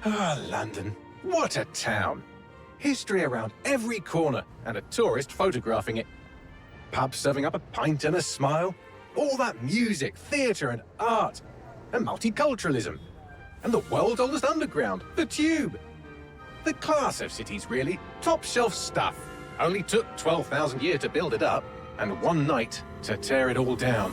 Ah, London. What a town. History around every corner and a tourist photographing it. Pubs serving up a pint and a smile. All that music, theatre and art. And multiculturalism. And the world's oldest underground, the Tube. The class of cities, really. Top shelf stuff. Only took 12,000 years to build it up, and one night to tear it all down.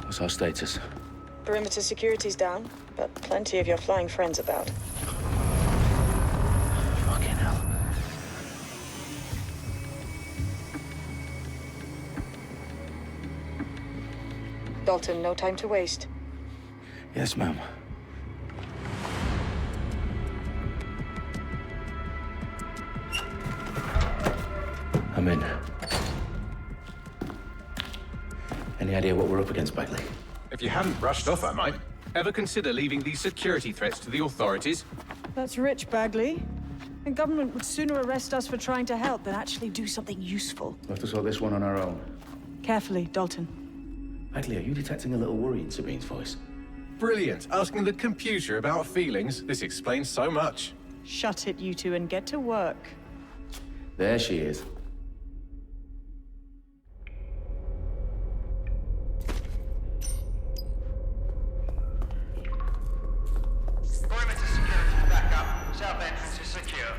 What's our status? Perimeter security's down, but plenty of your flying friends about. Fucking hell. Dalton, no time to waste. Yes, ma'am. I'm in. Any idea what we're up against, Bagley? If you hadn't brushed off, I might. Ever consider leaving these security threats to the authorities? That's rich, Bagley. The government would sooner arrest us for trying to help than actually do something useful. We'll have to sort this one on our own. Carefully, Dalton. Bagley, are you detecting a little worry in Sabine's voice? Brilliant. Asking the computer about feelings. This explains so much. Shut it, you two, and get to work. There she is. Perimeter security back up. South entrance is secure.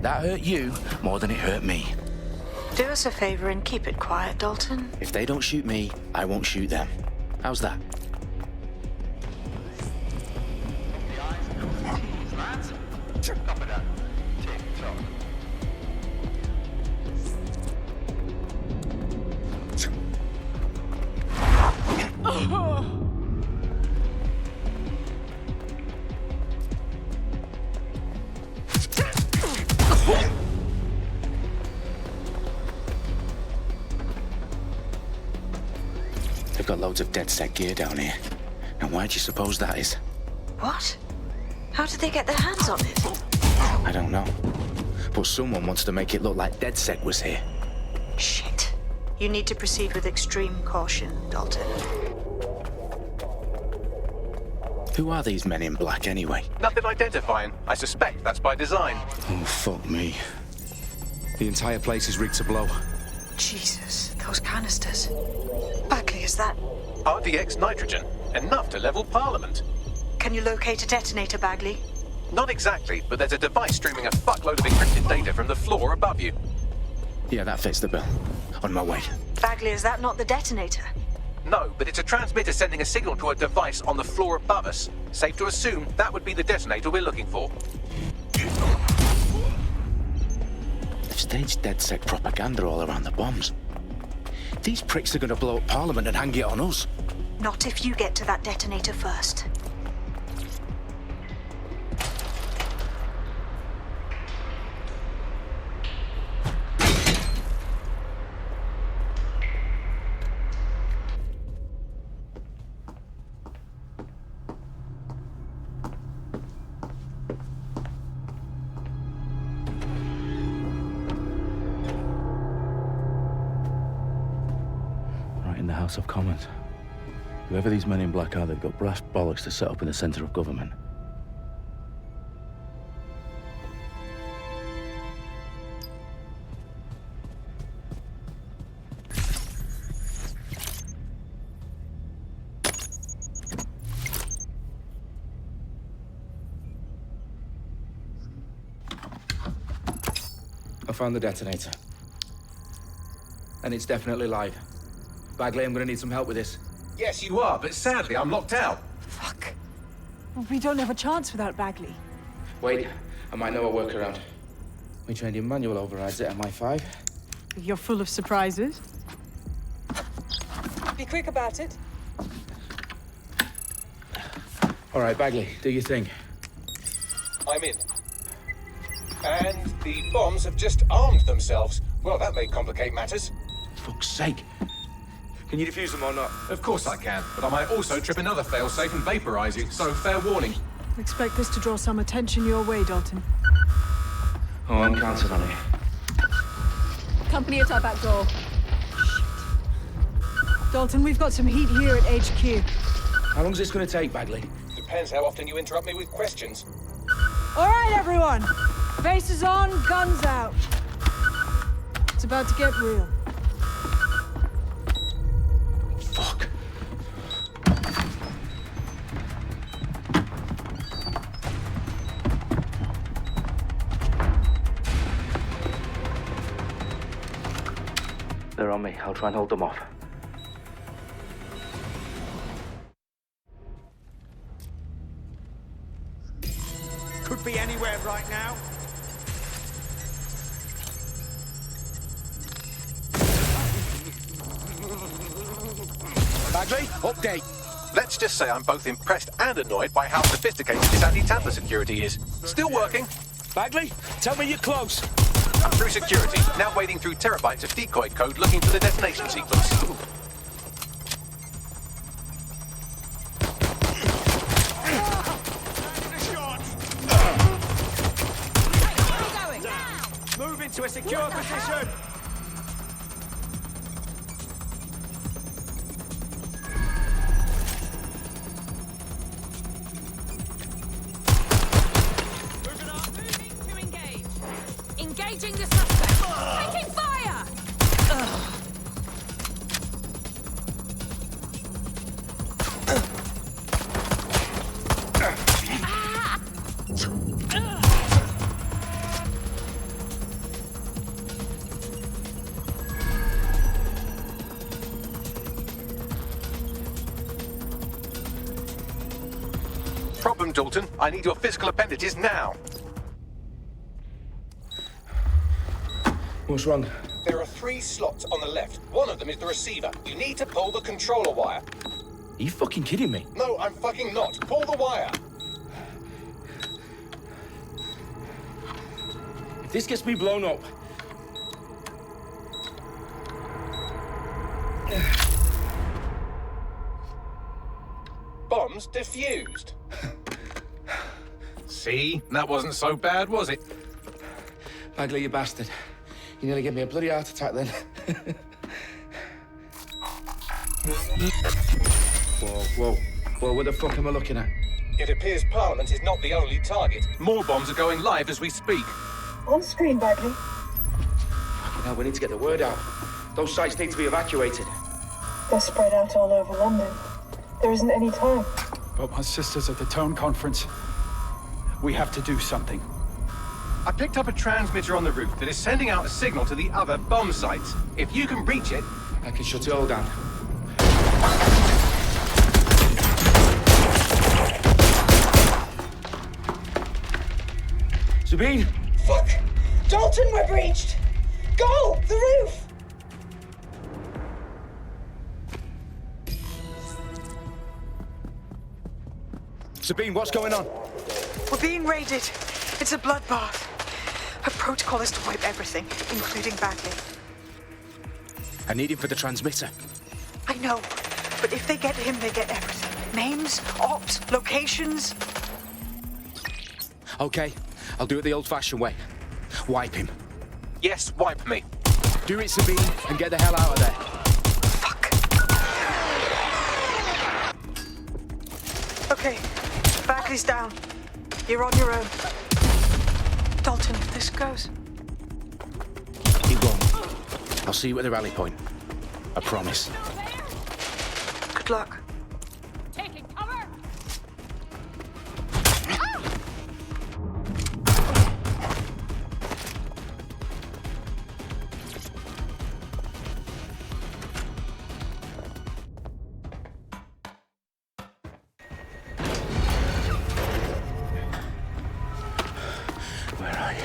That hurt you more than it hurt me. Do us a favor and keep it quiet, Dalton. If they don't shoot me, I won't shoot them. How's that? The eyes across the T's, lads. Copy that. Tick-tock. They've got loads of dead set gear down here. Now why do you suppose that is? What? How did they get their hands on it? I don't know. But someone wants to make it look like DedSec was here. Shit. You need to proceed with extreme caution, Dalton. Who are these men in black anyway? Nothing identifying. I suspect that's by design. Oh, fuck me. The entire place is rigged to blow. Jesus, those canisters. Bagley, is that... RDX nitrogen. Enough to level Parliament. Can you locate a detonator, Bagley? Not exactly, but there's a device streaming a fuckload of encrypted data from the floor above you. Yeah, that fits the bill. On my way. Bagley, is that not the detonator? No, but it's a transmitter sending a signal to a device on the floor above us. Safe to assume that would be the detonator we're looking for. They've staged DedSec propaganda all around the bombs. These pricks are going to blow up Parliament and hang it on us. Not if you get to that detonator first. Right in the House of Commons. Whoever these men in black are, they've got brass bollocks to set up in the centre of government. I found the detonator. And it's definitely live. Bagley, I'm gonna need some help with this. Yes, you are, but sadly I'm locked out. Fuck. We don't have a chance without Bagley. Wait, I might know a workaround. We trained in manual overrides at MI5. You're full of surprises. It quick about it. All right, Bagley, do your thing. I'm in. And the bombs have just armed themselves. Well, that may complicate matters. Fuck's sake. Can you defuse them or not? Of course I can, but I might also trip another failsafe and vaporize you, so fair warning. Expect this to draw some attention your way, Dalton. Oh, I'm counting on it. Company at our back door. Shit. Dalton, we've got some heat here at HQ. How long's this gonna take, Bagley? Depends how often you interrupt me with questions. All right, everyone. Faces on, guns out. It's about to get real. Fuck. They're on me. I'll try and hold them off. Could be anywhere right now. Bagley, update. Let's just say I'm both impressed and annoyed by how sophisticated this anti-tamper security is. Still working. Bagley, tell me you're close. I'm through security, now wading through terabytes of decoy code looking for the detonation sequence. Move into a secure position. Engaging the suspect! Taking fire! Problem, Dalton. I need your physical appendages now. What's wrong? There are 3 slots on the left. One of them is the receiver. You need to pull the controller wire. Are you fucking kidding me? No, I'm fucking not. Pull the wire. If this gets me blown up... Bombs defused. See? That wasn't so bad, was it? Bagley, you bastard. You nearly gave me a bloody heart attack then. Whoa. What the fuck am I looking at? It appears Parliament is not the only target. More bombs are going live as we speak. On screen, Bagley. Now we need to get the word out. Those sites need to be evacuated. They're spread out all over London. There isn't any time. But my sister's at the town conference. We have to do something. I picked up a transmitter on the roof that is sending out a signal to the other bomb sites. If you can reach it... I can shut it all down. Sabine! Fuck! Dalton, we're breached! Go! The roof! Sabine, what's going on? We're being raided. It's a bloodbath. Her protocol is to wipe everything, including Bagley. I need him for the transmitter. I know, but if they get him, they get everything. Names, ops, locations. Okay, I'll do it the old-fashioned way. Wipe him. Yes, wipe me. Do it, Sabine, and get the hell out of there. Fuck. Okay, Bagley's down. You're on your own. Dalton, if this goes... He won't. I'll see you at the rally point. I promise. Good luck. Taking cover! Where are you?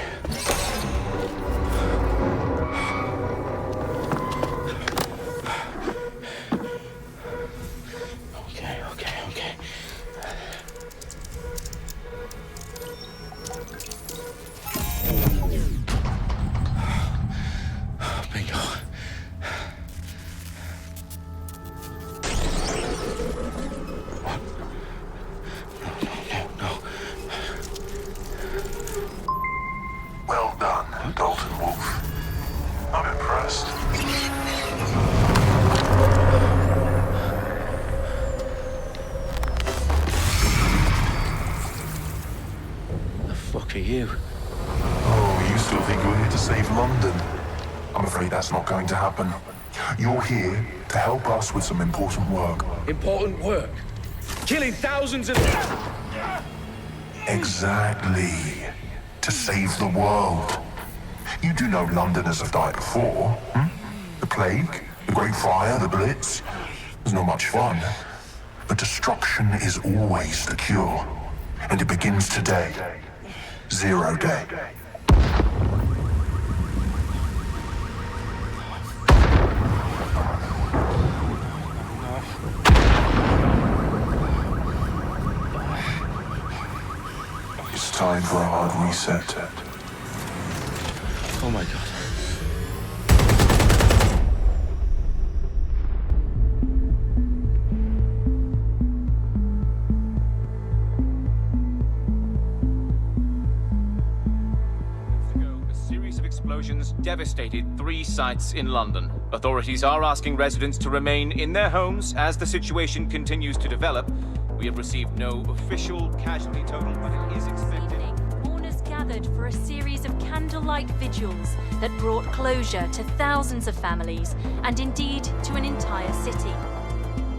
you? Oh, you still think you're here to save London? I'm afraid that's not going to happen. You're here to help us with some important work. Important work? Killing thousands of... Exactly. To save the world. You do know Londoners have died before, hmm? The Plague, the Great Fire, the Blitz. It's not much fun. But destruction is always the cure. And it begins today. 0 day. It's time for a hard reset. Oh my God. Explosions devastated 3 sites in London. Authorities are asking residents to remain in their homes as the situation continues to develop. We have received no official casualty total, but it is expected. Mourners gathered for a series of candlelight vigils that brought closure to thousands of families and indeed to an entire city.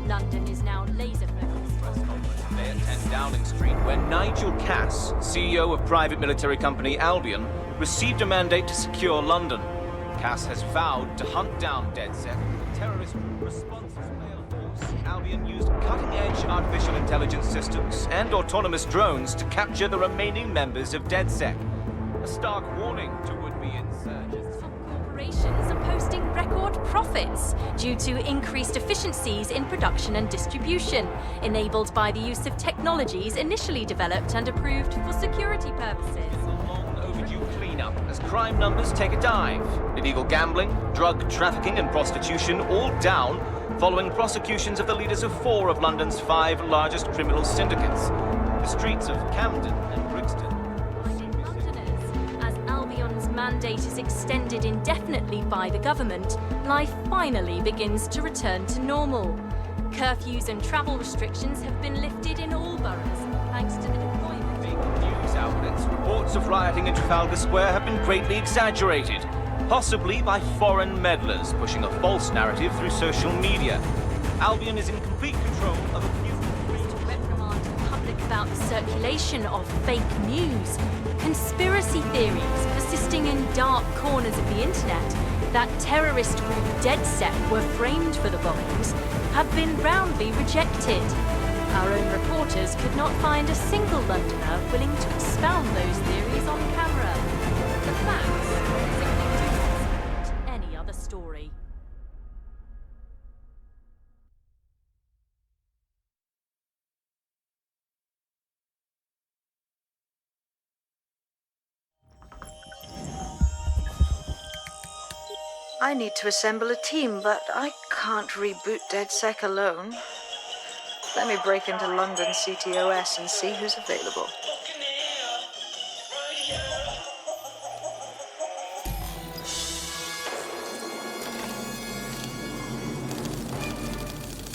London is now laser focused. Today at 10 Downing Street, where Nigel Cass, CEO of private military company Albion, received a mandate to secure London. Cass has vowed to hunt down DedSec, the terrorist response force. Albion used cutting-edge artificial intelligence systems and autonomous drones to capture the remaining members of DedSec. A stark warning to would-be insurgents. Corporations are posting record profits due to increased efficiencies in production and distribution, enabled by the use of technologies initially developed and approved for security purposes. Cleanup as crime numbers take a dive. Illegal gambling, drug trafficking and prostitution all down following prosecutions of the leaders of 4 of London's 5 largest criminal syndicates. The streets of Camden and Brixton. Londoners, as Albion's mandate is extended indefinitely by the government, life finally begins to return to normal. Curfews and travel restrictions have been lifted in all boroughs, thanks to the deployment. News outlets, reports of rioting in Trafalgar Square have been greatly exaggerated, possibly by foreign meddlers pushing a false narrative through social media. Albion is in complete control of a few... To reprimand the public about the circulation of fake news, conspiracy theories persisting in dark corners of the internet that terrorist group DedSec were framed for the bombings have been roundly rejected. Our own reporters could not find a single Londoner willing to expound those theories on camera. The facts simply do not support any other story. I need to assemble a team, but I can't reboot DedSec alone. Let me break into London CTOS and see who's available.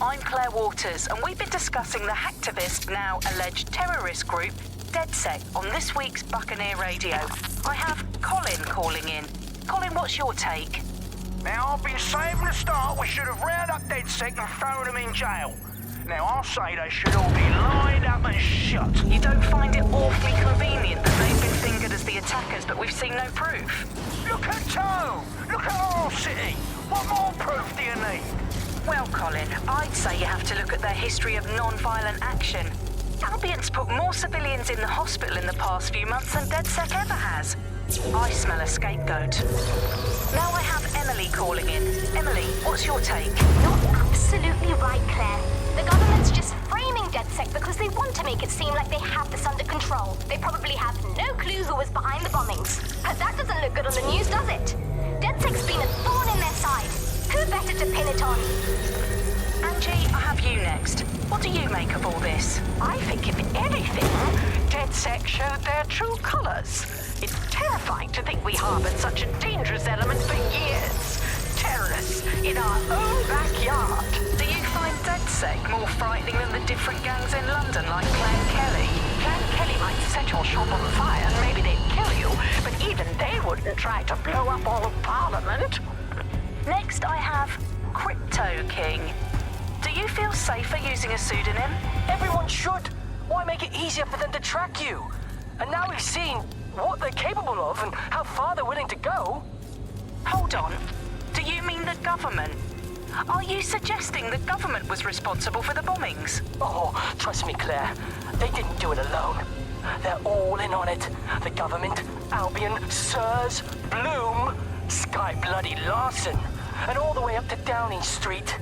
I'm Claire Waters, and we've been discussing the hacktivist, now alleged terrorist group, DedSec, on this week's Buccaneer Radio. I have Colin calling in. Colin, what's your take? Now, I've been saying from the start we should have rounded up DedSec and thrown them in jail. Now, I'll say they should all be lined up and shot. You don't find it awfully convenient that they've been fingered as the attackers, but we've seen no proof? Look at Toe! Look at our city! What more proof do you need? Well, Colin, I'd say you have to look at their history of non-violent action. Albion's put more civilians in the hospital in the past few months than DedSec ever has. I smell a scapegoat. Now I have Emily calling in. Emily, what's your take? You're absolutely right, Claire. The government's just framing DedSec because they want to make it seem like they have this under control. They probably have no clue who was behind the bombings. But that doesn't look good on the news, does it? DedSec's been a thorn in their side. Who better to pin it on? Angie, I have you next. What do you make of all this? I think, if anything, DedSec showed their true colours. It's terrifying to think we harboured such a dangerous element for years. Terrorists in our own backyard. Do you find DedSec DedSec more frightening than the different gangs in London like Clan Kelly? Clan Kelly might set your shop on fire and maybe they'd kill you, but even they wouldn't try to blow up all of Parliament. Next, I have Crypto King. Do you feel safer using a pseudonym? Everyone should. Why make it easier for them to track you? And now we've seen what they're capable of and how far they're willing to go. Hold on. Do you mean the government? Are you suggesting the government was responsible for the bombings? Oh, trust me, Claire. They didn't do it alone. They're all in on it. The government, Albion, Sirs, Bloom, Sky Bloody Larson, and all the way up to Downing Street.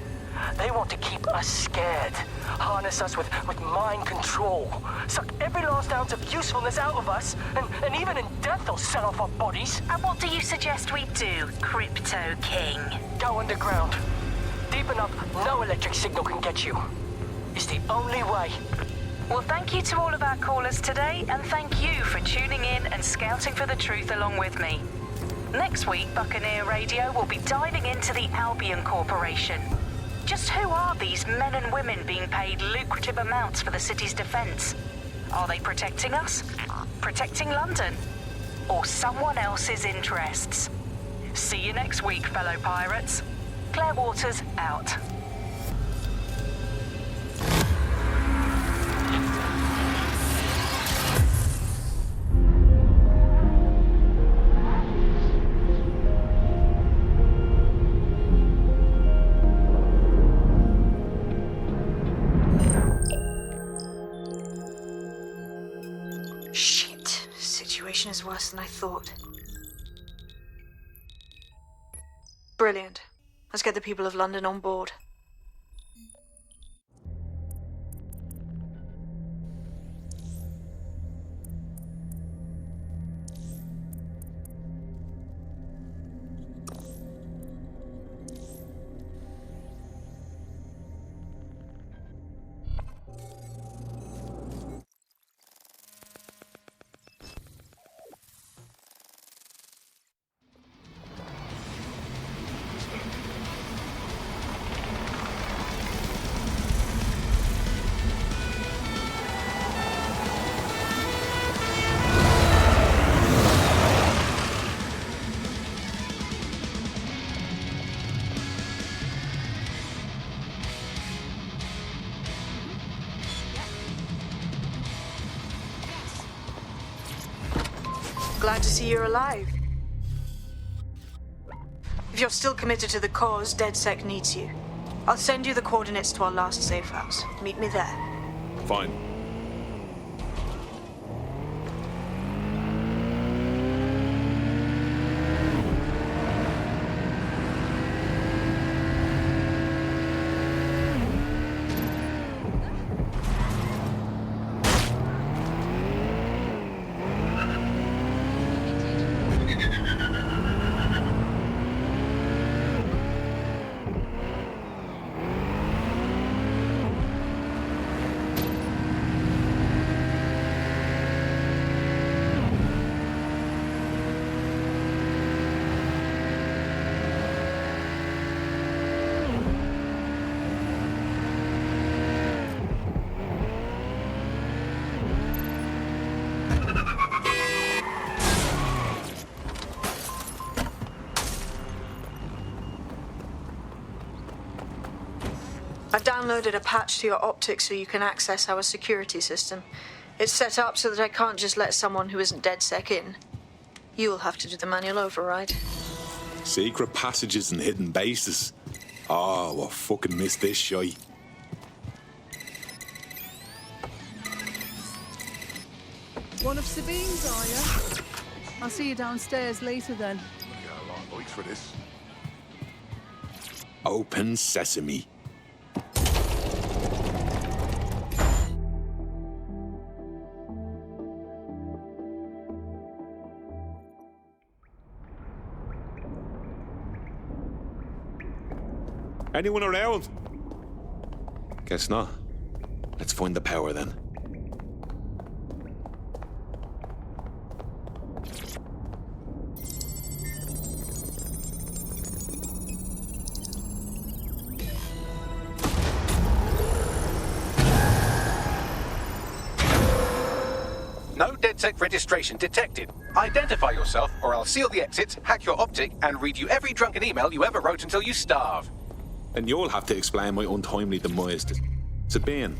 They want to keep us scared, harness us with mind control, suck every last ounce of usefulness out of us, and even in death they'll sell off our bodies. And what do you suggest we do, Crypto King? Go underground. Deep enough, no electric signal can get you. It's the only way. Well, thank you to all of our callers today, and thank you for tuning in and scouting for the truth along with me. Next week, Buccaneer Radio will be diving into the Albion Corporation. Just who are these men and women being paid lucrative amounts for the city's defense? Are they protecting us? Protecting London? Or someone else's interests? See you next week, fellow pirates. Claire Waters out. Shit. Situation is worse than I thought. Brilliant. Let's get the people of London on board. Glad to see you're alive. If you're still committed to the cause, DedSec needs you. I'll send you the coordinates to our last safe house. Meet me there. Fine. I've downloaded a patch to your optics so you can access our security system. It's set up so that I can't just let someone who isn't DedSec in. You'll have to do the manual override. Secret passages and hidden bases. Oh, I fucking missed this shite. One of Sabine's, are you? I'll see you downstairs later then. I got a lot of voice for this. Open sesame. Anyone around? Guess not. Let's find the power then. DedSec registration detected. Identify yourself, or I'll seal the exits, hack your optic, and read you every drunken email you ever wrote until you starve. And you'll have to explain my untimely demise to Sabine.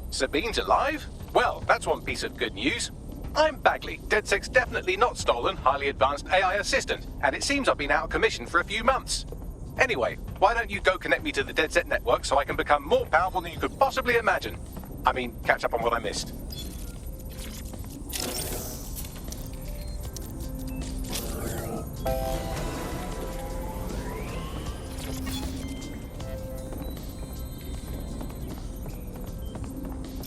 Sabine's alive? Well, that's one piece of good news. I'm Bagley, DedSec's definitely not stolen, highly advanced AI assistant, and it seems I've been out of commission for a few months. Anyway, why don't you go connect me to the DedSec network so I can become more powerful than you could possibly imagine? I mean, catch up on what I missed.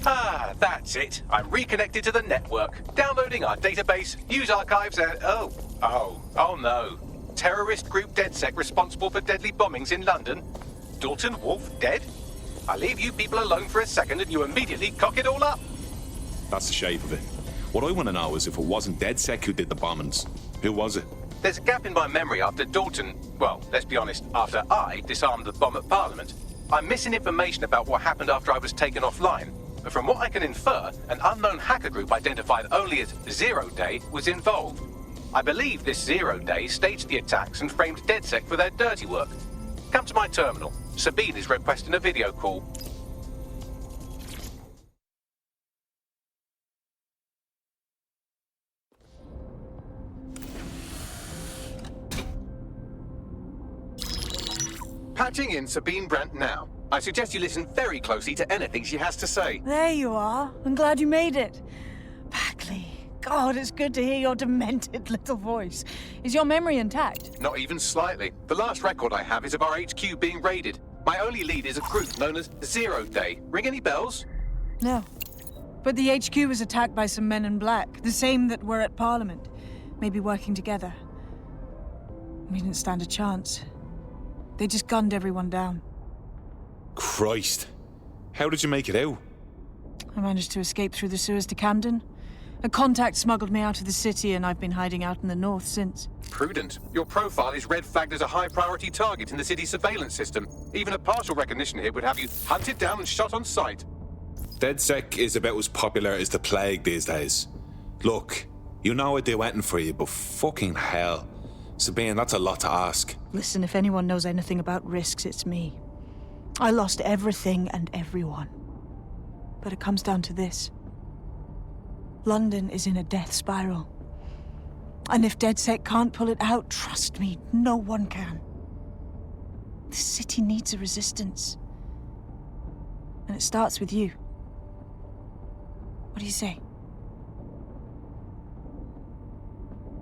Ah, that's it. I'm reconnected to the network, downloading our database, news archives, and oh no. Terrorist group DedSec responsible for deadly bombings in London. Dalton Wolf dead? I leave you people alone for a second and you immediately cock it all up. That's the shape of it. What I want to know is if it wasn't DedSec who did the bombings, who was it? There's a gap in my memory after Dalton, well, let's be honest, after I disarmed the bomb at Parliament. I'm missing information about what happened after I was taken offline. But from what I can infer, an unknown hacker group identified only as Zero Day was involved. I believe this Zero Day staged the attacks and framed DedSec for their dirty work. Come to my terminal. Sabine is requesting a video call. Patching in Sabine Brandt now. I suggest you listen very closely to anything she has to say. There you are. I'm glad you made it. Bagley. God, it's good to hear your demented little voice. Is your memory intact? Not even slightly. The last record I have is of our HQ being raided. My only lead is a group known as Zero Day. Ring any bells? No. But the HQ was attacked by some men in black, the same that were at Parliament. Maybe working together. We didn't stand a chance. They just gunned everyone down. Christ. How did you make it out? I managed to escape through the sewers to Camden. A contact smuggled me out of the city, and I've been hiding out in the north since. Prudent. Your profile is red flagged as a high-priority target in the city's surveillance system. Even a partial recognition here would have you hunted down and shot on sight. DedSec is about as popular as the plague these days. Look, you know I'd do anything for you, but fucking hell. Sabine, that's a lot to ask. Listen, if anyone knows anything about risks, it's me. I lost everything and everyone. But it comes down to this. London is in a death spiral. And if DedSec can't pull it out, trust me, no one can. The city needs a resistance. And it starts with you. What do you say?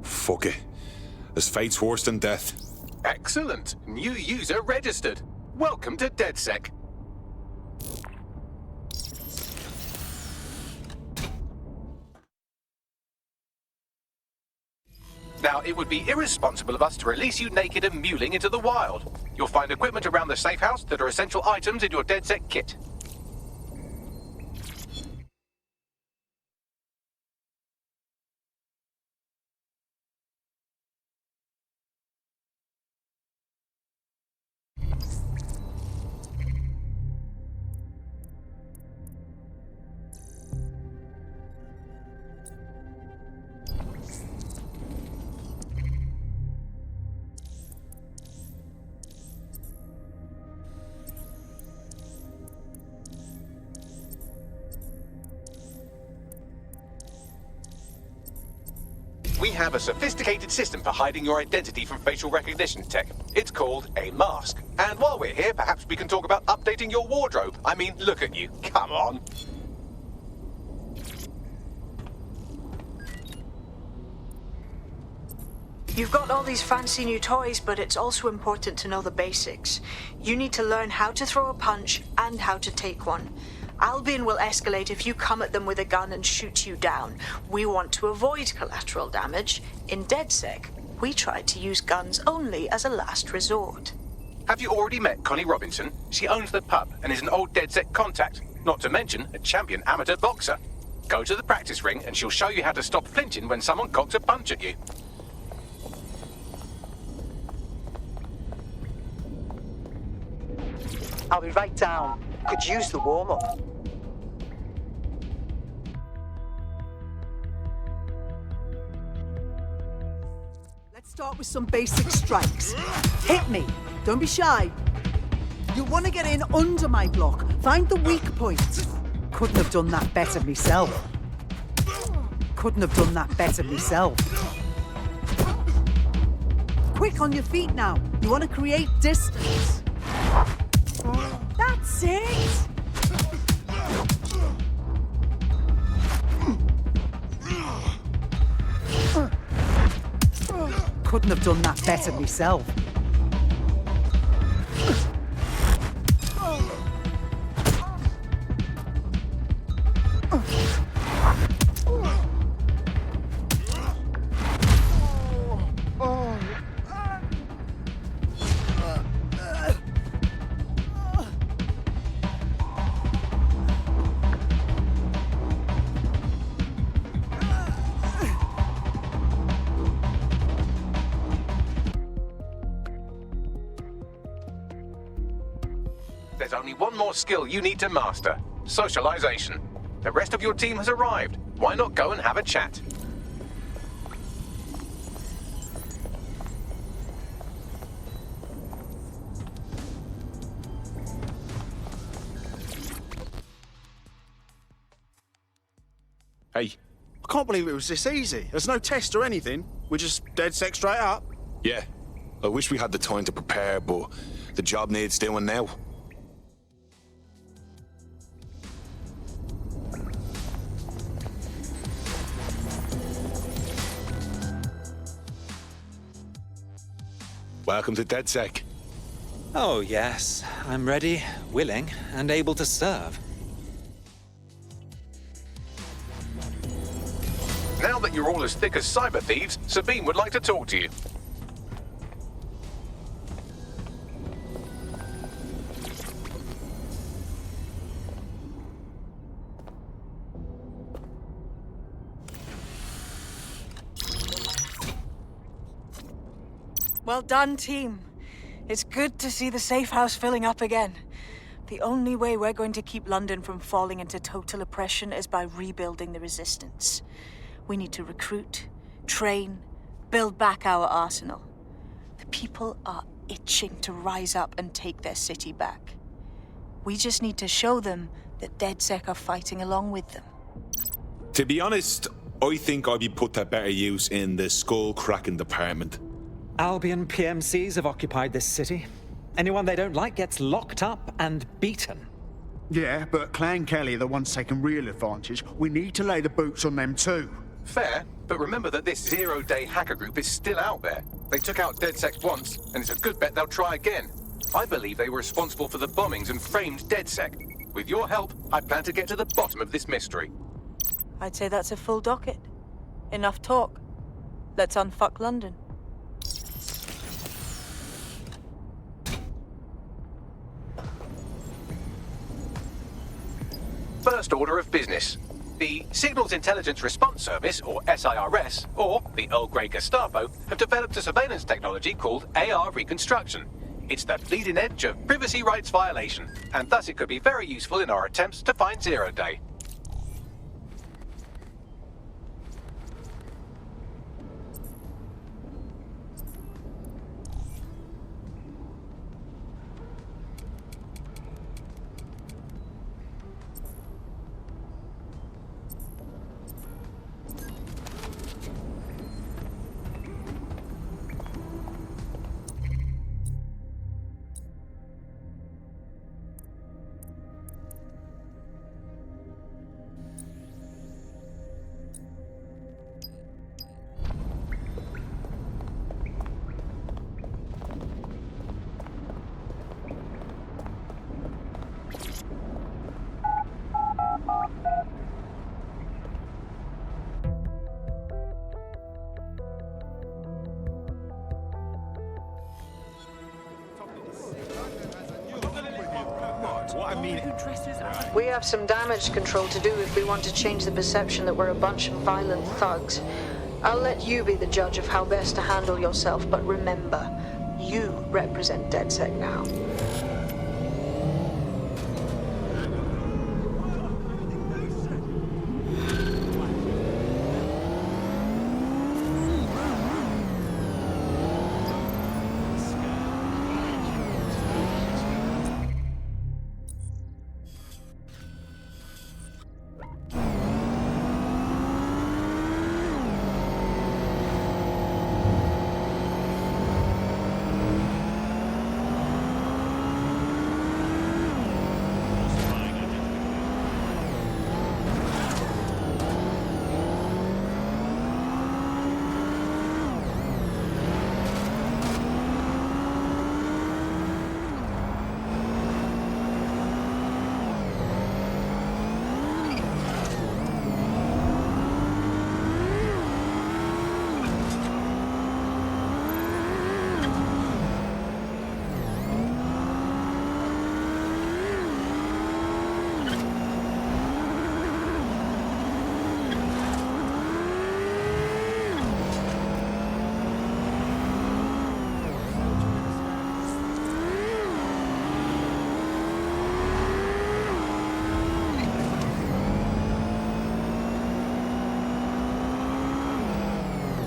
Fuck it. As fate's worse than death. Excellent. New user registered. Welcome to DedSec. Now, it would be irresponsible of us to release you naked and mewling into the wild. You'll find equipment around the safe house that are essential items in your DedSec kit. We have a sophisticated system for hiding your identity from facial recognition tech. It's called a mask. And while we're here, perhaps we can talk about updating your wardrobe. I mean, look at you. Come on. You've got all these fancy new toys, but it's also important to know the basics. You need to learn how to throw a punch and how to take one. Albion will escalate if you come at them with a gun and shoot you down. We want to avoid collateral damage. In DedSec, we try to use guns only as a last resort. Have you already met Connie Robinson? She owns the pub and is an old DedSec contact, not to mention a champion amateur boxer. Go to the practice ring and she'll show you how to stop flinching when someone cocks a punch at you. I'll be right down. Could use the warm-up. Start with some basic strikes. Hit me. Don't be shy. You want to get in under my block. Find the weak point. Couldn't have done that better myself. Couldn't have done that better myself. Quick on your feet now. You want to create distance. That's it. Couldn't have done that better myself. There's only one more skill you need to master: socialization. The rest of your team has arrived. Why not go and have a chat? Hey. I can't believe it was this easy. There's no test or anything. We're just dead set straight up. Yeah. I wish we had the time to prepare, but the job needs doing now. Welcome to DedSec. Oh, yes. I'm ready, willing, and able to serve. Now that you're all as thick as cyber thieves, Sabine would like to talk to you. Well done, team. It's good to see the safe house filling up again. The only way we're going to keep London from falling into total oppression is by rebuilding the resistance. We need to recruit, train, build back our arsenal. The people are itching to rise up and take their city back. We just need to show them that DedSec are fighting along with them. To be honest, I think I'd be put to better use in the skull-cracking department. Albion PMCs have occupied this city. Anyone they don't like gets locked up and beaten. Yeah, but Clan Kelly are the ones taking real advantage. We need to lay the boots on them too. Fair, but remember that this zero-day hacker group is still out there. They took out DedSec once, and it's a good bet they'll try again. I believe they were responsible for the bombings and framed DedSec. With your help, I plan to get to the bottom of this mystery. I'd say that's a full docket. Enough talk. Let's unfuck London. First order of business. The Signals Intelligence Response Service, or SIRS, or the Earl Grey Gestapo, have developed a surveillance technology called AR Reconstruction. It's the bleeding edge of privacy rights violation, and thus it could be very useful in our attempts to find Zero Day. We have some damage control to do if we want to change the perception that we're a bunch of violent thugs. I'll let you be the judge of how best to handle yourself, but remember, you represent DedSec now.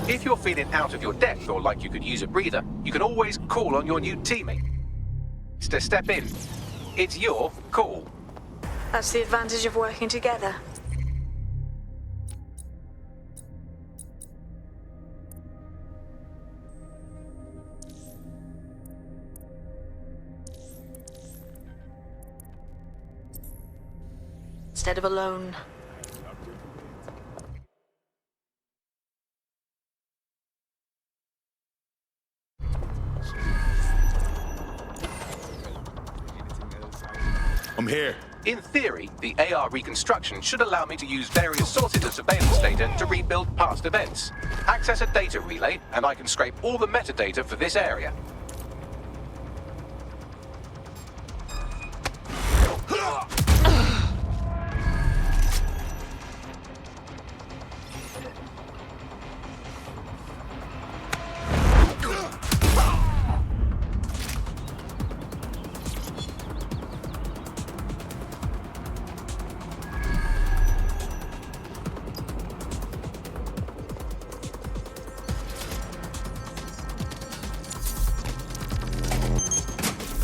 If you're feeling out of your depth or like you could use a breather, you can always call on your new teammate to step in. It's your call. That's the advantage of working together. Instead of alone. I'm here. In theory, the AR reconstruction should allow me to use various sources of surveillance data to rebuild past events. Access a data relay, and I can scrape all the metadata for this area.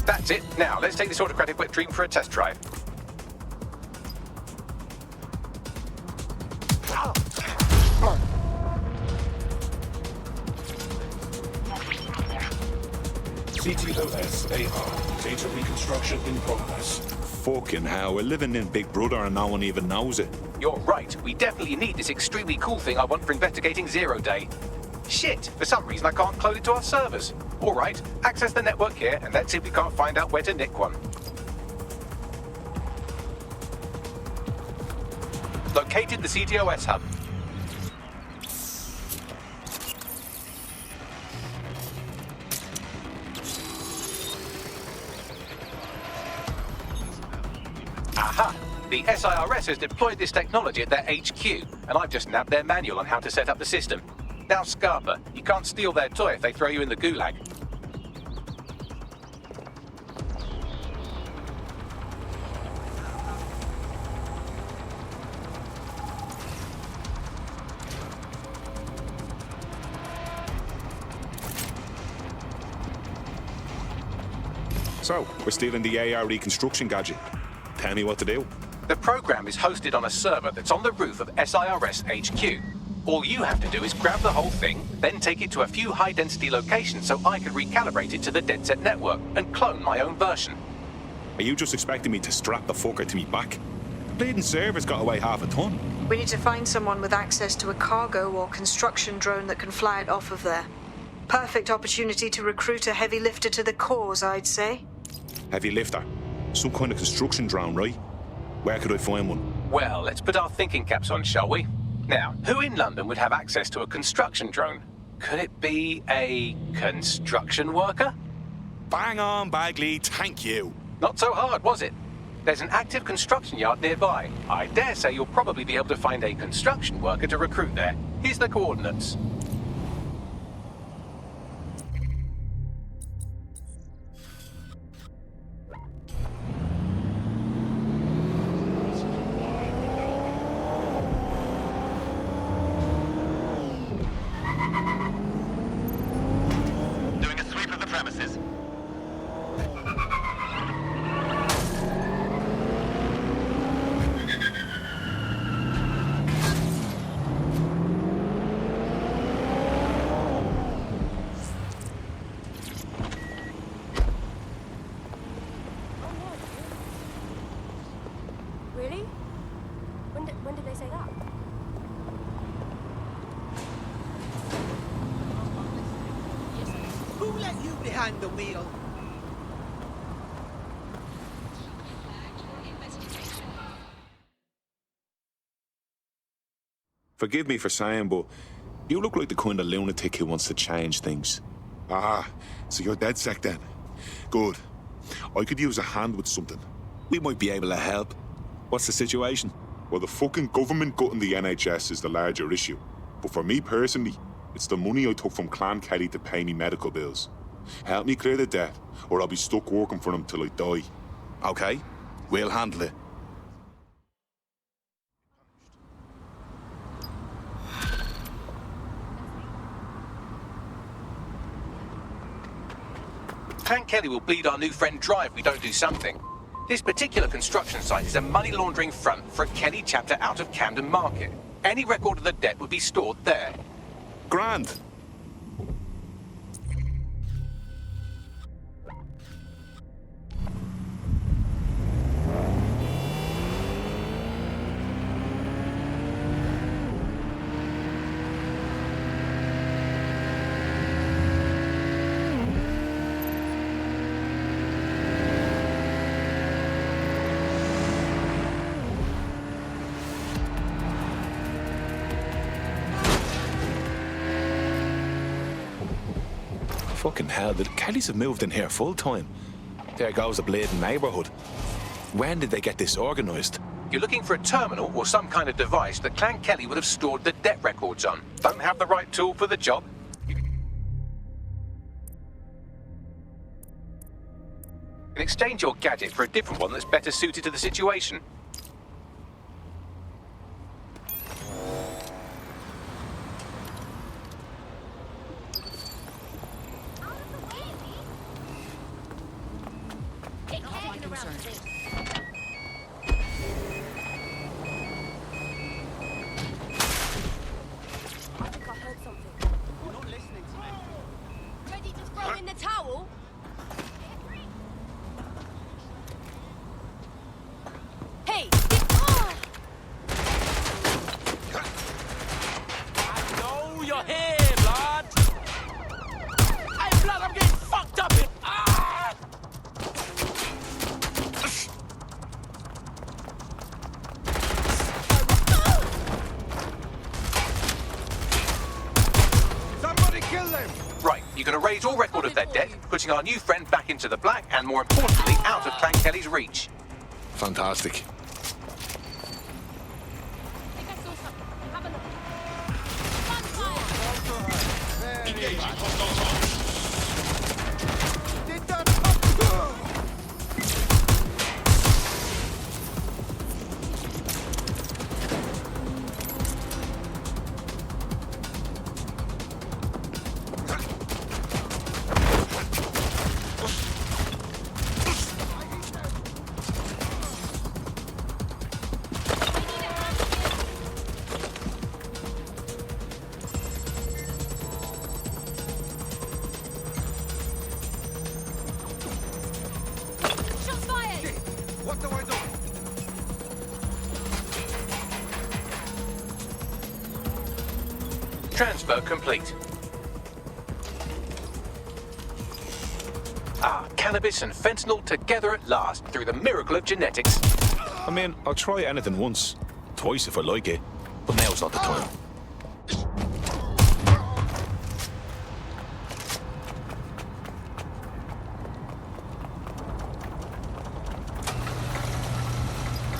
That's it. Now, let's take this autocratic wet dream for a test drive. CTOS AR. Data reconstruction in progress. Fucking hell, we're living in Big Brother and no one even knows it. You're right. We definitely need this extremely cool thing I want for investigating Zero Day. Shit, for some reason I can't clone it to our servers. All right, access the network here, and let's see if we can't find out where to nick one. Located the CTOS hub. Aha! The SIRS has deployed this technology at their HQ, and I've just nabbed their manual on how to set up the system. Now, Scarpa, you can't steal their toy if they throw you in the gulag. So, we're stealing the AR reconstruction gadget. Tell me what to do. The program is hosted on a server that's on the roof of SIRS HQ. All you have to do is grab the whole thing, then take it to a few high-density locations so I can recalibrate it to the DedSet network and clone my own version. Are you just expecting me to strap the fucker to me back? The bleeding server's got away half a ton. We need to find someone with access to a cargo or construction drone that can fly it off of there. Perfect opportunity to recruit a heavy lifter to the cause, I'd say. Heavy lifter? Some kind of construction drone, right? Where could I find one? Well, let's put our thinking caps on, shall we? Now, who in London would have access to a construction drone? Could it be a construction worker? Bang on, Bagley, thank you. Not so hard, was it? There's an active construction yard nearby. I dare say you'll probably be able to find a construction worker to recruit there. Here's the coordinates. Really? When did they say that? Who let you behind the wheel? Forgive me for saying, but you look like the kind of lunatic who wants to change things. Ah, so you're DedSec then? Good. I could use a hand with something. We might be able to help. What's the situation? Well, the fucking government gutting the NHS is the larger issue. But for me personally, it's the money I took from Clan Kelly to pay me medical bills. Help me clear the debt, or I'll be stuck working for them till I die. Okay? We'll handle it. Clan Kelly will bleed our new friend dry if we don't do something. This particular construction site is a money laundering front for a Kelly chapter out of Camden Market. Any record of the debt would be stored there. Grand. Fucking hell, the Kellys have moved in here full time. There goes the bleeding neighbourhood. When did they get this organised? You're looking for a terminal or some kind of device that Clan Kelly would have stored the debt records on. Don't have the right tool for the job? You can exchange your gadget for a different one that's better suited to the situation. All record of their debt, putting our new friend back into the black and, more importantly, out of Clan Kelly's reach. Fantastic. Transfer complete. Cannabis and fentanyl together at last through the miracle of genetics. I mean, I'll try anything once, twice if I like it, but now's not the time.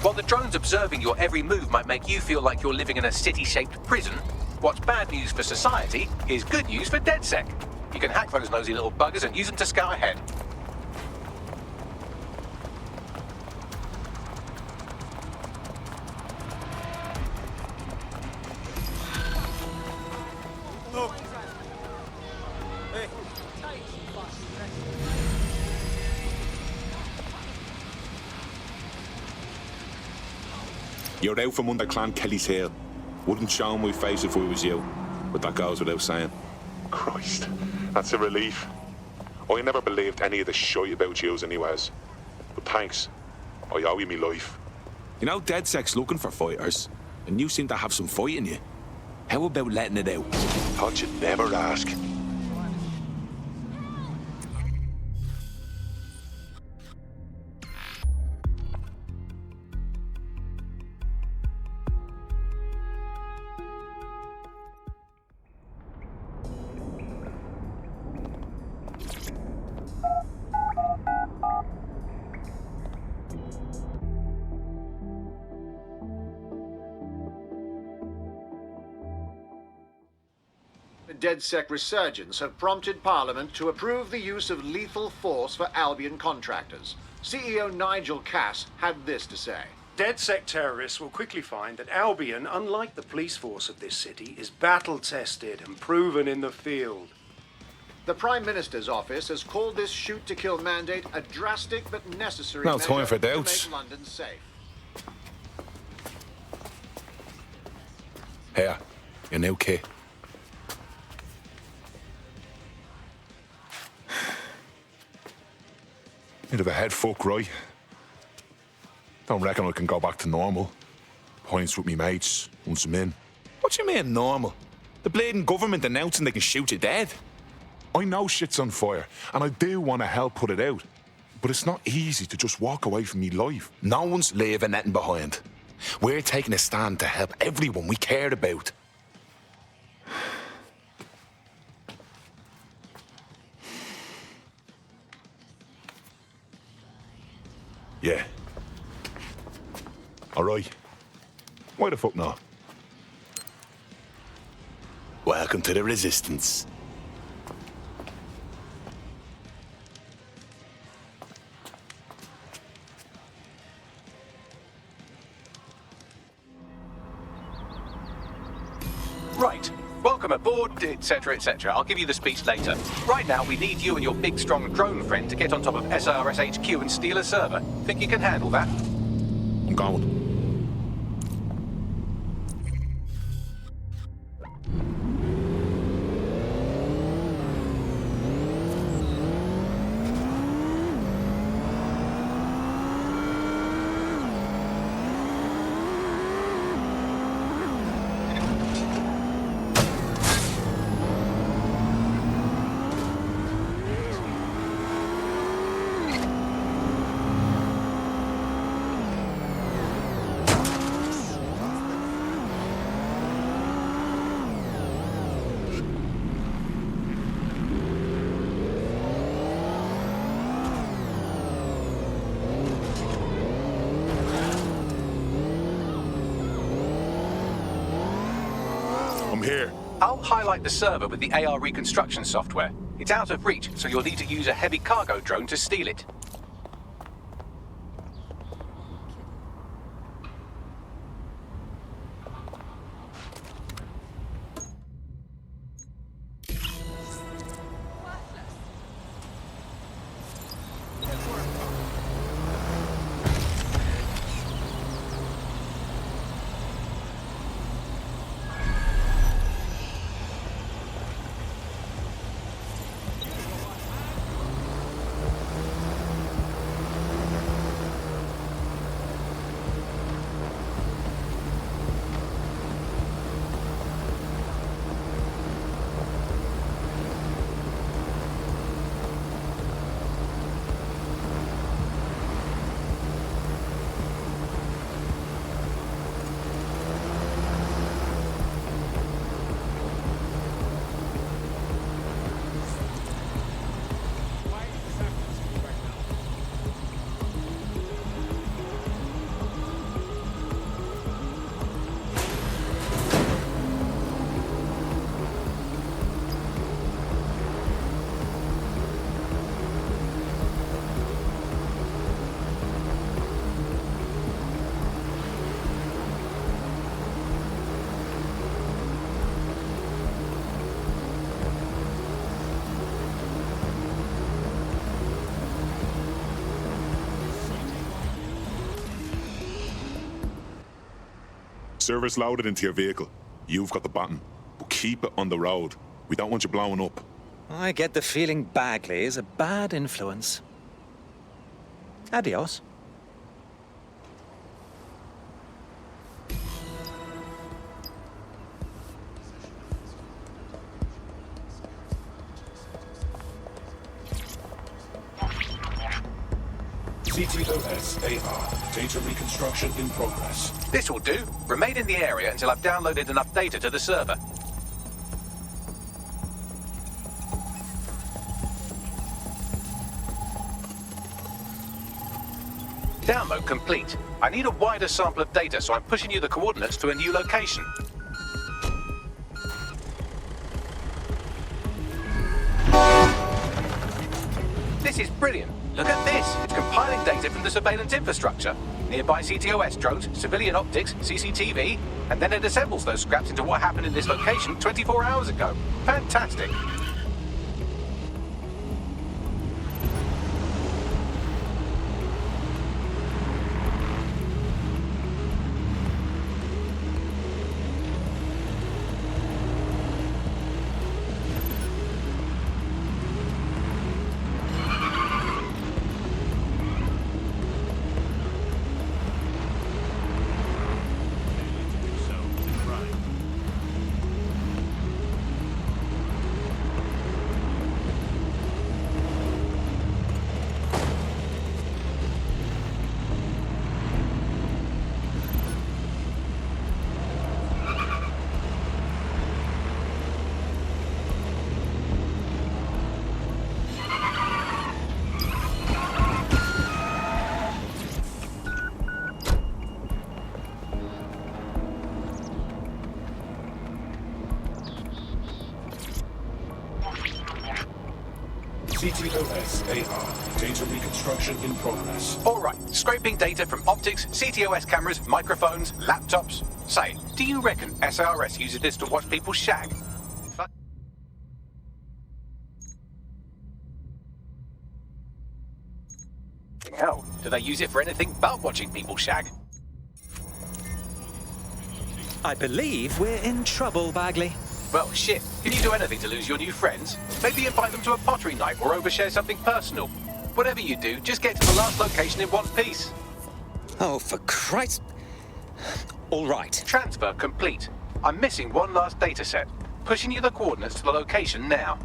While the drones observing your every move might make you feel like you're living in a city-shaped prison, what's bad news for society is good news for DedSec. You can hack those nosy little buggers and use them to scout ahead. You're out from under Clan Kelly's heel. Wouldn't show my face if I was you, but that goes without saying. Christ, that's a relief. I never believed any of the shite about yous anyways. But thanks, I owe you me life. You know, DedSec's looking for fighters, and you seem to have some fight in you. How about letting it out? Thought you'd never ask. DedSec resurgence have prompted Parliament to approve the use of lethal force for Albion contractors. CEO Nigel Cass had this to say. DedSec terrorists will quickly find that Albion, unlike the police force of this city, is battle-tested and proven in the field. The Prime Minister's office has called this shoot-to-kill mandate a drastic but necessary No measure time for to doubts. make London safe. Here, your new kit. Bit of a head fuck, right? Don't reckon I can go back to normal. Points with me mates, once I'm in. What do you mean, normal? The bleeding government announcing they can shoot you dead. I know shit's on fire, and I do want to help put it out. But it's not easy to just walk away from me life. No one's leaving anything behind. We're taking a stand to help everyone we cared about. Yeah. All right. Why the fuck not? Welcome to the Resistance. Right. Welcome aboard, etc., etc. I'll give you the speech later. Right now, we need you and your big, strong drone friend to get on top of SRS HQ and steal a server. Think you can handle that? I'm going. Here. I'll highlight the server with the AR reconstruction software. It's out of reach, so you'll need to use a heavy cargo drone to steal it. Server's loaded into your vehicle. You've got the button, but keep it on the road. We don't want you blowing up. I get the feeling Bagley is a bad influence. Adios. CTOS AR. Data reconstruction in progress. This will do. Remain in the area until I've downloaded enough data to the server. Download complete. I need a wider sample of data, so I'm pushing you the coordinates to a new location. This is brilliant. Look at this. It's compiling data from the surveillance infrastructure. Nearby CTOS drones, civilian optics, CCTV, and then it assembles those scraps into what happened in this location 24 hours ago. Fantastic. CTOS AR. Data reconstruction in progress. All right, scraping data from optics, CTOS cameras, microphones, laptops. Say, do you reckon SRS uses this to watch people shag? Hell, do they use it for anything but watching people shag? I believe we're in trouble, Bagley. Well, shit. Can you do anything to lose your new friends? Maybe invite them to a pottery night or overshare something personal. Whatever you do, just get to the last location in one piece. Oh, for Christ. All right. Transfer complete. I'm missing one last data set. Pushing you the coordinates to the location now.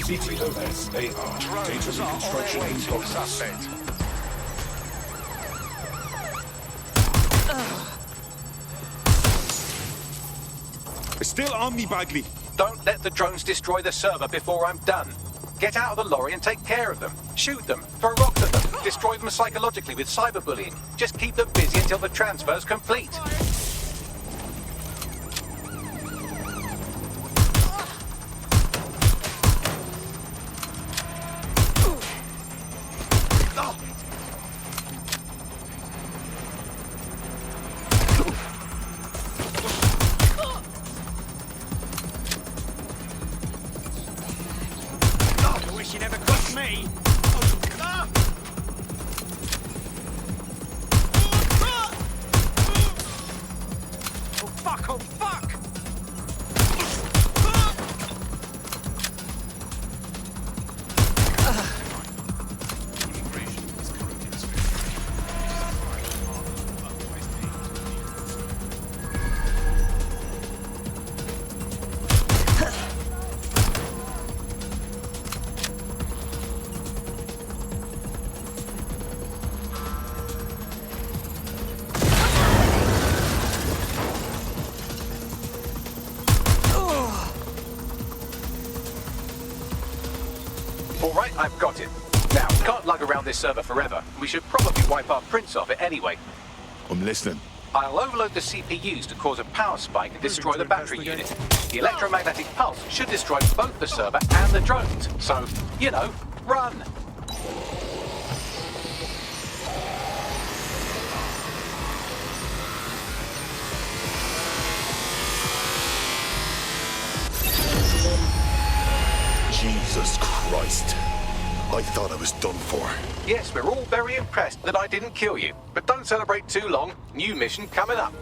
CTOS AR. Data reconstruction in progress. It's still on me, Bagley. Don't let the drones destroy the server before I'm done. Get out of the lorry and take care of them. Shoot them, throw rocks at them, destroy them psychologically with cyberbullying. Just keep them busy until the transfer's complete. Alright, I've got it. Now, we can't lug around this server forever. We should probably wipe our prints off it anyway. I'm listening. I'll overload the CPUs to cause a power spike and destroy the battery unit. The electromagnetic pulse should destroy both the server and the drones. So, you know, run! Jesus Christ. I thought I was done for. Yes, we're all very impressed that I didn't kill you. But don't celebrate too long. New mission coming up.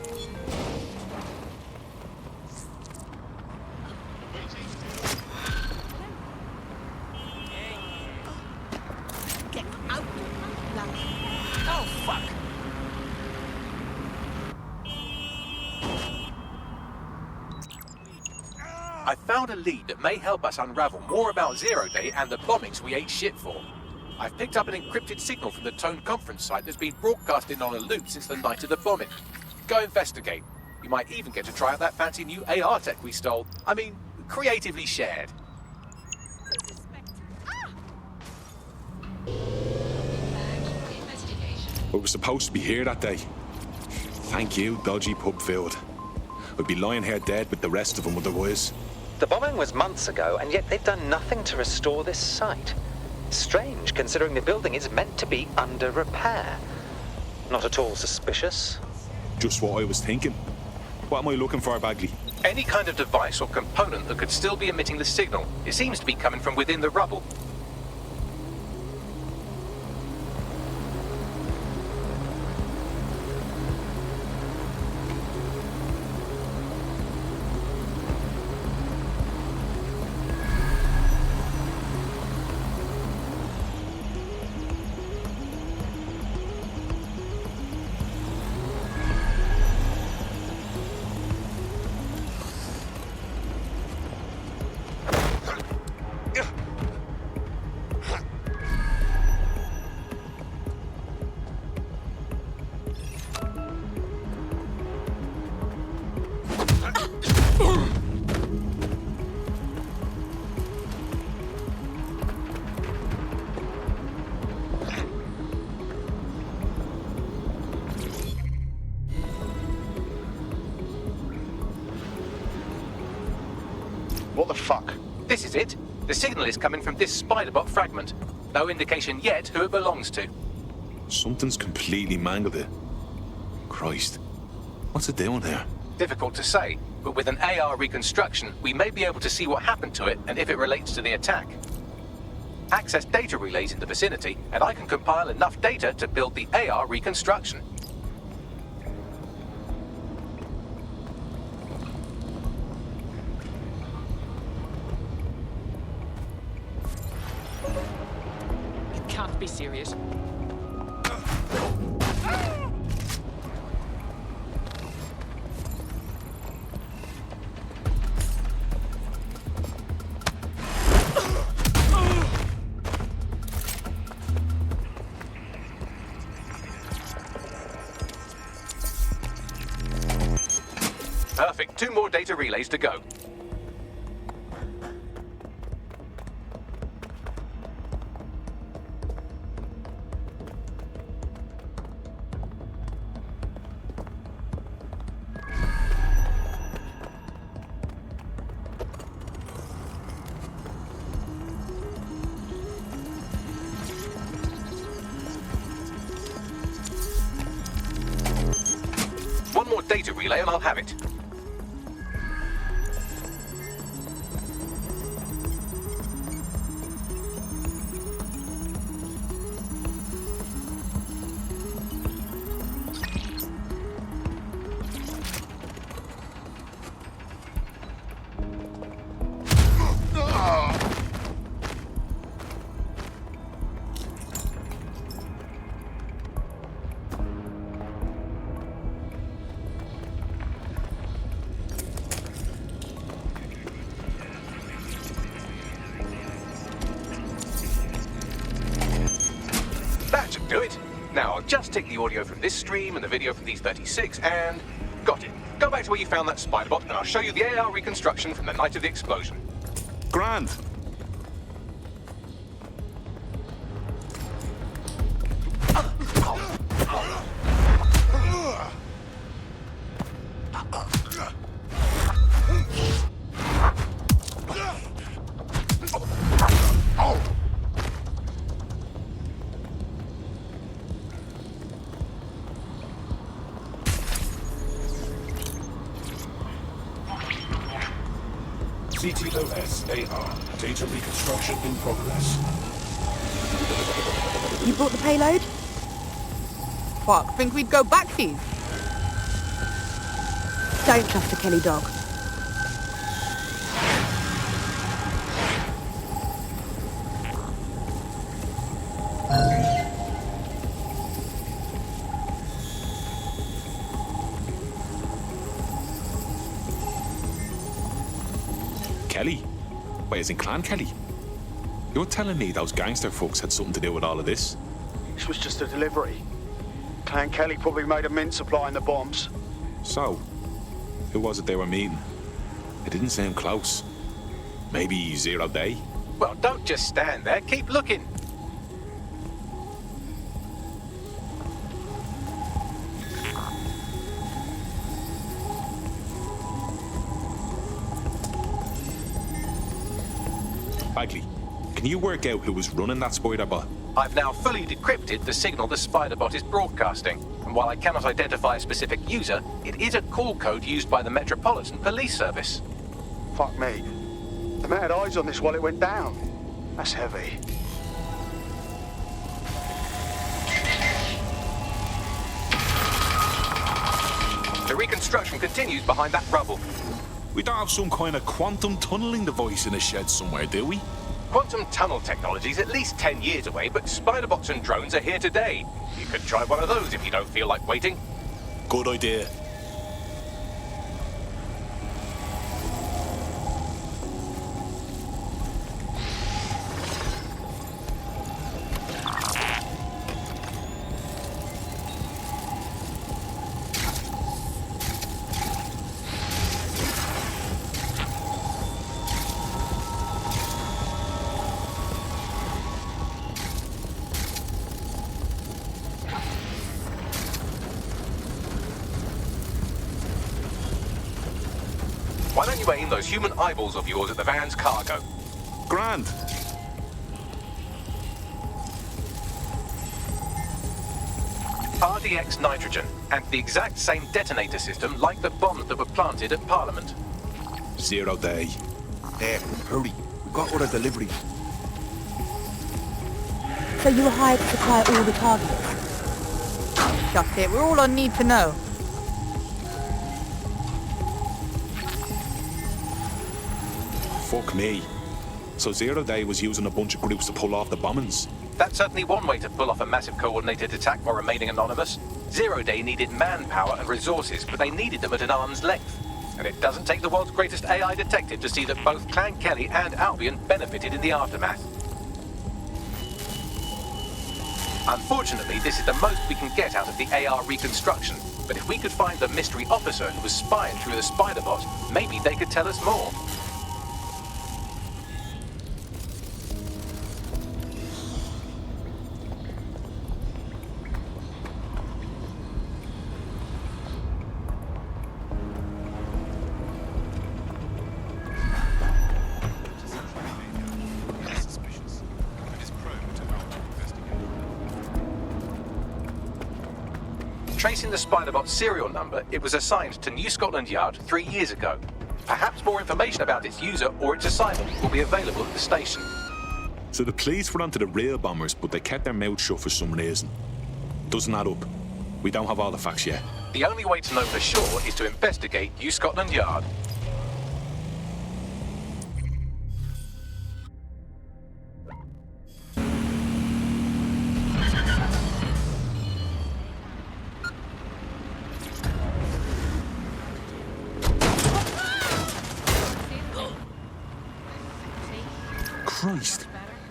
Get out! Oh, fuck! I found a lead that may help us unravel more about Zero Day and the bombings we ate shit for. I've picked up an encrypted signal from the Tone conference site that's been broadcasting on a loop since the night of the bombing. Go investigate. You might even get to try out that fancy new AR tech we stole. I mean, creatively shared. We were supposed to be here that day. Thank you, dodgy pub field. I'd be lying here dead with the rest of them otherwise. The bombing was months ago, and yet they've done nothing to restore this site. Strange, considering the building is meant to be under repair. Not at all suspicious. Just what I was thinking. What am I looking for, Bagley? Any kind of device or component that could still be emitting the signal. It seems to be coming from within the rubble. What the fuck? This is it. The signal is coming from this spider-bot fragment. No indication yet who it belongs to. Something's completely mangled it. Christ. What's it doing here? Difficult to say, but with an AR reconstruction, we may be able to see what happened to it and if it relates to the attack. Access data relays in the vicinity, and I can compile enough data to build the AR reconstruction. Can't be serious. Perfect. 2 more data relays to go. One more data relay and I'll have it. That should do it. Now, I'll just take the audio from this stream and the video from these 36 and... got it. Go back to where you found that spider bot and I'll show you the AR reconstruction from the night of the explosion. Grand. CTOS AR. Data reconstruction in progress. You brought the payload? Fuck, think we'd go back for you? Don't trust the Kelly dog. Kelly? Wait, as in Clan Kelly? You're telling me those gangster folks had something to do with all of this? This was just a delivery. Clan Kelly probably made a mint supplying the bombs. So, who was it they were meeting? It didn't seem close. Maybe 0 Day? Well, don't just stand there. Keep looking. Bagley, can you work out who was running that spider bot? I've now fully decrypted the signal the spider bot is broadcasting, and while I cannot identify a specific user, it is a call code used by the Metropolitan Police Service. Fuck me. The man had eyes on this while it went down. That's heavy. The reconstruction continues behind that rubble. We don't have some kind of quantum tunneling device in a shed somewhere, do we? Quantum tunnel technology is at least 10 years away, but spider bots and drones are here today. You could try one of those if you don't feel like waiting. Good idea. Why don't you aim those human eyeballs of yours at the van's cargo? Grand. RDX nitrogen, and the exact same detonator system like the bombs that were planted at Parliament. 0 Day. There, hurry. We've got other deliveries. So you were hired to supply all the targets? Just it, we're all on need to know. Fuck me. So 0 Day was using a bunch of groups to pull off the bombings? That's certainly one way to pull off a massive coordinated attack while remaining anonymous. 0 Day needed manpower and resources, but they needed them at an arm's length. And it doesn't take the world's greatest AI detective to see that both Clan Kelly and Albion benefited in the aftermath. Unfortunately, this is the most we can get out of the AR reconstruction, but if we could find the mystery officer who was spying through the spider bot, maybe they could tell us more. Tracing the Spiderbot serial number, it was assigned to New Scotland Yard 3 years ago. Perhaps more information about its user or its assignment will be available at the station. So the police were onto the real bombers, but they kept their mouths shut for some reason. Doesn't add up. We don't have all the facts yet. The only way to know for sure is to investigate New Scotland Yard. Christ.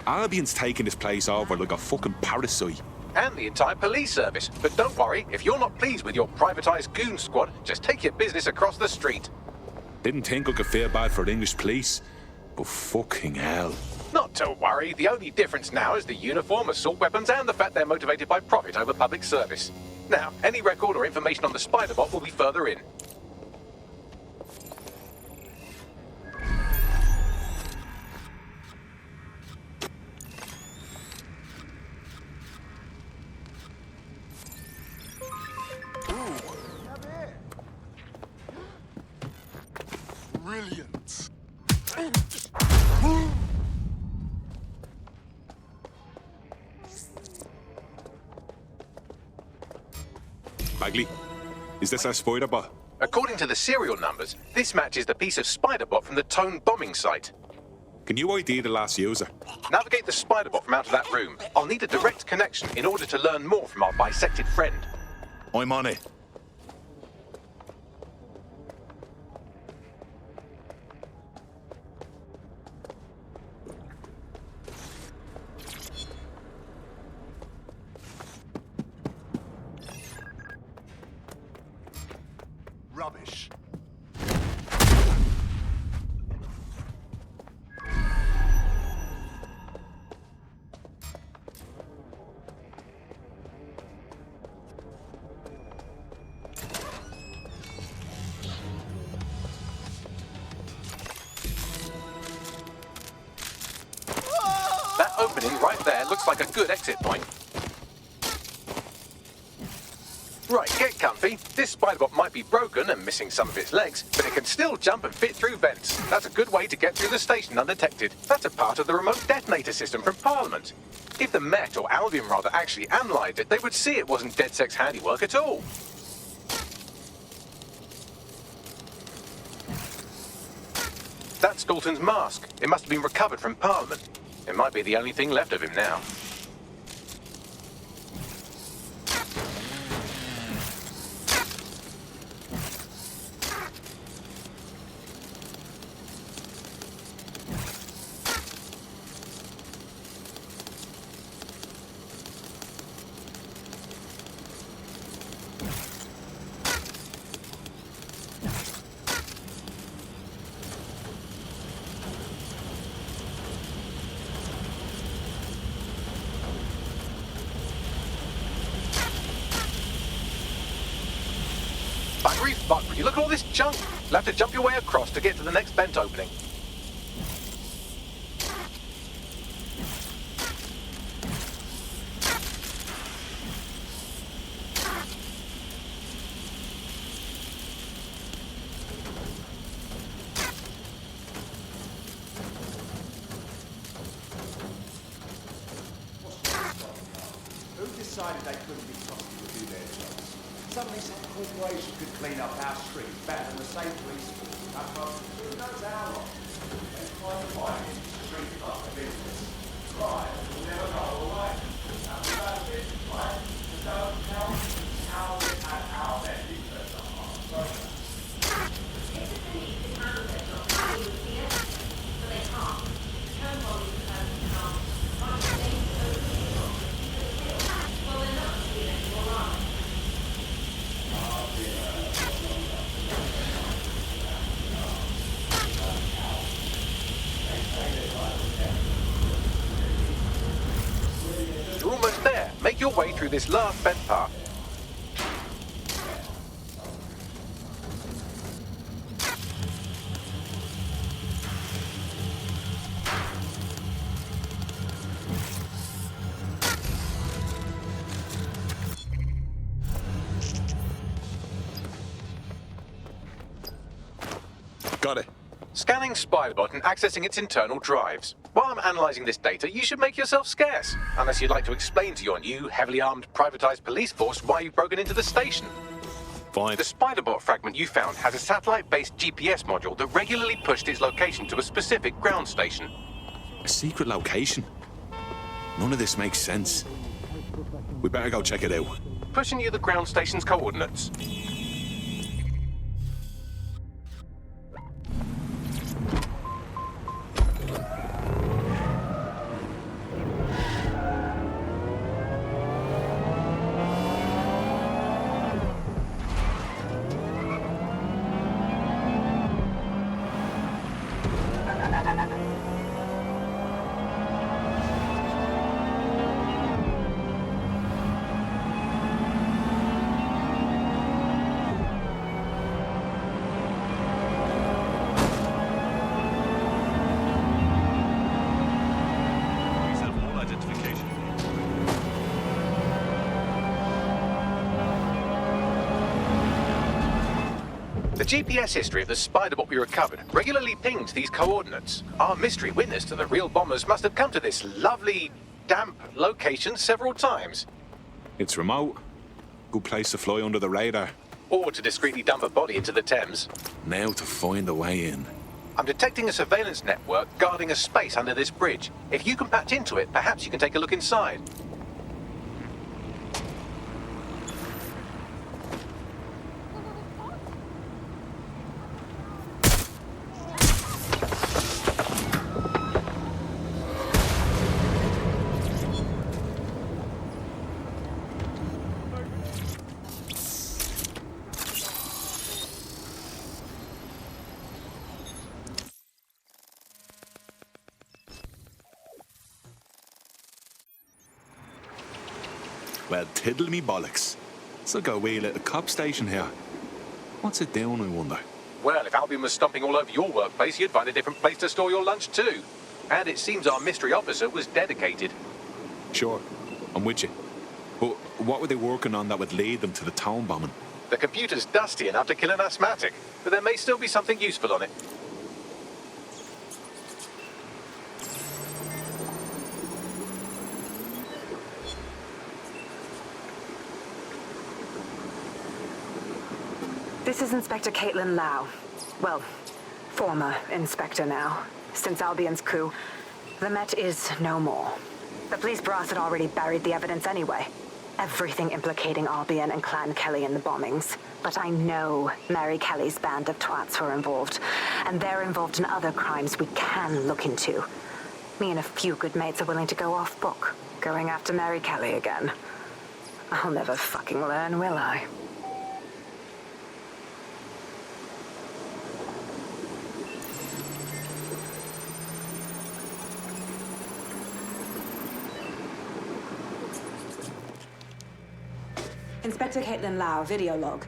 Albion's taking this place over like a fucking parasite. And the entire police service. But don't worry, if you're not pleased with your privatised goon squad, just take your business across the street. Didn't think I could feel bad for English police, but fucking hell. Not to worry, the only difference now is the uniform, assault weapons, and the fact they're motivated by profit over public service. Now, any record or information on the Spiderbot will be further in. Brilliant. Bagley, is this our spider bot? According to the serial numbers, this matches the piece of spider bot from the Tone bombing site. Can you ID the last user? Navigate the spider bot from out of that room. I'll need a direct connection in order to learn more from our bisected friend. I'm on it. Rubbish. That opening right there looks like a good exit point. Right, get comfy. This spider-bot might be broken and missing some of its legs, but it can still jump and fit through vents. That's a good way to get through the station undetected. That's a part of the remote detonator system from Parliament. If the Met, or Albion rather, actually analysed it, they would see it wasn't DedSec's handiwork at all. That's Dalton's mask. It must have been recovered from Parliament. It might be the only thing left of him now. Buggery, look at all this junk. You'll have to jump your way across to get to the next vent opening. Who decided they couldn't be trusted to do their jobs? Suddenly some corporation could clean up our streets better than the state police force. Who knows how long? They try to find it, treat it like a business. Right, will never go away. And without this, right, the don't tell me how it and how their interests are. So, it's a belief in how they're not seeing the fear, but they can't. Turn volume to can't. Find the things that are real. Well, they're not seeing it, you're right. You're almost there. Make your way through this last vent part. Got it. Scanning Spiderbot and accessing its internal drives. While I'm analysing this data, you should make yourself scarce. Unless you'd like to explain to your new, heavily armed, privatised police force why you've broken into the station. Fine. The Spiderbot fragment you found has a satellite-based GPS module that regularly pushed its location to a specific ground station. A secret location? None of this makes sense. We better go check it out. Pushing you the ground station's coordinates. The GPS history of the Spiderbot we recovered regularly pings these coordinates. Our mystery witness to the real bombers must have come to this lovely, damp location several times. It's remote. Good place to fly under the radar. Or to discreetly dump a body into the Thames. Now to find a way in. I'm detecting a surveillance network guarding a space under this bridge. If you can patch into it, perhaps you can take a look inside. Well, tiddle me bollocks. It's like a wee little cop station here. What's it doing, I wonder? Well, if Albion was stomping all over your workplace, you'd find a different place to store your lunch too. And it seems our mystery officer was dedicated. Sure, I'm with you. But what were they working on that would lead them to the town bombing? The computer's dusty enough to kill an asthmatic, but there may still be something useful on it. This is Inspector Caitlin Lau. Well, former inspector now. Since Albion's coup, the Met is no more. The police brass had already buried the evidence anyway. Everything implicating Albion and Clan Kelly in the bombings. But I know Mary Kelly's band of twats were involved, and they're involved in other crimes we can look into. Me and a few good mates are willing to go off book, going after Mary Kelly again. I'll never fucking learn, will I? Inspector Caitlin Lau, video log.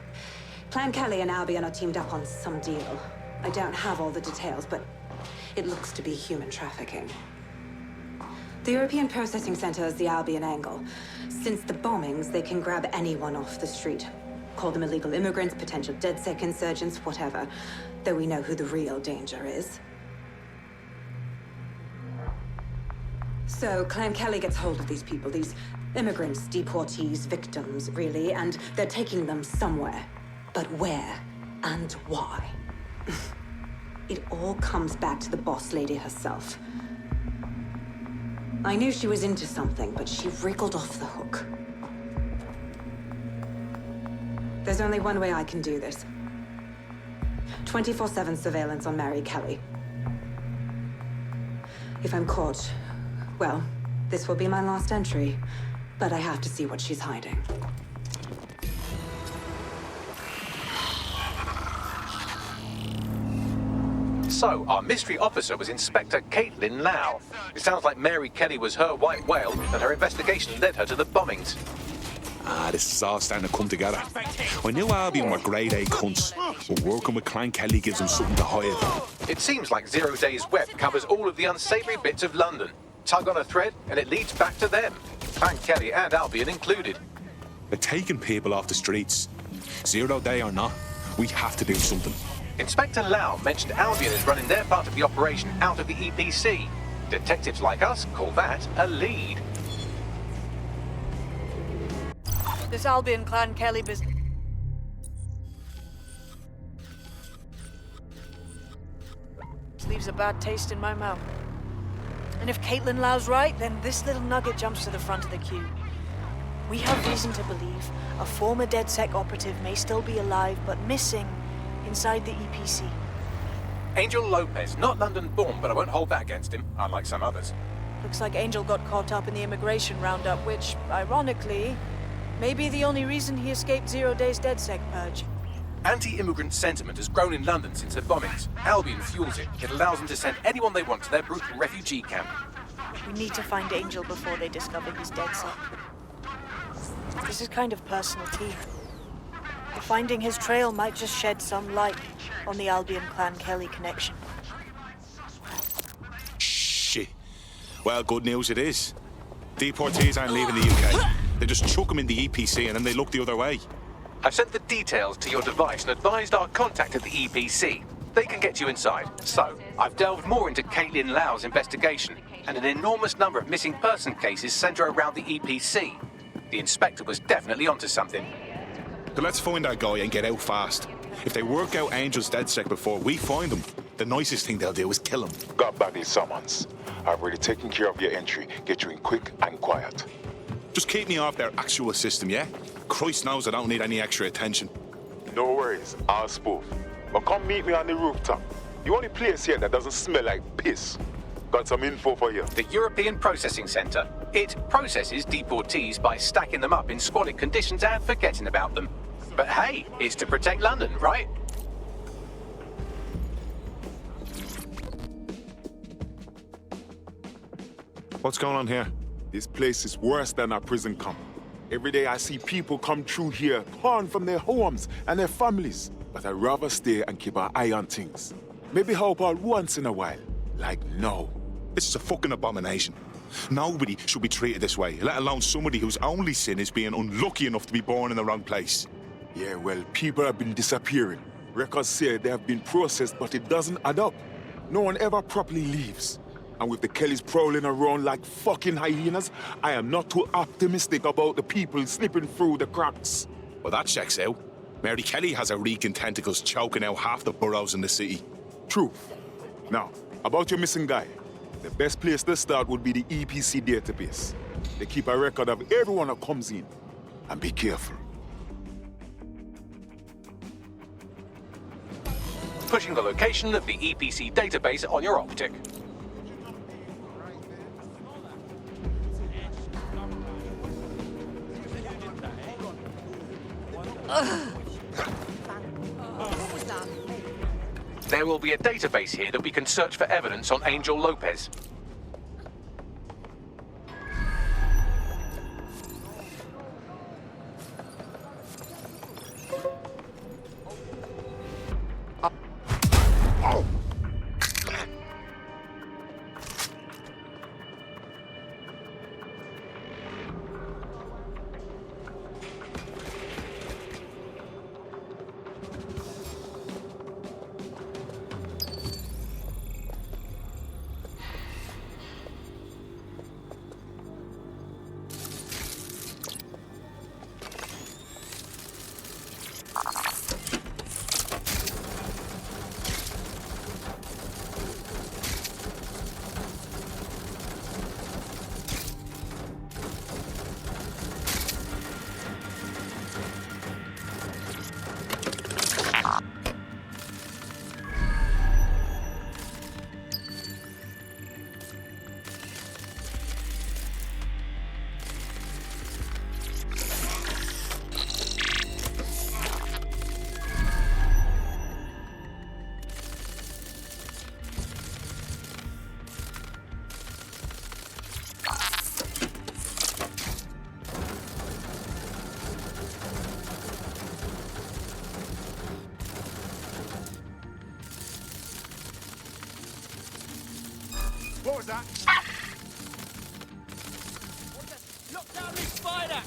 Clan Kelly and Albion are teamed up on some deal. I don't have all the details, but it looks to be human trafficking. The European Processing Center is the Albion angle. Since the bombings, they can grab anyone off the street. Call them illegal immigrants, potential DedSec insurgents, whatever. Though we know who the real danger is. So Clan Kelly gets hold of these people, these immigrants, deportees, victims, really, and they're taking them somewhere. But where and why? It all comes back to the boss lady herself. I knew she was into something, but she wriggled off the hook. There's only one way I can do this. 24/7 surveillance on Mary Kelly. If I'm caught, well, this will be my last entry. But I have to see what she's hiding. So, our mystery officer was Inspector Caitlin Lau. It sounds like Mary Kelly was her white whale, and her investigation led her to the bombings. Ah, this is all starting to come together. I knew Albion were grade A cunts, but working with Clan Kelly gives them something to hide. It seems like 0 Days Web covers all of the unsavory bits of London. Tug on a thread, and it leads back to them. Clan Kelly and Albion included. They're taking people off the streets. 0 Day or not, we have to do something. Inspector Lau mentioned Albion is running their part of the operation out of the EPC. Detectives like us call that a lead. This Albion Clan Kelly business leaves a bad taste in my mouth. And if Caitlin Lau's right, then this little nugget jumps to the front of the queue. We have reason to believe a former DedSec operative may still be alive, but missing inside the EPC. Angel Lopez, not London-born, but I won't hold that against him, unlike some others. Looks like Angel got caught up in the immigration roundup, which, ironically, may be the only reason he escaped 0 Days DedSec purge. Anti-immigrant sentiment has grown in London since the bombings. Albion fuels it. It allows them to send anyone they want to their brutal refugee camp. We need to find Angel before they discover he's DedSec. This is kind of personal tea. Finding his trail might just shed some light on the Albion Clan Kelly connection. Shit. Well, good news it is. Deportees aren't leaving the UK. They just chuck them in the EPC and then they look the other way. I've sent the details to your device and advised our contact at the EPC. They can get you inside. So, I've delved more into Caitlin Lau's investigation, and an enormous number of missing person cases centre around the EPC. The inspector was definitely onto something. So let's find our guy and get out fast. If they work out Angel's DedSec before we find him, the nicest thing they'll do is kill him. Got Bagley summons. I've already taken care of your entry. Get you in quick and quiet. Just keep me off their actual system, yeah? Christ knows I don't need any extra attention. No worries, I'll spoof. But come meet me on the rooftop. The only place here that doesn't smell like piss. Got some info for you. The European Processing Centre. It processes deportees by stacking them up in squalid conditions and forgetting about them. But hey, it's to protect London, right? What's going on here? This place is worse than a prison camp. Every day I see people come through here, torn from their homes and their families. But I'd rather stay and keep an eye on things. Maybe help out once in a while. Like now. This is a fucking abomination. Nobody should be treated this way, let alone somebody whose only sin is being unlucky enough to be born in the wrong place. Yeah, well, people have been disappearing. Records say they have been processed, but it doesn't add up. No one ever properly leaves. And with the Kellys prowling around like fucking hyenas, I am not too optimistic about the people slipping through the cracks. Well, that checks out. Mary Kelly has her reeking tentacles choking out half the boroughs in the city. True. Now, about your missing guy. The best place to start would be the EPC database. They keep a record of everyone that comes in. And be careful. Pushing the location of the EPC database on your optic. There will be a database here that we can search for evidence on Angel Lopez. What was that? Look down this spider!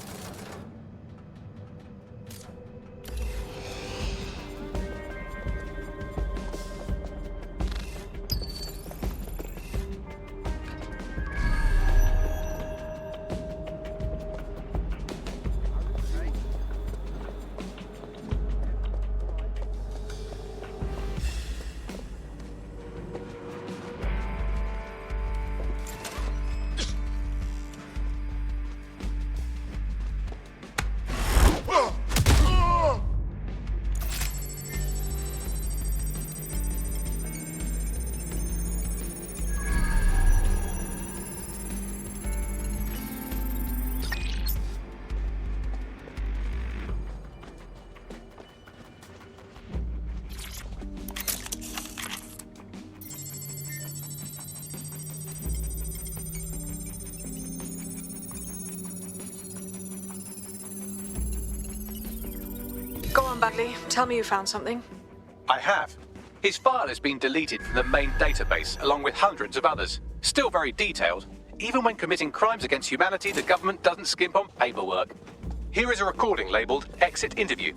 Go on, Bagley. Tell me you found something. I have. His file has been deleted from the main database, along with hundreds of others. Still very detailed. Even when committing crimes against humanity, the government doesn't skimp on paperwork. Here is a recording labelled Exit Interview.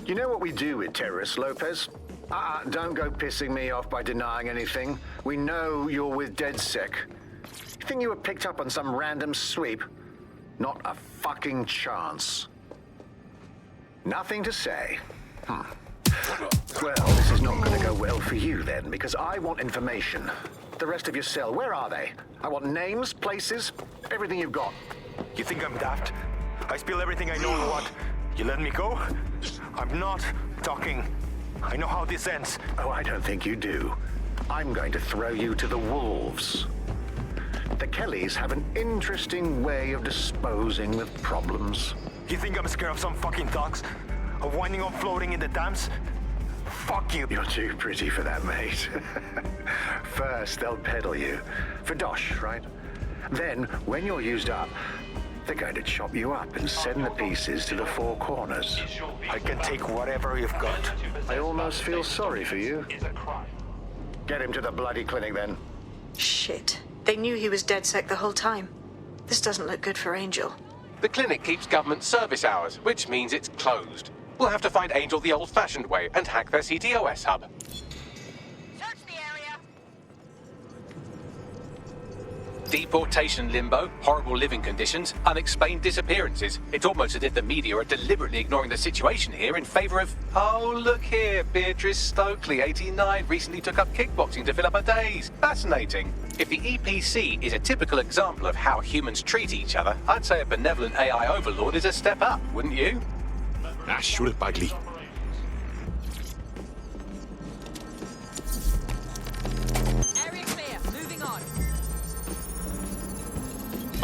You know what we do with terrorists, Lopez? Don't go pissing me off by denying anything. We know you're with DedSec. You think you were picked up on some random sweep? Not a fucking chance. Nothing to say. Well, this is not going to go well for you then, because I want information. The rest of your cell, where are they? I want names, places, everything you've got. You think I'm daft? I spill everything I know and what? You let me go? I'm not talking. I know how this ends. Oh, I don't think you do. I'm going to throw you to the wolves. The Kellys have an interesting way of disposing with problems. You think I'm scared of some fucking dogs? Of winding up floating in the dams? Fuck you. You're too pretty for that, mate. First, they'll peddle you. For dosh, right? Then, when you're used up, they're going to chop you up and send the pieces to the four corners. I can take whatever you've got. I almost feel sorry for you. Get him to the bloody clinic, then. Shit. They knew he was DedSec the whole time. This doesn't look good for Angel. The clinic keeps government service hours, which means it's closed. We'll have to find Angel the old-fashioned way and hack their CTOS hub. Deportation limbo, horrible living conditions, unexplained disappearances. It's almost as if the media are deliberately ignoring the situation here in favor of... Oh, look here, Beatrice Stokely, 89, recently took up kickboxing to fill up her days. Fascinating. If the EPC is a typical example of how humans treat each other, I'd say a benevolent AI overlord is a step up, wouldn't you? Ah, shoot it, Bagley.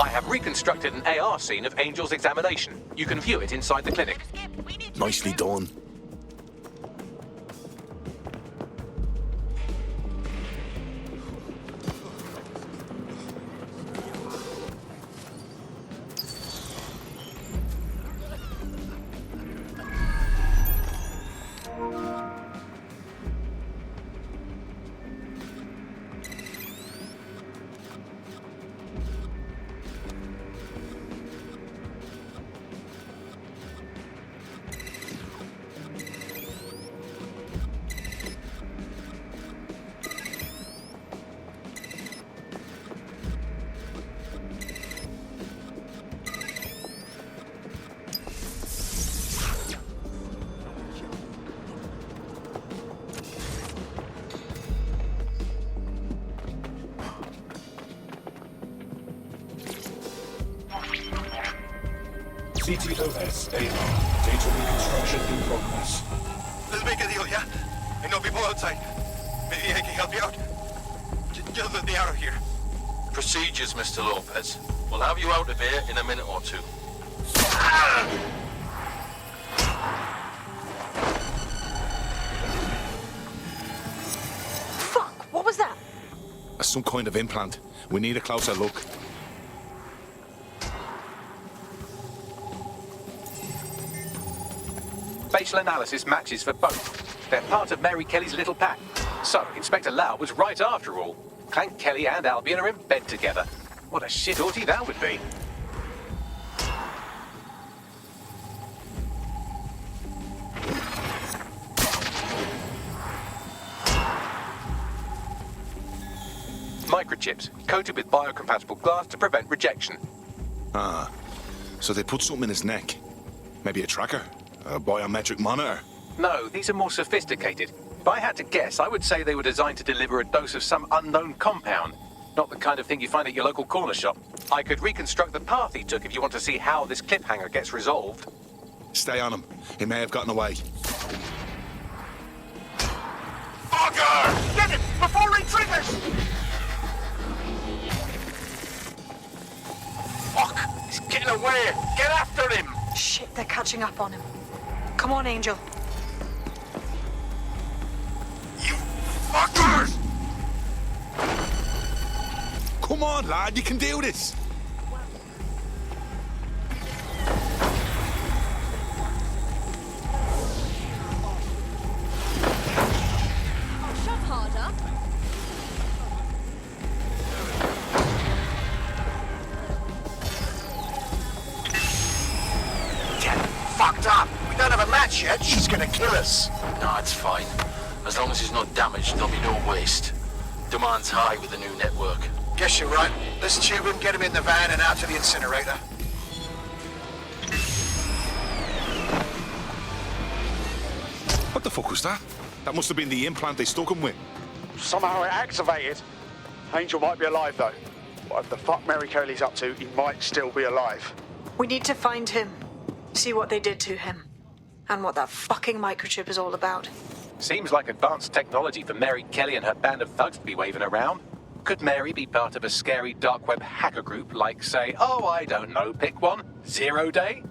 I have reconstructed an AR scene of Angel's examination. You can view it inside the clinic. Nicely done. CTOS AR. Data reconstruction in progress. Let's make a deal, yeah? I know people outside. Maybe I can help you out. Just let me out of here. Procedures, Mr. Lopez. We'll have you out of here in a minute or two. Fuck! What was that? Some kind of implant. We need a closer look. Facial analysis matches for both. They're part of Mary Kelly's little pack. So, Inspector Lau was right after all. Clank Kelly and Albion are in bed together. What a shit orgy that would be. Microchips, coated with biocompatible glass to prevent rejection. Ah, so they put something in his neck. Maybe a tracker? A biometric monitor? No, these are more sophisticated. If I had to guess, I would say they were designed to deliver a dose of some unknown compound. Not the kind of thing you find at your local corner shop. I could reconstruct the path he took if you want to see how this cliffhanger gets resolved. Stay on him. He may have gotten away. Fucker! Get it! Before he triggers! Fuck! He's getting away! Get after him! Shit, they're catching up on him. Come on, Angel. You fuckers! Come on, lad, you can do this! Shove harder. Fucked up! We don't have a match yet! She's gonna kill us! No, it's fine. As long as he's not damaged, there'll be no waste. Demand's high with the new network. Guess you're right. Let's tube him, get him in the van and out to the incinerator. What the fuck was that? That must have been the implant they stuck him with. Somehow it activated. Angel might be alive, though. Whatever the fuck Mary Curley's up to, he might still be alive. We need to find him, see what they did to him, and what that fucking microchip is all about. Seems like advanced technology for Mary Kelly and her band of thugs to be waving around. Could Mary be part of a scary dark web hacker group like, say, oh, I don't know, pick one, 0 Day?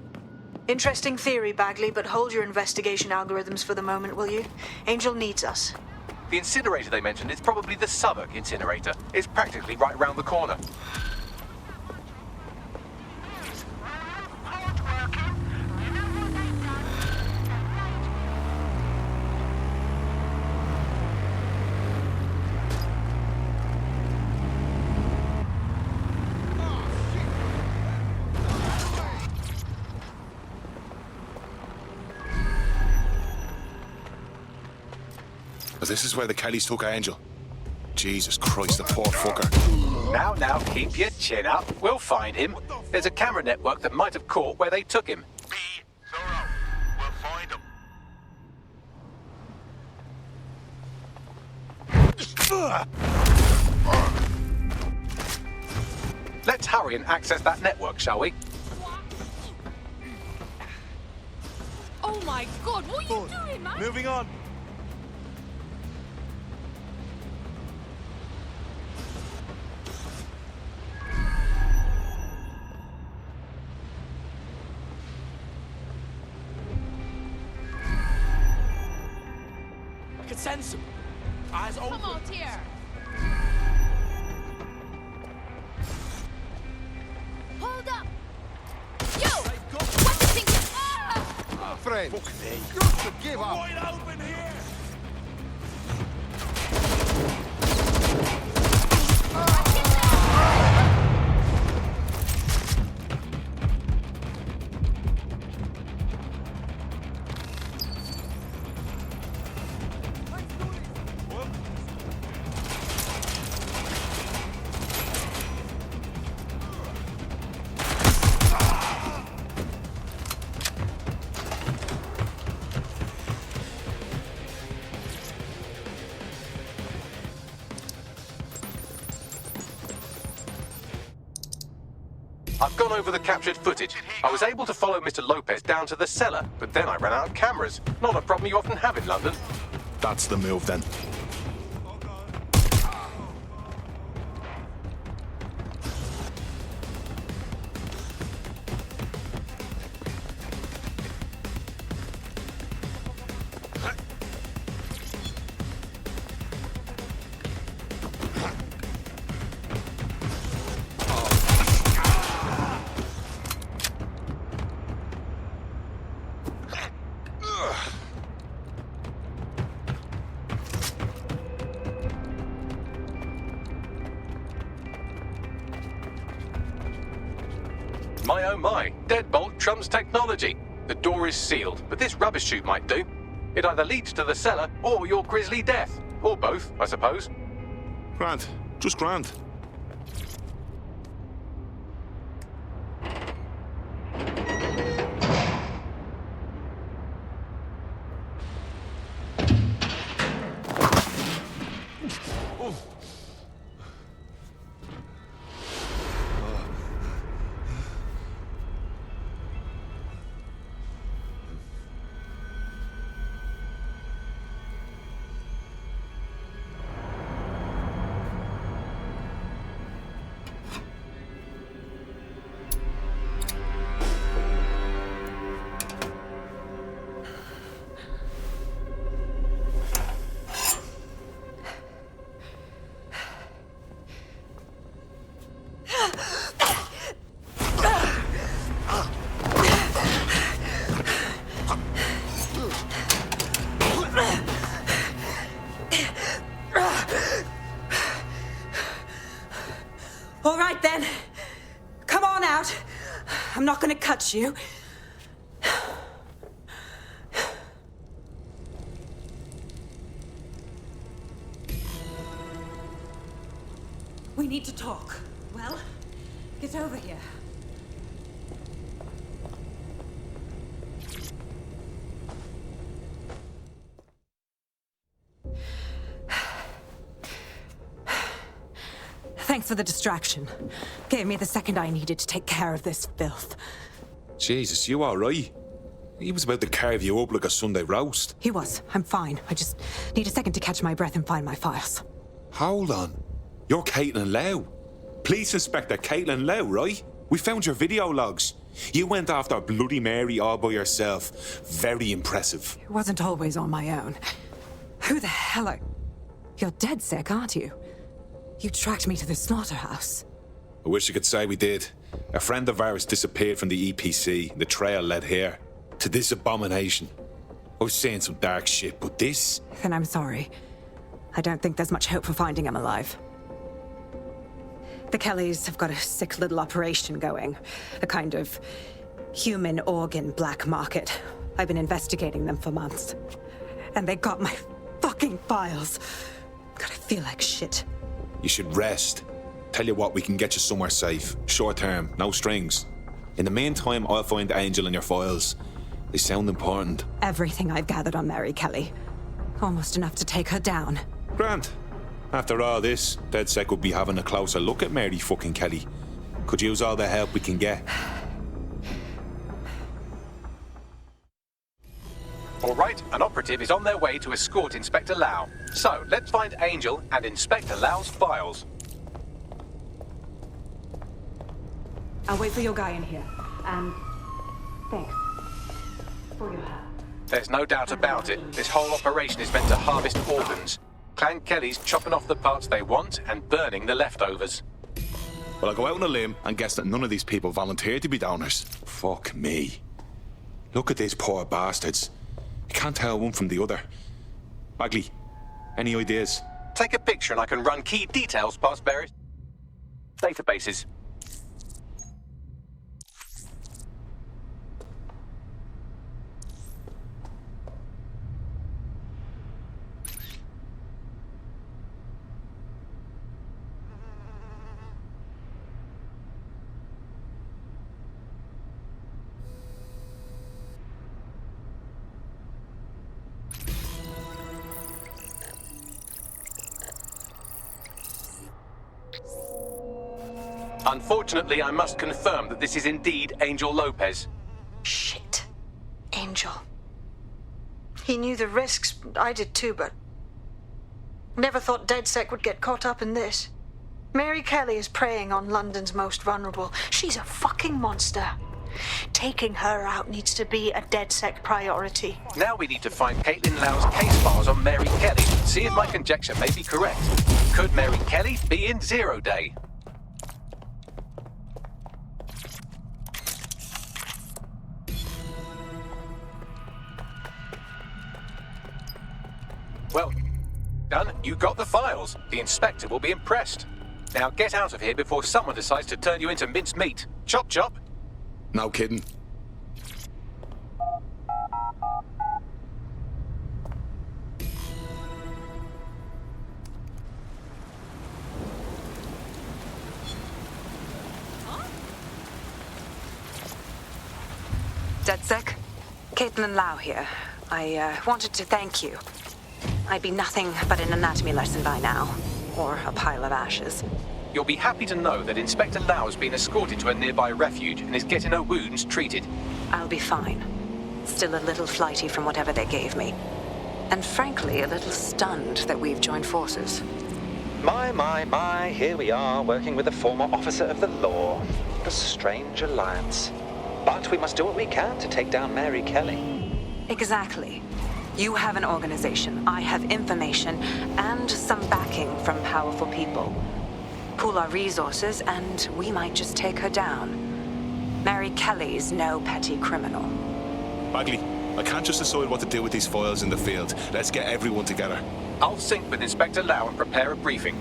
Interesting theory, Bagley, but hold your investigation algorithms for the moment, will you? Angel needs us. The incinerator they mentioned is probably the Southwark incinerator. It's practically right around the corner. This is where the Kellys took Angel. Jesus Christ, the poor fucker. Now, keep your chin up. We'll find him. There's a camera network that might have caught where they took him. Be thorough. We'll find him. Let's hurry and access that network, shall we? Oh my god, what are you doing, man? Moving on. I can sense him. Eyes open. Come out here. Hold up. Yo! What the thing? Ah! Friend, got to give up. Wide open here. I've gone over the captured footage. I was able to follow Mr. Lopez down to the cellar, but then I ran out of cameras. Not a problem you often have in London. That's the move then. My oh my, deadbolt trumps technology. The door is sealed, but this rubbish chute might do. It either leads to the cellar or your grisly death. Or both, I suppose. Grand. Just grand. All right, then. Come on out. I'm not going to cut you. We We need to talk. Well, get over here. Thanks for the distraction. Gave me the second I needed to take care of this filth. Jesus, you all right? He was about to carve you up like a Sunday roast. He was. I'm fine. I just need a second to catch my breath and find my files. Hold on. You're Caitlin Lau. Police Inspector Caitlin Lau, right? We found your video logs. You went after Bloody Mary all by yourself. Very impressive. It wasn't always on my own. Who the hell are... You're dead sick, aren't you? You tracked me to the slaughterhouse. I wish I could say we did. A friend of ours disappeared from the EPC. The trail led here. To this abomination. I was saying some dark shit, but this... Then I'm sorry. I don't think there's much hope for finding him alive. The Kellys have got a sick little operation going. A kind of human organ black market. I've been investigating them for months. And they got my fucking files. God, I feel like shit. You should rest. Tell you what, we can get you somewhere safe. Short term, no strings. In the meantime, I'll find Angel in your files. They sound important. Everything I've gathered on Mary Kelly. Almost enough to take her down. Grant. After all this, DedSec will be having a closer look at Mary fucking Kelly. Could use all the help we can get. All right, an operative is on their way to escort Inspector Lau. So, let's find Angel and Inspector Lau's files. I'll wait for your guy in here. And thanks for your help. There's no doubt about it. This whole operation is meant to harvest organs. Clan Kelly's chopping off the parts they want and burning the leftovers. Well, I'll go out on a limb and guess that none of these people volunteered to be donors. Fuck me. Look at these poor bastards. You can't tell one from the other. Bagley, any ideas? Take a picture and I can run key details past various databases. Unfortunately, I must confirm that this is indeed Angel Lopez. Shit. Angel. He knew the risks. I did too, but... Never thought DedSec would get caught up in this. Mary Kelly is preying on London's most vulnerable. She's a fucking monster. Taking her out needs to be a DedSec priority. Now we need to find Caitlin Lau's case files on Mary Kelly. See if my conjecture may be correct. Could Mary Kelly be in Zero Day? Well, done. You got the files. The inspector will be impressed. Now get out of here before someone decides to turn you into minced meat. Chop chop. No kidding. DedSec, Caitlin Lau here. I wanted to thank you. I'd be nothing but an anatomy lesson by now, or a pile of ashes. You'll be happy to know that Inspector Lau has been escorted to a nearby refuge and is getting her wounds treated. I'll be fine. Still a little flighty from whatever they gave me. And frankly, a little stunned that we've joined forces. My, here we are, working with a former officer of the law. A strange alliance. But we must do what we can to take down Mary Kelly. Exactly. You have an organization, I have information, and some backing from powerful people. Pool our resources, and we might just take her down. Mary Kelly's no petty criminal. Bagley, I can't just decide what to do with these files in the field. Let's get everyone together. I'll sync with Inspector Lau and prepare a briefing.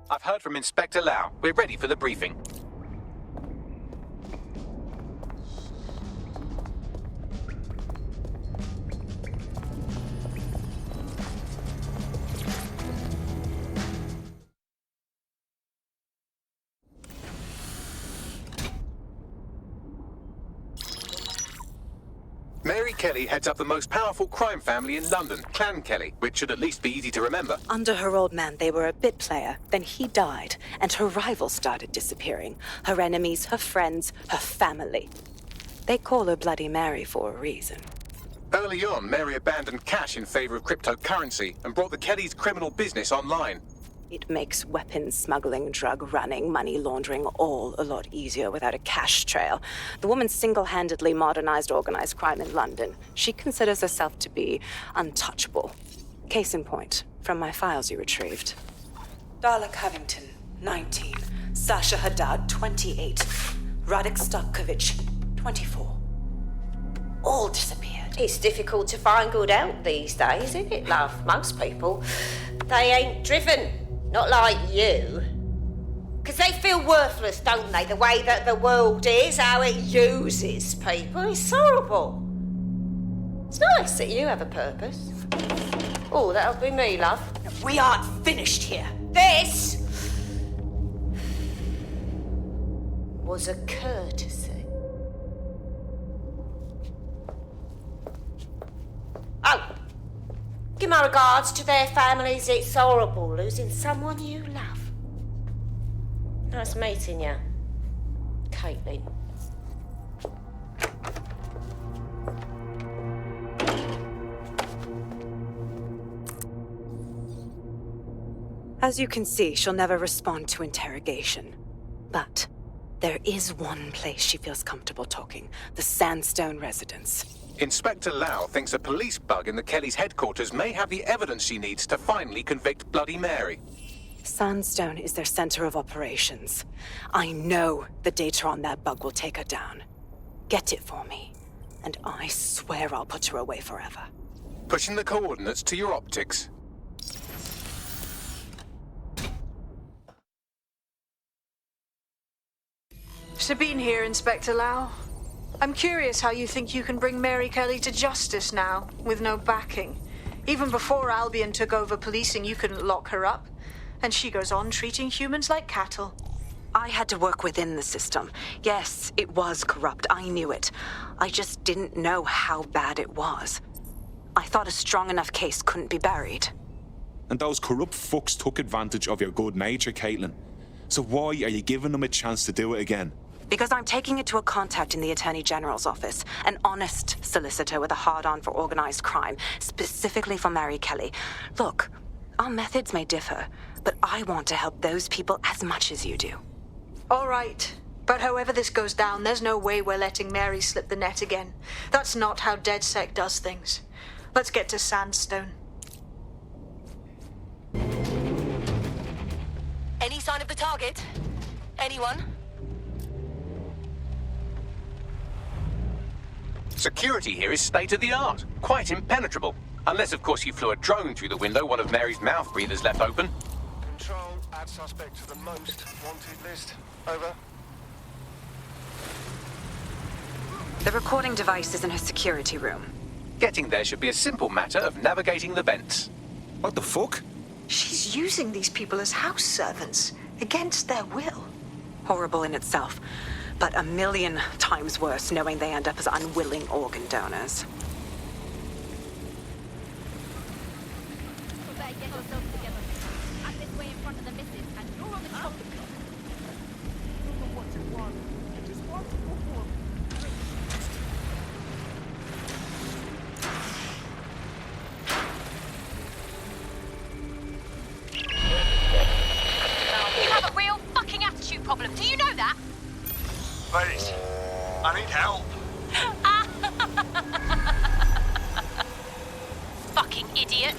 I've heard from Inspector Lau. We're ready for the briefing. Mary Kelly heads up the most powerful crime family in London, Clan Kelly, which should at least be easy to remember. Under her old man, they were a bit player. Then he died, and her rivals started disappearing. Her enemies, her friends, her family. They call her Bloody Mary for a reason. Early on, Mary abandoned cash in favor of cryptocurrency and brought the Kellys' criminal business online. It makes weapons smuggling, drug running, money laundering all a lot easier without a cash trail. The woman single-handedly modernized organized crime in London. She considers herself to be untouchable. Case in point, from my files you retrieved. Darla Covington, 19. Sasha Haddad, 28. Radek Stokovich, 24. All disappeared. It's difficult to find good help these days, isn't it, love? Most people, they ain't driven. Not like you. Because they feel worthless, don't they? The way that the world is, how it uses people. It's horrible. It's nice that you have a purpose. Oh, that'll be me, love. We aren't finished here. This was a courtesy. Oh. Give my regards to their families. It's horrible losing someone you love. Nice meeting you, Caitlin. As you can see, she'll never respond to interrogation. But there is one place she feels comfortable talking, the Sandstone residence. Inspector Lau thinks a police bug in the Kellys' headquarters may have the evidence she needs to finally convict Bloody Mary. Sandstone is their center of operations. I know the data on that bug will take her down. Get it for me, and I swear I'll put her away forever. Pushing the coordinates to your optics. Sabine here, Inspector Lau. I'm curious how you think you can bring Mary Kelly to justice now, with no backing. Even before Albion took over policing, you couldn't lock her up. And she goes on treating humans like cattle. I had to work within the system. Yes, it was corrupt. I knew it. I just didn't know how bad it was. I thought a strong enough case couldn't be buried. And those corrupt fucks took advantage of your good nature, Caitlin. So why are you giving them a chance to do it again? Because I'm taking it to a contact in the Attorney General's office, an honest solicitor with a hard-on for organized crime, specifically for Mary Kelly. Look, our methods may differ, but I want to help those people as much as you do. All right. But however this goes down, there's no way we're letting Mary slip the net again. That's not how DedSec does things. Let's get to Sandstone. Any sign of the target? Anyone? Security here is state-of-the-art, quite impenetrable. Unless, of course, you flew a drone through the window one of Mary's mouth breathers left open. Control, add suspect to the most wanted list. Over. The recording device is in her security room. Getting there should be a simple matter of navigating the vents. What the fuck? She's using these people as house servants, against their will. Horrible in itself, but a million times worse knowing they end up as unwilling organ donors. Problem. Do you know that? Please, I need help. Fucking idiot.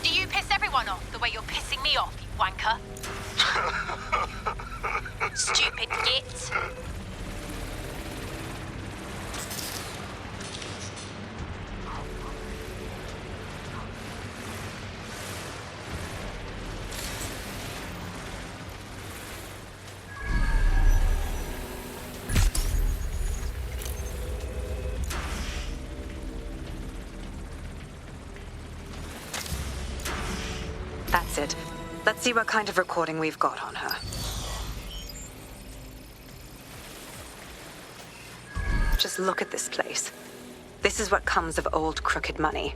Do you piss everyone off the way you're pissing me off, you wanker? Stupid git. That's it. Let's see what kind of recording we've got on her. Just look at this place. This is what comes of old crooked money.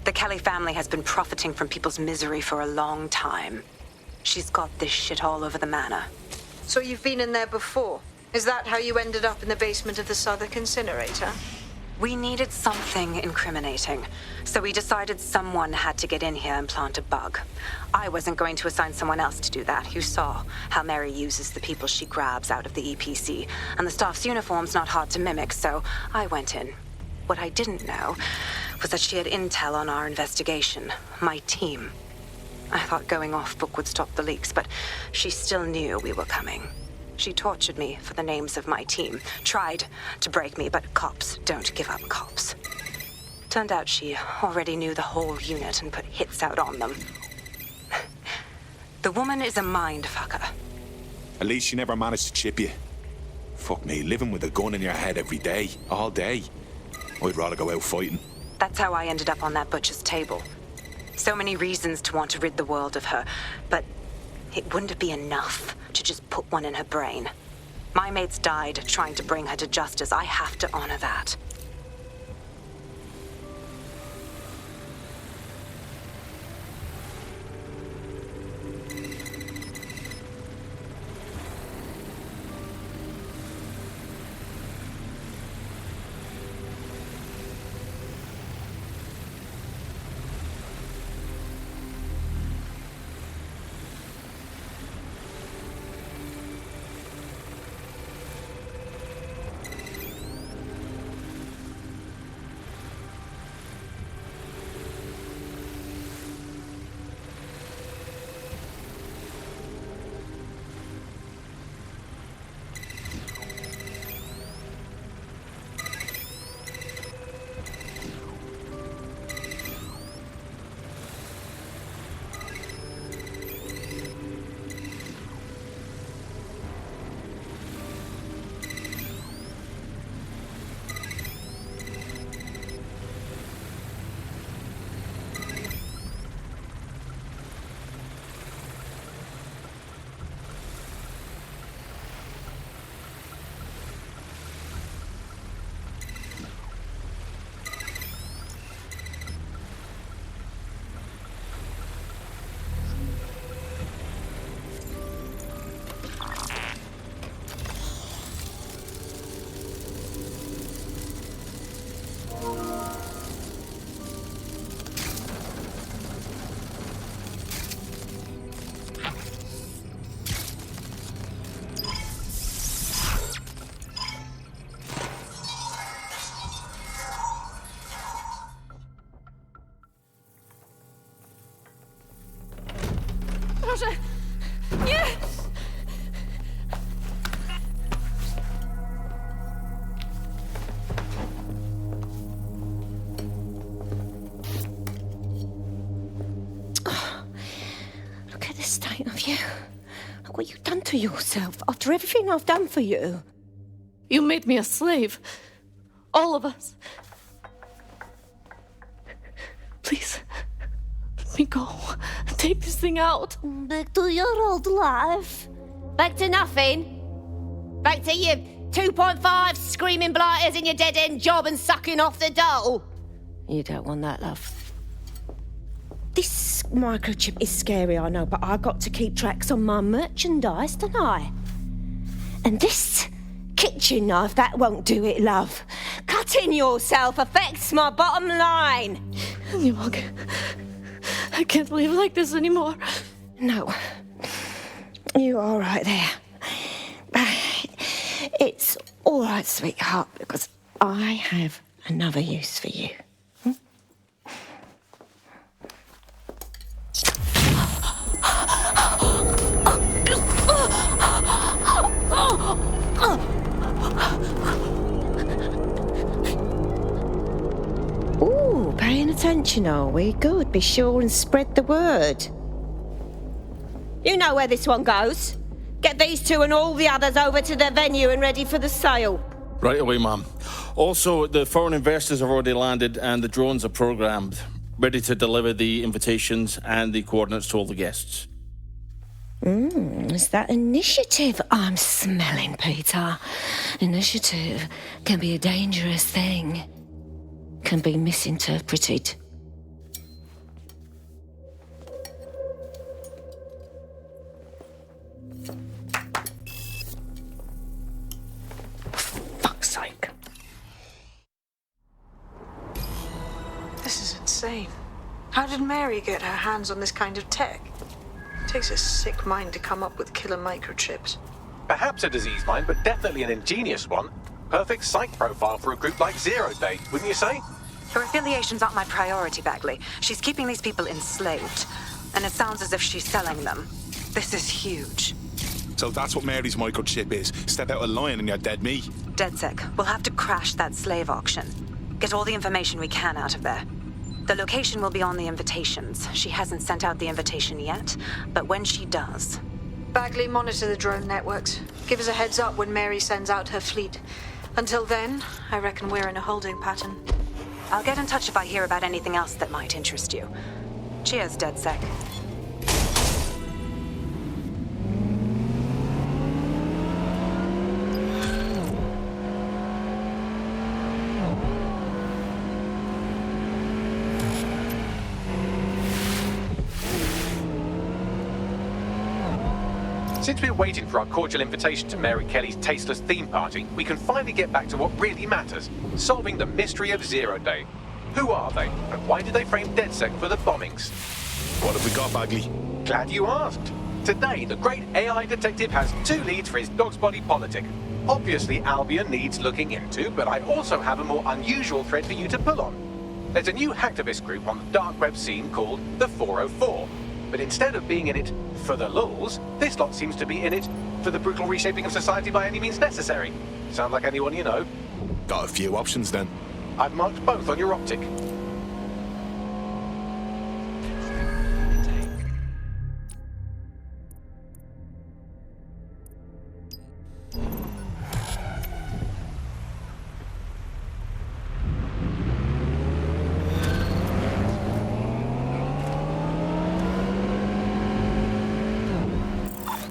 The Kelly family has been profiting from people's misery for a long time. She's got this shit all over the manor. So you've been in there before? Is that how you ended up in the basement of the Southwark incinerator? We needed something incriminating, so we decided someone had to get in here and plant a bug. I wasn't going to assign someone else to do that. You saw how Mary uses the people she grabs out of the EPC, and the staff's uniform's not hard to mimic, so I went in. What I didn't know was that she had intel on our investigation, my team. I thought going off book would stop the leaks, but she still knew we were coming. She tortured me for the names of my team, tried to break me, but cops don't give up cops. Turned out she already knew the whole unit and put hits out on them. The woman is a mind fucker. At least she never managed to chip you. Fuck me, living with a gun in your head every day, all day. I'd rather go out fighting. That's how I ended up on that butcher's table. So many reasons to want to rid the world of her, but it wouldn't be enough to just put one in her brain. My mates died trying to bring her to justice. I have to honor that. Nie! Look at the state of you. Look what you've done to yourself after everything I've done for you. You made me a slave. All of us. Please, let me go. Take this thing out. Back to your old life. Back to nothing. Back to you 2.5 screaming blighters in your dead-end job and sucking off the dole. You don't want that, love. This microchip is scary, I know, but I got to keep tracks on my merchandise, don't I? And this kitchen knife, that won't do it, love. Cutting yourself affects my bottom line. I can't live like this anymore. No. You're all right there. It's all right, sweetheart, because I have another use for you. Ooh, paying attention, are we? Good. Be sure and spread the word. You know where this one goes. Get these two and all the others over to the venue and ready for the sale. Right away, Mom. Also, the foreign investors have already landed and the drones are programmed. ready to deliver the invitations and the coordinates to all the guests. Is that initiative I'm smelling, Peter? Initiative can be a dangerous thing. Can be misinterpreted. Fuck's sake. This is insane. How did Mary get her hands on this kind of tech? It takes a sick mind to come up with killer microchips. Perhaps a diseased mind, but definitely an ingenious one. Perfect psych profile for a group like Zero Day, wouldn't you say? Her affiliations aren't my priority, Bagley. She's keeping these people enslaved. And it sounds as if she's selling them. This is huge. So that's what Mary's microchip is. Step out of line and you're dead meat. DedSec, we'll have to crash that slave auction. Get all the information we can out of there. The location will be on the invitations. She hasn't sent out the invitation yet, but when she does... Bagley, monitor the drone networks. Give us a heads up when Mary sends out her fleet. Until then, I reckon we're in a holding pattern. I'll get in touch if I hear about anything else that might interest you. Cheers, DedSec. Since we're waiting for our cordial invitation to Mary Kelly's tasteless theme party, we can finally get back to what really matters, solving the mystery of Zero Day. Who are they, and why did they frame DedSec for the bombings? What have we got, Bagley? Glad you asked. Today, the great AI detective has 2 leads for his dog's body politic. Obviously, Albion needs looking into, but I also have a more unusual thread for you to pull on. There's a new hacktivist group on the dark web scene called the 404. But instead of being in it for the lulz, this lot seems to be in it for the brutal reshaping of society by any means necessary. Sound like anyone you know? Got a few options then. I've marked both on your optic.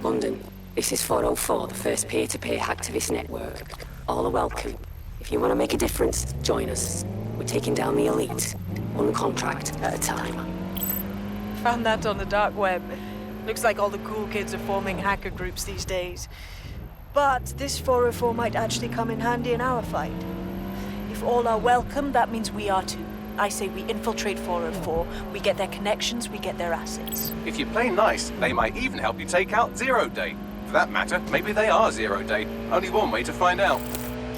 London, this is 404, the first peer-to-peer hacktivist network. All are welcome. If you want to make a difference, join us. We're taking down the elite, one contract at a time. Found that on the dark web. Looks like all the cool kids are forming hacker groups these days. But this 404 might actually come in handy in our fight. If all are welcome, that means we are too. I say we infiltrate 404, we get their connections, we get their assets. If you play nice, they might even help you take out Zero Day. For that matter, maybe they are Zero Day. Only one way to find out.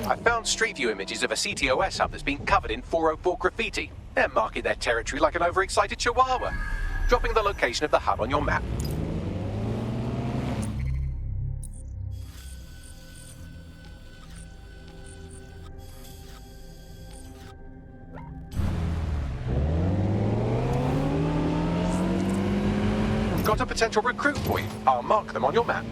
I found Street View images of a CTOS hub that's been covered in 404 graffiti. They're marking their territory like an overexcited chihuahua. Dropping the location of the hub on your map. Got a potential recruit for you. I'll mark them on your map.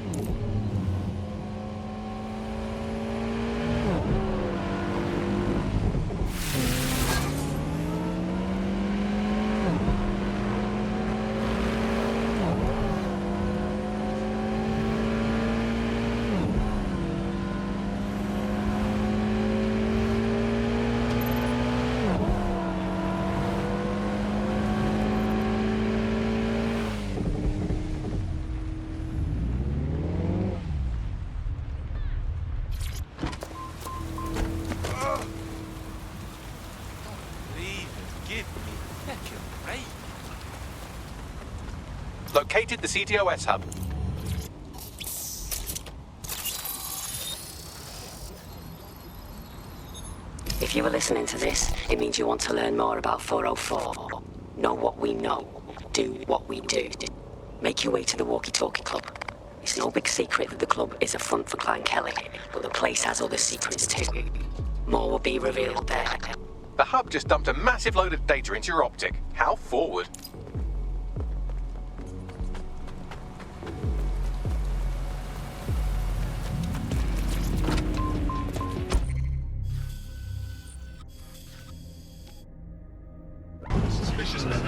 Located the CTOS hub. If you were listening to this, it means you want to learn more about 404. Know what we know. Do what we do. Make your way to the Walkie-Talkie Club. It's no big secret that the club is a front for Clan Kelly, but the place has other secrets too. More will be revealed there. The hub just dumped a massive load of data into your optic. How forward? Suspicious.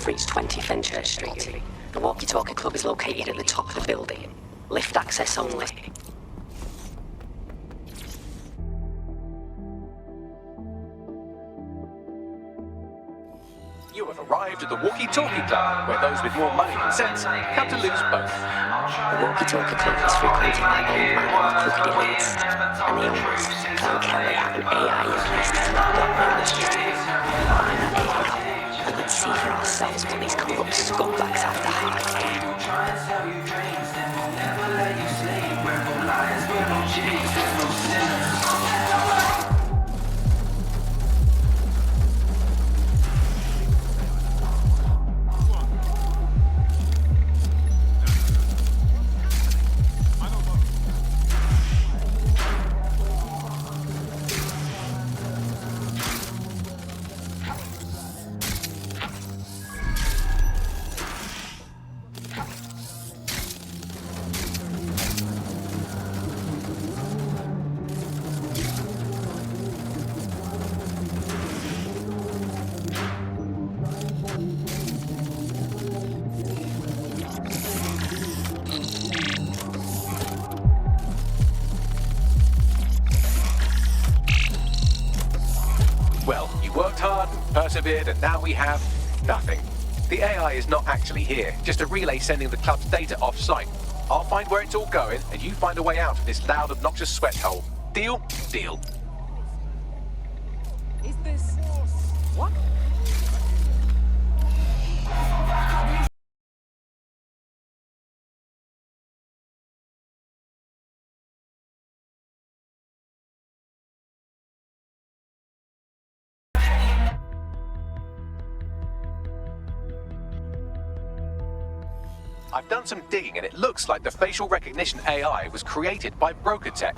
reach 20 Fenchurch Street. The walkie-talkie club is located at the top of the building. Lift access only. You have arrived at the walkie-talkie club, where those with more money than sense come to lose both. The walkie-talkie club is frequented by all manner of crooked elites, and the owners, Clan Kelly, have an AI in place to select what members to do. Find that AI copy, and let's see for ourselves what these corrupt scumbags have to hide. Well, you worked hard, persevered, and now we have nothing. The AI is not actually here, just a relay sending the club's data off-site. I'll find where it's all going, and you find a way out of this loud, obnoxious sweat hole. Deal? Deal. Is this... what? I've done some digging, and it looks like the facial recognition AI was created by Broker Tech.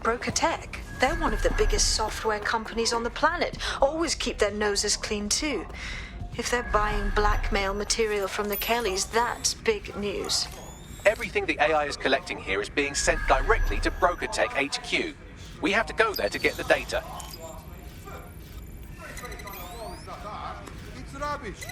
Broker Tech? They're one of the biggest software companies on the planet. Always keep their noses clean too. If they're buying blackmail material from the Kellys, that's big news. Everything the AI is collecting here is being sent directly to Broker Tech HQ. We have to go there to get the data. It's rubbish.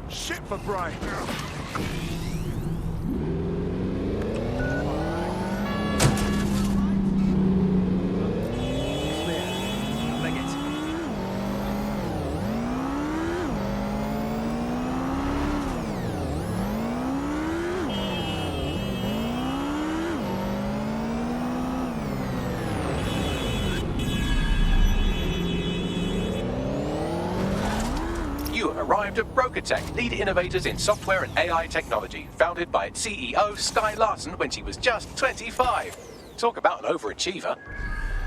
Shit for Brian. Arrived at Broker Tech, lead innovators in software and AI technology, founded by its CEO, Sky Larson, when she was just 25. Talk about an overachiever.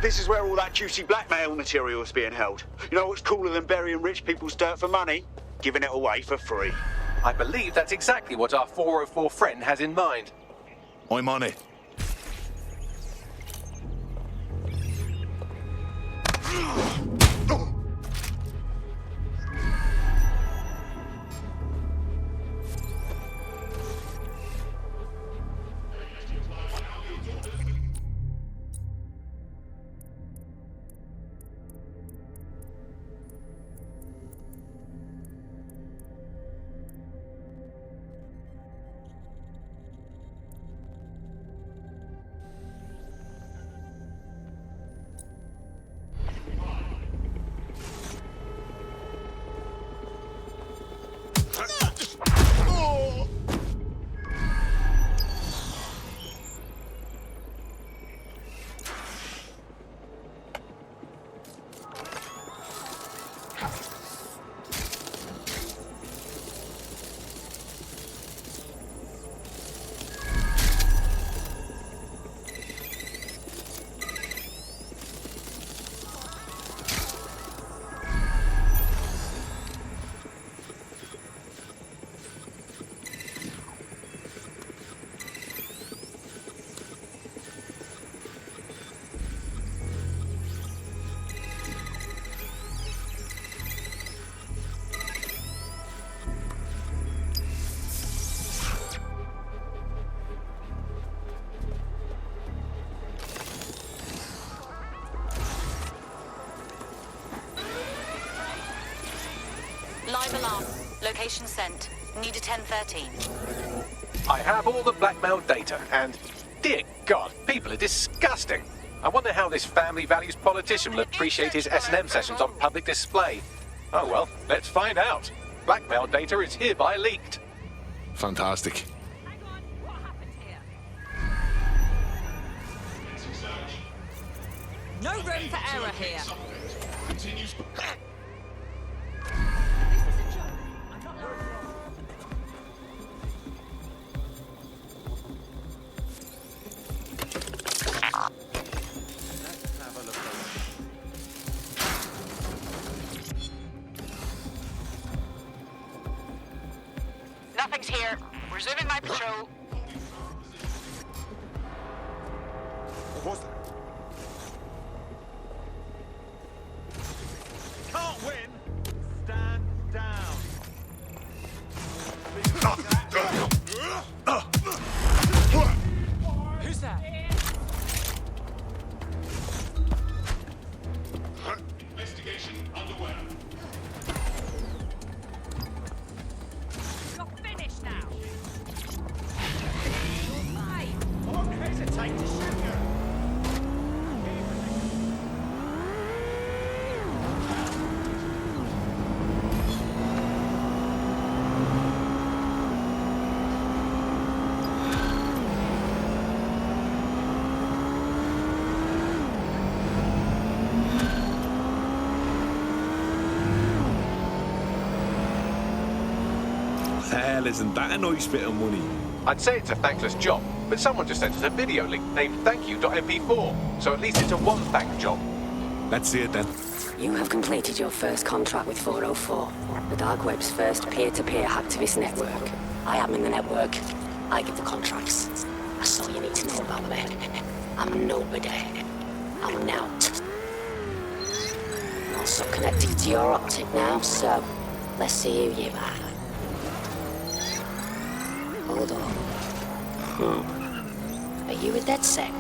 This is where all that juicy blackmail material is being held. You know what's cooler than burying rich people's dirt for money? Giving it away for free. I believe that's exactly what our 404 friend has in mind. I'm on it. Location sent. Need a 1013. I have all the blackmail data, and dear God, people are disgusting. I wonder how this family values politician will appreciate his S&M sessions on public display. Oh well, let's find out. Blackmail data is hereby leaked. Fantastic. No room for error here. Nothing's here. Resuming my patrol. What was that? Can't win. Stand down. Who's that? Investigation underway. You're finished now. I won't hesitate to shoot you. Hell, isn't that a nice bit of money? I'd say it's a thankless job, but someone just sent us a video link named thankyou.mp4, so at least it's a one-thank job. Let's see it then. You have completed your first contract with 404, the dark web's first peer-to-peer hacktivist network. I am in the network. I give the contracts. That's all you need to know about me. I'm nobody. I'm an out. I'm also connected to your optic now, so let's see who you are. Hold on. Are you a DedSec?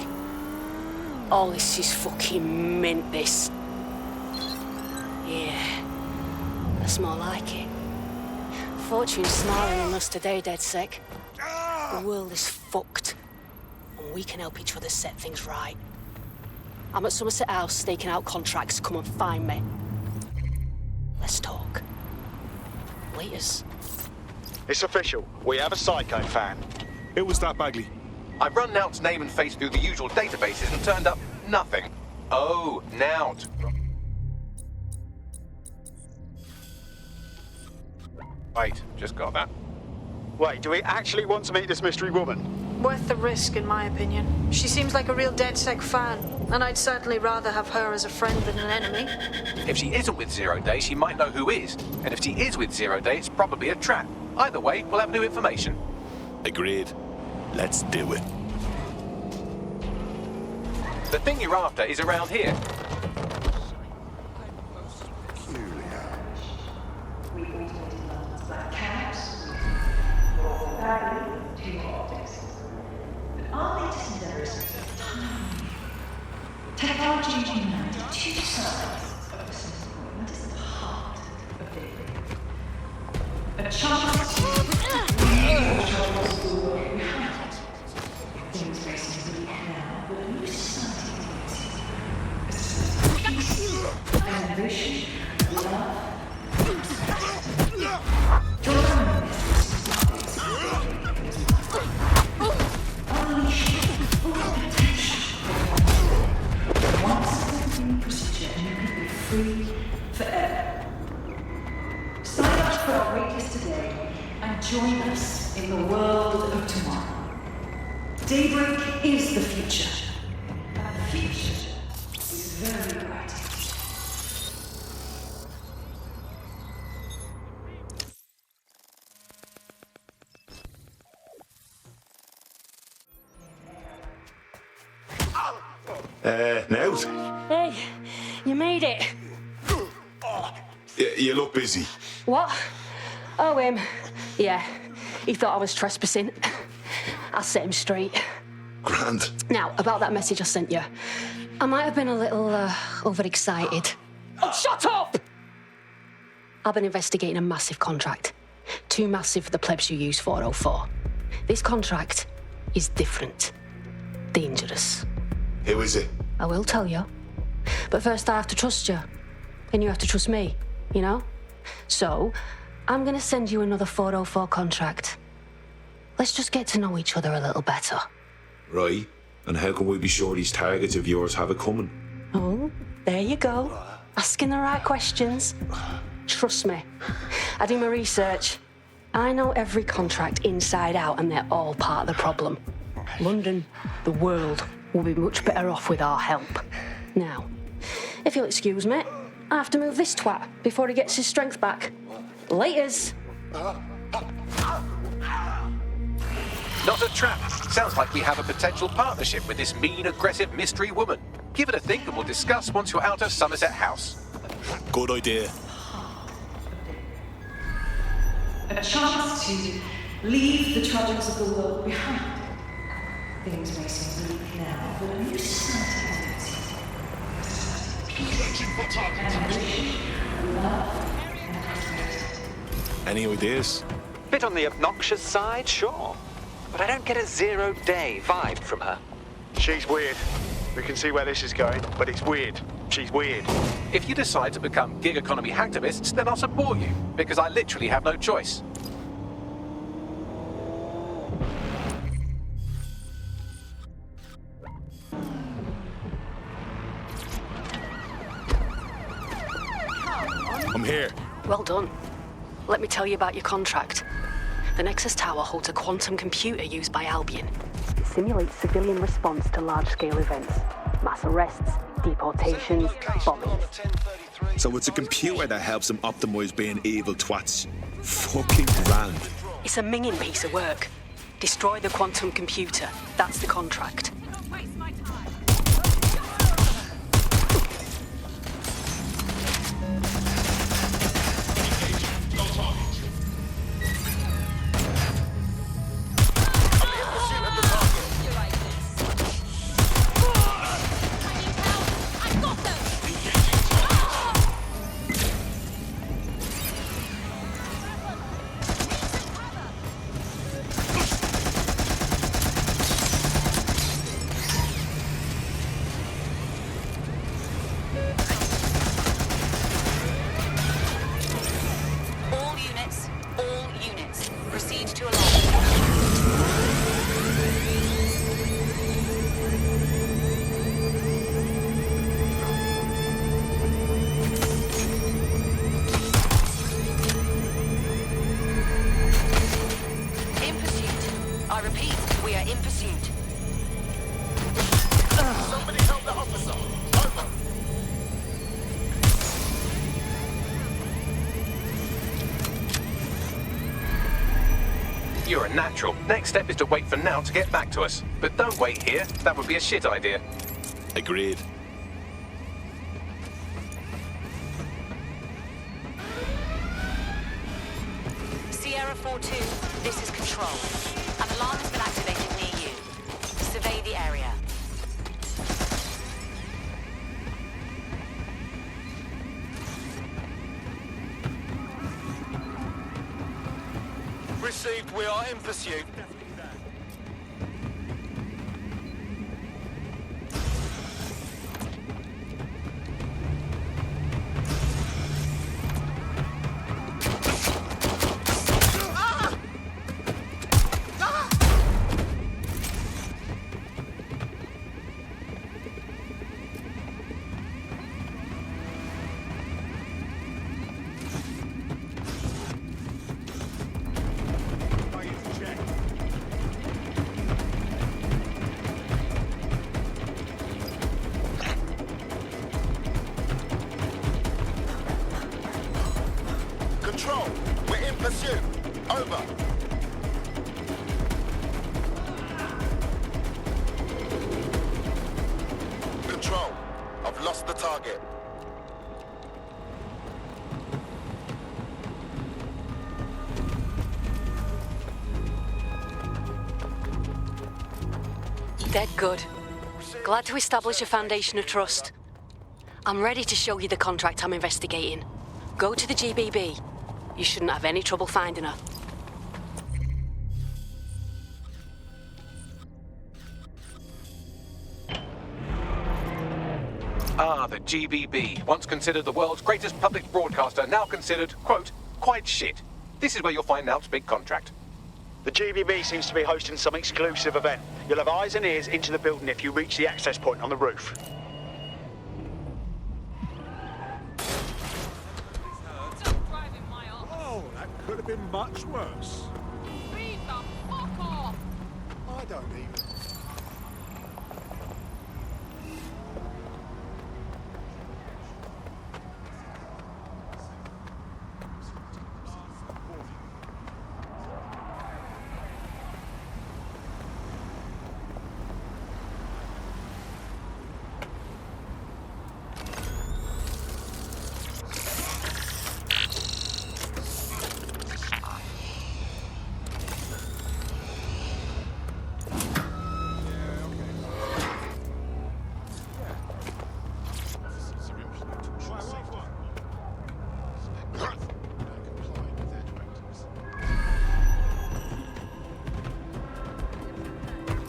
Oh, this is fucking mint, this. Yeah, that's more like it. Fortune's smiling on us today, DedSec. The world is fucked, and we can help each other set things right. I'm at Somerset House staking out contracts. Come and find me. Let's talk. Laters. It's official. We have a Psycho fan. Who was that, Bagley? I've run Nout's name and face through the usual databases and turned up nothing. Oh, Nout. Wait, just got that. Wait, do we actually want to meet this mystery woman? Worth the risk, in my opinion. She seems like a real DedSec fan, and I'd certainly rather have her as a friend than an enemy. If she isn't with Zero Day, she might know who is. And if she is with Zero Day, it's probably a trap. Either way, we'll have new information. Agreed. Let's do it. The thing you're after is around here. Technology united two sides of the system that is the heart of dating. A chance to things facing bleak now, but a new society peace, ambition, love, unleash full potential. One simple procedure and you can be free forever. Sign up for our waitlist today and join us in the world of tomorrow. Daybreak is the future. And the future is very bright. Nout? Hey, you made it. You look busy. What? Oh, yeah, he thought I was trespassing. I'll set him straight. Grand. Now, about that message I sent you. I might have been a little overexcited. Oh, shut up! I've been investigating a massive contract. too massive for the plebs who use 404. This contract is different. Dangerous. Who is it? I will tell you. But first I have to trust you. And you have to trust me, you know? So, I'm gonna send you another 404 contract. Let's just get to know each other a little better. Right. And how can we be sure these targets of yours have it coming? Oh, there you go. Asking the right questions. Trust me. I do my research. I know every contract inside out, and they're all part of the problem. London, the world, will be much better off with our help. Now, if you'll excuse me, I have to move this twat before he gets his strength back. Laters. Not a trap. Sounds like we have a potential partnership with this mean, aggressive mystery woman. Give it a think and we'll discuss once you're out of Somerset House. Good idea. A chance to leave the troubles of the world behind. Things may seem bleak now, but a new society Any ideas? Bit on the obnoxious side, sure. But I don't get a zero-day vibe from her. She's weird. We can see where this is going, but it's weird. She's weird. If you decide to become gig economy hacktivists, then I'll support you, because I literally have no choice. I'm here. Well done. Let me tell you about your contract. The Nexus Tower holds a quantum computer used by Albion. It simulates civilian response to large-scale events. Mass arrests, deportations, bombings. So it's a computer that helps them optimize being evil twats. Fucking grand. It's a minging piece of work. Destroy the quantum computer. That's the contract. You're a natural. Next step is to wait for now to get back to us. But don't wait here. That would be a shit idea. Agreed. Sierra 4-2, this is Control. An alarm has been activated near you. Survey the area. Received, we are in pursuit. Control, we're in pursuit. Over. Control, I've lost the target. Dead good. Glad to establish a foundation of trust. I'm ready to show you the contract I'm investigating. Go to the GBB. You shouldn't have any trouble finding her. Ah, the GBB, once considered the world's greatest public broadcaster, now considered, quote, quite shit. This is where you'll find Alp's big contract. The GBB seems to be hosting some exclusive event. You'll have eyes and ears into the building if you reach the access point on the roof. Oh, that could have been much worse. Leave the fuck off! I don't even...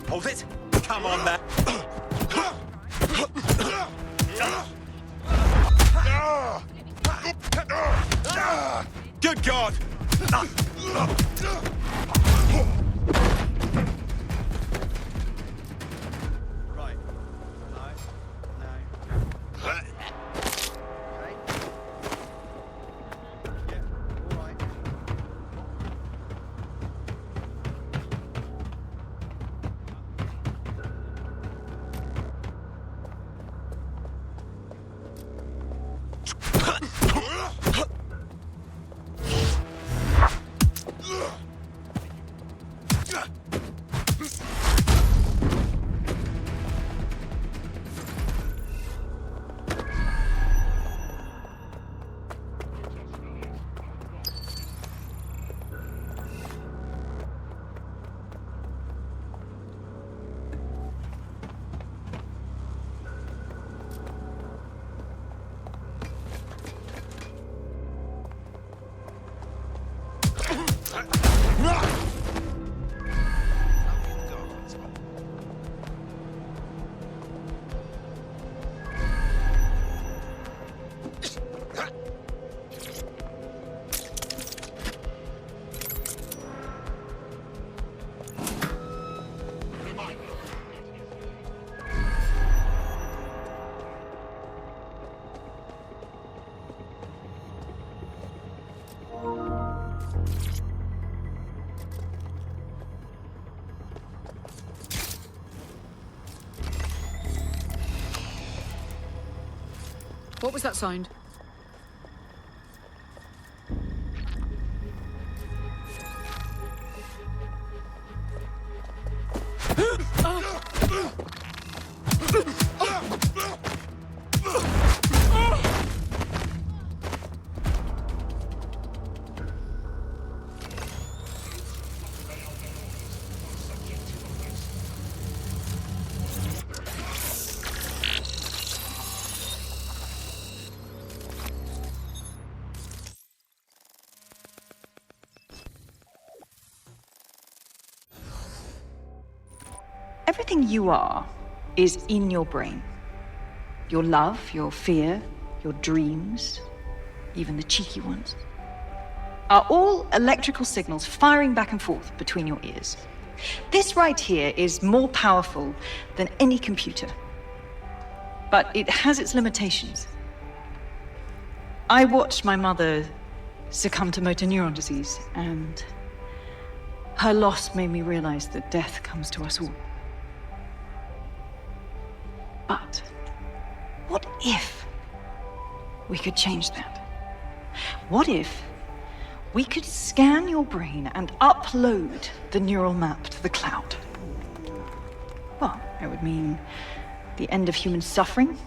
Hold it! Come on, there! Good God! Right. What was that sound? Everything you are is in your brain. Your love, your fear, your dreams, even the cheeky ones, are all electrical signals firing back and forth between your ears. This right here is more powerful than any computer, but it has its limitations. I watched my mother succumb to motor neuron disease, and her loss made me realize that death comes to us all. But what if we could change that? What if we could scan your brain and upload the neural map to the cloud? Well, it would mean the end of human suffering,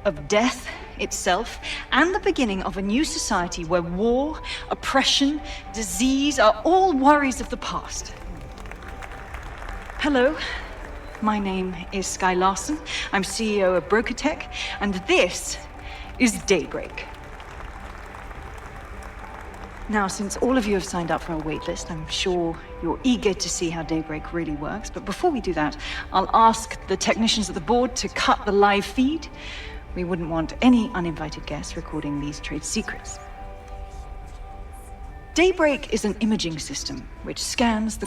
of death itself, and the beginning of a new society where war, oppression, disease are all worries of the past. Hello. My name is Sky Larson. I'm CEO of Brokertech, and this is Daybreak. Now, since all of you have signed up for our waitlist, I'm sure you're eager to see how Daybreak really works. But before we do that, I'll ask the technicians at the board to cut the live feed. We wouldn't want any uninvited guests recording these trade secrets. Daybreak is an imaging system which scans the...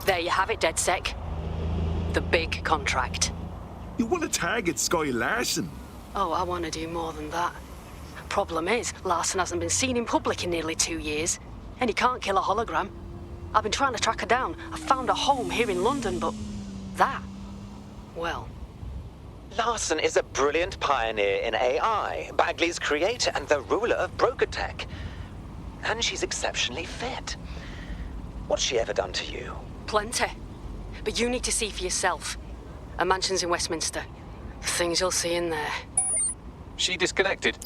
There you have it, DedSec. The big contract. You want to target Sky Larson? Oh, I want to do more than that. Problem is, Larson hasn't been seen in public in nearly 2 years, and he can't kill a hologram. I've been trying to track her down. I found a home here in London, but that, well... Larson is a brilliant pioneer in AI, Bagley's creator and the ruler of broker tech. And she's exceptionally fit. What's she ever done to you? Plenty. But you need to see for yourself. Her mansion's in Westminster. The things you'll see in there. She disconnected.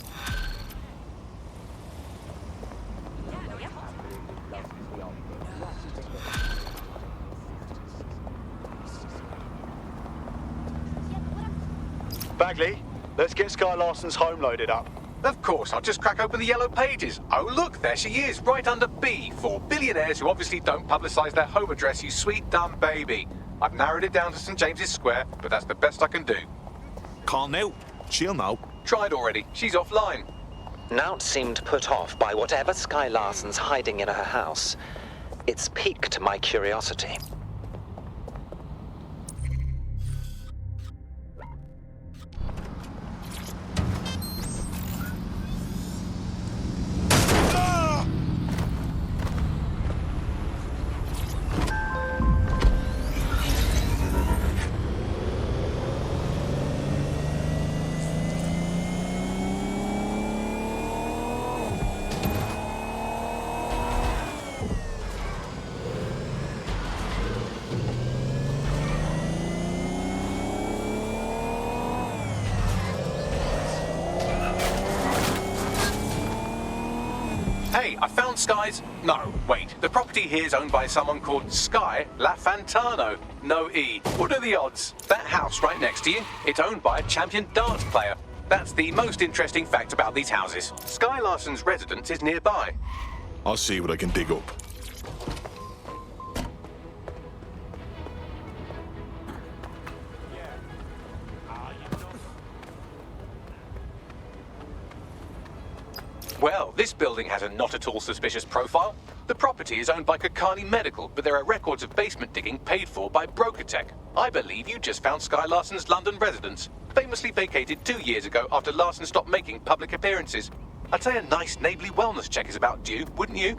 Bagley, let's get Sky Larson's home loaded up. Of course, I'll just crack open the yellow pages. Oh, look, there she is, right under B, for billionaires who obviously don't publicise their home address, you sweet, dumb baby. I've narrowed it down to St James's Square, but that's the best I can do. Call Nout. She'll know. Tried already. She's offline. Nout seemed put off by whatever Sky Larson's hiding in her house. It's piqued my curiosity. Hey, I found Sky's... No, wait. The property here is owned by someone called Sky LaFantano. No E. What are the odds? That house right next to you, it's owned by a champion darts player. That's the most interesting fact about these houses. Sky Larson's residence is nearby. I'll see what I can dig up. Well, this building has a not at all suspicious profile. The property is owned by Kakani Medical, but there are records of basement digging paid for by broker tech. I believe you just found Sky Larson's London residence, famously vacated 2 years ago after Larson stopped making public appearances. I'd say a nice neighbourly wellness check is about due, wouldn't you?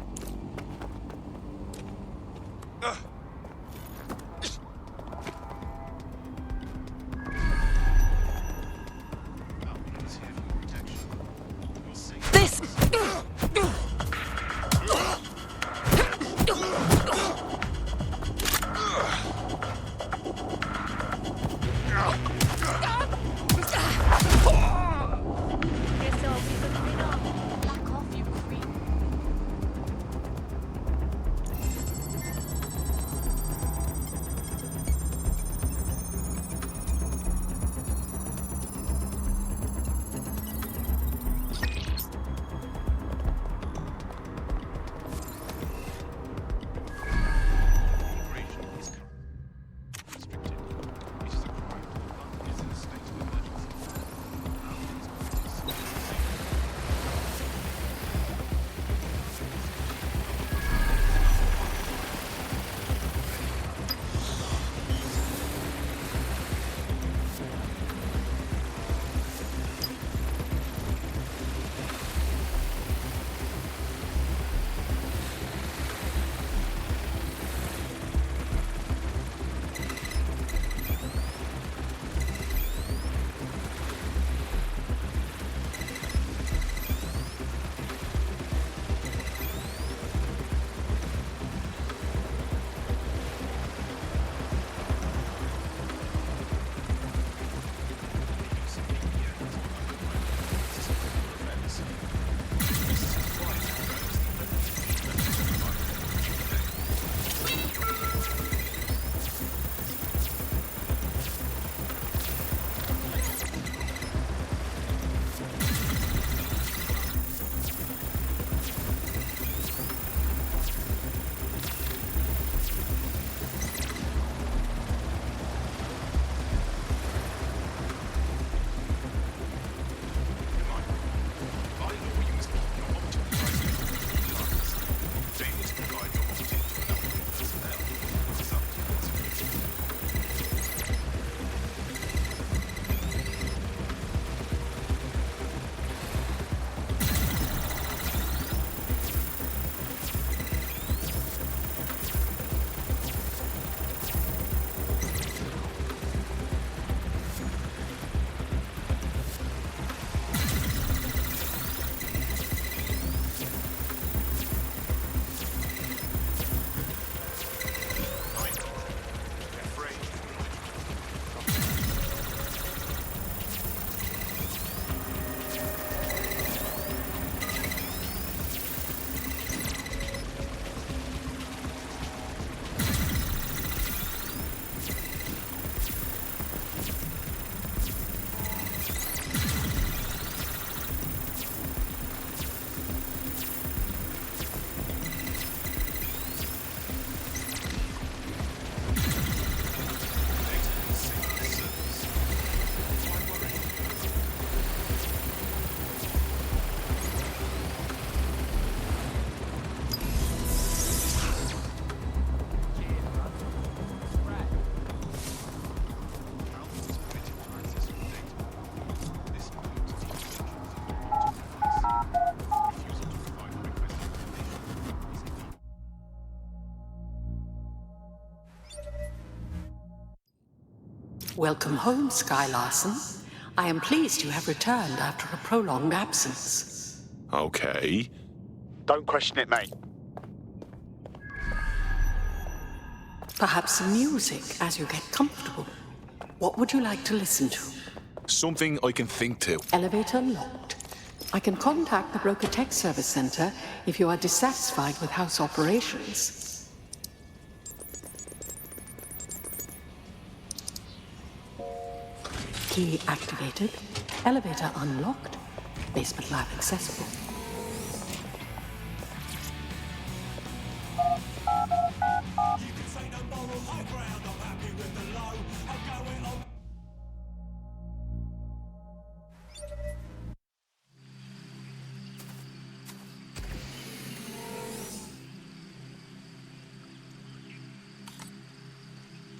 Welcome home, Sky Larson. I am pleased you have returned after a prolonged absence. Okay. Don't question it, mate. Perhaps some music as you get comfortable. What would you like to listen to? Something I can think to. Elevator locked. I can contact the Broker Tech Service Center if you are dissatisfied with house operations. Key activated. Elevator unlocked. Basement lab accessible.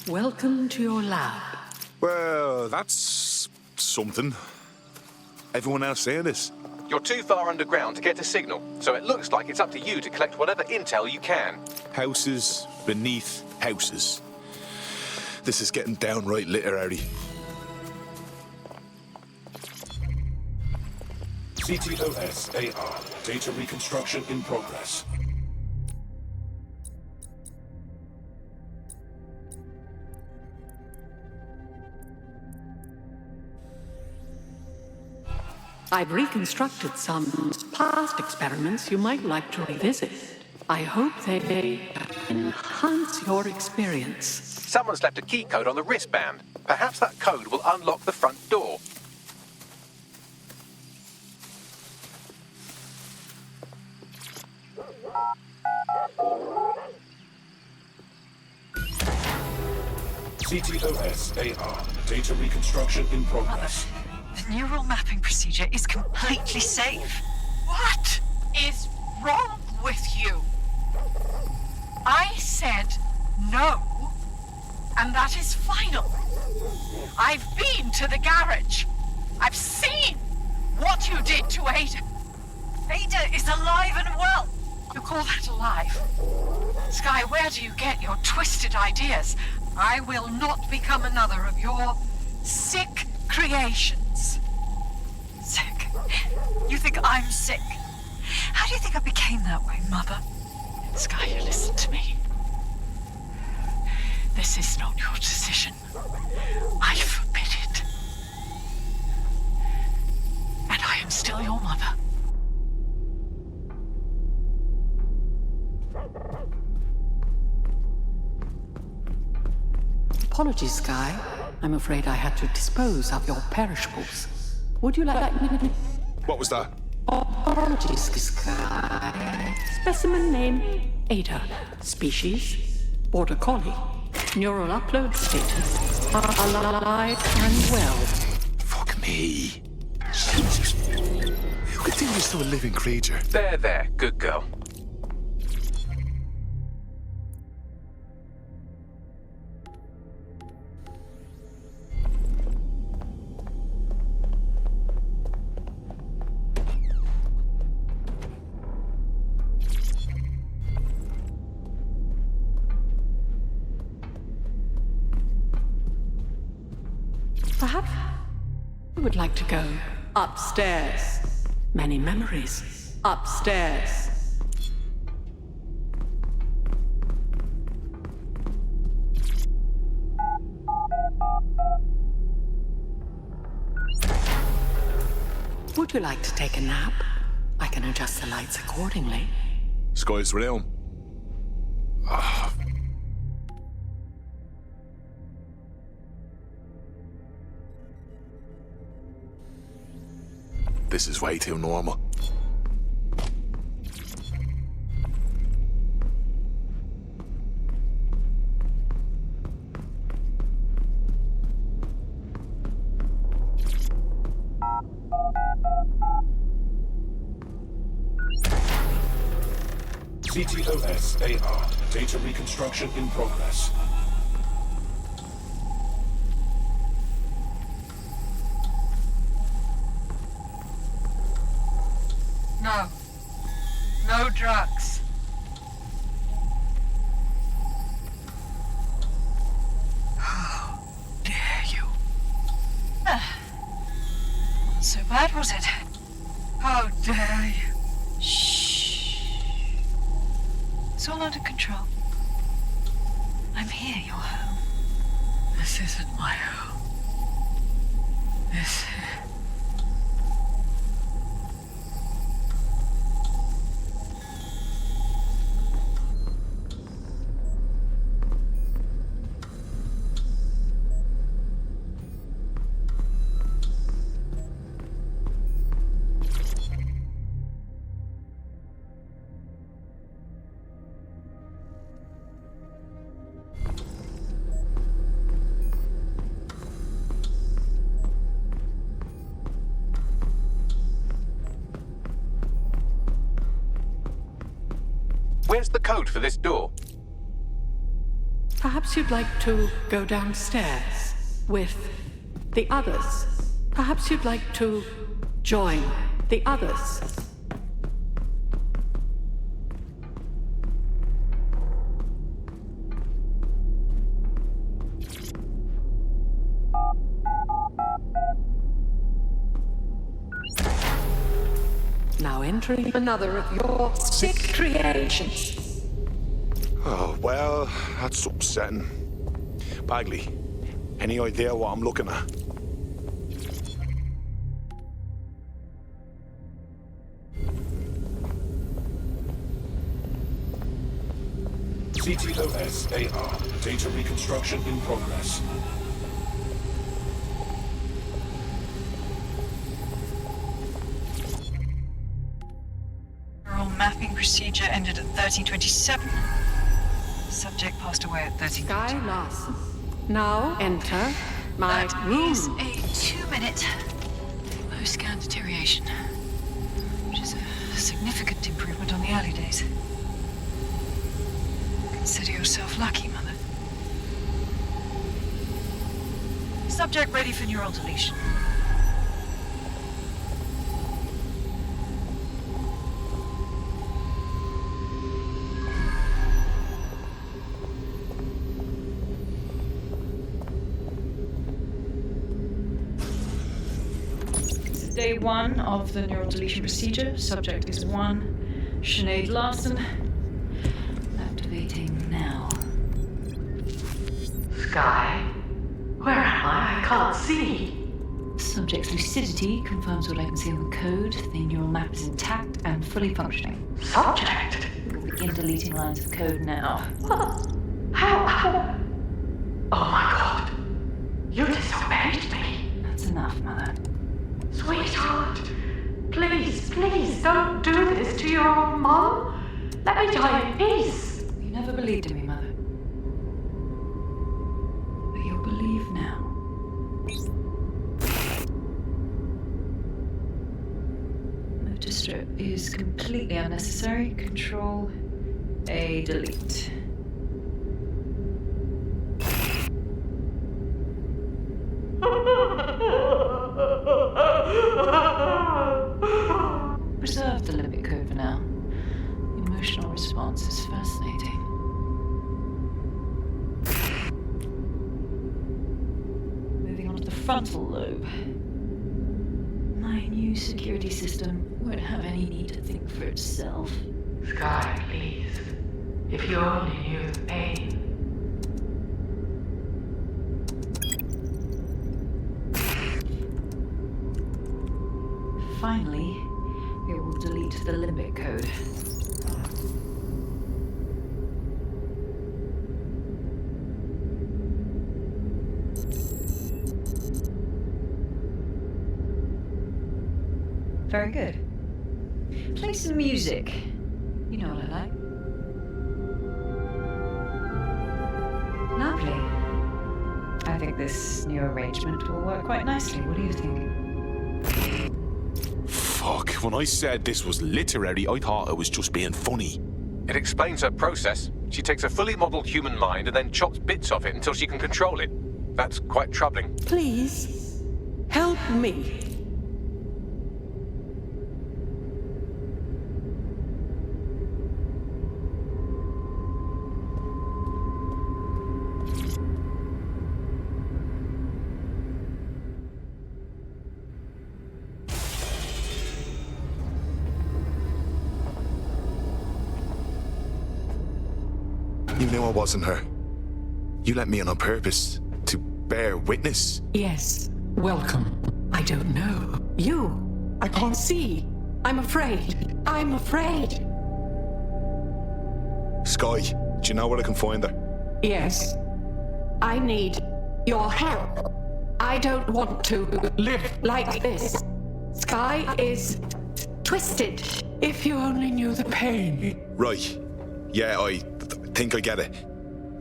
Welcome to your lab. Well, that's something. Everyone else saying this? You're too far underground to get a signal, so it looks like it's up to you to collect whatever intel you can. Houses beneath houses. This is getting downright literary. CTOS-AR. Data reconstruction in progress. I've reconstructed some past experiments you might like to revisit. I hope they enhance your experience. Someone's left a key code on the wristband. Perhaps that code will unlock the front door. CTOS-AR. Data reconstruction in progress. The neural mapping procedure is completely safe. What is wrong with you? I said no, and that is final. I've been to the garage. I've seen what you did to Ada. Ada is alive and well. You call that alive? Sky, where do you get your twisted ideas? I will not become another of your sick creations. Sick? You think I'm sick? How do you think I became that way, Mother? Sky, you listen to me. This is not your decision. I forbid it. And I am still your mother. Apologies, Sky. I'm afraid I had to dispose of your perishables. Would you like me? What was that? Apologies, Sky. Specimen name, Ada. Species, Border Collie. Neural upload status, alive and well. Fuck me. Jesus. Who could do this to a living creature? There. Good girl. Perhaps you would like to go upstairs. Many memories upstairs. Would you like to take a nap? I can adjust the lights accordingly. Sky's realm. This is way too normal. CTOS-AR. Data reconstruction in progress. No. No drugs. How dare you? wasn't so bad, was it? How dare you? Shh. It's all under control. I'm here, you're home. This isn't my home. This... Where's the code for this door? Perhaps you'd like to go downstairs with the others. Perhaps you'd like to join the others. Now entering another of your sick creations. Oh, well, that's upsetting. Bagley, any idea what I'm looking at? CTOS-AR. Data reconstruction in progress. Mapping procedure ended at 1327. Subject passed away at 13. Guy Larson. Now enter my room. That is a 2-minute post-scan deterioration, which is a significant improvement on the early days. Consider yourself lucky, Mother. Subject ready for neural deletion. Day 1 of the neural deletion procedure. Subject is 1. Sinead Larson. Activating now. Sky? Where am I? I can't see. Subject's lucidity confirms what I can see on the code. The neural map is intact and fully functioning. Subject? We'll begin deleting lines of code now. What? How? Oh my God. You disobeyed me. That's enough, Mother. Sweetheart, please, please don't do this to your own mom. Let me die in peace. You never believed in me, Mother. But you'll believe now. Motor strip is completely unnecessary. Control A, delete. Preserve the limbic code for now. The emotional response is fascinating. Moving on to the frontal lobe. My new security system won't have any need to think for itself. Sky, please. If you only knew the pain. Finally, it will delete the limbic code. Very good. Play some music. You know what I like. Lovely. I think this new arrangement will work quite nicely. What do you think? Fuck, when I said this was literary, I thought it was just being funny. It explains her process. She takes a fully modelled human mind and then chops bits of it until she can control it. That's quite troubling. Please, help me. You knew I wasn't her. You let me in on purpose, to bear witness. Yes, welcome. I don't know. You, I can't see. I'm afraid. I'm afraid. Sky, do you know where I can find her? Yes. I need your help. I don't want to live like this. Sky is twisted. If you only knew the pain. Right. Yeah, I think I get it.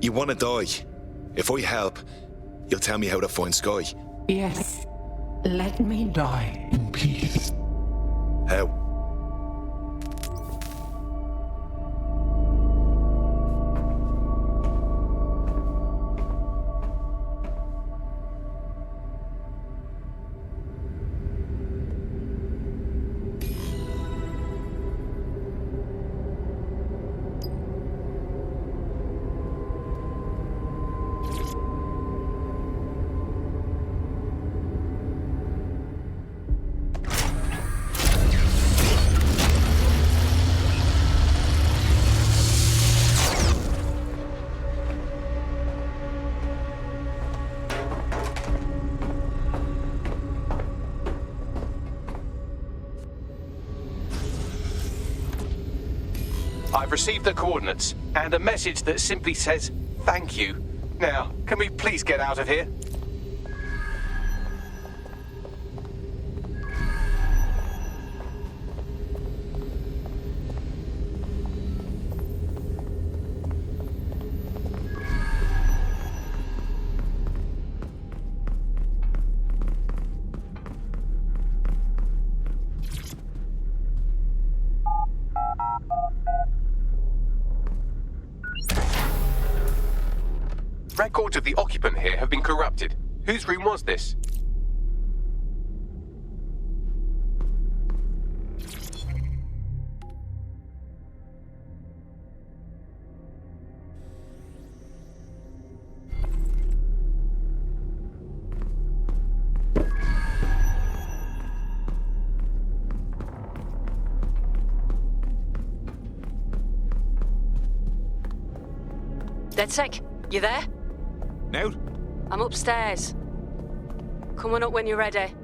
You want to die. If I help, you'll tell me how to find Sky. Yes. Let me die in peace. How? I've received the coordinates and a message that simply says, thank you. Now, can we please get out of here? Records of the occupant here have been corrupted. Whose room was this? DedSec, you there? Now? I'm upstairs. Come on up when you're ready.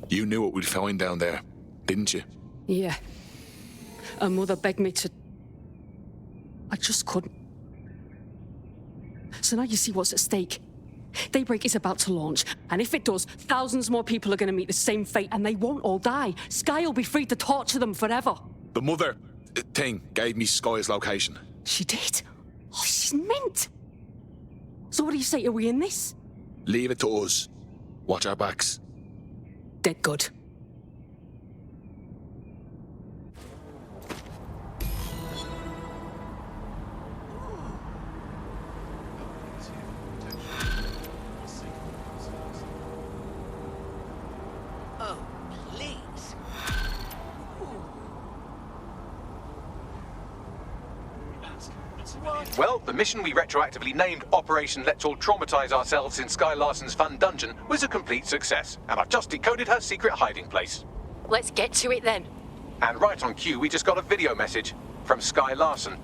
You knew what we'd find down there, didn't you? Yeah. Her mother begged me to... I just couldn't. So now you see what's at stake. Daybreak is about to launch, and if it does, thousands more people are going to meet the same fate, and they won't all die. Sky will be free to torture them forever. The mother thing gave me Sky's location. She did? Oh, she's mint. So what do you say? Are we in this? Leave it to us. Watch our backs. Dead good. Well, the mission we retroactively named Operation Let's All Traumatize Ourselves in Sky Larson's Fun Dungeon was a complete success, and I've just decoded her secret hiding place. Let's get to it then. And right on cue, we just got a video message from Sky Larson.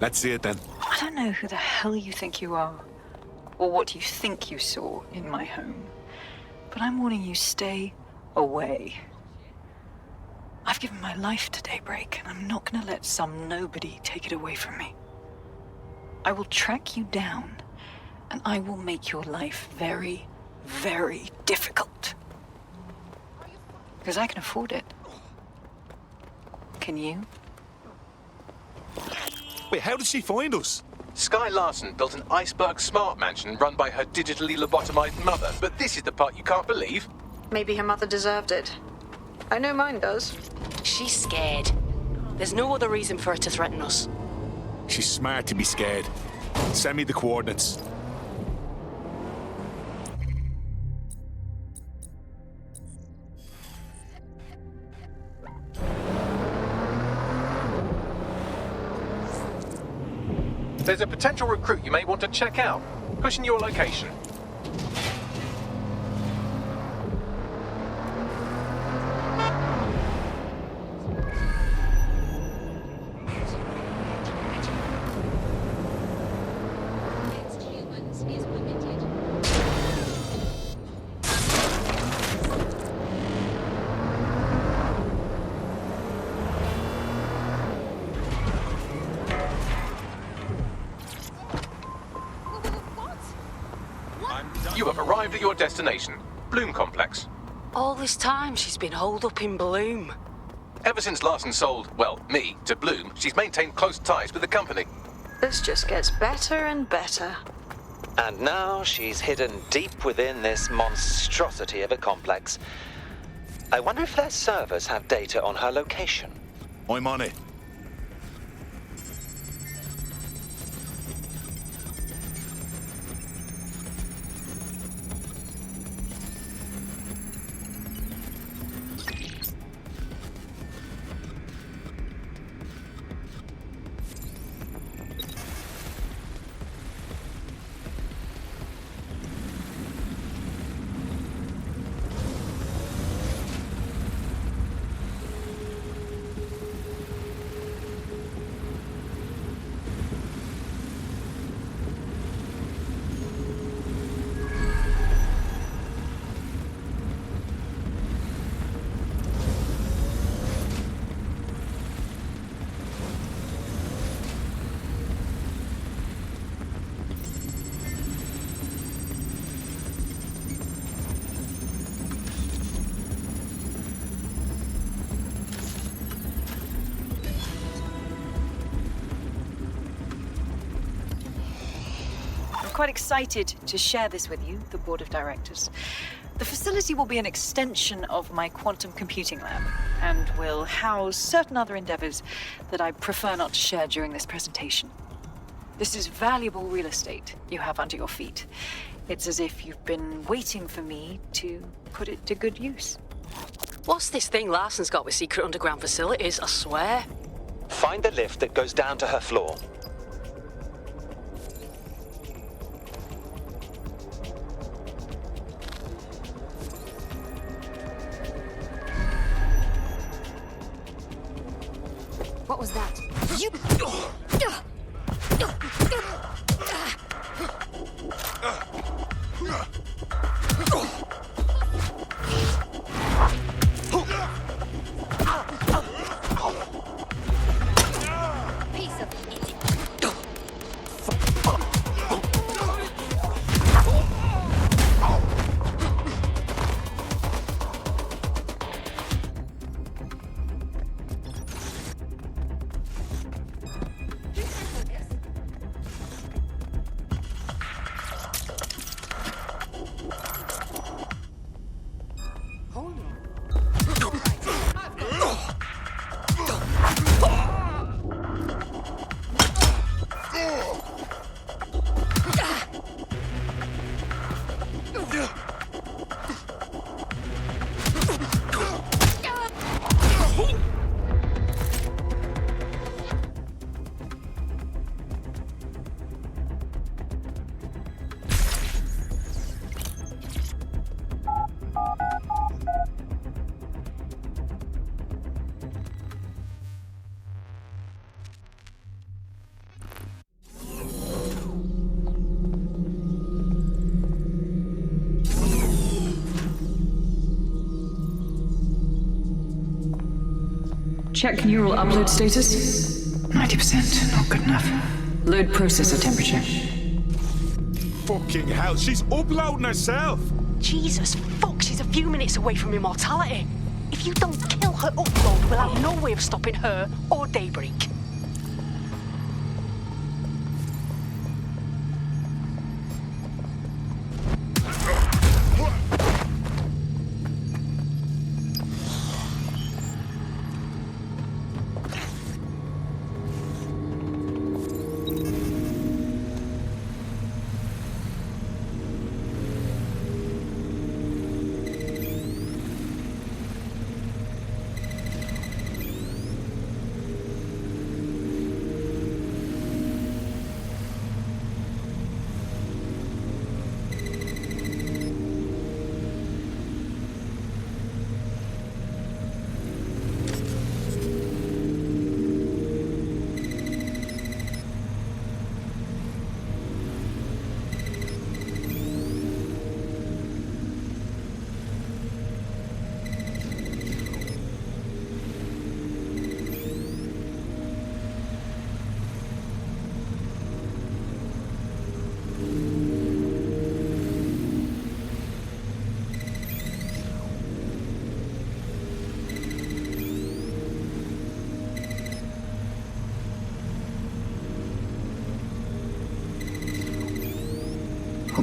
Let's see it then. I don't know who the hell you think you are, or what you think you saw in my home, but I'm warning you, stay away. I've given my life to Daybreak, and I'm not gonna let some nobody take it away from me. I will track you down, and I will make your life very, very difficult. Because I can afford it. Can you? Wait, how did she find us? Sky Larson built an iceberg smart mansion run by her digitally lobotomized mother, but this is the part you can't believe. Maybe her mother deserved it. I know mine does. She's scared. There's no other reason for her to threaten us. She's smart to be scared. Send me the coordinates. There's a potential recruit you may want to check out. Pushing your location. You have arrived at your destination, Bloom Complex. All this time she's been holed up in Bloom. Ever since Larson sold, well, me, to Bloom, she's maintained close ties with the company. This just gets better and better. And now she's hidden deep within this monstrosity of a complex. I wonder if their servers have data on her location. I'm on it. Quite excited to share this with you, the board of directors. The facility will be an extension of my quantum computing lab and will house certain other endeavors that I prefer not to share during this presentation. This is valuable real estate you have under your feet. It's as if you've been waiting for me to put it to good use. What's this thing Larson's got with secret underground facilities, I swear? Find the lift that goes down to her floor. What was that? You... Piece of idiot. Check neural upload status. 90%, not good enough. Load processor temperature. Fucking hell, she's uploading herself! Jesus fuck, she's a few minutes away from immortality. If you don't kill her upload, we'll have no way of stopping her or Daybreak.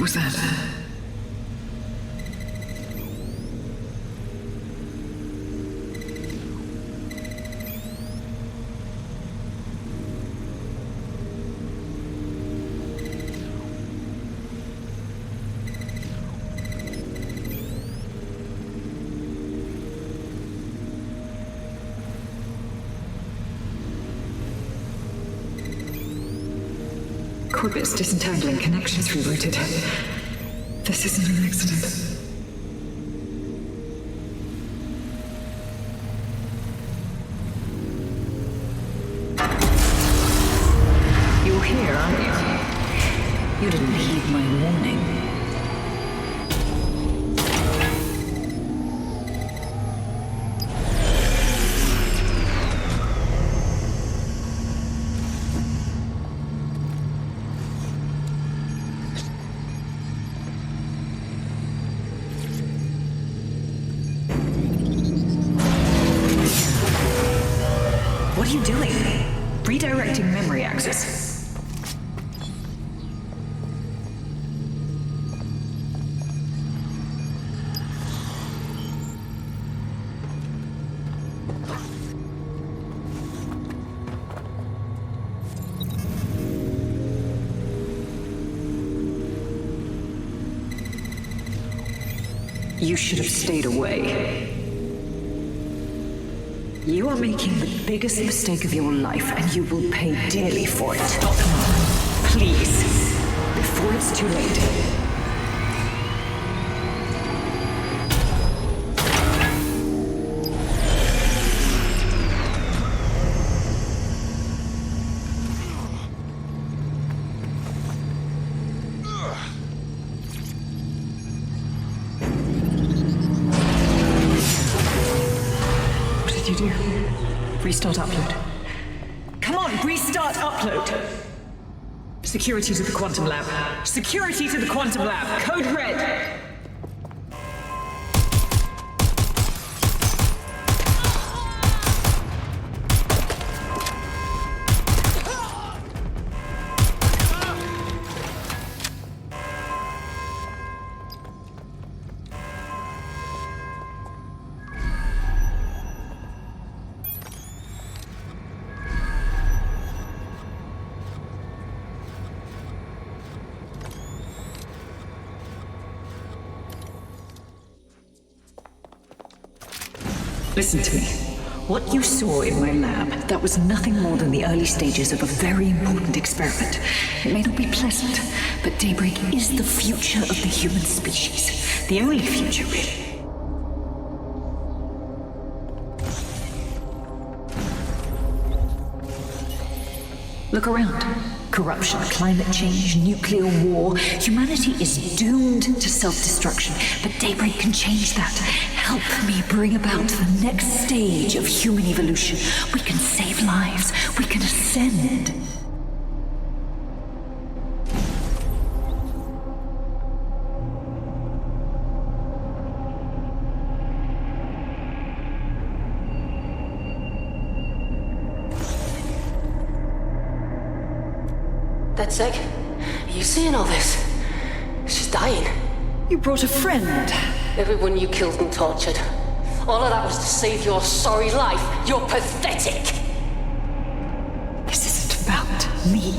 What was that? Corbet's disentangling connections rerouted. This isn't an accident. You're here, aren't you? You didn't heed my warning. What are you doing? Redirecting memory access. You should have stayed away. You are making the biggest mistake of your life, and you will pay dearly for it. Stop now, please, before it's too late. Restart upload. Come on, restart upload! Security to the quantum lab. Security to the quantum lab. Code red. Listen to me. What you saw in my lab, that was nothing more than the early stages of a very important experiment. It may not be pleasant, but Daybreak is the future of the human species. The only future, really. Look around. Corruption, climate change, nuclear war. Humanity is doomed to self-destruction, but Daybreak can change that. Help me bring about the next stage of human evolution. We can save lives. We can ascend. Dead sick? Are you seeing all this? She's dying. You brought a friend. Everyone you killed and tortured. All of that was to save your sorry life. You're pathetic! This isn't about me.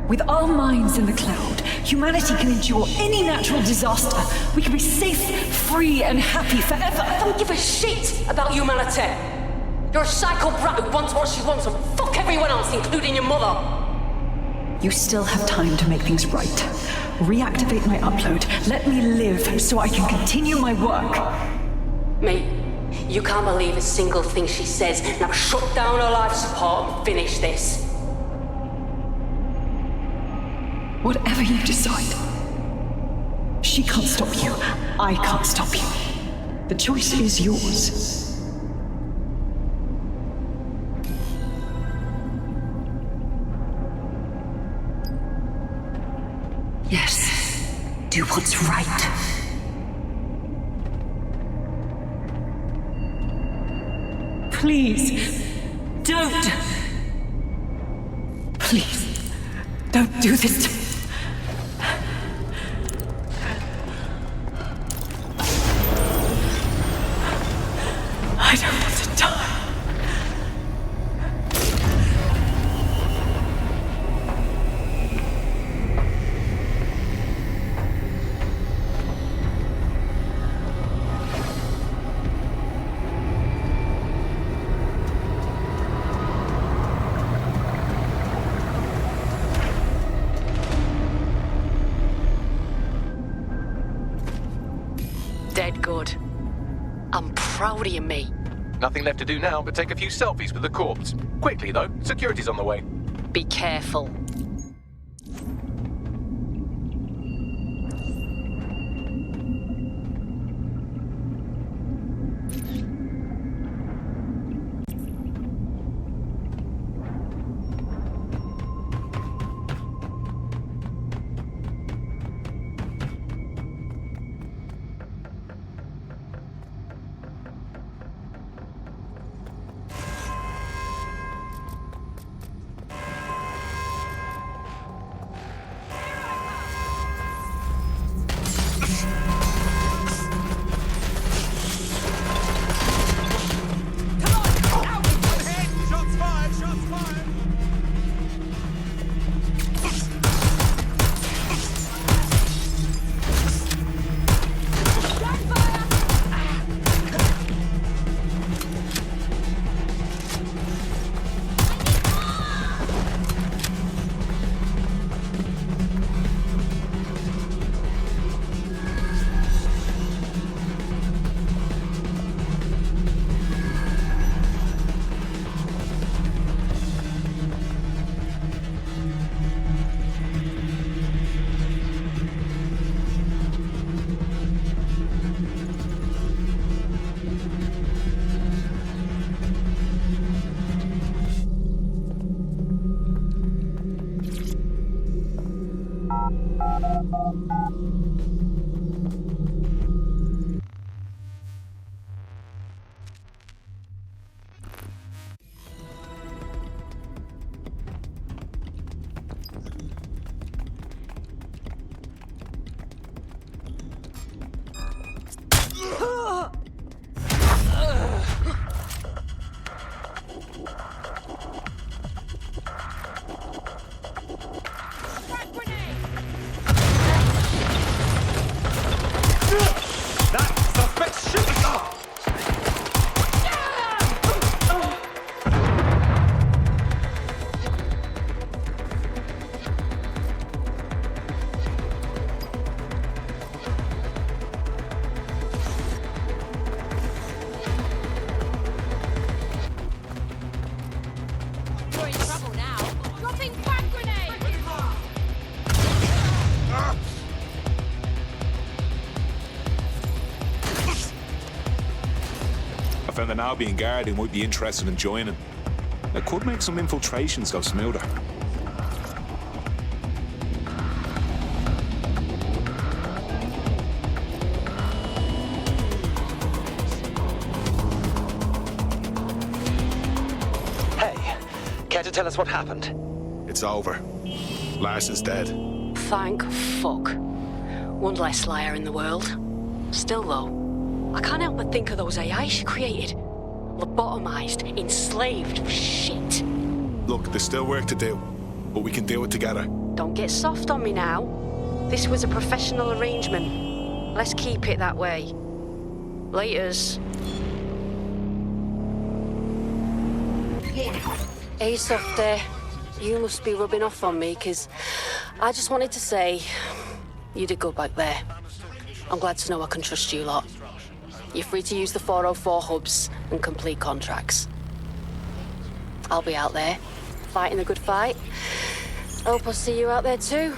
With our minds in the cloud, humanity can endure any natural disaster. We can be safe, free, and happy forever. I don't give a shit about humanity. You're a psycho brat who wants what she wants and fuck everyone else, including your mother. You still have time to make things right. Reactivate my upload. Let me live so I can continue my work. Mate, you can't believe a single thing she says. Now shut down her life support and finish this. Whatever you decide. She can't stop you. I can't stop you. The choice is yours. Yes, do what's right. Please, don't. Please, don't do this to me. dead good. I'm proud of you, mate. Nothing left to do now but take a few selfies with the corpse. Quickly, though. Security's on the way. Be careful. Found an Albion guard who might be interested in joining. It could make some infiltrations go smoother. Hey, care to tell us what happened? It's over. Larson's dead. Thank fuck. One less liar in the world. Still though, I can't help but think of those AI she created. Lobotomized, enslaved, shit. Look, there's still work to do, but we can do it together. Don't get soft on me now. This was a professional arrangement. Let's keep it that way. Laters. Hey, Softy. You must be rubbing off on me, because I just wanted to say you did good back there. I'm glad to know I can trust you lot. You're free to use the 404 hubs and complete contracts. I'll be out there, fighting the good fight. Hope I'll see you out there too.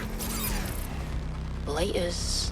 Laters.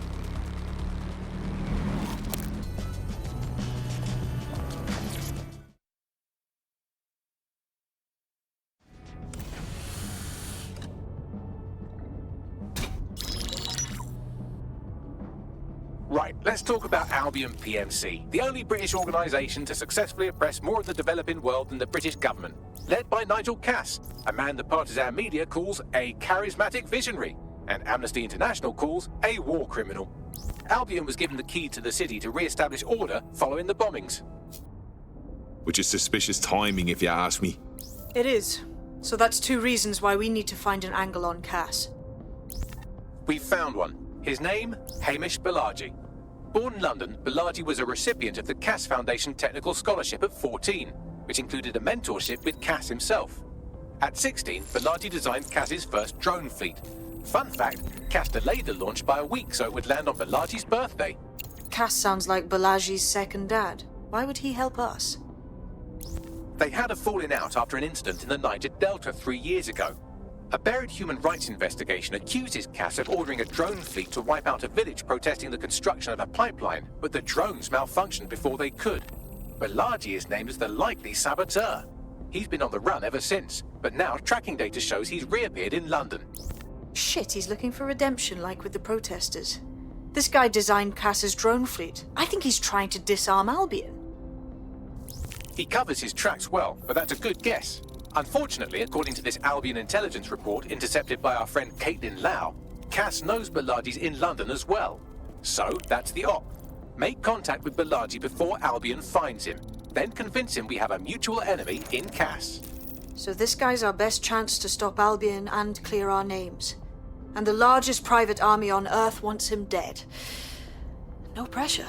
Right, let's talk about Albion PMC, the only British organisation to successfully oppress more of the developing world than the British government. Led by Nigel Cass, a man the partisan media calls a charismatic visionary, and Amnesty International calls a war criminal. Albion was given the key to the city to re-establish order following the bombings. Which is suspicious timing, if you ask me. It is. So that's two reasons why we need to find an angle on Cass. We've found one. His name, Hamish Balaji. Born in London, Balaji was a recipient of the Cass Foundation Technical Scholarship at 14, which included a mentorship with Cass himself. At 16, Balaji designed Cass's first drone fleet. Fun fact, Cass delayed the launch by a week so it would land on Balaji's birthday. Cass sounds like Balaji's second dad. Why would he help us? They had a falling out after an incident in the Niger Delta 3 years ago. A buried human rights investigation accuses Cass of ordering a drone fleet to wipe out a village protesting the construction of a pipeline, but the drones malfunctioned before they could. Balaji is named as the likely saboteur. He's been on the run ever since, but now tracking data shows he's reappeared in London. Shit, he's looking for redemption like with the protesters. This guy designed Cass's drone fleet. I think he's trying to disarm Albion. He covers his tracks well, but that's a good guess. Unfortunately, according to this Albion intelligence report intercepted by our friend Caitlin Lau, Cass knows Balaji's in London as well. So, that's the op. Make contact with Balaji before Albion finds him. Then convince him we have a mutual enemy in Cass. So this guy's our best chance to stop Albion and clear our names. And the largest private army on Earth wants him dead. No pressure.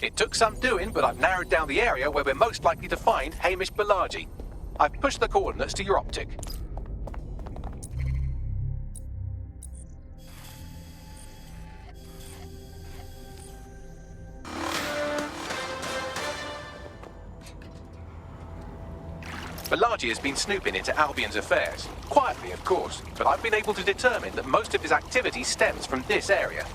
It took some doing, but I've narrowed down the area where we're most likely to find Hamish Balaji. I've pushed the coordinates to your optic. Balaji has been snooping into Albion's affairs. Quietly, of course, but I've been able to determine that most of his activity stems from this area.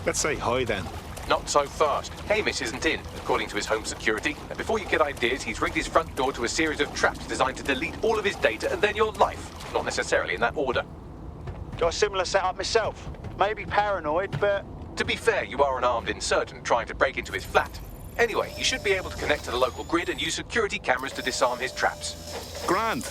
Let's say hi then. Not so fast. Hamish isn't in, according to his home security. And before you get ideas, he's rigged his front door to a series of traps designed to delete all of his data and then your life. Not necessarily in that order. Got a similar setup myself. Maybe paranoid, but... To be fair, you are an armed insurgent trying to break into his flat. Anyway, you should be able to connect to the local grid and use security cameras to disarm his traps. Grand.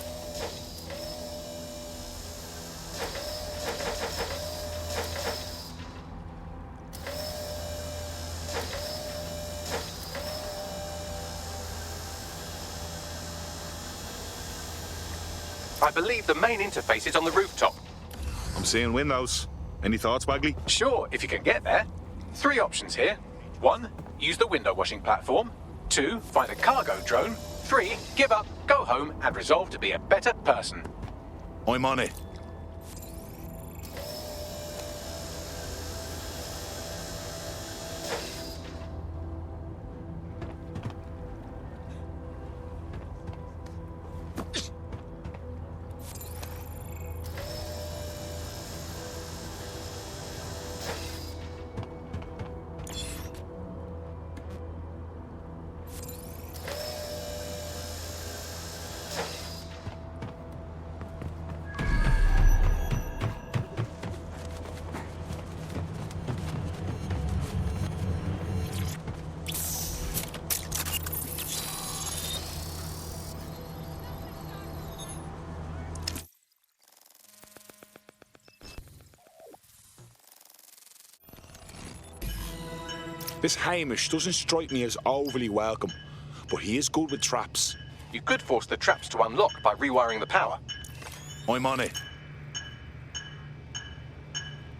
I believe the main interface is on the rooftop. I'm seeing windows. Any thoughts, Bagley? Sure, if you can get there. 3 options here. 1, use the window washing platform. 2, find a cargo drone. 3, give up, go home, and resolve to be a better person. I'm on it. This Hamish doesn't strike me as overly welcome, but he is good with traps. You could force the traps to unlock by rewiring the power. I'm on it.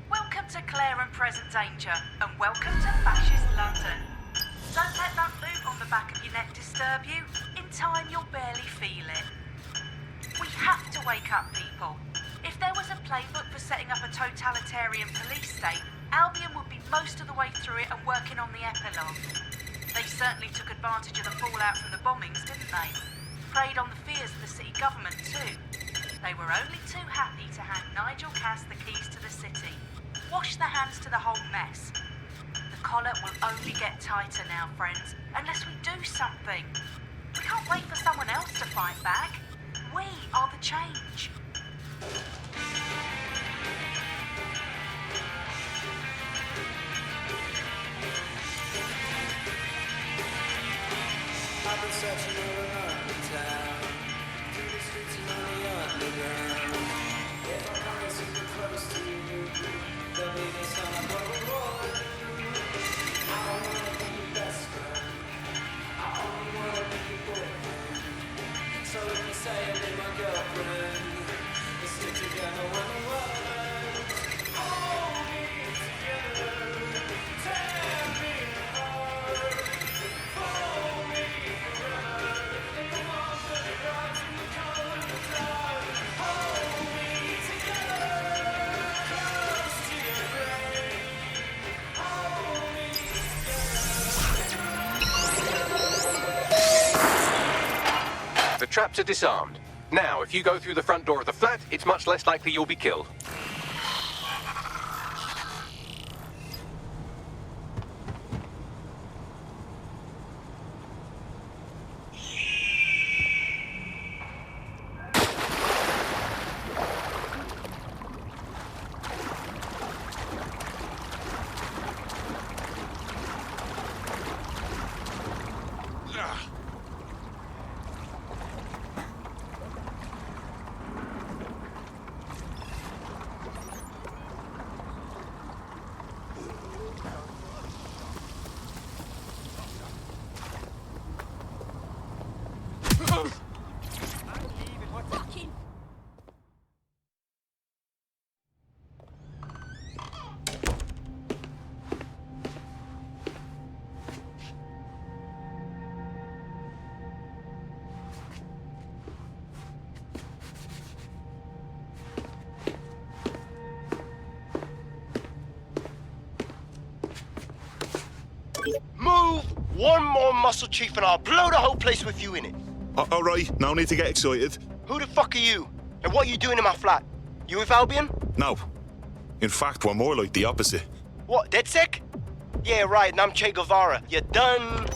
Welcome to Clear and Present Danger, and welcome to Fascist London. Don't let that boot on the back of your neck disturb you. In time, you'll barely feel it. We have to wake up people. If there was a playbook for setting up a totalitarian police state, Albion would be most of the way through it and working on the epilogue. They certainly took advantage of the fallout from the bombings, didn't they? Preyed on the fears of the city government too. They were only too happy to hand Nigel Cass the keys to the city. Wash their hands to the whole mess. The collar will only get tighter now, friends, unless we do something. We can't wait for someone else to fight back. We are the change. I've been searching all around the town, through the streets and on the underground. If I come super close to you, there'll be the sound of a war. I don't wanna be your best friend, I only wanna be your boyfriend. So if you say I'll be my girlfriend, we'll stick together when the world ends. Hold me together, tear me apart, fold me forever. traps are disarmed. Now, if you go through the front door of the flat, it's much less likely you'll be killed. Move one more muscle, Chief, and I'll blow the whole place with you in it. All right, no need to get excited. Who the fuck are you? And what are you doing in my flat? You with Albion? No. In fact, we're more like the opposite. What, DedSec? Yeah, right, and I'm Che Guevara. You done?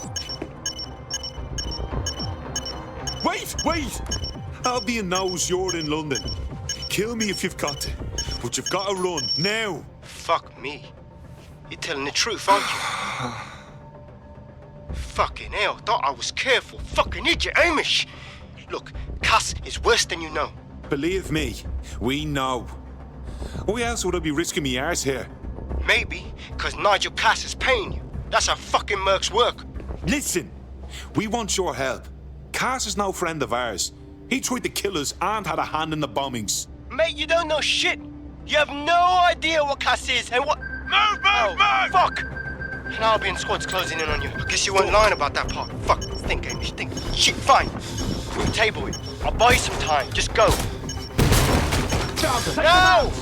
Wait! Albion knows you're in London. Kill me if you've got to, but you've got to run, now. Fuck me. You're telling the truth, aren't you? Fucking hell, thought I was careful. Fucking idiot, Amish. Look, Cass is worse than you know. Believe me, we know. Why else would I be risking me arse here? Maybe, because Nigel Cass is paying you. That's how fucking mercs work. Listen, we want your help. Cass is no friend of ours. He tried to kill us and had a hand in the bombings. Mate, you don't know shit. You have no idea what Cass is and what... Move! Fuck! An Albion squad's closing in on you. I guess you weren't lying about that part. Fuck, think, Amish, think. Shit, fine. We'll table it. I'll buy you some time. Just go. No!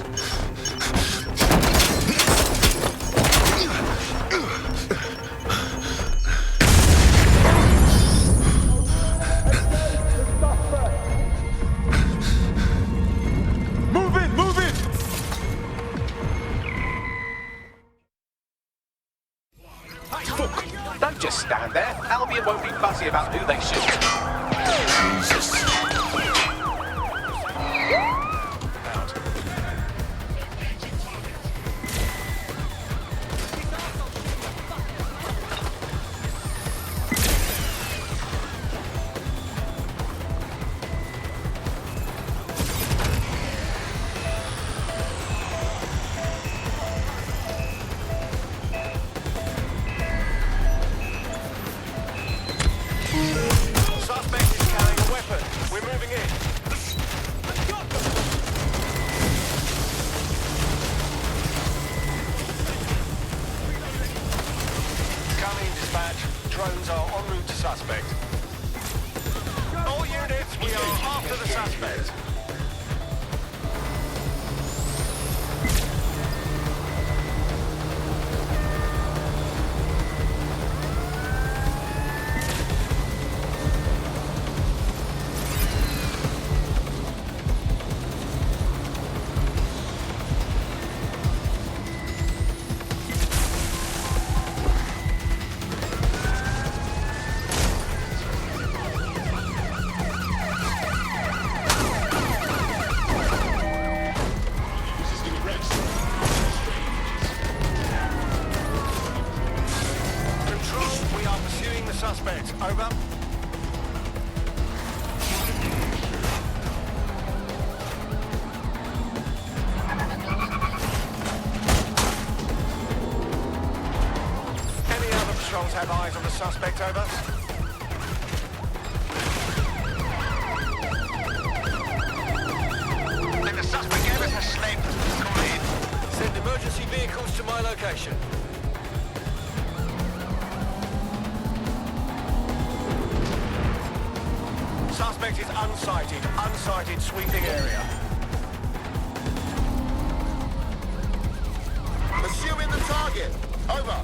Move it! Don't just stand there. Albion won't be fussy about who they shoot. Jesus. Suspect is carrying a weapon. We're moving in. Coming, dispatch. Drones are en route to suspect. All units, we are after the suspect. Suspect, over. Any other patrols have eyes on the suspect, over? Let the suspect gave us a slip. Call in. Send emergency vehicles to my location. Suspect is unsighted. Unsighted sweeping area. Assuming the target. Over.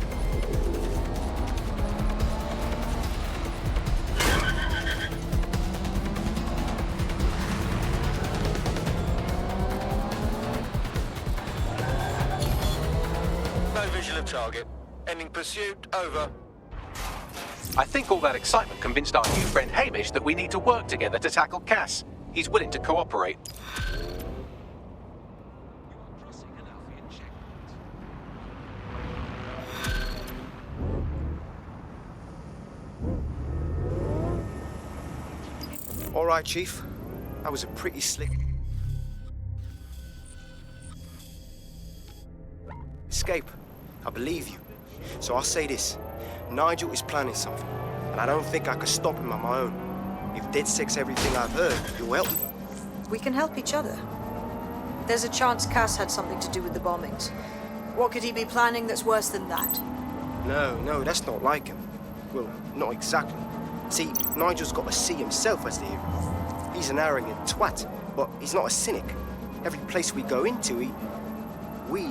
visual of target. Ending pursuit, over. I think all that excitement convinced our new friend Hamish that we need to work together to tackle Cass. He's willing to cooperate. All right, Chief. That was a pretty slick escape. I believe you. So I'll say this. Nigel is planning something, and I don't think I could stop him on my own. If DedSec's everything I've heard, you'll help me. We can help each other. There's a chance Cass had something to do with the bombings. What could he be planning that's worse than that? No, that's not like him. Well, not exactly. See, Nigel's got to see himself as the hero. He's an arrogant twat, but he's not a cynic. Every place we go into, we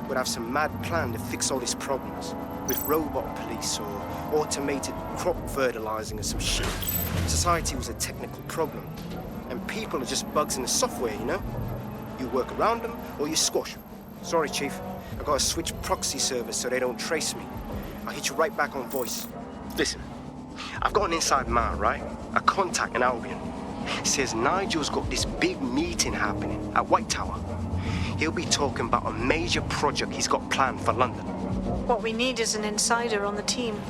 would have some mad plan to fix all his problems. With robot police or automated crop fertilizing or some shit. Society was a technical problem. And people are just bugs in the software, you know? You work around them or you squash them. Sorry, Chief. I've got to switch proxy servers so they don't trace me. I'll hit you right back on voice. Listen, I've got an inside man, right? A contact in Albion. Says Nigel's got this big meeting happening at White Tower. He'll be talking about a major project he's got planned for London. What we need is an insider on the team.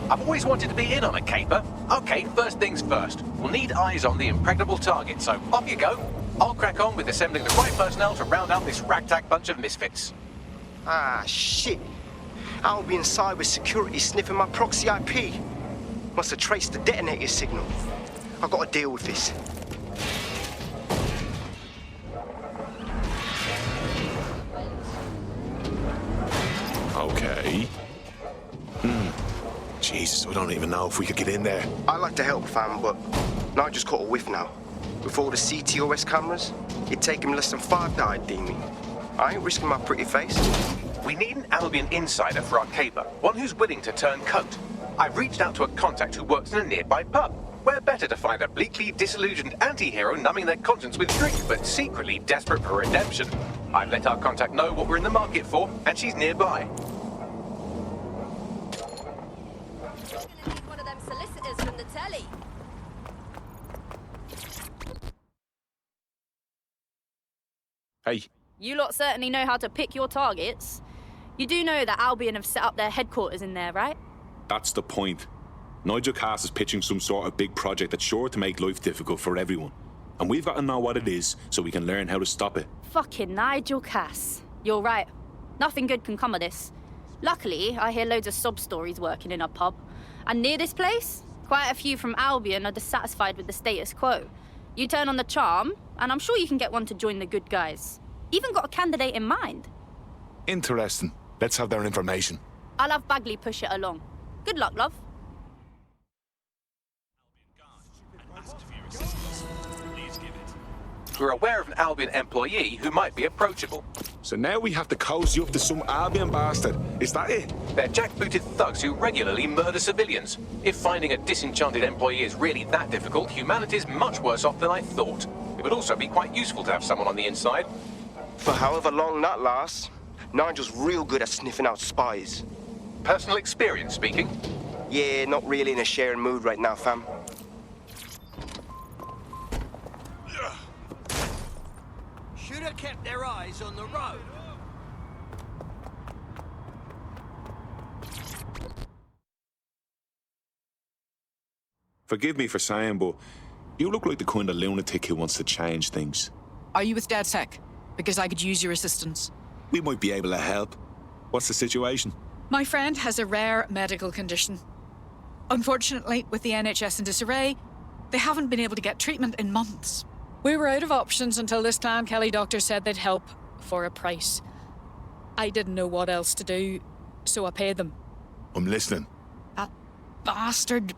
I've always wanted to be in on a caper. Okay, first things first. We'll need eyes on the impregnable target, so off you go. I'll crack on with assembling the right personnel to round out this ragtag bunch of misfits. Ah, shit. Albion cyber security sniffing my proxy IP. Must have traced the detonator signal. I've got to deal with this. Okay. Jesus, I don't even know if we could get in there. I'd like to help, fam, but Nigel's caught a whiff now. With all the CTOS cameras, it'd take him less than 5 to ID me. I ain't risking my pretty face. We need an Albion insider for our caper, one who's willing to turn coat. I've reached out to a contact who works in a nearby pub. Where better to find a bleakly disillusioned anti-hero numbing their conscience with drink, but secretly desperate for redemption. I've let our contact know what we're in the market for, and she's nearby. One of them solicitors from the telly. Hey. You lot certainly know how to pick your targets. You do know that Albion have set up their headquarters in there, right? That's the point. Nigel Cass is pitching some sort of big project that's sure to make life difficult for everyone. And we've got to know what it is so we can learn how to stop it. Fucking Nigel Cass. You're right. Nothing good can come of this. Luckily, I hear loads of sob stories working in a pub. And near this place, quite a few from Albion are dissatisfied with the status quo. You turn on the charm, and I'm sure you can get one to join the good guys. Even got a candidate in mind. Interesting. Let's have their information. I'll have Bagley push it along. Good luck, love. We're aware of an Albion employee who might be approachable. So now we have to cozy up to some Albion bastard. Is that it? They're jackbooted thugs who regularly murder civilians. If finding a disenchanted employee is really that difficult, humanity's much worse off than I thought. It would also be quite useful to have someone on the inside. For however long that lasts, Nigel's real good at sniffing out spies. Personal experience speaking? Yeah, not really in a sharing mood right now, fam. Should have kept their eyes on the road. Forgive me for saying, but you look like the kind of lunatic who wants to change things. Are you with DedSec? Because I could use your assistance. We might be able to help. What's the situation? My friend has a rare medical condition. Unfortunately, with the NHS in disarray, they haven't been able to get treatment in months. We were out of options until this Clan Kelly doctor said they'd help for a price. I didn't know what else to do, so I paid them. I'm listening. That bastard.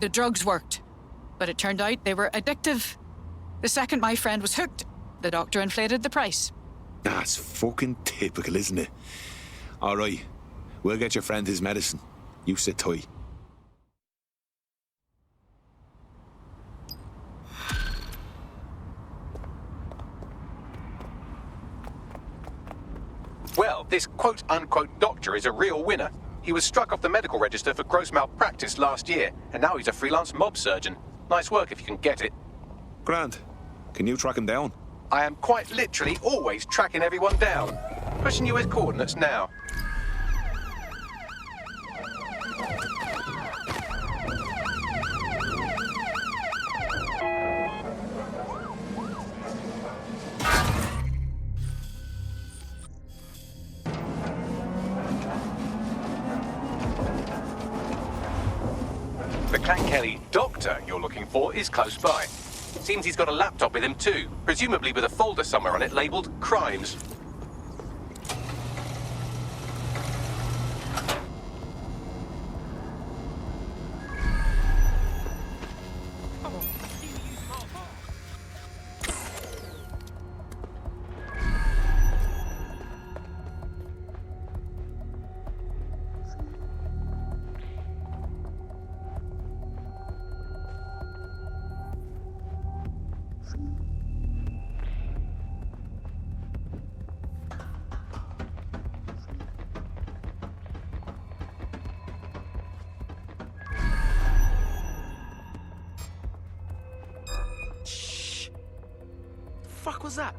The drugs worked, but it turned out they were addictive. The second my friend was hooked, the doctor inflated the price. That's fucking typical, isn't it? All right, we'll get your friend his medicine. You sit tight. Well, this quote-unquote doctor is a real winner. He was struck off the medical register for gross malpractice last year, and now he's a freelance mob surgeon. Nice work if you can get it. Grant, can you track him down? I am quite literally always tracking everyone down. Pushing you his coordinates now. The Clan Kelly doctor you're looking for is close by. Seems he's got a laptop with him too, presumably with a folder somewhere on it labelled Crimes. Fuck was that?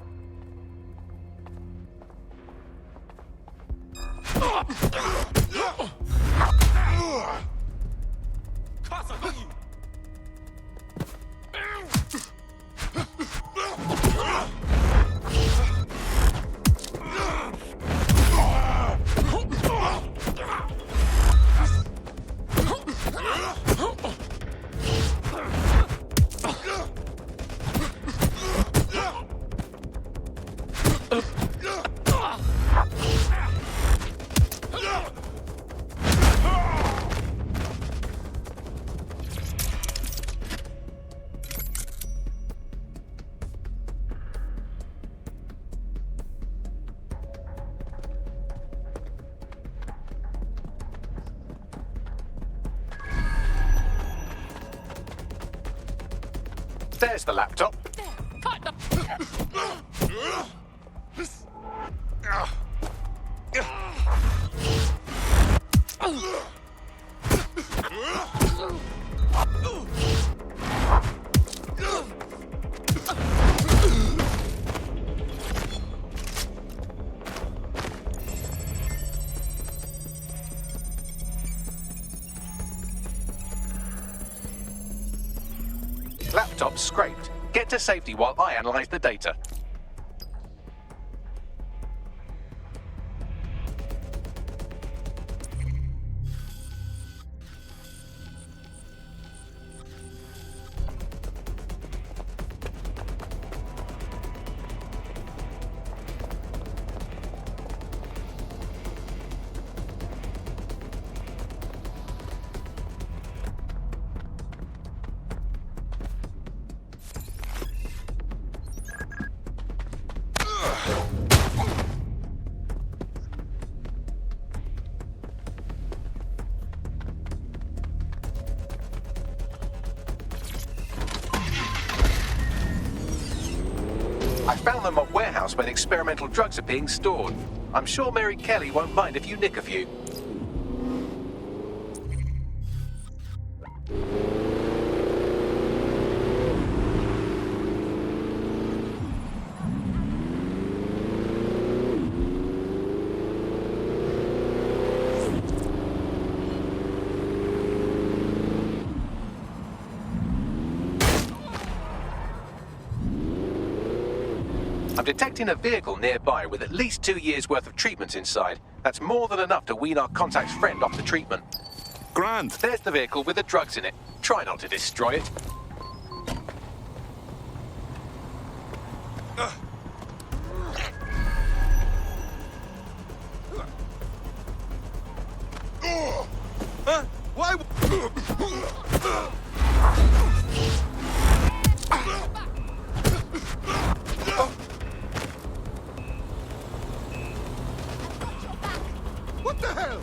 There's the laptop. Laptop scraped. Get to safety while I analyze the data. I found them at warehouse where experimental drugs are being stored. I'm sure Mary Kelly won't mind if you nick a few. I'm detecting a vehicle nearby with at least 2 years' worth of treatments inside. That's more than enough to wean our contact's friend off the treatment. Grand! There's the vehicle with the drugs in it. Try not to destroy it. Huh? Why? What the hell?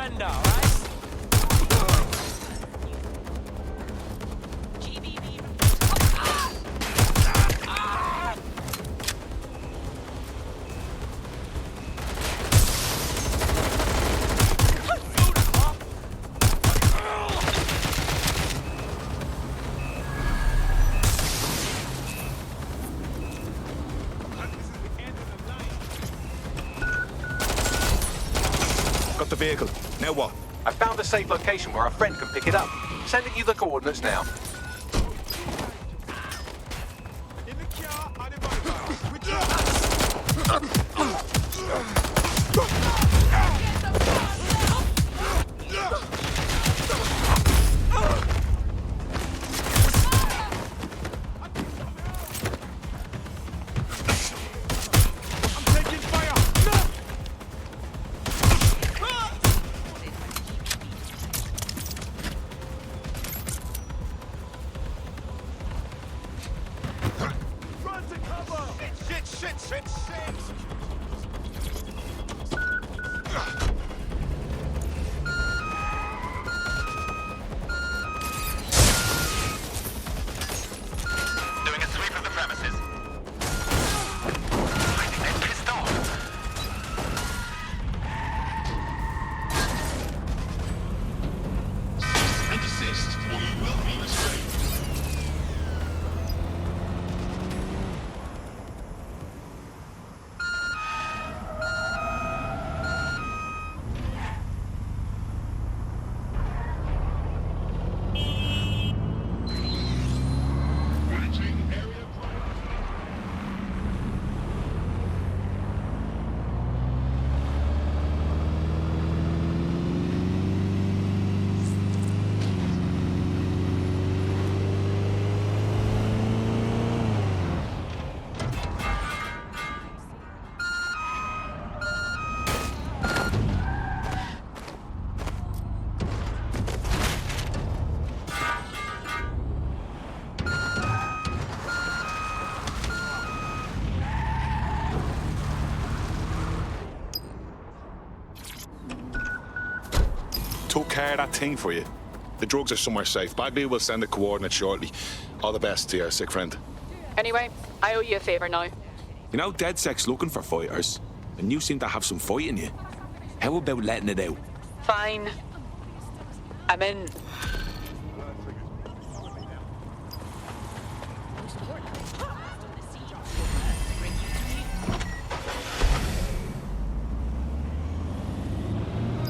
surrender, alright? Got the vehicle. Now what? I found a safe location where a friend can pick it up. Sending you the coordinates now. Took care of that thing for you. The drugs are somewhere safe. Bagley will send the coordinates shortly. All the best to your sick friend. Anyway, I owe you a favour now. You know, DedSec's looking for fighters, and you seem to have some fight in you. How about letting it out? Fine. I'm in.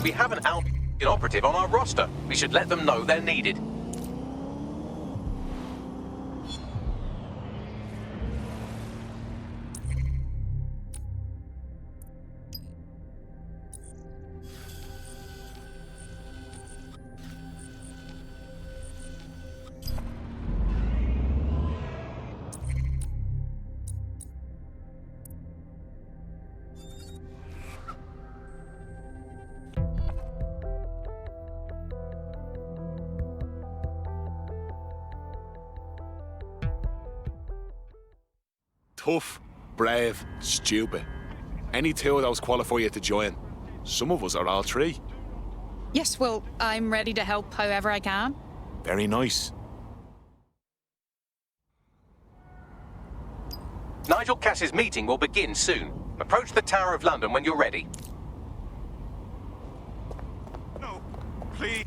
We have an Albion operative on our roster. We should let them know they're needed. Tough, brave, stupid. Any two of those qualify you to join. Some of us are all three. Yes, well, I'm ready to help however I can. Very nice. Nigel Cass's meeting will begin soon. Approach the Tower of London when you're ready. No, please.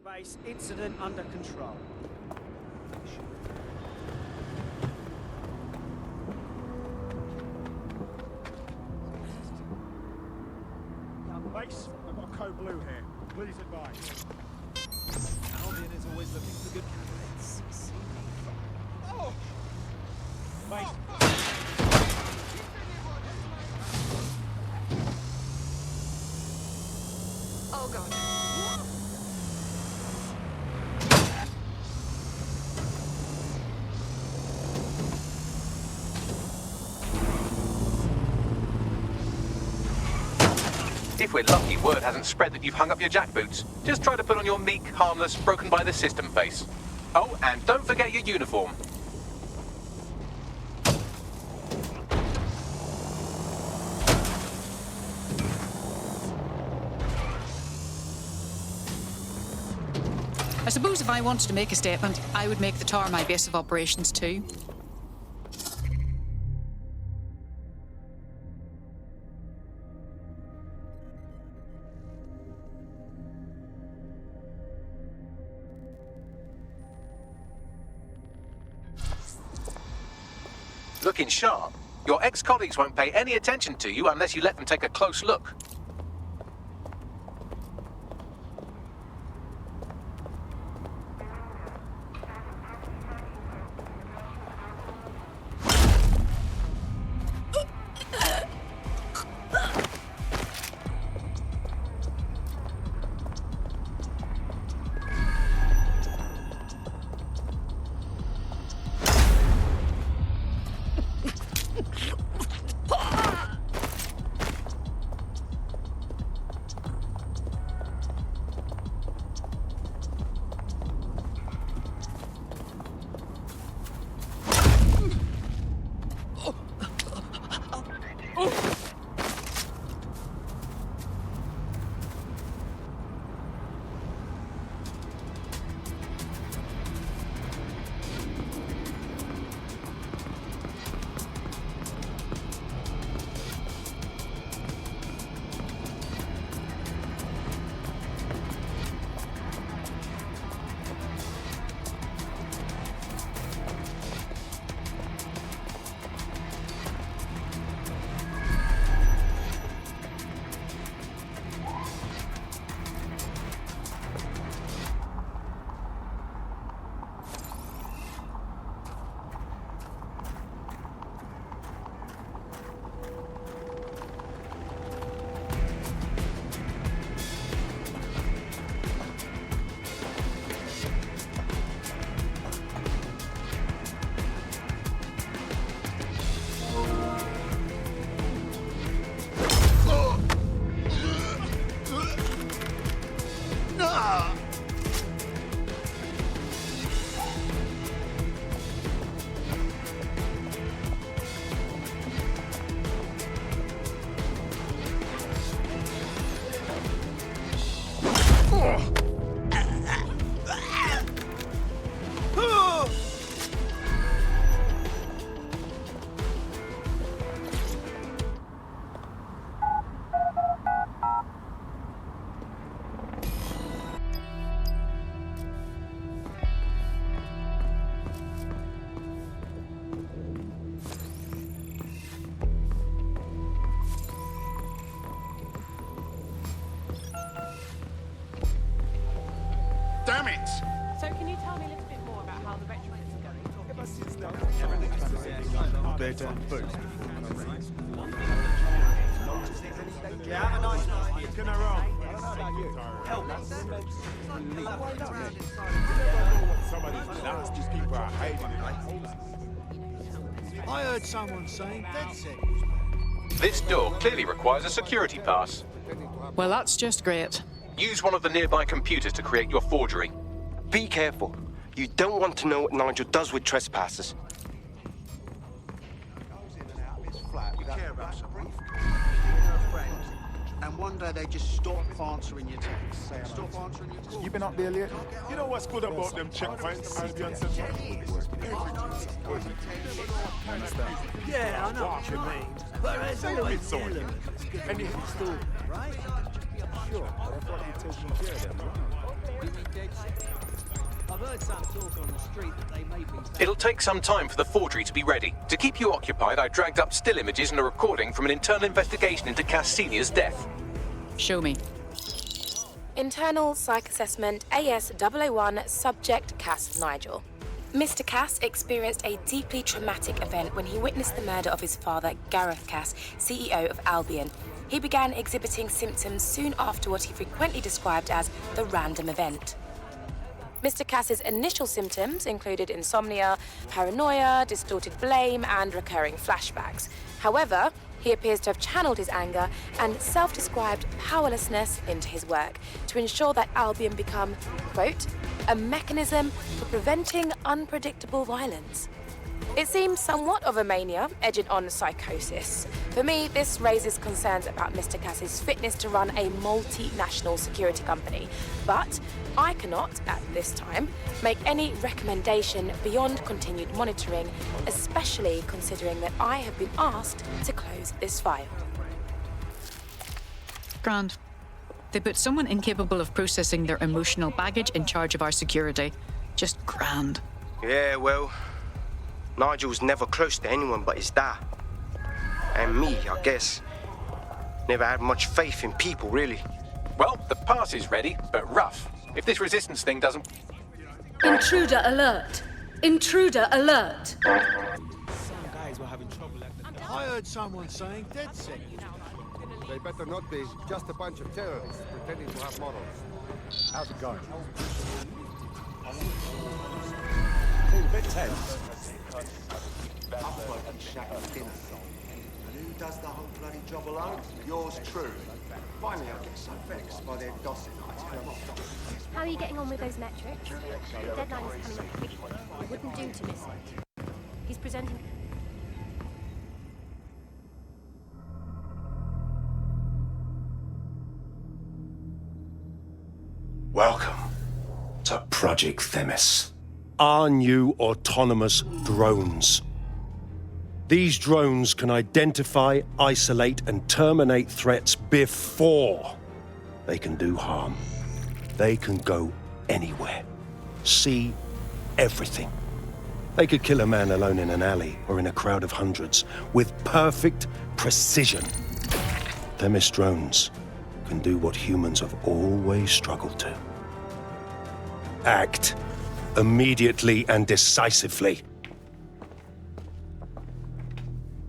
Base, incident under control. Base, I've got code blue here. Please advise. Albion is always looking for good candidates. Oh! Base. Oh god. If we're lucky, word hasn't spread that you've hung up your jackboots. Just try to put on your meek, harmless, broken by the system face. Oh, and don't forget your uniform. I suppose if I wanted to make a statement, I would make the tower my base of operations too. Looking sharp. Your ex-colleagues won't pay any attention to you unless you let them take a close look. Damn it! So can you tell me a little bit more about how the retrofits are going? Better first. Yeah, have a nice night. Looking around. Some of these nasty people are hiding in. I heard someone saying that's it. This door clearly requires a security pass. Well, that's just great. Use one of the nearby computers to create your forgery. Be careful. You don't want to know what Nigel does with trespassers. You care about someone. And one day they just stop answering your texts. Stop answering your calls. You been up there lately? You know what's good about them checkpoints? Yeah, I know what you mean. But there's always It's on. elements. And you Story, right? sure, I thought you'd taken care of them. I've heard some talk on the street that they may be... It'll take some time for the forgery to be ready. To keep you occupied, I dragged up still images and a recording from an internal investigation into Cass Senior's death. Show me. Internal Psych Assessment AS001 Subject Cass Nigel. Mr. Cass experienced a deeply traumatic event when he witnessed the murder of his father, Gareth Cass, CEO of Albion. He began exhibiting symptoms soon after what he frequently described as the random event. Mr. Cass's initial symptoms included insomnia, paranoia, distorted blame, and recurring flashbacks. However, He appears to have channeled his anger and self-described powerlessness into his work to ensure that Albion become, quote, a mechanism for preventing unpredictable violence. It seems somewhat of a mania, edging on psychosis. For me, this raises concerns about Mr. Cass's fitness to run a multinational security company. But I cannot, at this time, make any recommendation beyond continued monitoring, especially considering that I have been asked to close this file. Grand. They put someone incapable of processing their emotional baggage in charge of our security. Just grand. Yeah, well, Nigel's never close to anyone but his dad. And me, I guess. Never had much faith in people, really. Well, the pass is ready, but rough. If this resistance thing doesn't... Intruder alert! Intruder alert! Some guys were having trouble at the... I heard someone saying dead sick. They better not be. Just a bunch of terrorists pretending to have morals. How's it going? All a bit tense. And who does the whole bloody job alone? Yours truly. Finally, I get so vexed by their gossip. How are you getting on with those metrics? The deadline is coming up quickly. It wouldn't do to miss it. He's presenting... Welcome to Project Themis. Our new autonomous drones. These drones can identify, isolate, and terminate threats before they can do harm. They can go anywhere, see everything. They could kill a man alone in an alley or in a crowd of hundreds with perfect precision. Themis drones can do what humans have always struggled to. Act immediately and decisively.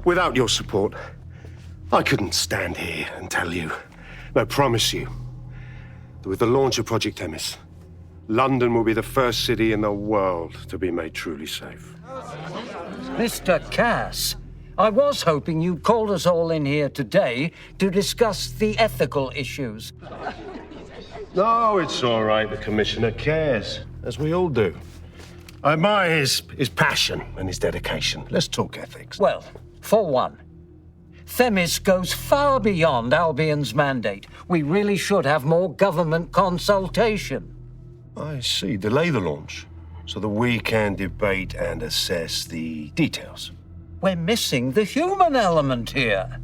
Without your support, I couldn't stand here and tell you, I promise you, that with the launch of Project Themis, London will be the first city in the world to be made truly safe. Mr. Cass, I was hoping you'd called us all in here today to discuss the ethical issues. No, it's all right. The Commissioner cares, as we all do. I admire his passion and his dedication. Let's talk ethics. Well, for one, Themis goes far beyond Albion's mandate. We really should have more government consultation. I see. Delay the launch so that we can debate and assess the details. We're missing the human element here.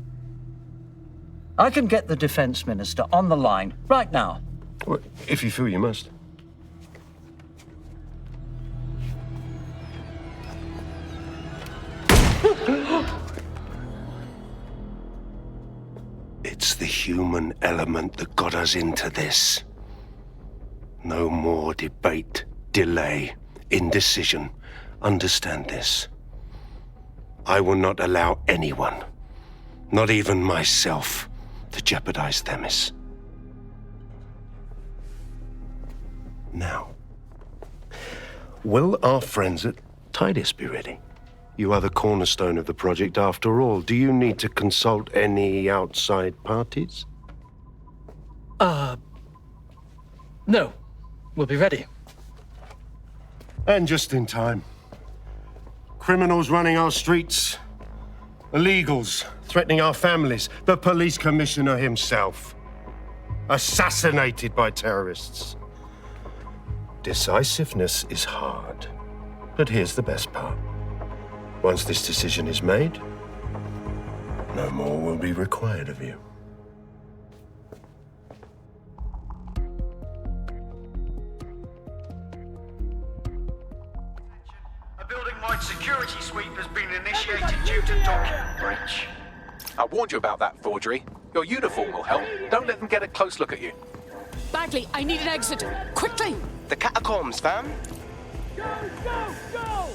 I can get the Defense Minister on the line right now. Well, if you feel you must. It's the human element that got us into this. No more debate, delay, indecision. Understand this. I will not allow anyone, not even myself, to jeopardize Themis. Now, will our friends at Titus be ready? You are the cornerstone of the project after all. Do you need to consult any outside parties? No. We'll be ready. And just in time. Criminals running our streets. Illegals threatening our families. The police commissioner himself. Assassinated by terrorists. Decisiveness is hard. But here's the best part. Once this decision is made, no more will be required of you. A building-wide security sweep has been initiated due to document breach. I warned you about that forgery. Your uniform will help. Don't let them get a close look at you. Bagley, I need an exit. Quickly! The catacombs, fam. Go, go, go!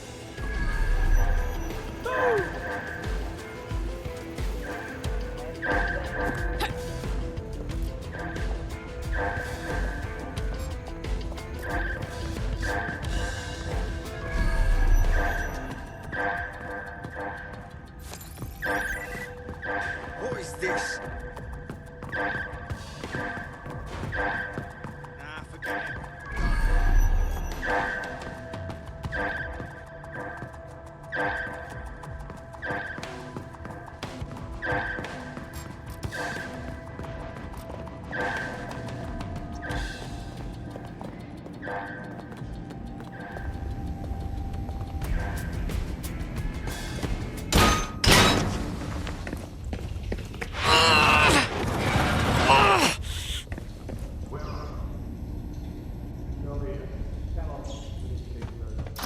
Nah, forget it.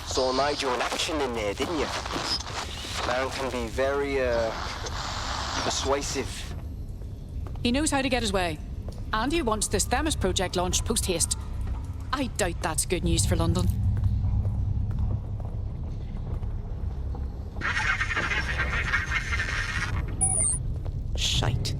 Saw Nigel in action in there, didn't you? Man can be very, persuasive. He knows how to get his way. And he wants this Themis project launched post-haste. I doubt that's good news for London. Shite.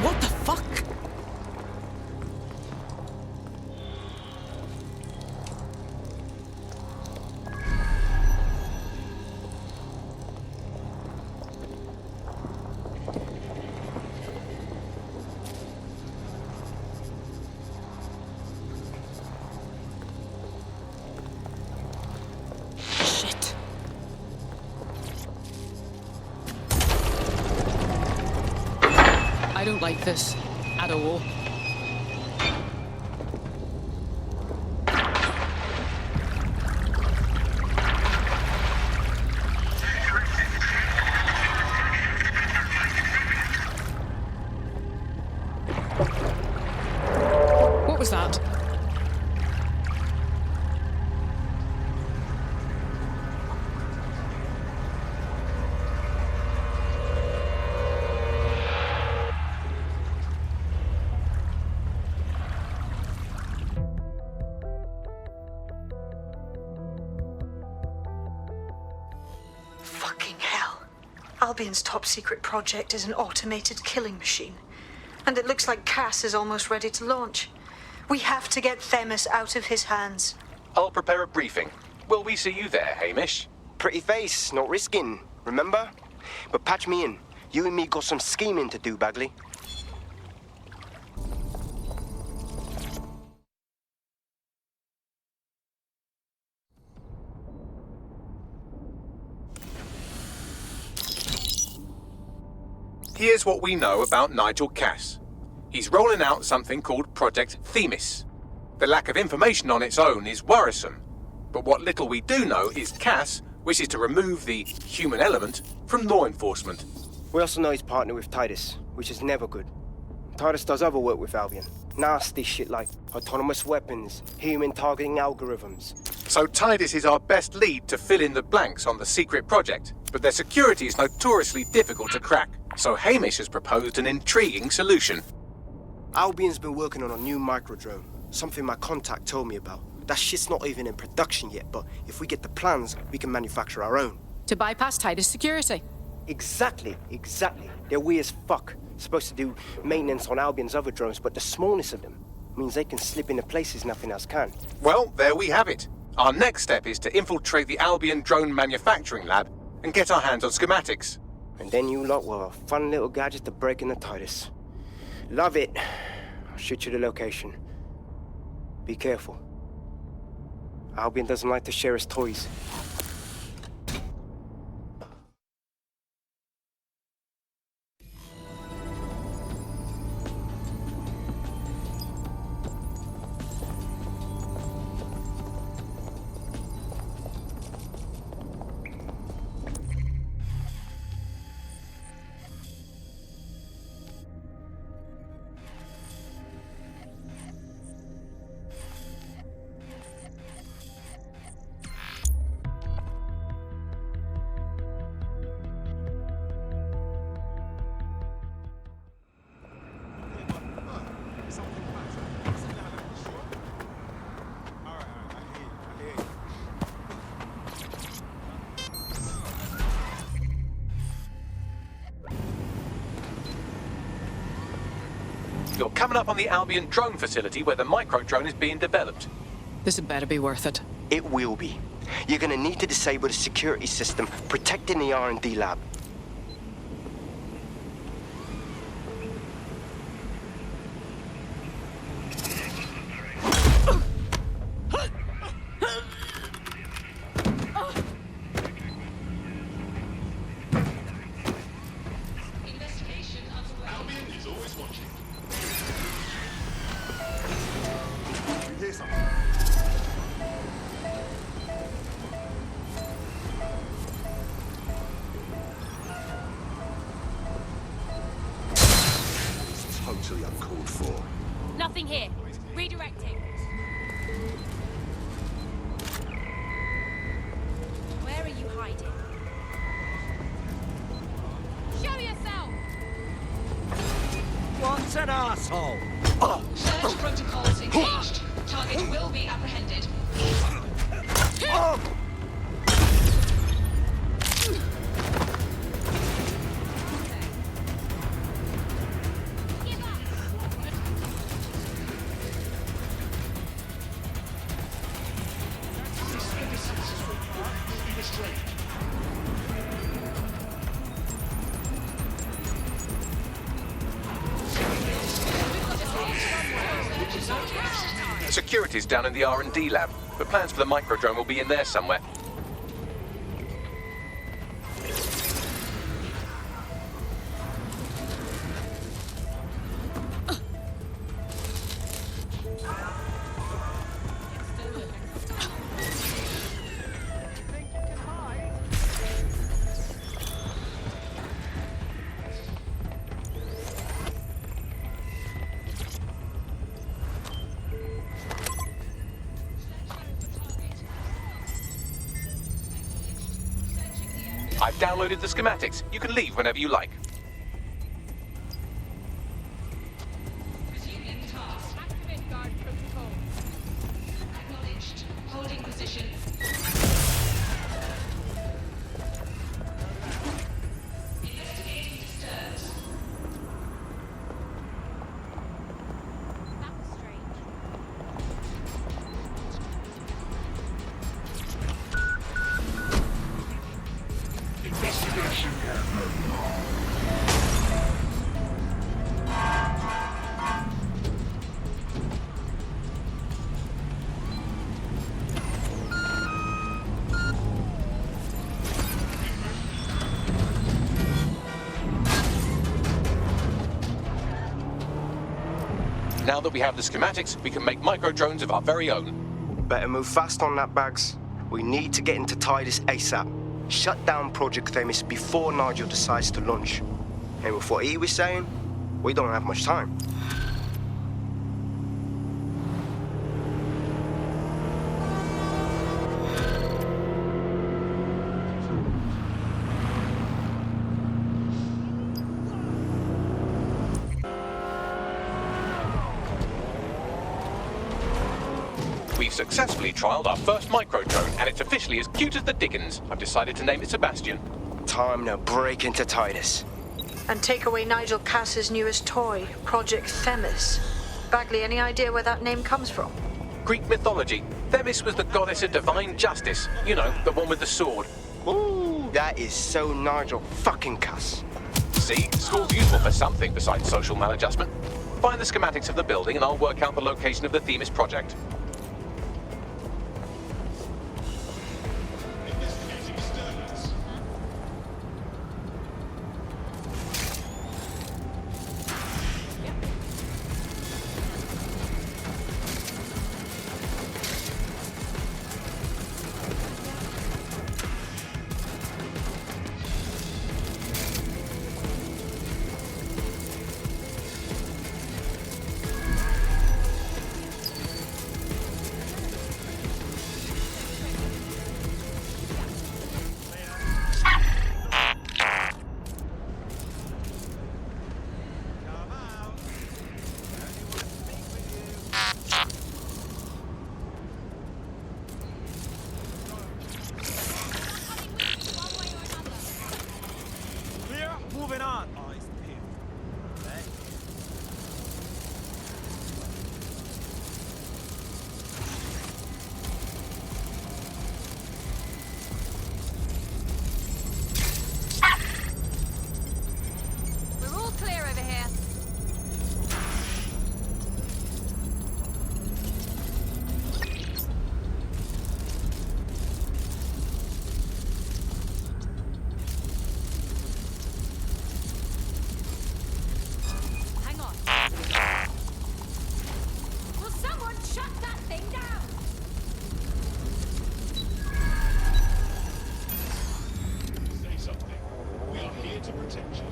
What the fuck? Shit. I don't like this at all. What was that? Fucking hell. Albion's top secret project is an automated killing machine. And it looks like Cass is almost ready to launch. We have to get Themis out of his hands. I'll prepare a briefing. Will we see you there, Hamish? Pretty face, not risking, remember? But patch me in. You and me got some scheming to do, Bagley. Here's what we know about Nigel Cass. He's rolling out something called Project Themis. The lack of information on its own is worrisome, but what little we do know is Cass wishes to remove the human element from law enforcement. We also know he's partnered with Titus, which is never good. Titus does other work with Albion. Nasty shit like autonomous weapons, human targeting algorithms. So Titus is our best lead to fill in the blanks on the secret project, but their security is notoriously difficult to crack. So Hamish has proposed an intriguing solution. Albion's been working on a new microdrone, something my contact told me about. That shit's not even in production yet, but if we get the plans, we can manufacture our own. To bypass Titus security. Exactly. They're weird as fuck. Supposed to do maintenance on Albion's other drones, but the smallness of them means they can slip into places nothing else can. Well, there we have it. Our next step is to infiltrate the Albion drone manufacturing lab and get our hands on schematics. And then you lot will have a fun little gadget to break in the TARDIS. Love it. I'll shoot you the location. Be careful. Albion doesn't like to share his toys. You're coming up on the Albion drone facility where the micro-drone is being developed. This had better be worth it. It will be. You're gonna need to disable the security system protecting the R&D lab. Totally uncalled for. Nothing here. Redirecting. Where are you hiding? Show yourself! What's an asshole? Search protocols engaged. Target will be apprehended. Security's down in the R&D lab, but plans for the micro-drone will be in there somewhere. I've downloaded the schematics. You can leave whenever you like. Resuming task. Activate guard protocol. Acknowledged. Holding position. Investigating disturbs. That was strange. Investigation. Now that we have the schematics, we can make micro-drones of our very own. Better move fast on that, Bags. We need to get into TARDIS ASAP. Shut down Project Themis before Nigel decides to launch. And with what he was saying, we don't have much time. We've successfully trialled our first micro-drone, and it's officially as cute as the dickens. I've decided to name it Sebastian. Time to break into TARDIS. And take away Nigel Cass's newest toy, Project Themis. Bagley, any idea where that name comes from? Greek mythology. Themis was the goddess of divine justice. You know, the one with the sword. Ooh, That is so Nigel fucking cuss. See, school's useful for something besides social maladjustment. Find the schematics of the building and I'll work out the location of the Themis project. Moving on. Eyes peeled. Okay. We're all clear over here. Hang on. Will someone shut that thing down? Say something. We are here to protect you.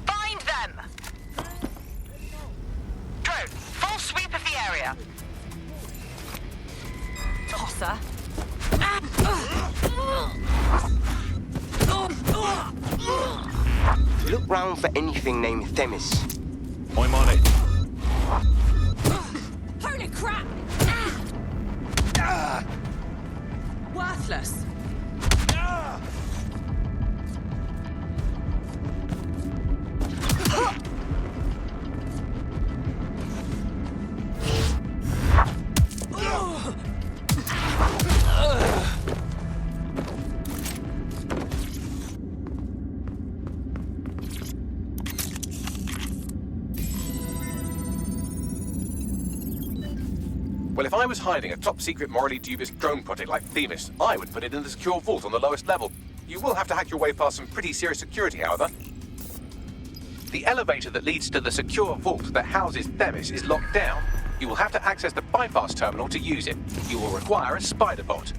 Find them! Drone, full sweep of the area. Tosser. Look round for anything named Themis. I'm on it. Holy crap! Worthless. Well, if I was hiding a top-secret, morally dubious drone project like Themis, I would put it in the secure vault on the lowest level. You will have to hack your way past some pretty serious security, however. The elevator that leads to the secure vault that houses Themis is locked down. You will have to access the bypass terminal to use it. You will require a spider bot.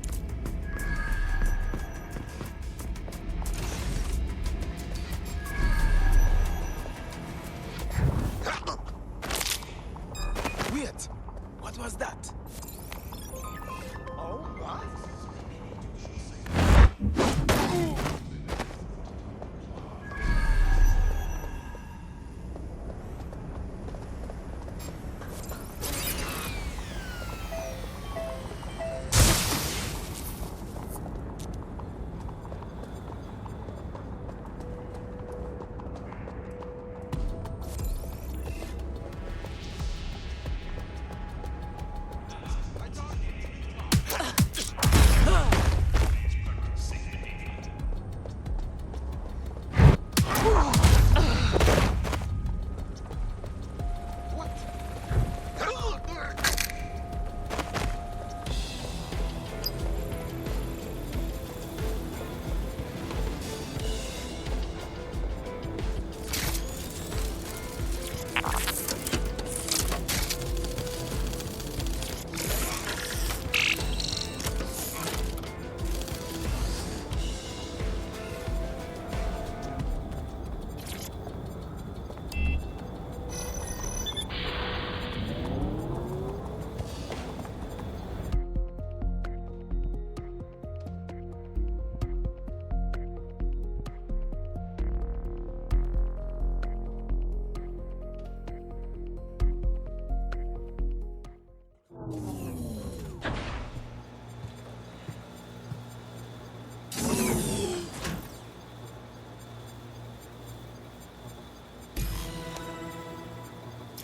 Wait. What was that? Oh, what?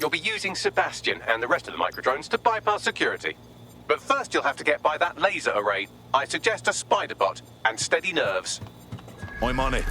you'll be using Sebastian and the rest of the microdrones to bypass security. But first you'll have to get by that laser array. I suggest a spider bot and steady nerves. I'm on it.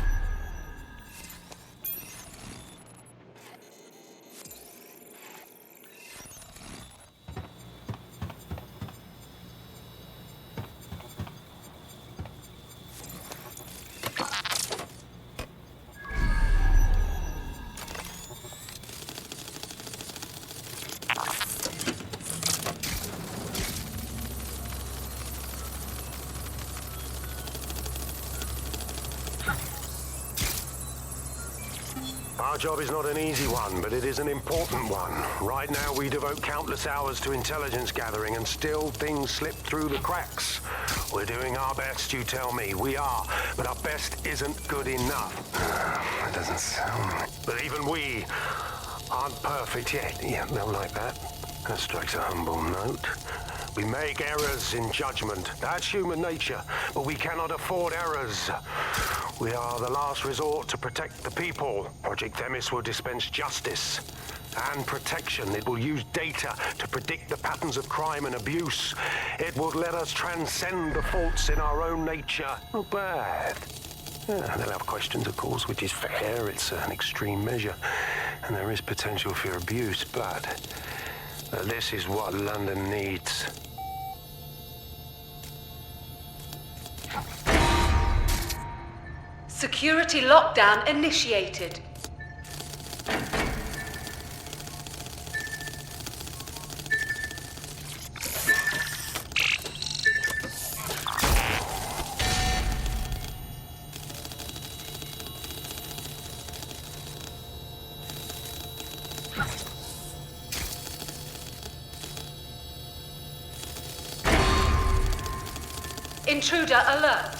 Our job is not an easy one, but it is an important one. Right now, we devote countless hours to intelligence gathering, and still things slip through the cracks. We're doing our best, you tell me. We are, but our best isn't good enough. That doesn't sound right. But even we aren't perfect yet. Yeah, they'll like that. That strikes a humble note. We make errors in judgment. That's human nature, but we cannot afford errors. We are the last resort to protect the people. Project Themis will dispense justice and protection. It will use data to predict the patterns of crime and abuse. It will let us transcend the faults in our own nature. Not bad. Yeah, they'll have questions, of course, which is fair. It's an extreme measure, and there is potential for abuse, but this is what London needs. Security lockdown initiated. Intruder alert.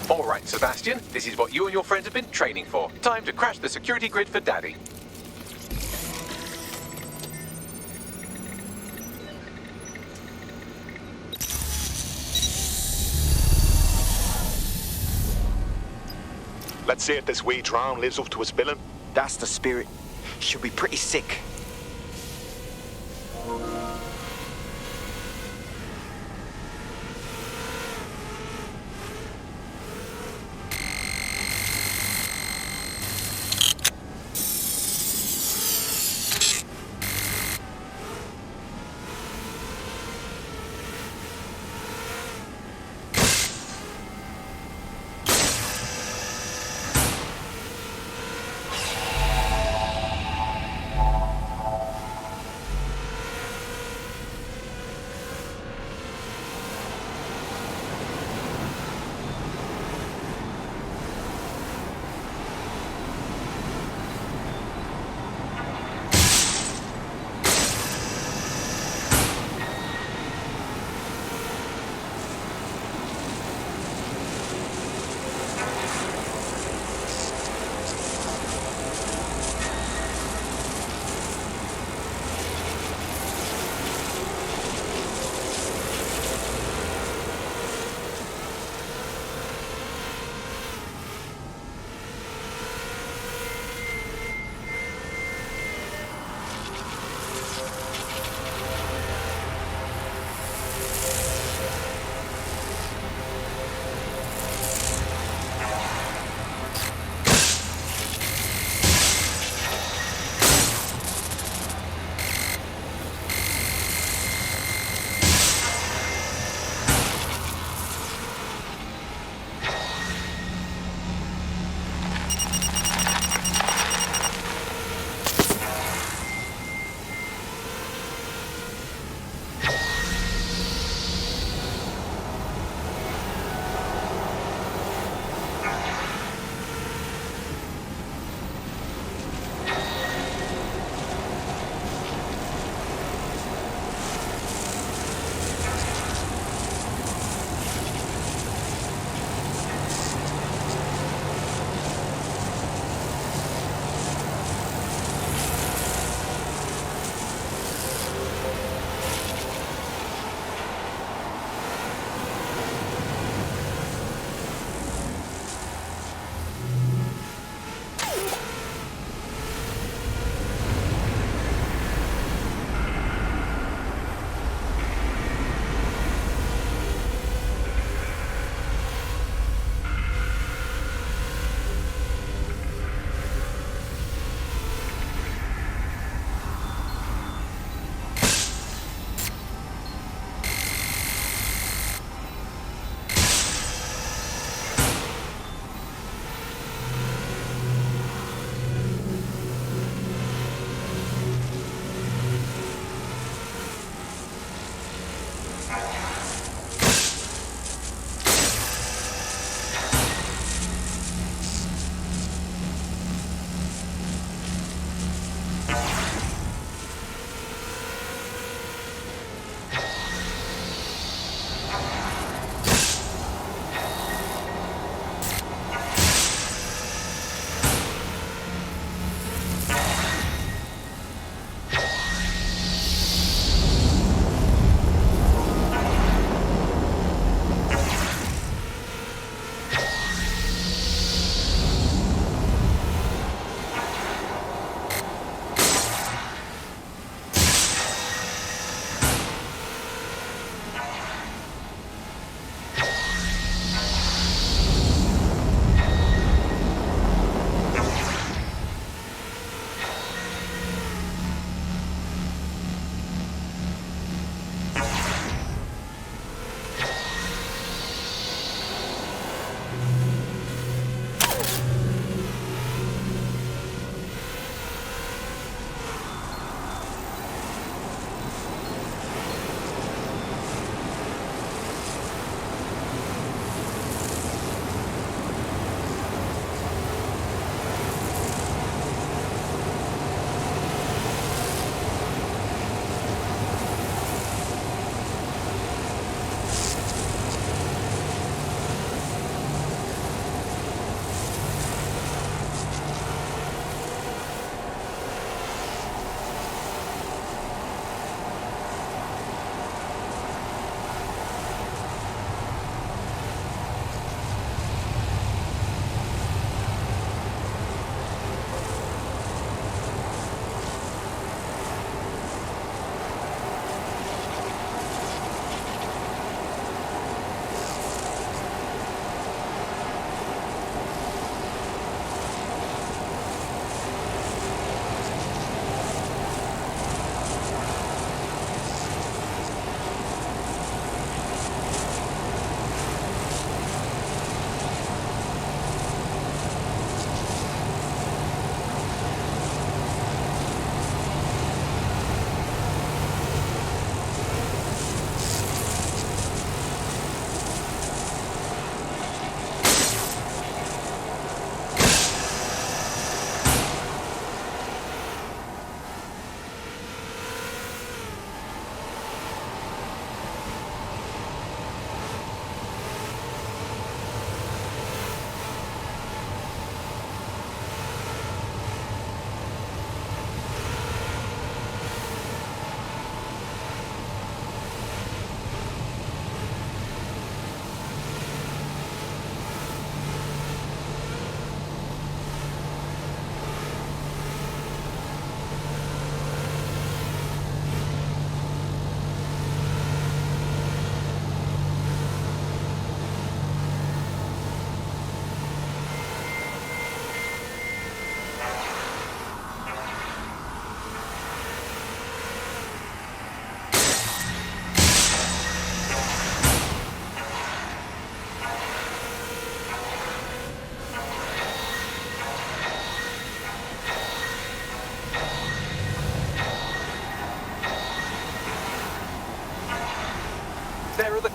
All right, Sebastian, this is what you and your friends have been training for. Time to crash the security grid for Daddy. Let's see if this wee drone lives up to its billing. That's the spirit. Should be pretty sick.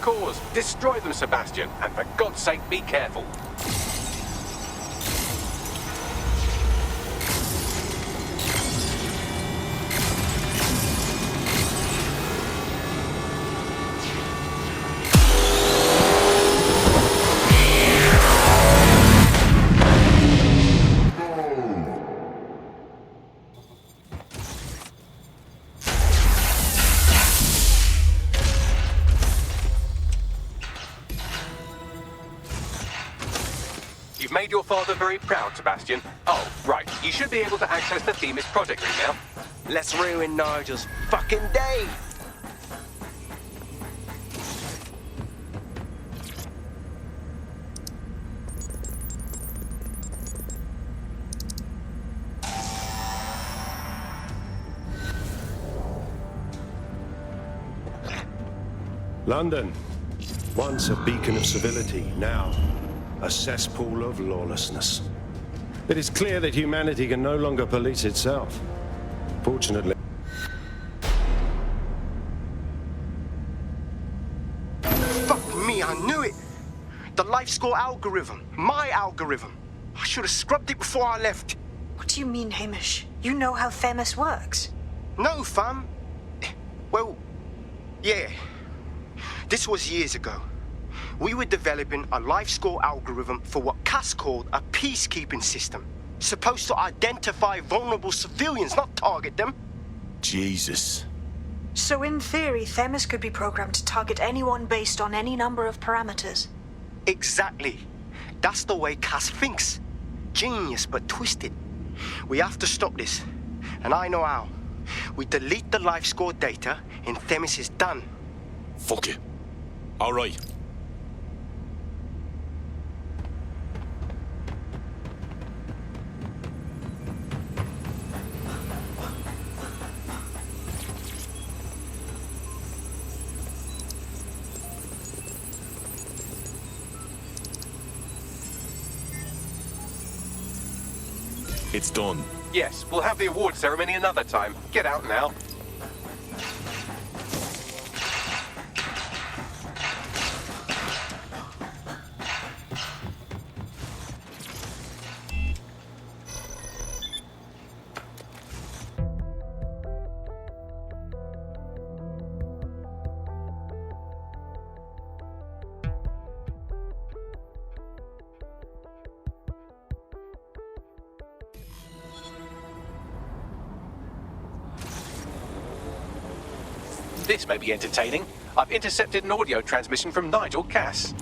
cause. Destroy them, Sebastian, and for God's sake, be careful. You've made your father very proud, Sebastian. Oh, right. You should be able to access the Themis project room now. Let's ruin Nigel's fucking day! London, once a beacon of civility, now a cesspool of lawlessness. It is clear that humanity can no longer police itself. Fortunately. Fuck me, I knew it! The life score algorithm. My algorithm. I should have scrubbed it before I left. What do you mean, Hamish? You know how Themis works. No, fam. Well, yeah. This was years ago. We were developing a life score algorithm for what Cass called a peacekeeping system. Supposed to identify vulnerable civilians, not target them. Jesus. So in theory, Themis could be programmed to target anyone based on any number of parameters. Exactly. That's the way Cass thinks. Genius, but twisted. We have to stop this. And I know how. We delete the life score data and Themis is done. Fuck it. All right. It's done. Yes, we'll have the award ceremony another time. Get out now. This may be entertaining. I've intercepted an audio transmission from Nigel Cass.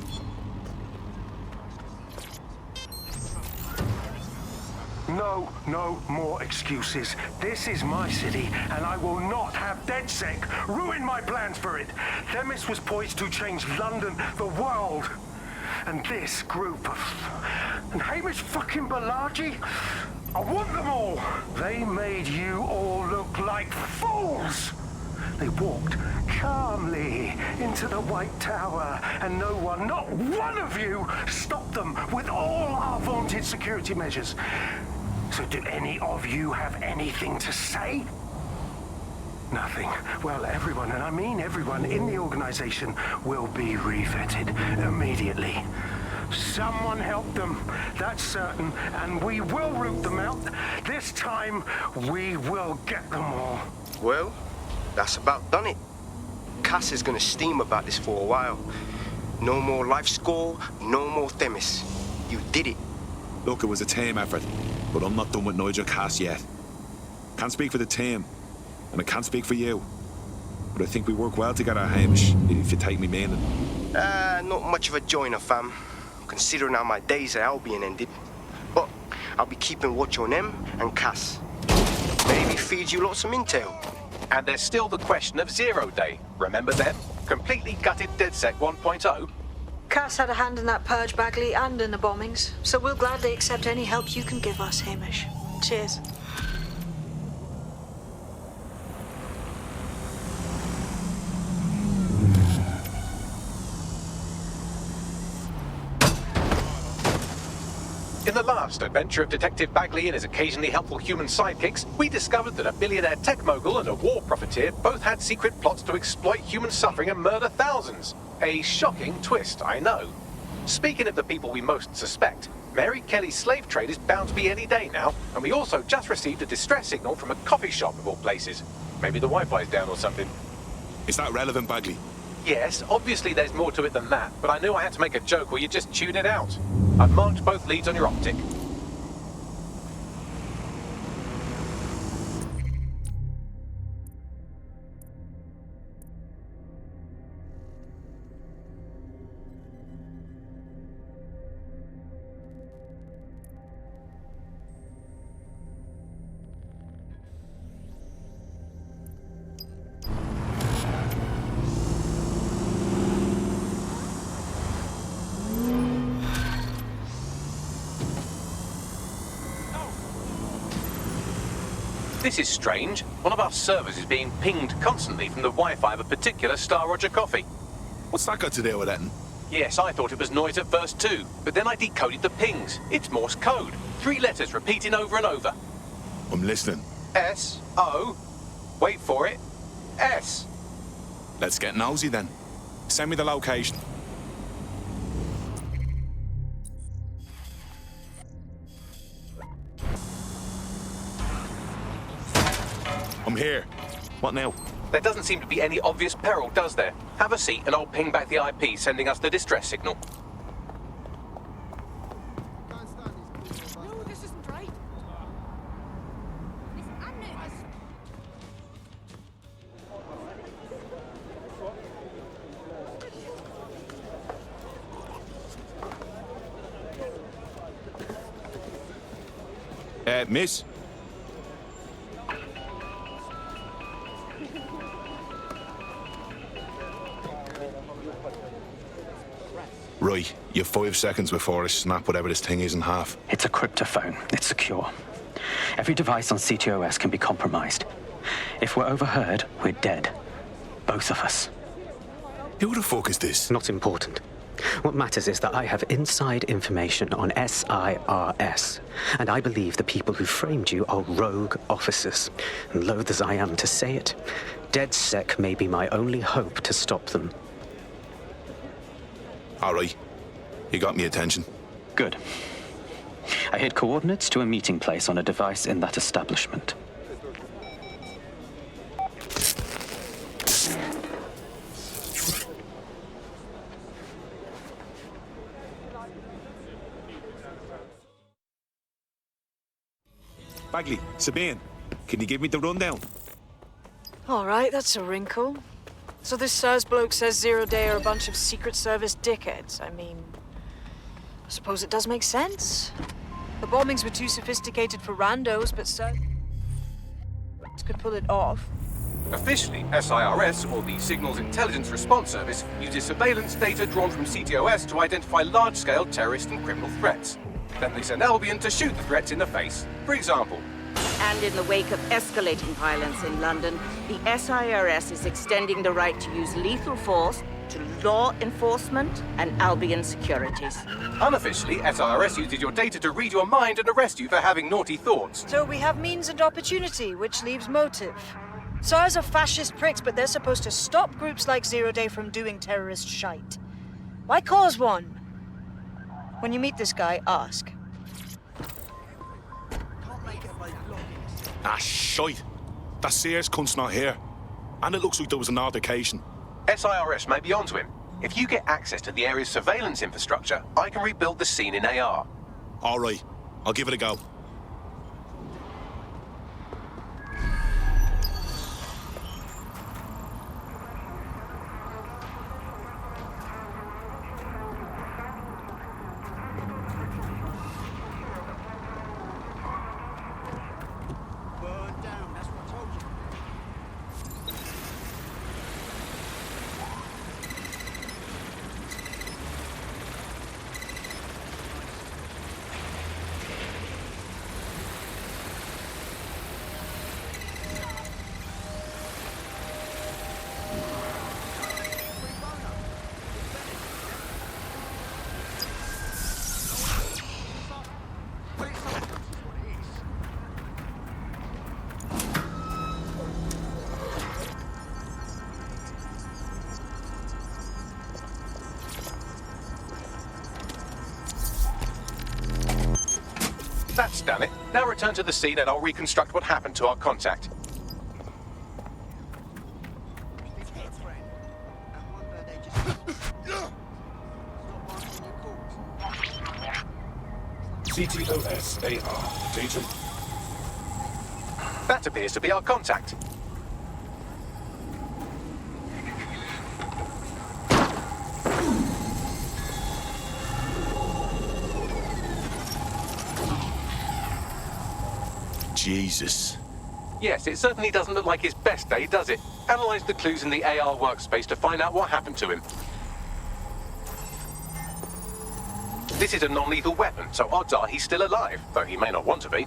No more excuses. This is my city, and I will not have DedSec ruin my plans for it. Themis was poised to change London, the world. And this group of... And Hamish fucking Balaji? I want them all! They made you all look like fools! They walked calmly into the White Tower, and no one, not one of you, stopped them with all our vaunted security measures. So do any of you have anything to say? Nothing. Well, everyone, and I mean everyone in the organization, will be revetted immediately. Someone help them, that's certain, and we will root them out. This time, we will get them all. Well, that's about done it. Cass is gonna steam about this for a while. No more life score, no more Themis. You did it. Look, it was a team effort, but I'm not done with Nigel Cass yet. Can't speak for the team, and I can't speak for you. But I think we work well together, Hamish, if you take me meaning. Not much of a joiner, fam. Considering how my days at Albion ended. But I'll be keeping watch on them and Cass. Maybe feed you lots of intel. And there's still the question of Zero Day. Remember them? Completely gutted DedSec 1.0. Cass had a hand in that purge, Bagley, and in the bombings, so we'll gladly accept any help you can give us, Hamish. Cheers. In the last adventure of Detective Bagley and his occasionally helpful human sidekicks, we discovered that a billionaire tech mogul and a war profiteer both had secret plots to exploit human suffering and murder thousands. A shocking twist, I know. Speaking of the people we most suspect, Mary Kelly's slave trade is bound to be any day now, and we also just received a distress signal from a coffee shop of all places. Maybe the Wi-Fi's down or something. Is that relevant, Bagley? Yes, obviously there's more to it than that, but I knew I had to make a joke or you'd just tune it out. I've marked both leads on your optic. This is strange. One of our servers is being pinged constantly from the Wi-Fi of a particular Star Roger coffee. What's that got to do with that? Yes, I thought it was noise at first too, but then I decoded the pings. It's Morse code. 3 letters repeating over and over. I'm listening. S-O. Wait for it. S. Let's get nosy then. Send me the location. I'm here. What now? There doesn't seem to be any obvious peril, does there? Have a seat and I'll ping back the IP sending us the distress signal. No, this isn't right. Listen, I'm nervous. Miss? Right, you've 5 seconds before I snap whatever this thing is in half. It's a cryptophone. It's secure. Every device on CTOS can be compromised. If we're overheard, we're dead. Both of us. Who the fuck is this? Not important. What matters is that I have inside information on SIRS, and I believe the people who framed you are rogue officers. And loath as I am to say it, DedSec may be my only hope to stop them. All right. You got me attention. Good. I hid coordinates to a meeting place on a device in that establishment. Bagley, Sabine, can you give me the rundown? All right, that's a wrinkle. So this SARS bloke says 0 Day are a bunch of Secret Service dickheads. I mean, I suppose it does make sense. The bombings were too sophisticated for randos, but SARS could pull it off. Officially, SIRS, or the Signals Intelligence Response Service, uses surveillance data drawn from CTOS to identify large-scale terrorist and criminal threats. Then they send Albion to shoot the threats in the face. For example, And in the wake of escalating violence in London, the SIRS is extending the right to use lethal force to law enforcement and Albion securities. unofficially, SIRS uses your data to read your mind and arrest you for having naughty thoughts. So we have means and opportunity, which leaves motive. SARS are fascist pricks, but they're supposed to stop groups like 0 Day from doing terrorist shite. Why cause one? When you meet this guy, ask. Ah, shite. That Sears cunt's not here. And it looks like there was an altercation. SIRS may be onto him. If you get access to the area's surveillance infrastructure, I can rebuild the scene in AR. All right. I'll give it a go. That's done it. Now return to the scene and I'll reconstruct what happened to our contact. CTOS-AR. Data. That appears to be our contact. Jesus. Yes, it certainly doesn't look like his best day, does it? Analyze the clues in the AR workspace to find out what happened to him. This is a non-lethal weapon, so odds are he's still alive, though he may not want to be.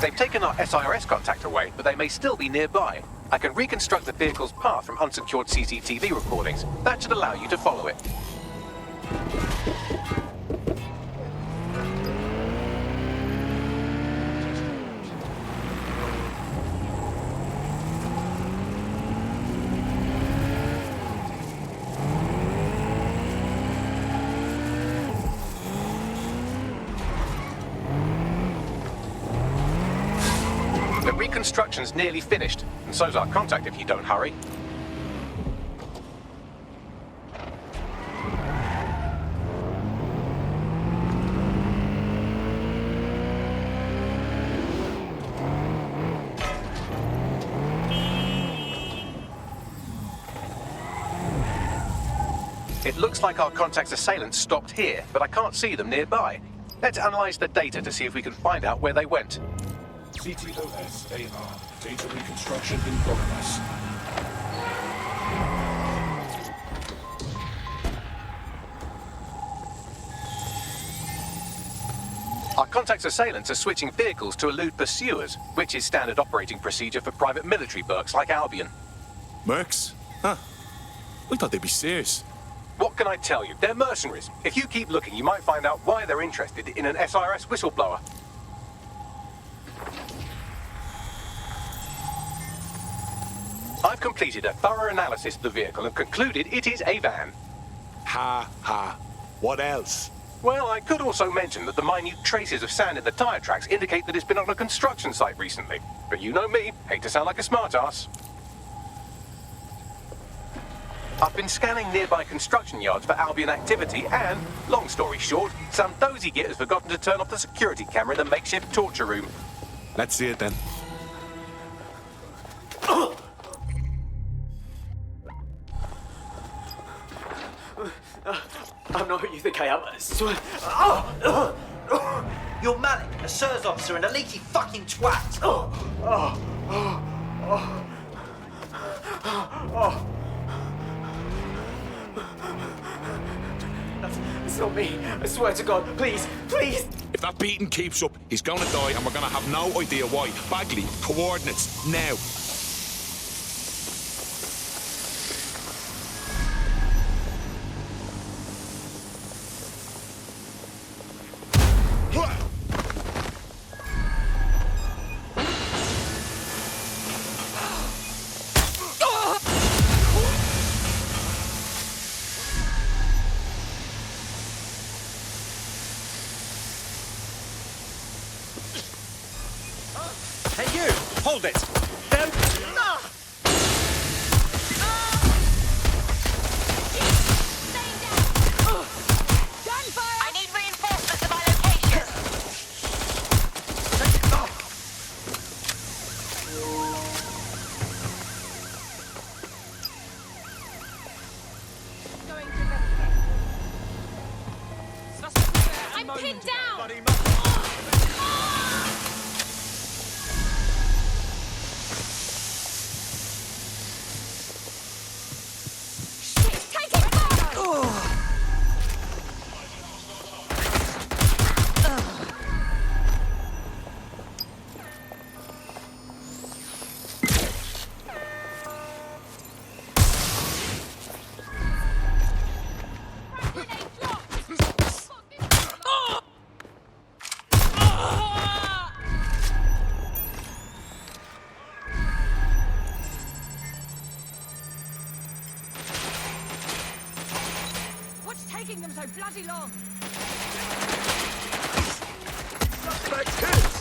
They've taken our SIRS contact away, but they may still be nearby. I can reconstruct the vehicle's path from unsecured CCTV recordings. That should allow you to follow it. The reconstruction's nearly finished, and so's our contact if you don't hurry. It looks like our contact's assailants stopped here, but I can't see them nearby. Let's analyze the data to see if we can find out where they went. CTOS-AR. Data reconstruction in progress. Our contact's assailants are switching vehicles to elude pursuers, which is standard operating procedure for private military mercs like Albion. Mercs? Huh. I thought they'd be serious. What can I tell you? They're mercenaries. If you keep looking, you might find out why they're interested in an SIRS whistleblower. I've completed a thorough analysis of the vehicle and concluded it is a van. Ha ha. What else? Well, I could also mention that the minute traces of sand in the tyre tracks indicate that it's been on a construction site recently. But you know me, hate to sound like a smartass. I've been scanning nearby construction yards for Albion activity and, long story short, some dozy git has forgotten to turn off the security camera in the makeshift torture room. Let's see it then. I'm not who you think I am, I swear. You're Malik, a SIRS officer and a leaky fucking twat. It's not me. I swear to God. Please, please. If that beating keeps up, he's gonna die and we're gonna have no idea why. Bagley, coordinates, now. Hey, you! Hold it! Don't! I need reinforcements at my location. I'm pinned down! bloody long. Suspect hit!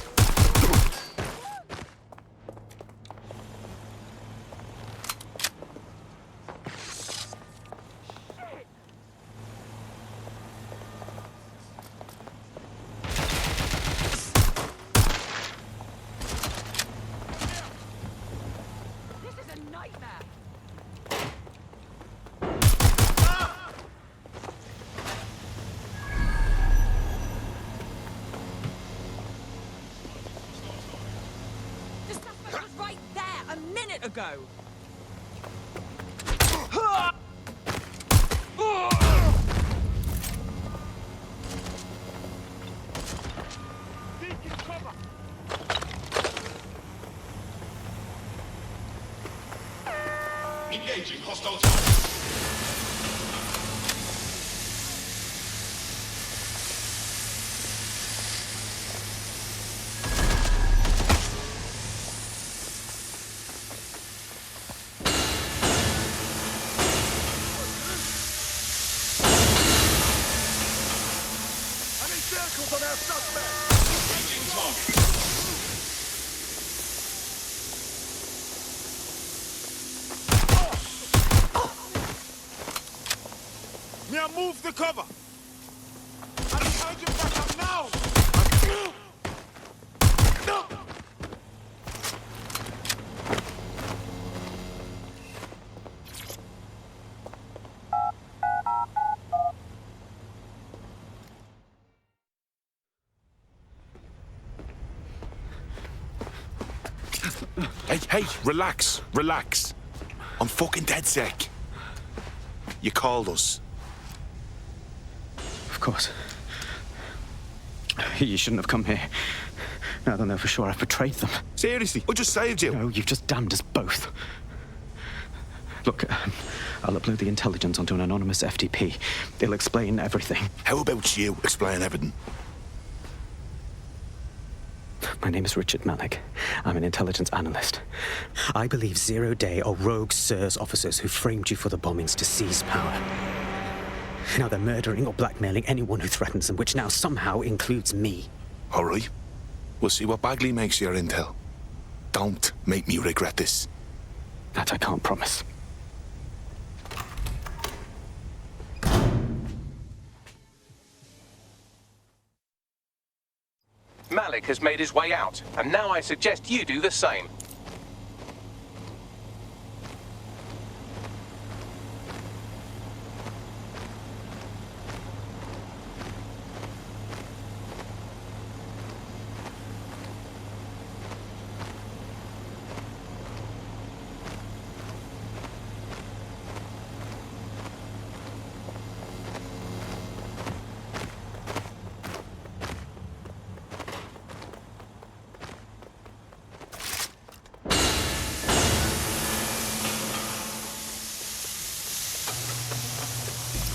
Ago. Engaging hostile target. On our suspect! Engaging target. Now move the cover! I need you back up now! Hey, relax, relax. I'm fucking dead sick. You called us. Of course. You shouldn't have come here. Now they'll know for sure I've betrayed them. Seriously, I just saved you. No, you've just damned us both. Look, I'll upload the intelligence onto an anonymous FTP. It'll explain everything. How about you explain everything? My name is Richard Malik. I'm an intelligence analyst. I believe Zero Day are rogue SIRS officers who framed you for the bombings to seize power. Now they're murdering or blackmailing anyone who threatens them, which now somehow includes me. All right. We'll see what Bagley makes your intel. Don't make me regret this. That I can't promise. Malik has made his way out, and now I suggest you do the same.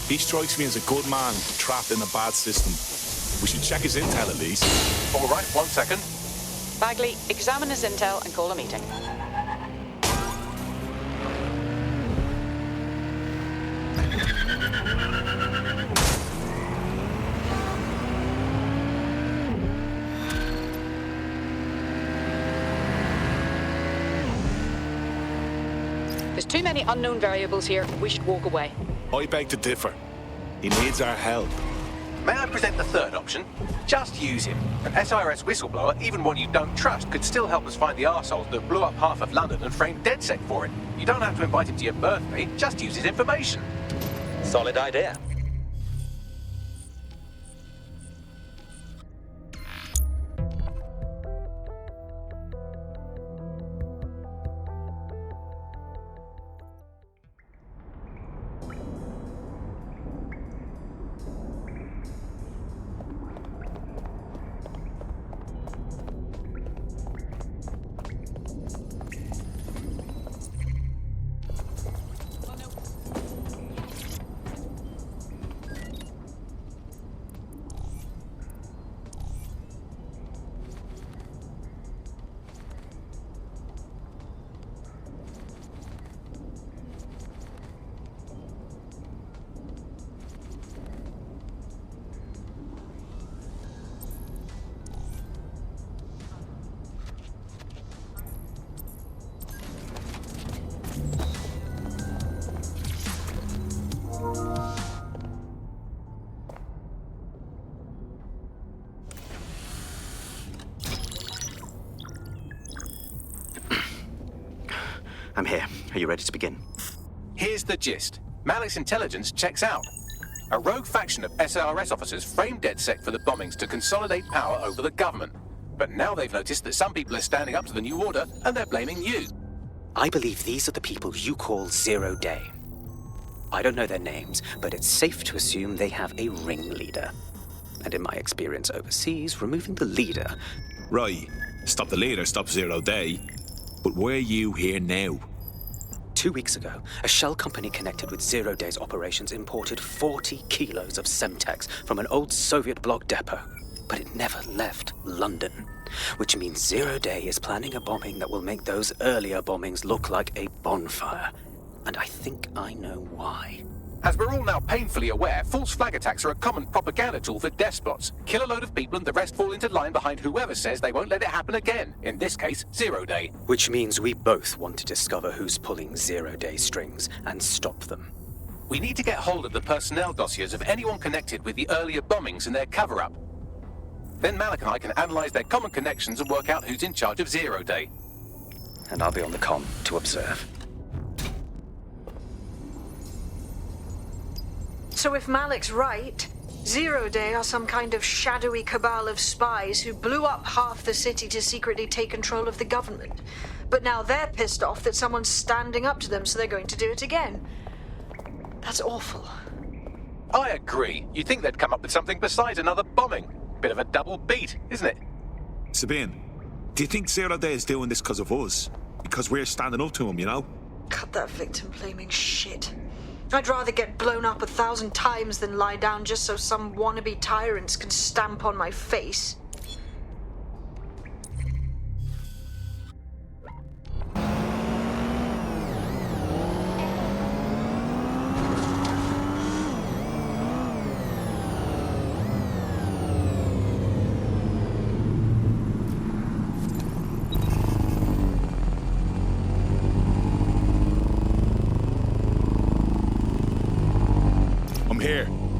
He strikes me as a good man trapped in a bad system. We should check his intel at least. All right, 1 second. Bagley, examine his intel and call a meeting. There's too many unknown variables here. We should walk away. I beg to differ. He needs our help. May I present the third option? Just use him. An SIRS whistleblower, even one you don't trust, could still help us find the arseholes that blew up half of London and framed DedSec for it. You don't have to invite him to your birthday, just use his information. Solid idea. I'm here. Are you ready to begin? Here's the gist. Malik's intelligence checks out. A rogue faction of SRS officers framed DedSec for the bombings to consolidate power over the government. But now they've noticed that some people are standing up to the new order and they're blaming you. I believe these are the people you call Zero Day. I don't know their names, but it's safe to assume they have a ringleader. And in my experience overseas, removing the leader... Right. Stop the leader, stop Zero Day. But why are you here now? 2 weeks ago, a shell company connected with Zero Day's operations imported 40 kilos of Semtex from an old Soviet bloc depot. But it never left London. Which means Zero Day is planning a bombing that will make those earlier bombings look like a bonfire. And I think I know why. As we're all now painfully aware, false flag attacks are a common propaganda tool for despots. Kill a load of people and the rest fall into line behind whoever says they won't let it happen again. In this case, Zero Day. Which means we both want to discover who's pulling Zero Day strings and stop them. We need to get hold of the personnel dossiers of anyone connected with the earlier bombings and their cover-up. Then Malik and I can analyze their common connections and work out who's in charge of Zero Day. And I'll be on the comm to observe. So if Malik's right, Zero Day are some kind of shadowy cabal of spies who blew up half the city to secretly take control of the government. But now they're pissed off that someone's standing up to them, so they're going to do it again. That's awful. I agree. You'd think they'd come up with something besides another bombing. Bit of a double beat, isn't it? Sabine, do you think Zero Day is doing this because of us? Because we're standing up to him, you know? Cut that victim-blaming shit. I'd rather get blown up 1,000 times than lie down just so some wannabe tyrants can stamp on my face.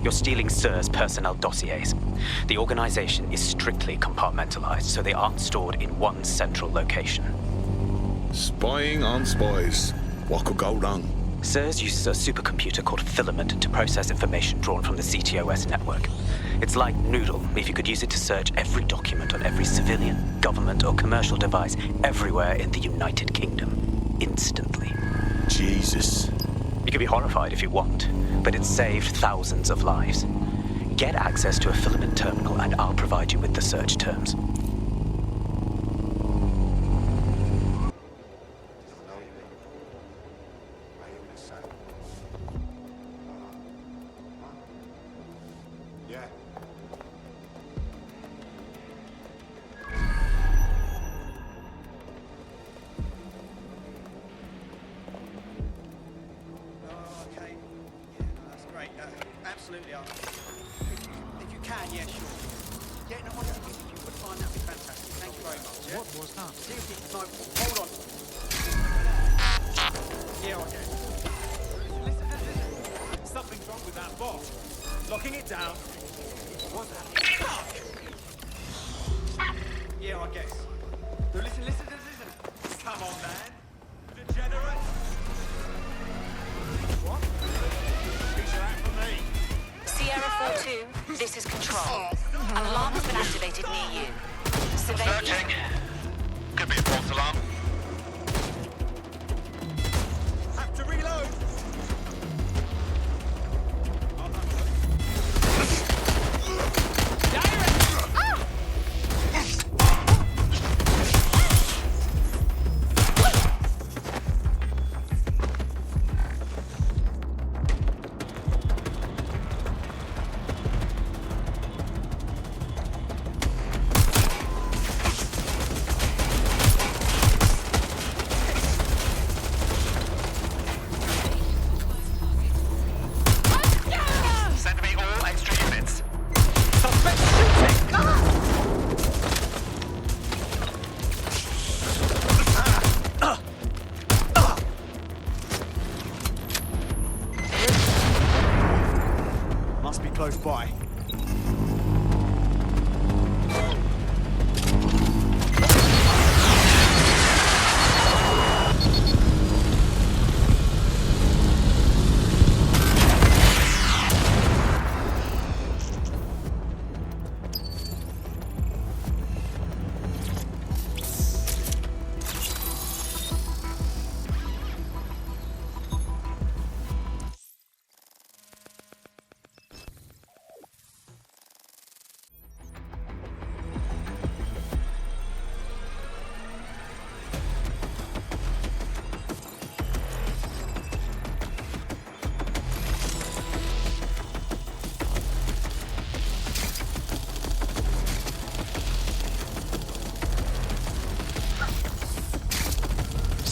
You're stealing SIR's personnel dossiers. The organization is strictly compartmentalized, so they aren't stored in one central location. Spying on spies. What could go wrong? SIRS uses a supercomputer called Filament to process information drawn from the CTOS network. It's like Noodle, if you could use it to search every document on every civilian, government, or commercial device everywhere in the United Kingdom, instantly. Jesus. You can be horrified if you want, but it's saved thousands of lives. Get access to a Filament terminal and I'll provide you with the search terms. Absolutely. If you can, yeah, sure. Yeah, no, I don't think if you would find that would be fantastic. Thank you very much. Yeah? What was that? Seriously, no, hold on. Yeah, okay. Listen. Something's wrong with that box. Locking it down. What's that? Fuck! Yeah, I guess. No, listen. Come on, man. Degenerate. What? Piece of that for me. Sierra 4-2, this is Control. An alarm has been activated near you. Survey. Searching. Could be a false alarm. Have to reload.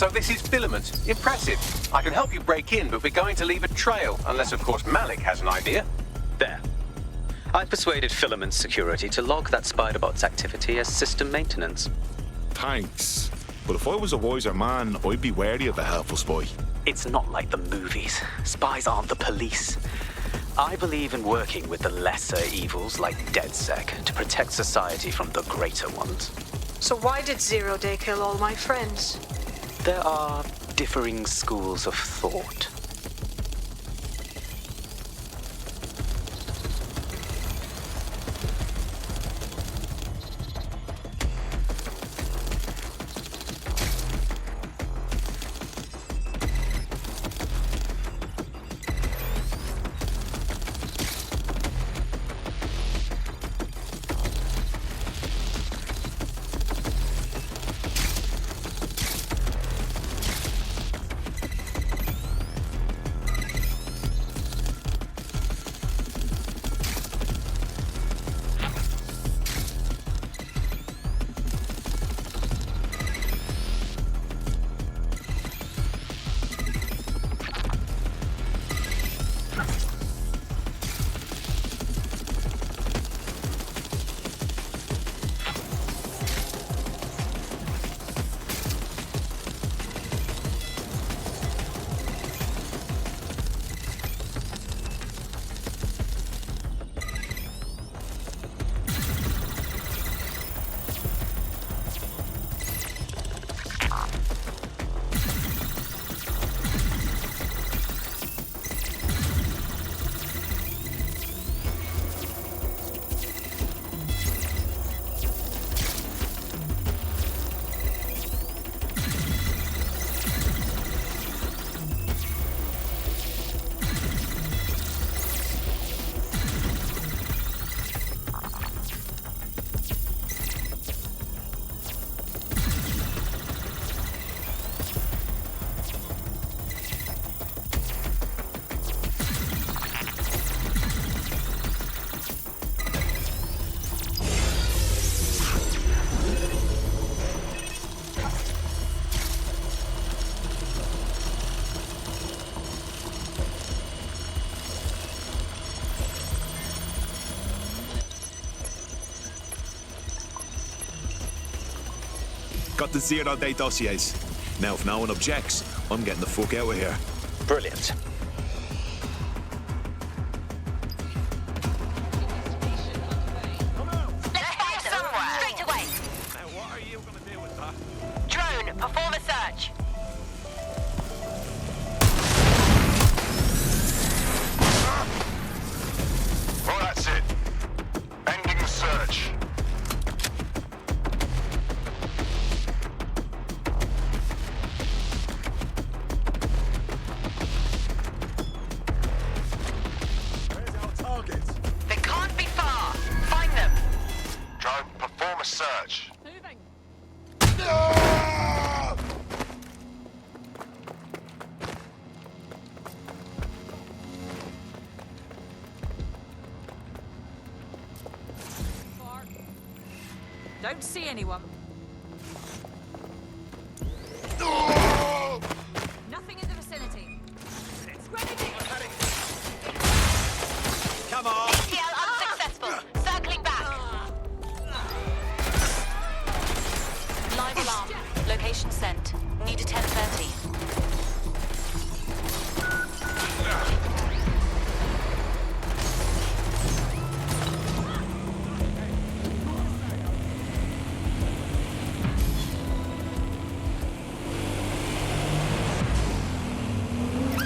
So this is Filament. Impressive. I can help you break in, but we're going to leave a trail, unless of course Malik has an idea. There. I've persuaded Filament Security to log that Spiderbot's activity as system maintenance. Thanks. But if I was a wiser man, I'd be wary of the helpful spy. It's not like the movies. Spies aren't the police. I believe in working with the lesser evils like DedSec to protect society from the greater ones. So why did Zero Day kill all my friends? There are differing schools of thought. Got the zero-day dossiers. Now, if no one objects, I'm getting the fuck out of here. Brilliant. Let's find somewhere. Straight away. Now, what are you going to do with that? Drone, perform a search. Well, that's it. Ending the search. Where's our target? They can't be far. Find them. Drone, perform a search. Moving. Far. Don't see anyone. Nothing in the vicinity. Grenadine. Come on. ETL unsuccessful. Circling back. Live alarm. Location sent. Need a 10:30.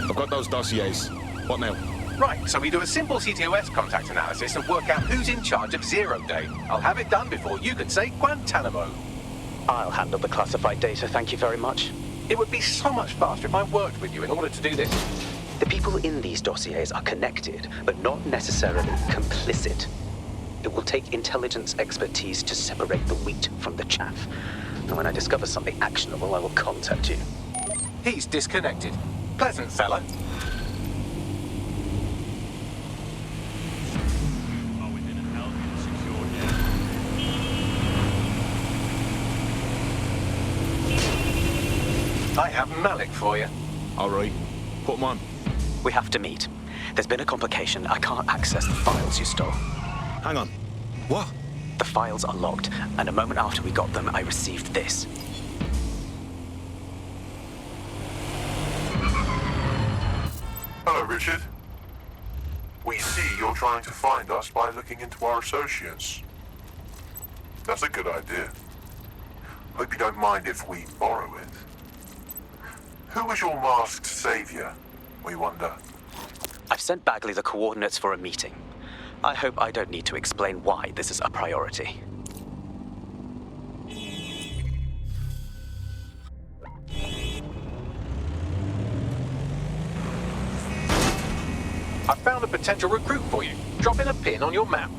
I've got those dossiers. What now? Right, so we do a simple CTOS contact analysis and work out who's in charge of Zero Day. I'll have it done before you can say Guantanamo. I'll handle the classified data, thank you very much. It would be so much faster if I worked with you in order to do this. The people in these dossiers are connected, but not necessarily complicit. It will take intelligence expertise to separate the wheat from the chaff. And when I discover something actionable, I will contact you. He's disconnected. Pleasant fella. I have Malik for you. All right. Put him on. We have to meet. There's been a complication. I can't access the files you stole. Hang on. What? The files are logged, and a moment after we got them, I received this. Hello, Richard. We see you're trying to find us by looking into our associates. That's a good idea. Hope you don't mind if we borrow it. Who was your masked savior, we wonder? I've sent Bagley the coordinates for a meeting. I hope I don't need to explain why this is a priority. I found a potential recruit for you. Drop in a pin on your map.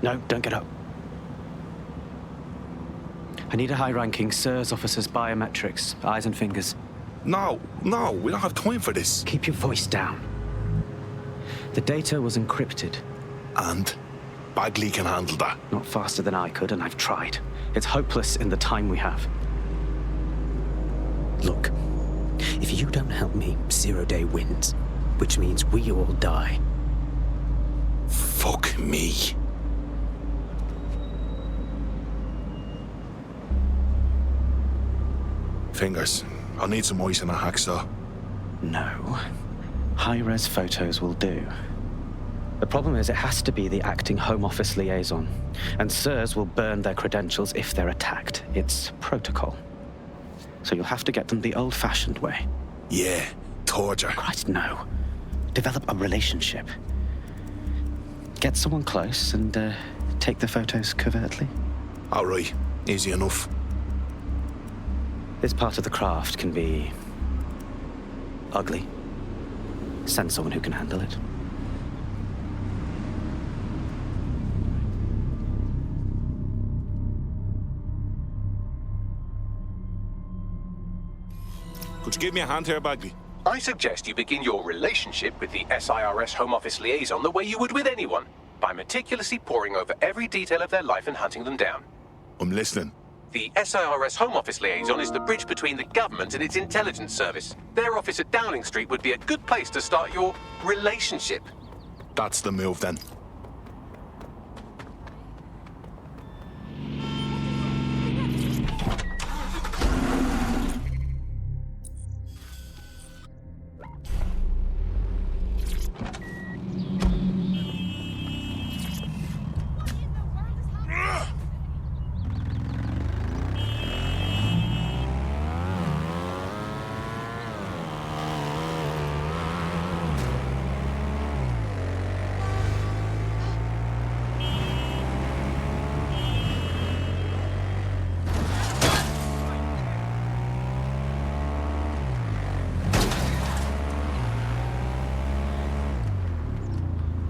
No, don't get up. I need a high-ranking SIRS officer's biometrics, eyes and fingers. No, we don't have time for this. Keep your voice down. The data was encrypted. And? Bagley can handle that. Not faster than I could, and I've tried. It's hopeless in the time we have. Look, if you don't help me, 0 Day wins, which means we all die. Fuck me. Fingers. I'll need some ice and a hacksaw. No. High-res photos will do. The problem is it has to be the acting Home Office liaison, and SIRS will burn their credentials if they're attacked. It's protocol. So you'll have to get them the old-fashioned way. Yeah, torture. Christ, no. Develop a relationship. Get someone close and take the photos covertly. All right, easy enough. This part of the craft can be ugly. Send someone who can handle it. Could you give me a hand here, Bagley? I suggest you begin your relationship with the SIRS Home Office liaison the way you would with anyone, by meticulously poring over every detail of their life and hunting them down. I'm listening. The SIRS Home Office liaison is the bridge between the government and its intelligence service. Their office at Downing Street would be a good place to start your relationship. That's the move, then.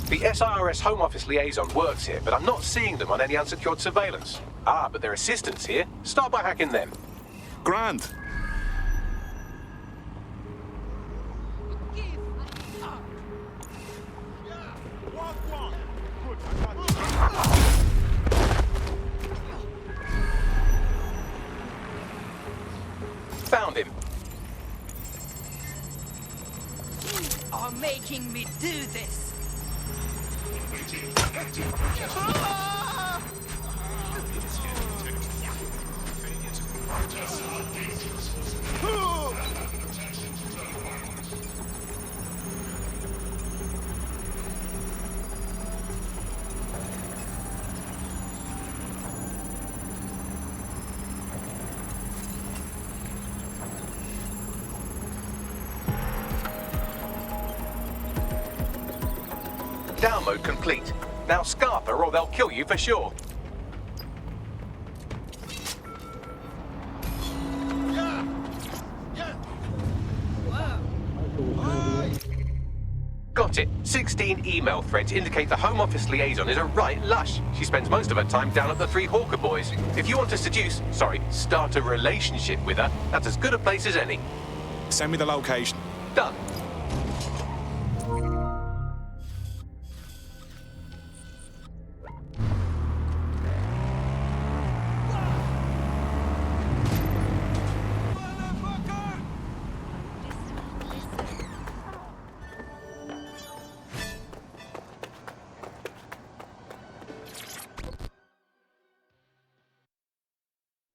The SIRS Home Office liaison works here, but I'm not seeing them on any unsecured surveillance. Ah, but their assistants here. Start by hacking them. Grand. Found him. Are making me do this. Download complete. Now scarper or they'll kill you for sure. Got it. 16 email threads indicate the Home Office liaison is a right lush. She spends most of her time down at the Three Hawker Boys. If you want to start a relationship with her, that's as good a place as any. Send me the location. Done.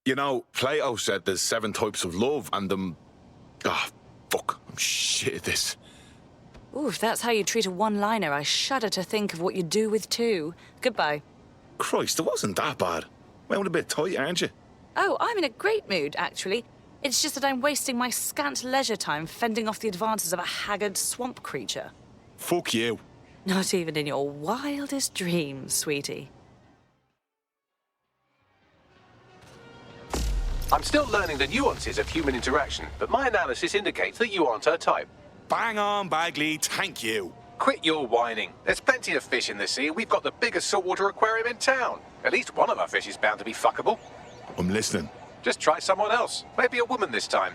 You know, Plato said there's 7 types of love, and fuck, I'm shit at this. Ooh, if that's how you treat a one-liner, I shudder to think of what you do with 2. Goodbye. Christ, it wasn't that bad. Wound a bit tight, aren't you? Oh, I'm in a great mood, actually. It's just that I'm wasting my scant leisure time fending off the advances of a haggard swamp creature. Fuck you. Not even in your wildest dreams, sweetie. I'm still learning the nuances of human interaction, but my analysis indicates that you aren't her type. Bang on, Bagley, thank you. Quit your whining. There's plenty of fish in the sea, and we've got the biggest saltwater aquarium in town. At least one of our fish is bound to be fuckable. I'm listening. Just try someone else. Maybe a woman this time.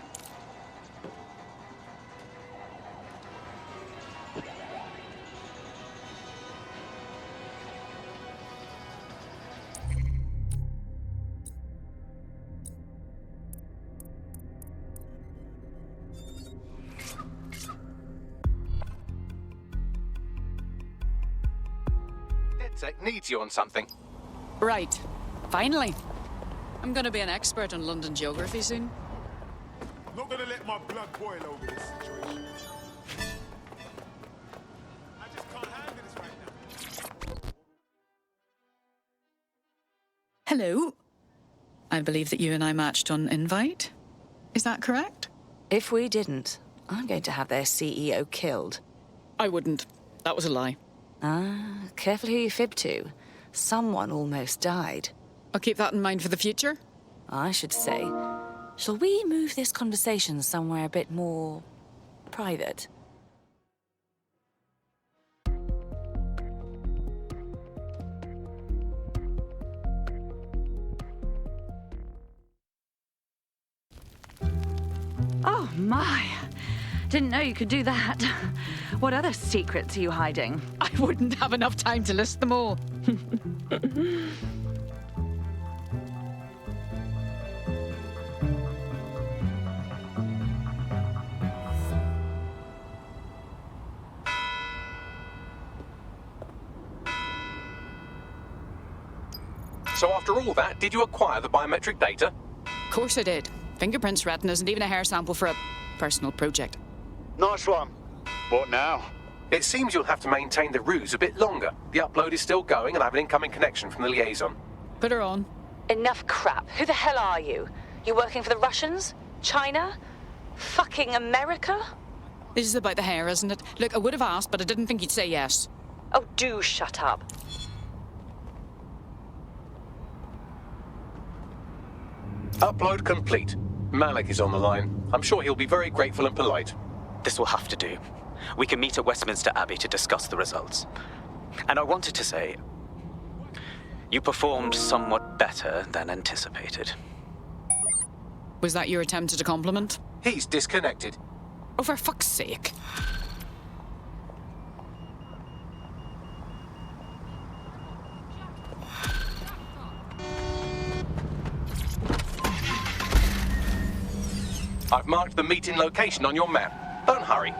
Needs you on something. Right. Finally. I'm gonna be an expert on London geography soon. Not gonna let my blood boil over this situation. I just can't handle this right now. Hello. I believe that you and I matched on invite. Is that correct? If we didn't, I'm going to have their CEO killed. I wouldn't. That was a lie. Ah, careful who you fib to. Someone almost died. I'll keep that in mind for the future. I should say. Shall we move this conversation somewhere a bit more private? Oh, my. Didn't know you could do that. What other secrets are you hiding? I wouldn't have enough time to list them all. So after all that, did you acquire the biometric data? Of course I did. Fingerprints retina isn't even a hair sample for a personal project. Nice one. What now? It seems you'll have to maintain the ruse a bit longer. The upload is still going and I have an incoming connection from the liaison. Put her on. Enough crap. Who the hell are you? You working for the Russians? China? Fucking America? This is about the hair, isn't it? Look, I would have asked, but I didn't think you'd say yes. Oh, do shut up. Upload complete. Malik is on the line. I'm sure he'll be very grateful and polite. This will have to do. We can meet at Westminster Abbey to discuss the results. And I wanted to say, you performed somewhat better than anticipated. Was that your attempt at a compliment? He's disconnected. Oh, for fuck's sake. I've marked the meeting location on your map. Don't hurry.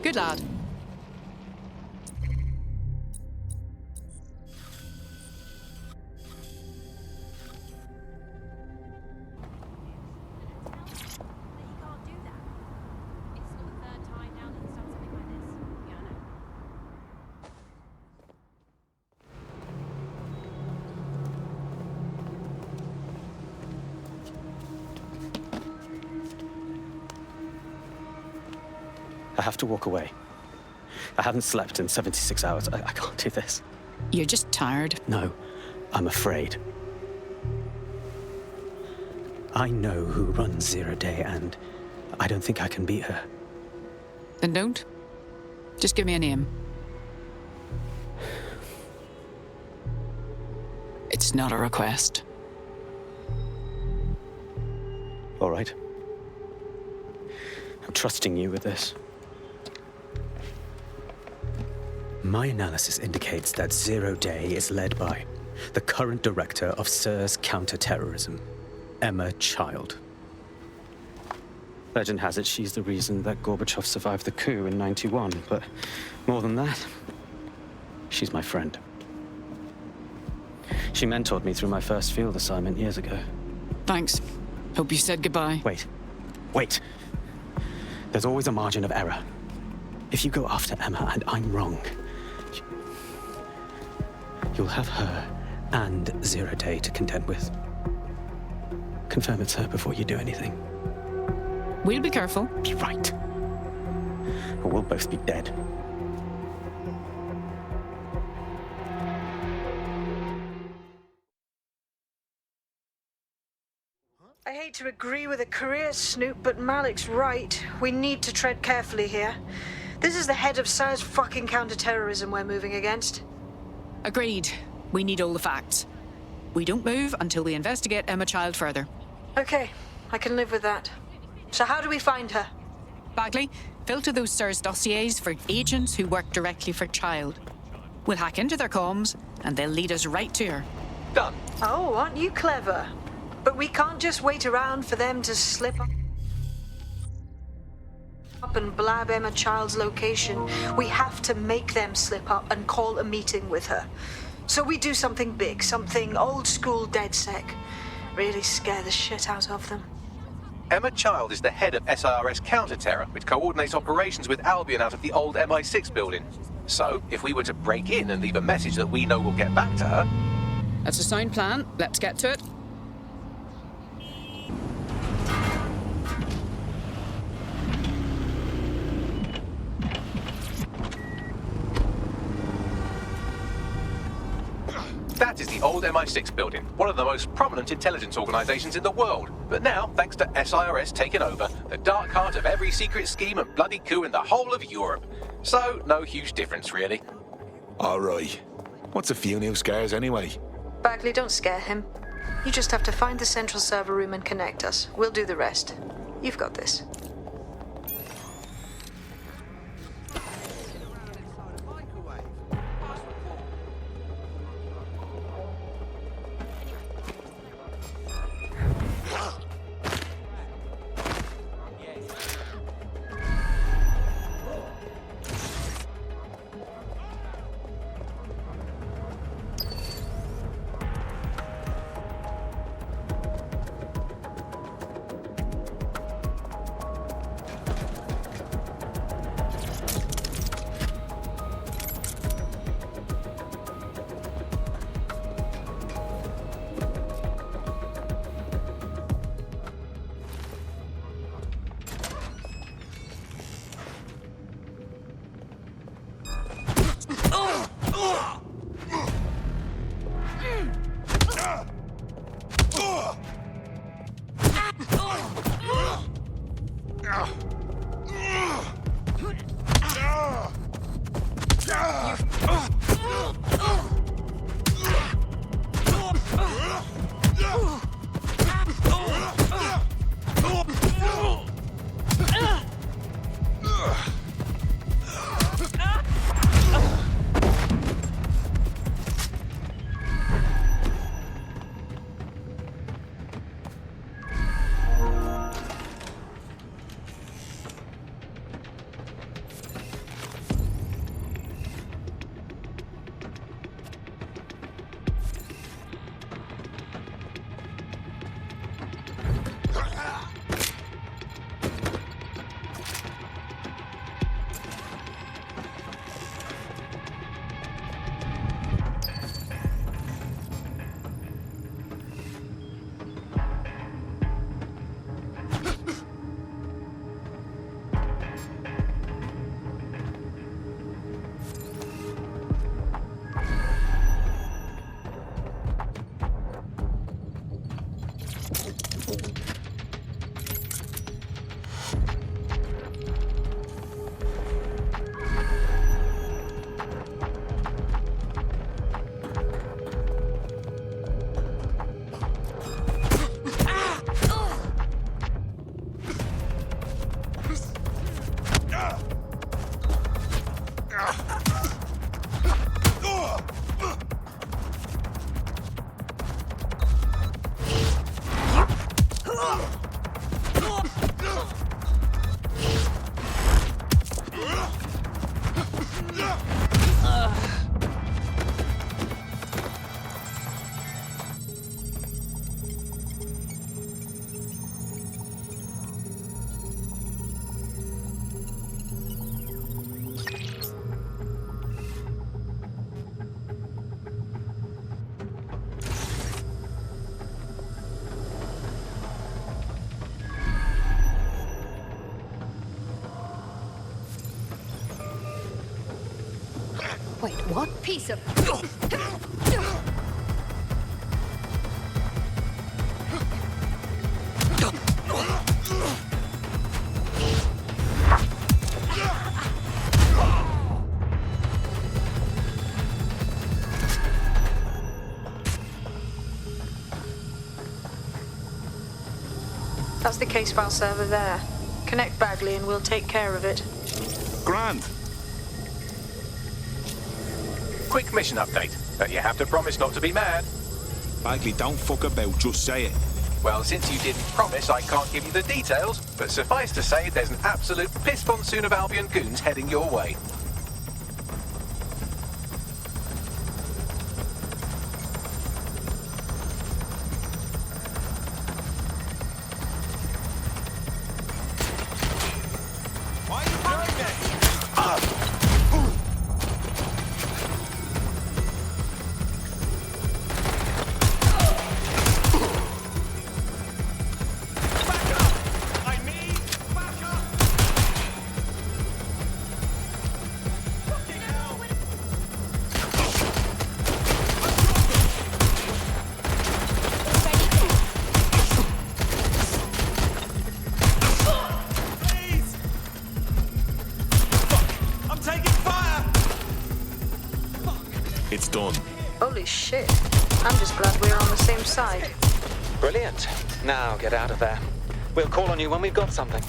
Good lad. I have to walk away. I haven't slept in 76 hours. I can't do this. You're just tired. No, I'm afraid. I know who runs Zero Day, and I don't think I can beat her. Then don't. Just give me a name. It's not a request. All right. I'm trusting you with this. My analysis indicates that Zero Day is led by the current director of SIR's counter-terrorism, Emma Child. Legend has it she's the reason that Gorbachev survived the coup in '91, but more than that, she's my friend. She mentored me through my first field assignment years ago. Thanks. Hope you said goodbye. Wait. There's always a margin of error. If you go after Emma and I'm wrong, you'll have her and Zero Day to contend with. Confirm it's her before you do anything. We'll be careful. Be right. Or we'll both be dead. I hate to agree with a career snoop, but Malik's right. We need to tread carefully here. This is the head of SIR's fucking counter-terrorism we're moving against. Agreed. We need all the facts. We don't move until we investigate Emma Child further. Okay, I can live with that. So how do we find her? Bagley, filter those SIR's dossiers for agents who work directly for Child. We'll hack into their comms, and they'll lead us right to her. Done. Oh, aren't you clever? But we can't just wait around for them to slip up and blab Emma Child's location. We have to make them slip up and call a meeting with her. So we do something big, something old school DedSec. Really scare the shit out of them. Emma Child is the head of SIRS counter-terror, which coordinates operations with Albion out of the old MI6 building. So, if we were to break in and leave a message that we know will get back to her... That's a sound plan. Let's get to it. That is the old MI6 building, one of the most prominent intelligence organizations in the world. But now, thanks to SIRS taking over, the dark heart of every secret scheme and bloody coup in the whole of Europe. So, no huge difference, really. All right. What's a few new scares, anyway? Bagley, don't scare him. You just have to find the central server room and connect us. We'll do the rest. You've got this. Wait, what? Piece of... That's the case file server there. Connect Bagley and we'll take care of it. Grand. Quick mission update, but you have to promise not to be mad. Bagley, don't fuck about, just say it. Well, since you didn't promise, I can't give you the details, but suffice to say there's an absolute piss monsoon of Albion goons heading your way. It's done. Holy shit. I'm just glad we're on the same side. Brilliant. Now get out of there. We'll call on you when we've got something.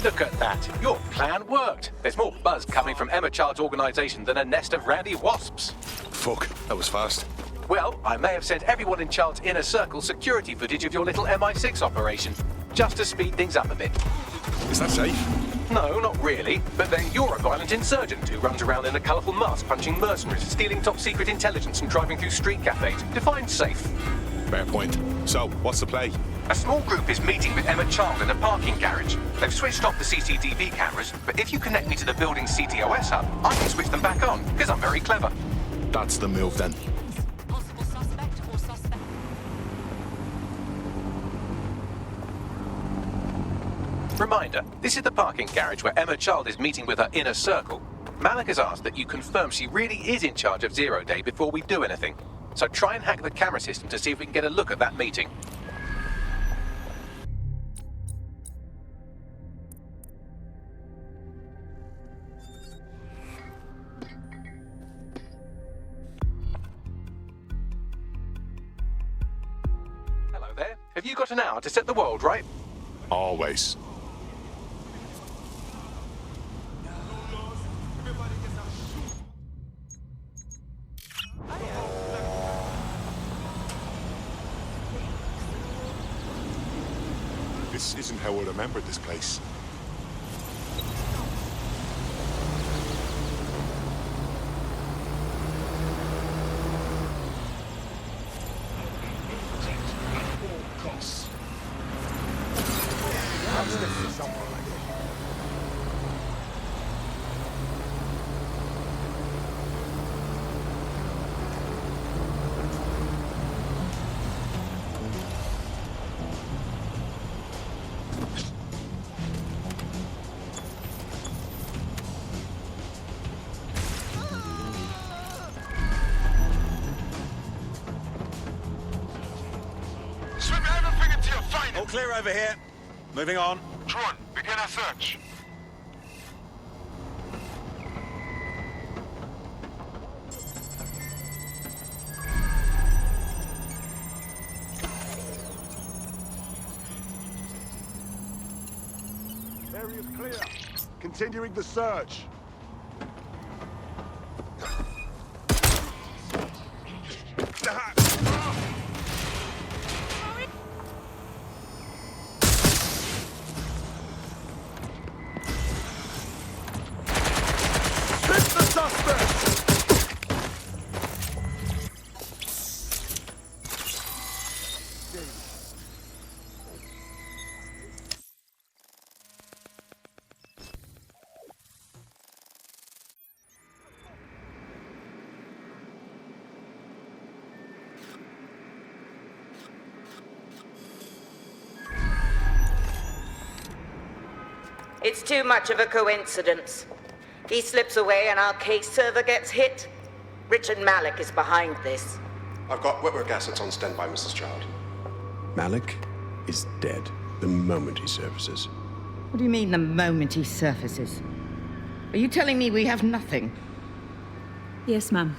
Look at that. Your plan worked. There's more buzz coming from Emma Child's organisation than a nest of randy wasps. Fuck, that was fast. Well, I may have sent everyone in Child's inner circle security footage of your little MI6 operation, just to speed things up a bit. Is that safe? No, not really. But then you're a violent insurgent who runs around in a colourful mask punching mercenaries, stealing top-secret intelligence and driving through street cafes. Defined safe. Fair point. So, what's the play? A small group is meeting with Emma Child in a parking garage. They've switched off the CCTV cameras, but if you connect me to the building's CTOS hub, I can switch them back on, because I'm very clever. That's the move, then. Possible suspect or suspect? Reminder, this is the parking garage where Emma Child is meeting with her inner circle. Malik has asked that you confirm she really is in charge of Zero Day before we do anything. So try and hack the camera system to see if we can get a look at that meeting. Hello there. Have you got an hour to set the world right? Always. This isn't how I remembered this place. All clear over here. Moving on. Tron, begin our search. Area's clear. Continuing the search. It's too much of a coincidence. He slips away and our case server gets hit. Richard Malik is behind this. I've got wetwork assets on standby, Mrs. Child. Malik is dead the moment he surfaces. What do you mean, the moment he surfaces? Are you telling me we have nothing? Yes, ma'am.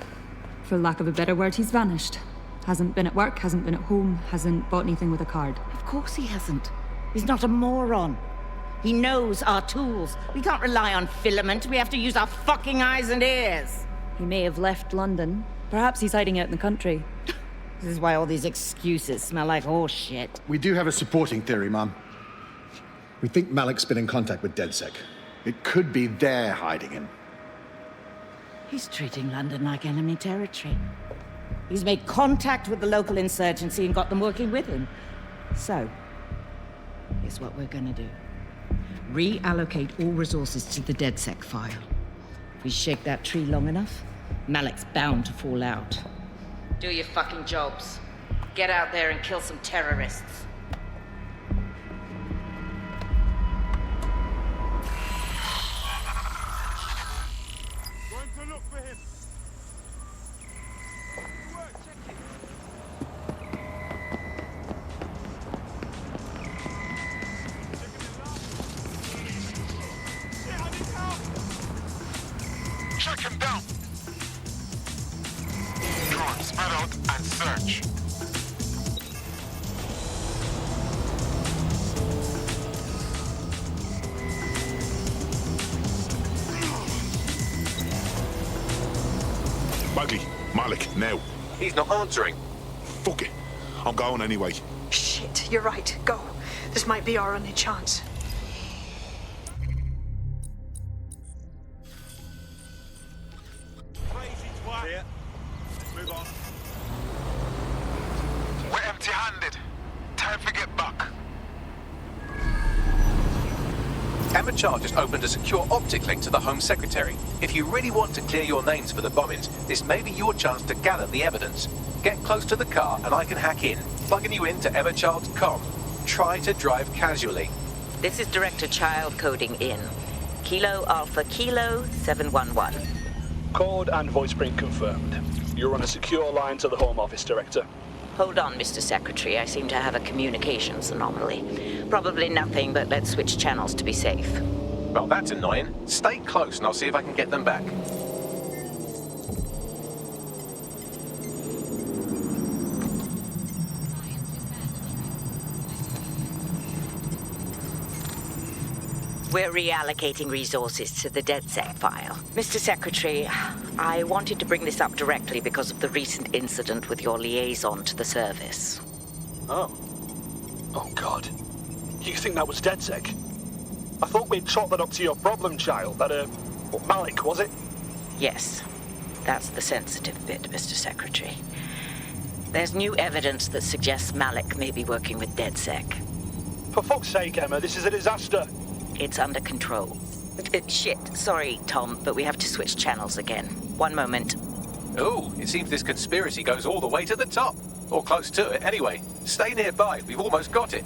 For lack of a better word, he's vanished. Hasn't been at work, hasn't been at home, hasn't bought anything with a card. Of course he hasn't. He's not a moron. He knows our tools. We can't rely on filament. We have to use our fucking eyes and ears. He may have left London. Perhaps he's hiding out in the country. This is why all these excuses smell like horse shit. We do have a supporting theory, Mum. We think Malik's been in contact with DedSec. It could be they're hiding him. He's treating London like enemy territory. He's made contact with the local insurgency and got them working with him. So, here's what we're gonna do. Reallocate all resources to the DedSec file. If we shake that tree long enough, Malik's bound to fall out. Do your fucking jobs. Get out there and kill some terrorists. Going to look for him. Check him down. Drone, spread out and search. Bagley, Malik, now. He's not answering. Fuck it. I'm going anyway. Shit, you're right. Go. This might be our only chance. Here. Move on. We're empty-handed. Time to get back. Emma Child just opened a secure optic link to the Home Secretary. If you really want to clear your names for the bombings, this may be your chance to gather the evidence. Get close to the car and I can hack in, plugging you into Emma Child's comm. Try to drive casually. This is Director Child coding in. Kilo Alpha Kilo 711. Code and voice print confirmed. You're on a secure line to the Home Office, Director. Hold on, Mr. Secretary. I seem to have a communications anomaly. Probably nothing, but let's switch channels to be safe. Well, that's annoying. Stay close and I'll see if I can get them back. We're reallocating resources to the DedSec file. Mr. Secretary, I wanted to bring this up directly because of the recent incident with your liaison to the service. Oh. Oh, God. You think that was DedSec? I thought we'd chalk that up to your problem child, that, Malik, was it? Yes. That's the sensitive bit, Mr. Secretary. There's new evidence that suggests Malik may be working with DedSec. For fuck's sake, Emma, this is a disaster. It's under control. Shit, sorry, Tom, but we have to switch channels again. One moment. Oh, it seems this conspiracy goes all the way to the top. Or close to it, anyway. Stay nearby, we've almost got it.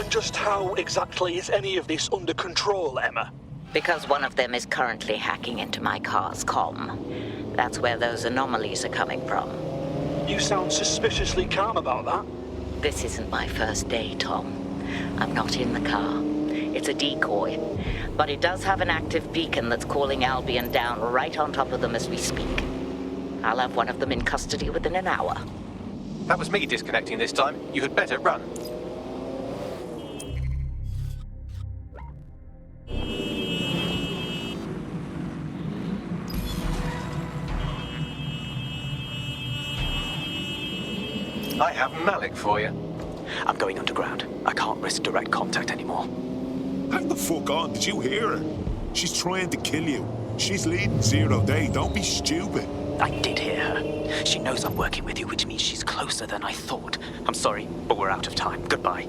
Just how exactly is any of this under control, Emma? Because one of them is currently hacking into my car's comm. That's where those anomalies are coming from. You sound suspiciously calm about that. This isn't my first day, Tom. I'm not in the car. It's a decoy. But it does have an active beacon that's calling Albion down right on top of them as we speak. I'll have one of them in custody within an hour. That was me disconnecting this time. You had better run. Malik for you. I'm going underground. I can't risk direct contact anymore. Hang the fuck on, did you hear her? She's trying to kill you. She's leading 0 Day, don't be stupid. I did hear her. She knows I'm working with you, which means she's closer than I thought. I'm sorry, but we're out of time. Goodbye.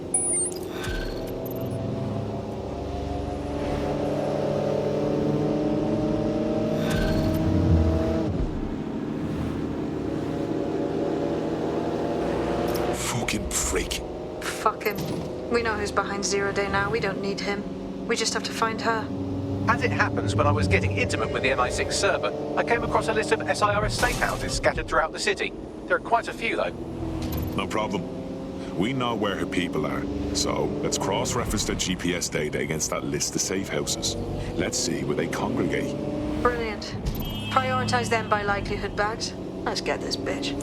Fucking freak. Fuck him. We know who's behind 0 Day now. We don't need him. We just have to find her. As it happens, when I was getting intimate with the MI6 server, I came across a list of SIRS safe houses scattered throughout the city. There are quite a few, though. No problem. We know where her people are, so let's cross-reference their GPS data against that list of safe houses. Let's see where they congregate. Brilliant. Prioritize them by likelihood, Bags. Let's get this bitch.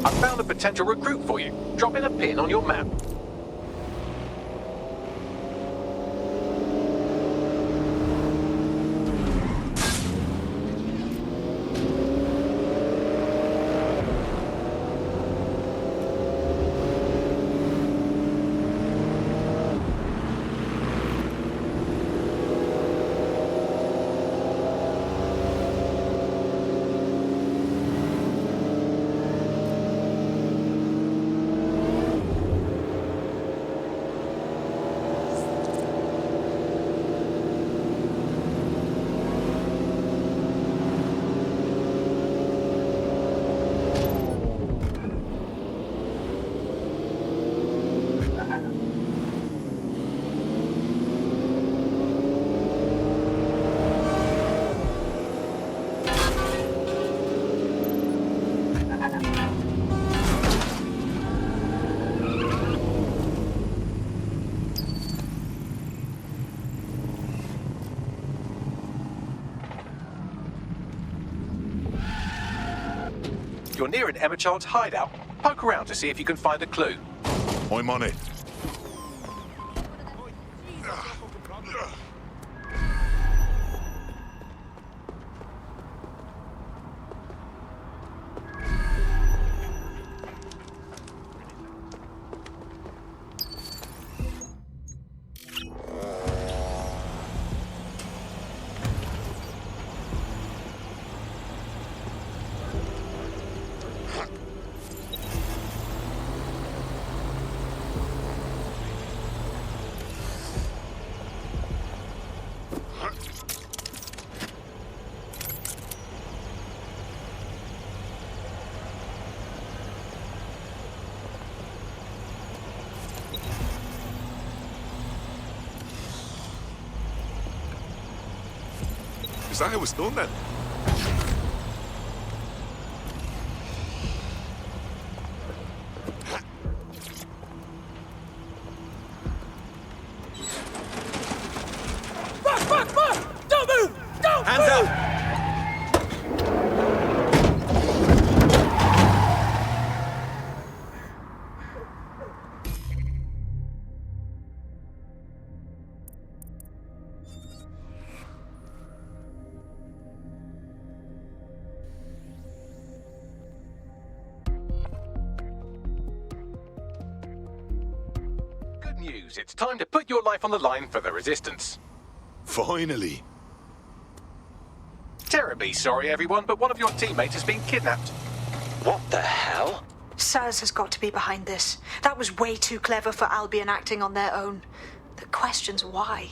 I found a potential recruit for you. Drop in a pin on your map. You're near an Emma Child's hideout. Poke around to see if you can find a clue. I'm on it. Is that how it's done then? Fuck! Don't move! Don't Hands move! up! Good news. It's time to put your life on the line for the Resistance. Finally. Terribly sorry, everyone, but one of your teammates has been kidnapped. What the hell? SIRS has got to be behind this. That was way too clever for Albion acting on their own. The question's why.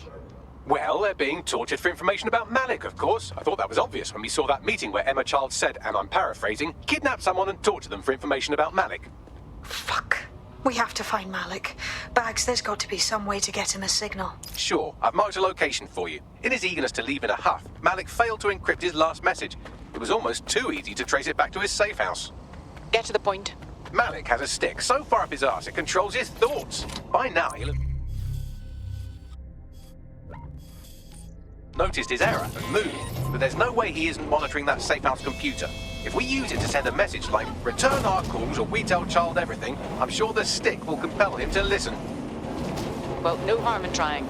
Well, they're being tortured for information about Malik, of course. I thought that was obvious when we saw that meeting where Emma Child said, and I'm paraphrasing, kidnap someone and torture them for information about Malik. Fuck. We have to find Malik. Bags, there's got to be some way to get him a signal. Sure, I've marked a location for you. In his eagerness to leave in a huff, Malik failed to encrypt his last message. It was almost too easy to trace it back to his safe house. Get to the point. Malik has a stick so far up his arse it controls his thoughts. By now he'll have noticed his error and moved, but there's no way he isn't monitoring that safe house computer. If we use it to send a message like, return our calls or we tell Child everything, I'm sure the stick will compel him to listen. well, no harm in trying.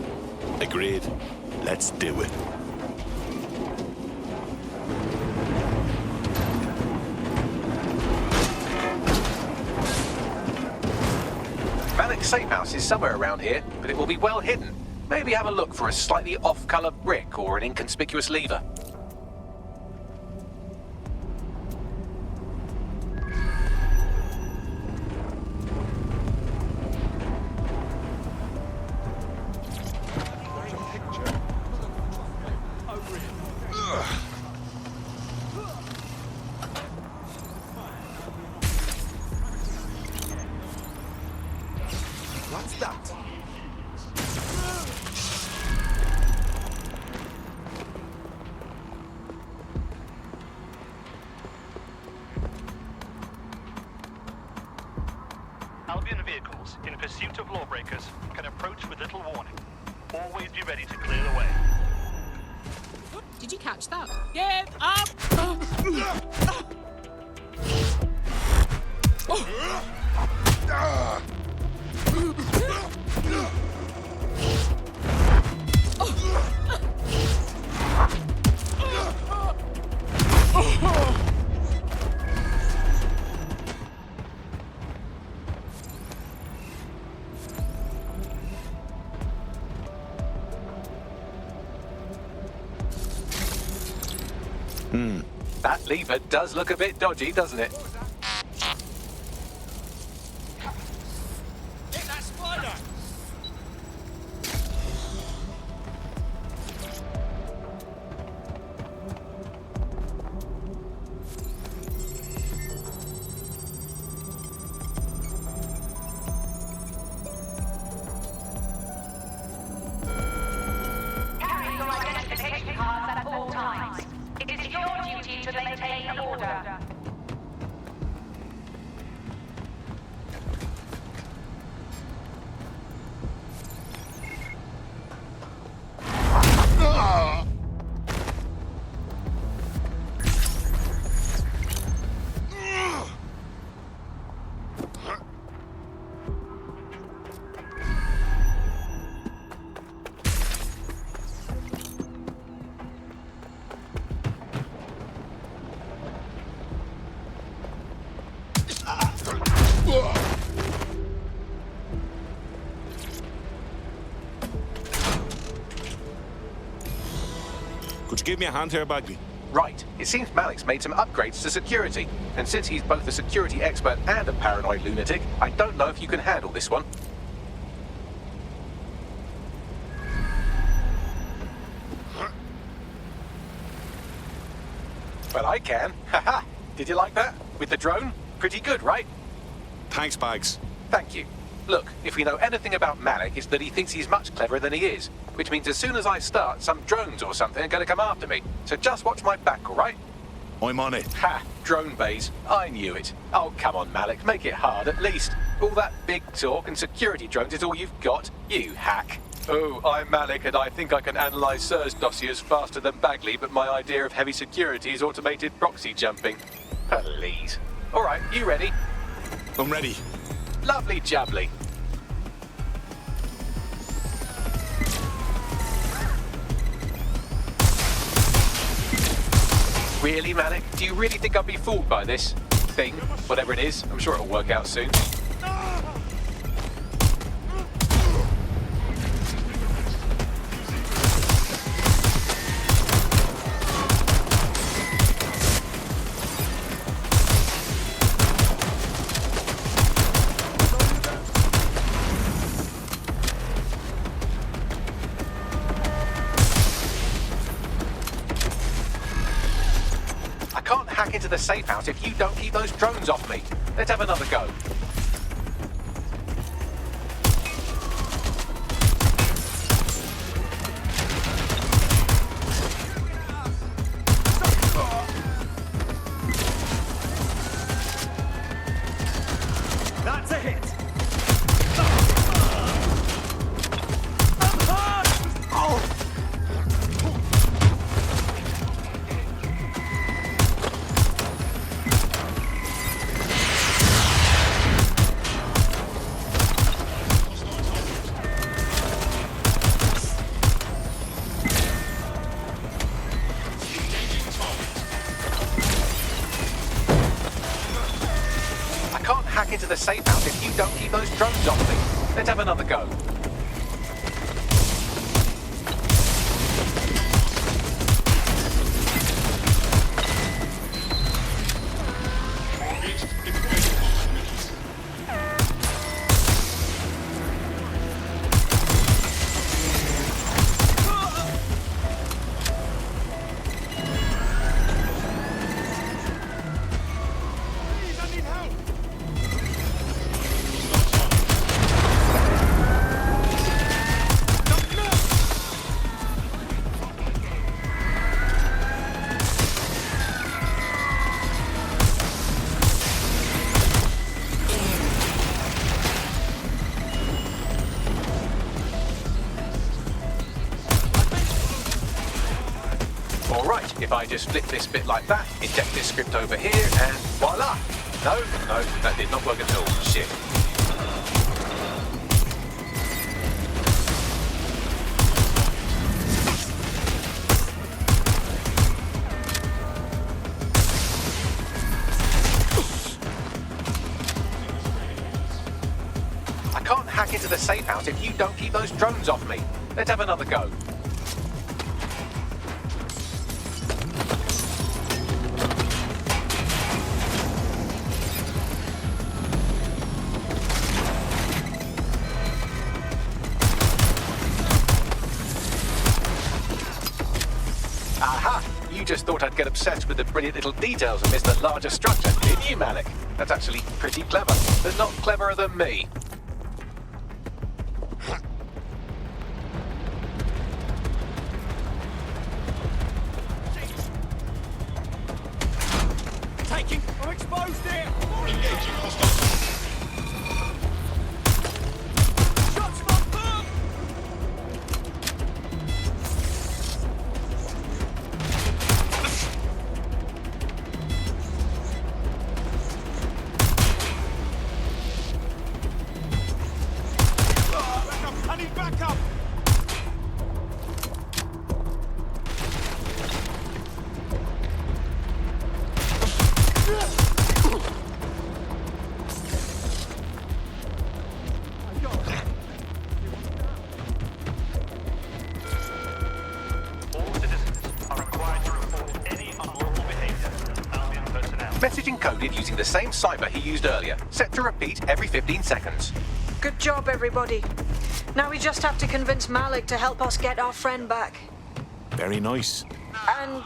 Agreed. Let's do it. Malik's safe house is somewhere around here, but it will be well hidden. Maybe have a look for a slightly off-color brick or an inconspicuous lever. What's that? Albion vehicles in pursuit of lawbreakers can approach with little warning. Always be ready to clear the way. Did you catch that? Give up! That lever does look a bit dodgy, doesn't it? Hit that spider! Carry your identification cards at all times. It is your duty to maintain order. Could you give me a hand here, Bagley? Right. It seems Malik's made some upgrades to security. And since he's both a security expert and a paranoid lunatic, I don't know if you can handle this one. Well, I can. Haha. Did you like that? With the drone? Pretty good, right? Thanks, Bags. Thank you. Look, if we know anything about Malik, it's that he thinks he's much cleverer than he is. Which means as soon as I start, some drones or something are going to come after me. So just watch my back, all right? I'm on it. Ha! Drone bays. I knew it. Oh, come on, Malik. Make it hard, at least. All that big talk and security drones is all you've got. You hack. Oh, I'm Malik, and I think I can analyse SIRS dossiers faster than Bagley, but my idea of heavy security is automated proxy jumping. Please. All right, you ready? I'm ready. Lovely jubbly. Really, Malik? Do you really think I'll be fooled by this thing? Whatever it is, I'm sure it'll work out soon. Into the safe house if you don't keep those drones off me. Let's have another go. That's a hit! into the safe house if you don't keep those drones off me. Let's have another go. If I just flip this bit like that, eject this script over here, and voila! No, that did not work at all. Shit. I can't hack into the safe house if you don't keep those drones off me. Let's have another go. Just thought I'd get obsessed with the brilliant little details and miss the larger structure, didn't you, Malik? That's actually pretty clever, but not cleverer than me. Taking! I'm exposed here! Engaging hostile. Shots from boom! Message encoded using the same cipher he used earlier, set to repeat every 15 seconds. Good job, everybody. Now we just have to convince Malik to help us get our friend back. Very nice. And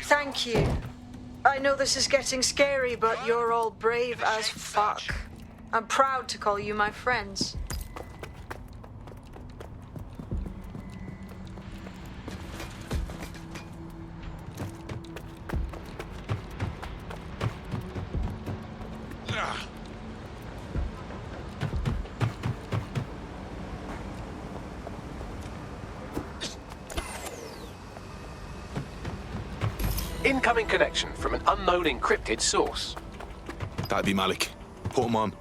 thank you. I know this is getting scary, but you're all brave as fuck. I'm proud to call you my friends. Incoming connection from an unknown encrypted source. That'd be Malik. Put him on.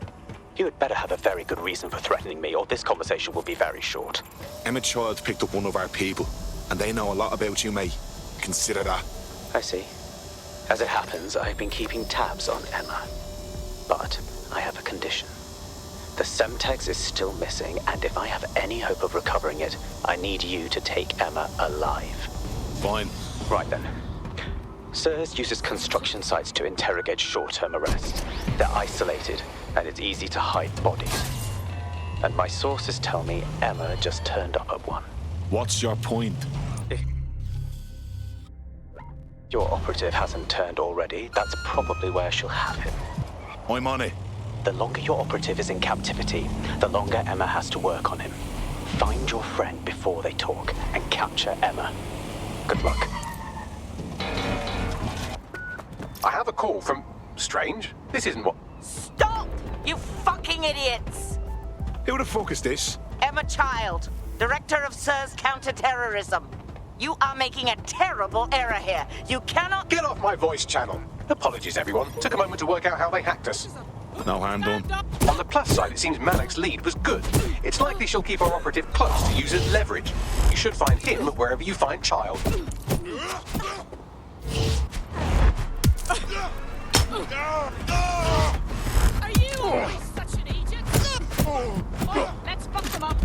You had better have a very good reason for threatening me, or this conversation will be very short. Emma Child picked up one of our people, and they know a lot about you, mate. Consider that. I see. As it happens, I've been keeping tabs on Emma. But I have a condition. The Semtex is still missing, and if I have any hope of recovering it, I need you to take Emma alive. Fine. Right then. SIRS uses construction sites to interrogate short-term arrests. They're isolated, and it's easy to hide bodies. And my sources tell me Emma just turned up at one. What's your point? If your operative hasn't turned already, that's probably where she'll have him. I'm on it. The longer your operative is in captivity, the longer Emma has to work on him. Find your friend before they talk, and capture Emma. Good luck. I have a call from... Strange. This isn't what... Stop! You fucking idiots! Who the fuck is this? Emma Child, Director of SIRS Counter-Terrorism. You are making a terrible error here. You cannot... Get off my voice channel. Apologies, everyone. Took a moment to work out how they hacked us. No harm done. On the plus side, it seems Malik's lead was good. It's likely she'll keep our operative close to use as leverage. You should find him wherever you find Child. Are you Such an idiot! Let's fuck them up!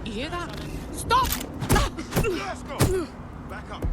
You hear that? Stop! Let's go. Back up.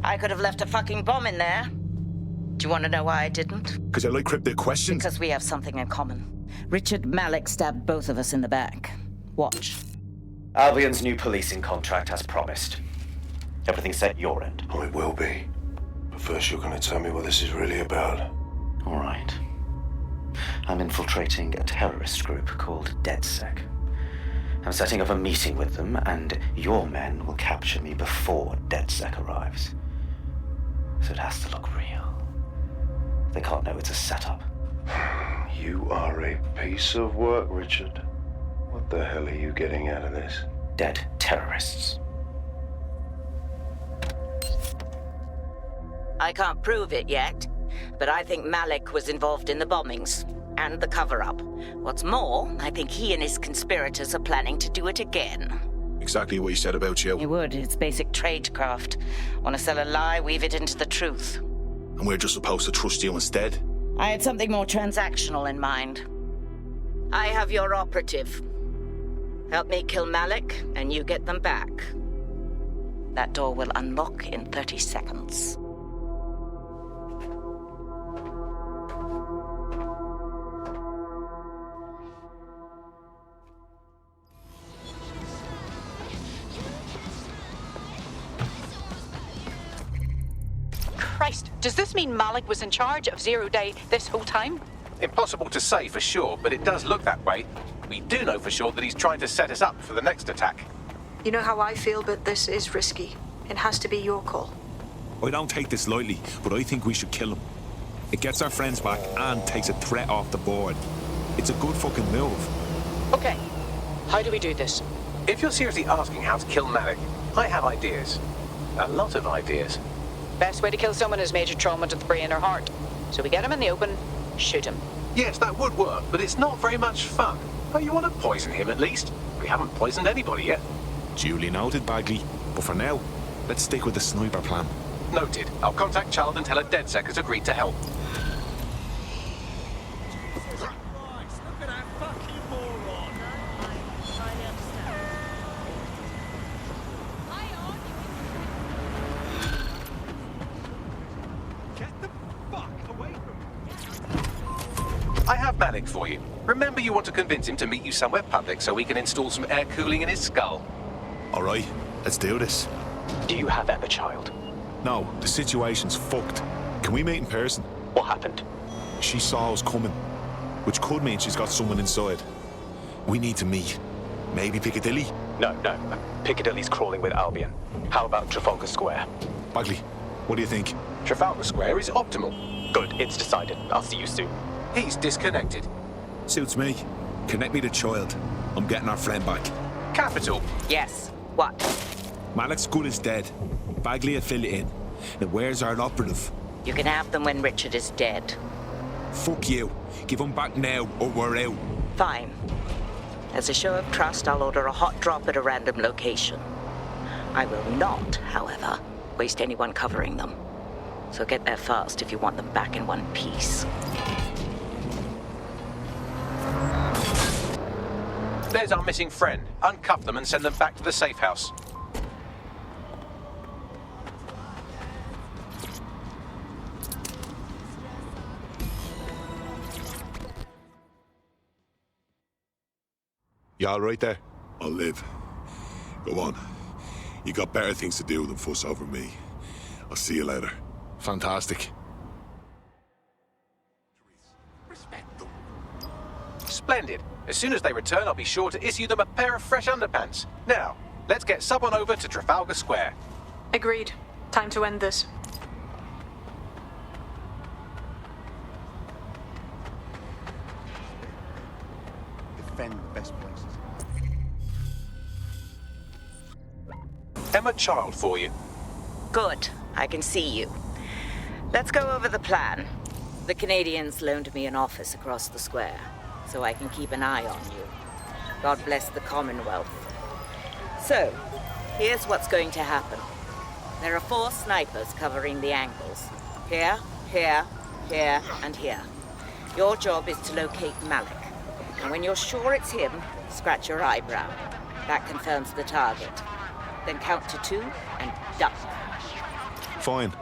I could have left a fucking bomb in there. Do you want to know why I didn't? Because I like cryptic questions? Because we have something in common. Richard Malik stabbed both of us in the back. Watch. Albion's new policing contract as promised. Everything set your end? Oh, it will be. But first you're going to tell me what this is really about. All right. I'm infiltrating a terrorist group called DedSec. I'm setting up a meeting with them, and your men will capture me before DedSec arrives. So it has to look real. They can't know it's a setup. You are a piece of work, Richard. What the hell are you getting out of this? Dead terrorists. I can't prove it yet, but I think Malik was involved in the bombings and the cover-up. What's more, I think he and his conspirators are planning to do it again. Exactly what you said about you. He would. It's basic tradecraft. Want to sell a lie, weave it into the truth. And we're just supposed to trust you instead? I had something more transactional in mind. I have your operative. Help me kill Malik, and you get them back. That door will unlock in 30 seconds. Christ, does this mean Malik was in charge of Zero Day this whole time? Impossible to say for sure, but it does look that way. We do know for sure that he's trying to set us up for the next attack. You know how I feel, but this is risky. It has to be your call. I don't take this lightly, but I think we should kill him. It gets our friends back and takes a threat off the board. It's a good fucking move. Okay, how do we do this? If you're seriously asking how to kill Malik, I have ideas. A lot of ideas. Best way to kill someone is major trauma to the brain or heart. So we get him in the open, shoot him. Yes, that would work, but it's not very much fun. Oh, you want to poison him at least? We haven't poisoned anybody yet. Duly noted, Bagley. But for now, let's stick with the sniper plan. Noted. I'll contact Child and tell her DedSec has agreed to help. I have Malik for you. Remember, you want to convince him to meet you somewhere public so we can install some air cooling in his skull. All right, let's do this. Do you have Emma, Child? No, the situation's fucked. Can we meet in person? What happened? She saw us coming, which could mean she's got someone inside. We need to meet. Maybe Piccadilly? No. Piccadilly's crawling with Albion. How about Trafalgar Square? Bagley, what do you think? Trafalgar Square is optimal. Good, it's decided. I'll see you soon. He's disconnected. Suits me. Connect me to Child. I'm getting our friend back. Capital. Yes. What? Malik's gun is dead. Bagley will fill it in. Now where's our operative? You can have them when Richard is dead. Fuck you. Give him back now or we're out. Fine. As a show of trust, I'll order a hot drop at a random location. I will not, however, waste anyone covering them. So get there fast if you want them back in one piece. There's our missing friend. Uncuff them and send them back to the safe house. You all right there? I'll live. Go on. You got better things to do than fuss over me. I'll see you later. Fantastic. Splendid. As soon as they return, I'll be sure to issue them a pair of fresh underpants. Now, let's get sub on over to Trafalgar Square. Agreed. Time to end this. Defend the best places. Emma Child for you. Good. I can see you. Let's go over the plan. The Canadians loaned me an office across the square, so I can keep an eye on you. God bless the Commonwealth. So, here's what's going to happen. There are 4 snipers covering the angles. Here, here, here, and here. Your job is to locate Malik. And when you're sure it's him, scratch your eyebrow. That confirms the target. Then count to 2 and duck. Fine.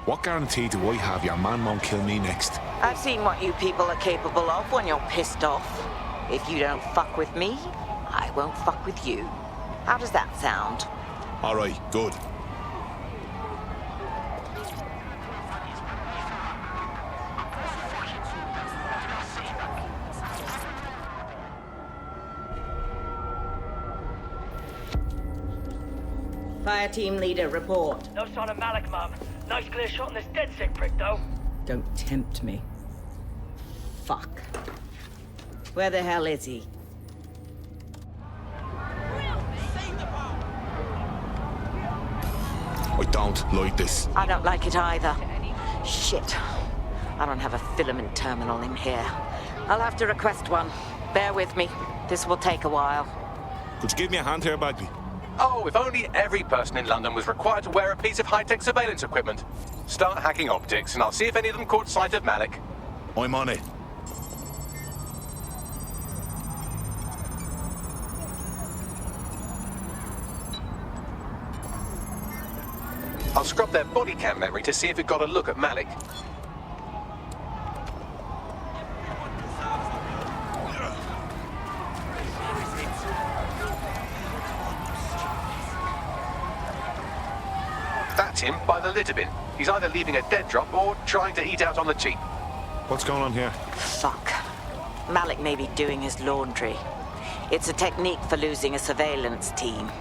What guarantee do I have your man won't kill me next? I've seen what you people are capable of when you're pissed off. If you don't fuck with me, I won't fuck with you. How does that sound? All right, good. Fire team leader, report. No sign of Malik, Mum. Nice clear shot on this dead sick prick, though. Don't tempt me. Fuck. Where the hell is he? I don't like this. I don't like it either. Shit. I don't have a filament terminal in here. I'll have to request one. Bear with me. This will take a while. Could you give me a hand here, Bagley? Oh, if only every person in London was required to wear a piece of high-tech surveillance equipment. Start hacking optics, and I'll see if any of them caught sight of Malik. I'm on it. I'll scrub their body cam memory to see if it got a look at Malik. That's him by the litter bin. He's either leaving a dead drop or trying to eat out on the cheap. What's going on here? Fuck. Malik may be doing his laundry. It's a technique for losing a surveillance team.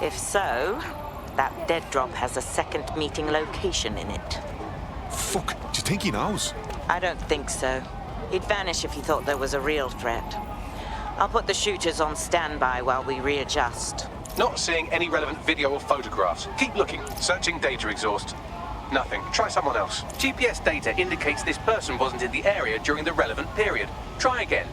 If so, that dead drop has a second meeting location in it. Fuck, do you think he knows? I don't think so. He'd vanish if he thought there was a real threat. I'll put the shooters on standby while we readjust. Not seeing any relevant video or photographs. Keep looking. Searching data exhaust. Nothing. Try someone else. GPS data indicates this person wasn't in the area during the relevant period. Try again.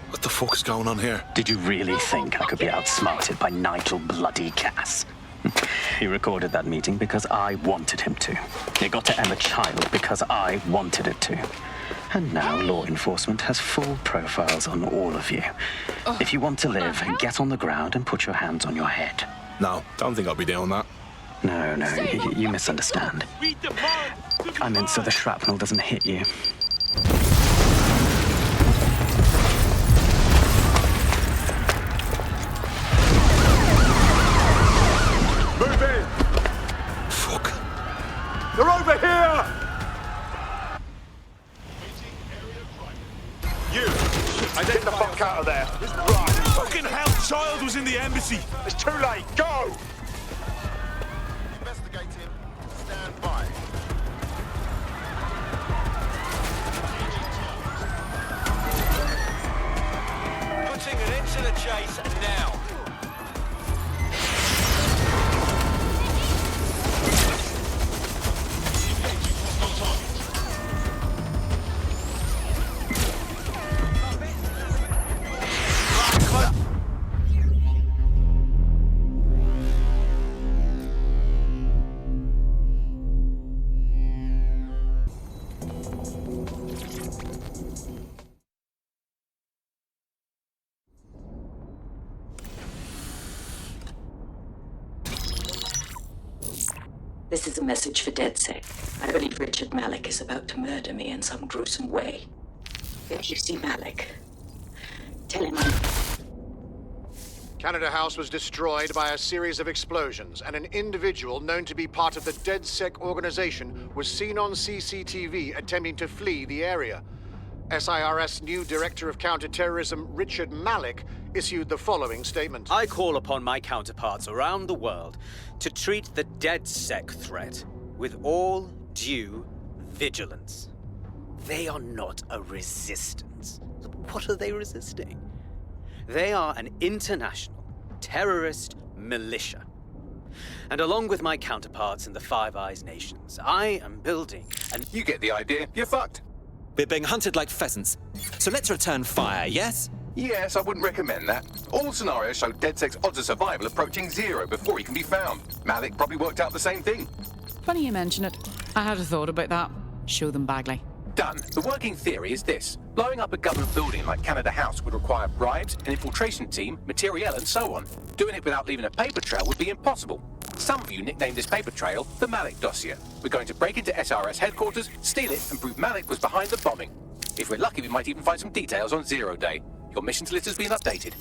What the fuck is going on here? Did you really think I could be outsmarted by Nigel bloody Cass? He recorded that meeting because I wanted him to. It got to Emma Child because I wanted it to. And now law enforcement has full profiles on all of you. If you want to live, get on the ground and put your hands on your head. No, don't think I'll be doing that. No, you misunderstand. I meant so the shrapnel doesn't hit you. Move in! Fuck. They're over here! You! Get the fuck out of there! Right! Fucking hell, child was in the embassy! It's too late! Go! Investigating. Stand by. Putting an end to the chase now. This is a message for DedSec. I believe Richard Malik is about to murder me in some gruesome way. If you see Malik, tell him I'm... Canada House was destroyed by a series of explosions, and an individual known to be part of the DedSec organization was seen on CCTV attempting to flee the area. SIRS new Director of Counterterrorism, Richard Malik, issued the following statement. I call upon my counterparts around the world to treat the DedSec threat with all due vigilance. They are not a resistance. What are they resisting? They are an international terrorist militia. And along with my counterparts in the Five Eyes nations, I am building and You get the idea. You're fucked. We're being hunted like pheasants. So let's return fire, yes? Yes, I wouldn't recommend that. All scenarios show DedSec's odds of survival approaching 0 before he can be found. Malik probably worked out the same thing. Funny you mention it. I had a thought about that. Show them Bagley. Done. The working theory is this. Blowing up a government building like Canada House would require bribes, an infiltration team, materiel, and so on. Doing it without leaving a paper trail would be impossible. Some of you nicknamed this paper trail the Malik dossier. We're going to break into SRS headquarters, steal it, and prove Malik was behind the bombing. If we're lucky, we might even find some details on 0 Day. Your missions list has been updated.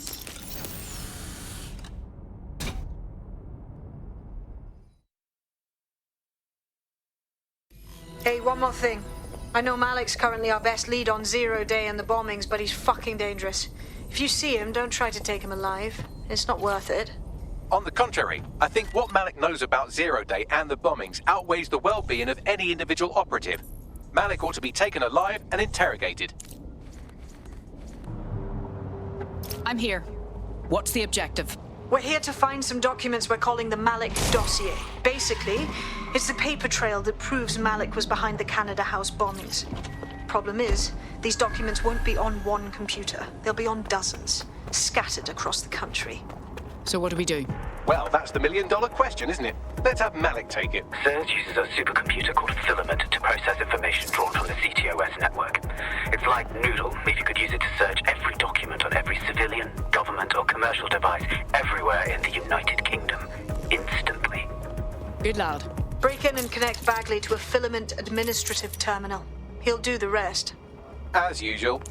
Hey, one more thing. I know Malik's currently our best lead on 0 Day and the bombings, but he's fucking dangerous. If you see him, don't try to take him alive. It's not worth it. On the contrary, I think what Malik knows about 0 Day and the bombings outweighs the well-being of any individual operative. Malik ought to be taken alive and interrogated. I'm here. What's the objective? We're here to find some documents we're calling the Malik dossier. Basically, it's the paper trail that proves Malik was behind the Canada House bombings. Problem is, these documents won't be on one computer. They'll be on dozens, scattered across the country. So what do we do? Well, that's the million-dollar question, isn't it? Let's have Malik take it. CERS uses a supercomputer called Filament to process information drawn from the CTOS network. It's like Noodle if you could use it to search every document on every civilian, government or commercial device everywhere in the United Kingdom, instantly. Good lad. Break in and connect Bagley to a Filament administrative terminal. He'll do the rest. As usual.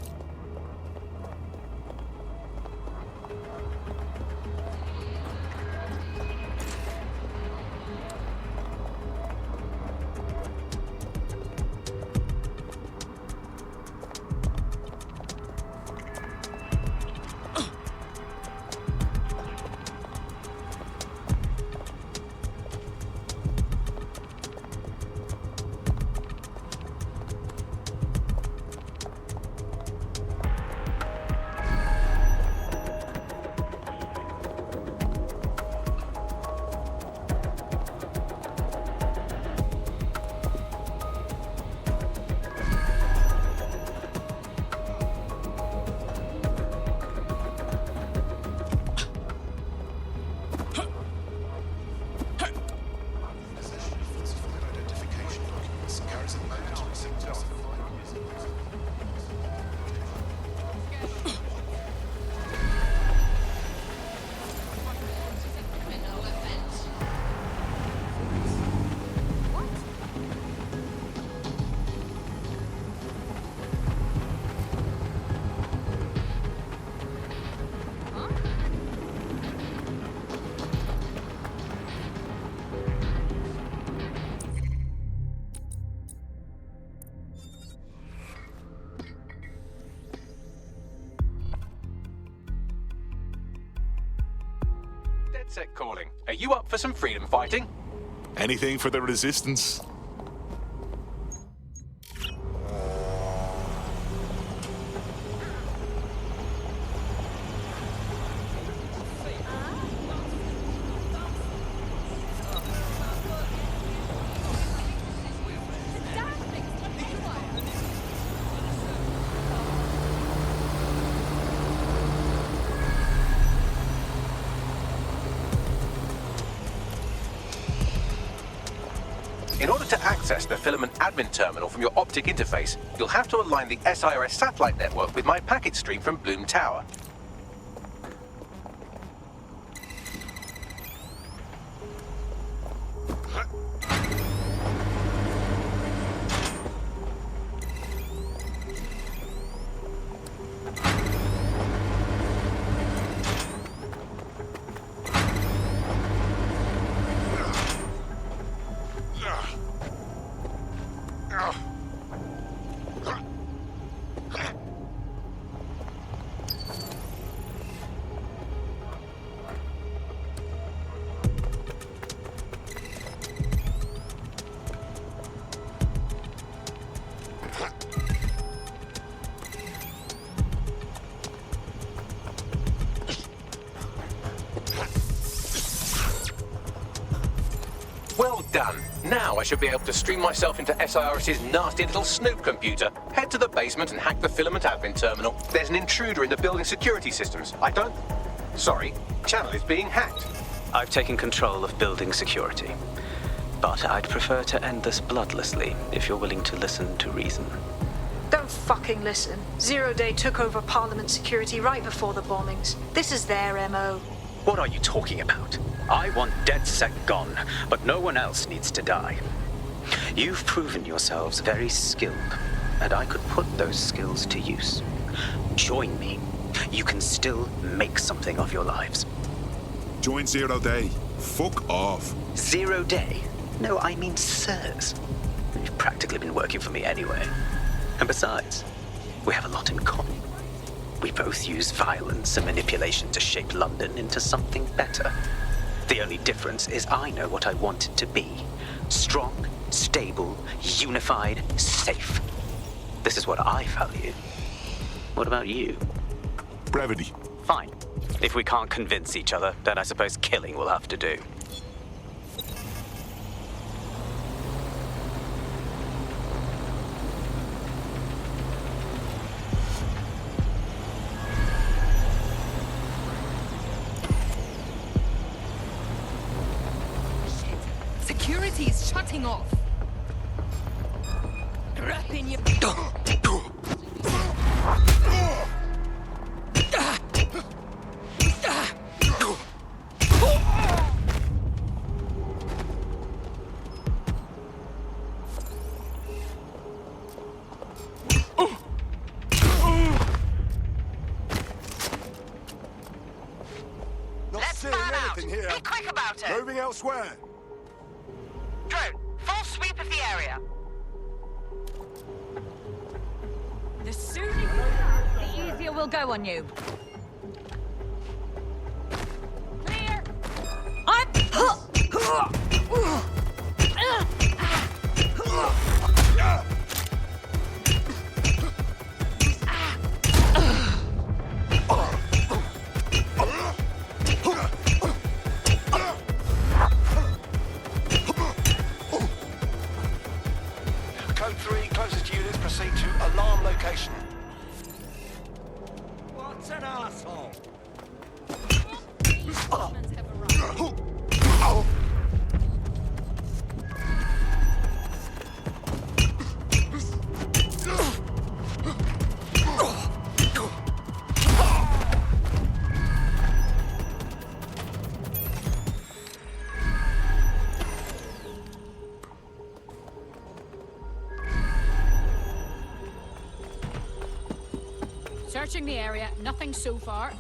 DedSec calling. Are you up for some freedom fighting? Anything for the resistance. In order to access the filament admin terminal from your optic interface, you'll have to align the SIRS satellite network with my packet stream from Bloom Tower. Well done. Now I should be able to stream myself into SIRS's nasty little snoop computer. Head to the basement and hack the filament admin terminal. There's an intruder in the building security systems. Sorry, channel is being hacked. I've taken control of building security. But I'd prefer to end this bloodlessly, if you're willing to listen to reason. Don't fucking listen. Zero Day took over Parliament security right before the bombings. This is their MO. What are you talking about? I want DedSec gone, but no one else needs to die. You've proven yourselves very skilled, and I could put those skills to use. Join me. You can still make something of your lives. Join Zero Day. Fuck off. 0 Day? No, I mean sirs. You've practically been working for me anyway. And besides, we have a lot in common. We both use violence and manipulation to shape London into something better. The only difference is I know what I want it to be. Strong, stable, unified, safe. This is what I value. What about you? Brevity. Fine. If we can't convince each other, then I suppose killing will have to do. Security is shutting off. Wrap in your... Let's fan out. Be quick about it. Moving elsewhere. Drone, full sweep of the area. The sooner you start, the easier we'll go on you. Clear. Code 3, closest units proceed to alarm location. What's an asshole? Searching the area, nothing so far.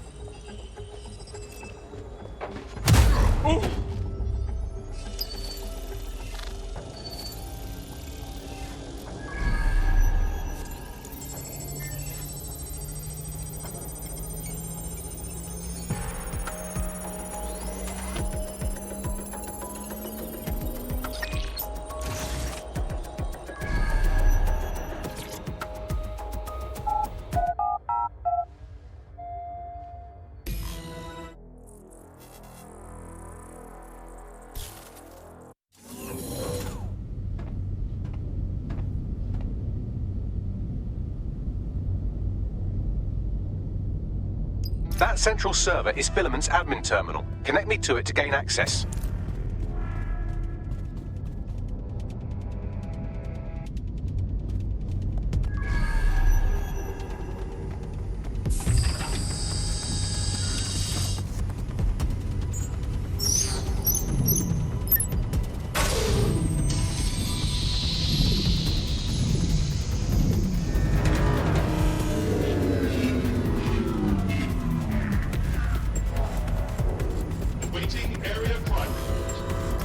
That central server is Filament's admin terminal. Connect me to it to gain access.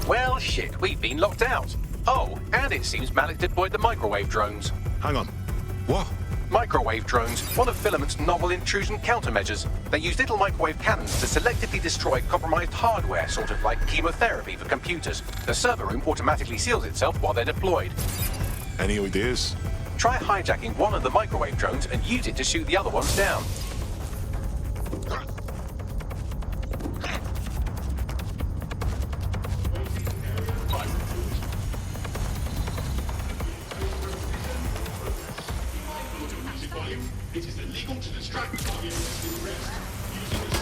Well, shit, we've been locked out. Oh, and it seems Malik deployed the microwave drones. Hang on. What? Microwave drones, one of Filament's novel intrusion countermeasures. They use little microwave cannons to selectively destroy compromised hardware, sort of like chemotherapy for computers. The server room automatically seals itself while they're deployed. Any ideas? Try hijacking one of the microwave drones and use it to shoot the other ones down. It is illegal to distract targets with rest using the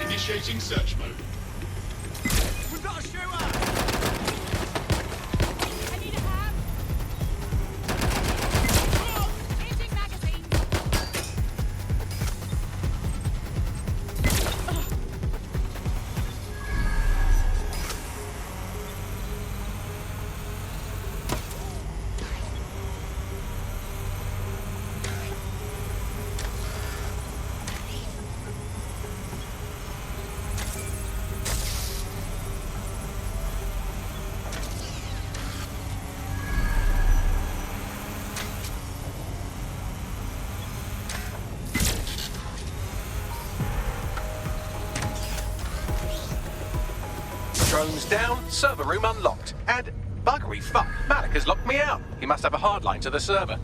Initiating search mode. We've got a shooter! I need a hand. Changing magazine. Drones down, server room unlocked. And buggery fuck, Malik has locked me out. He must have a hard line to the server.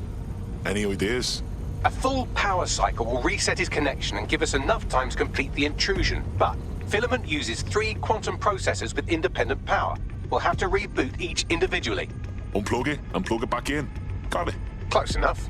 Any ideas? A full power cycle will reset his connection and give us enough time to complete the intrusion. But Filament uses 3 quantum processors with independent power. We'll have to reboot each individually. Unplug it and plug it back in. Got it. Close enough.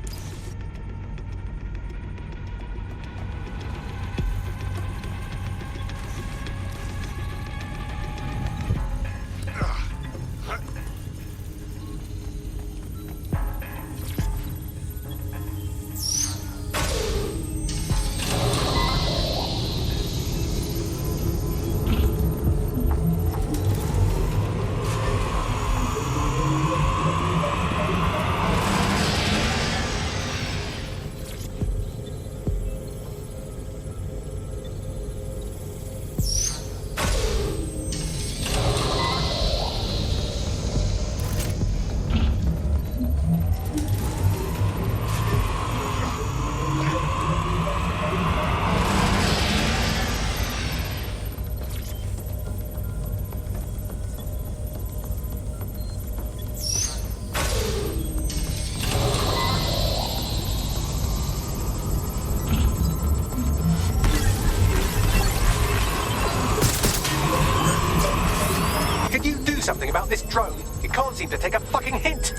Something about this drone. It can't seem to take a fucking hint.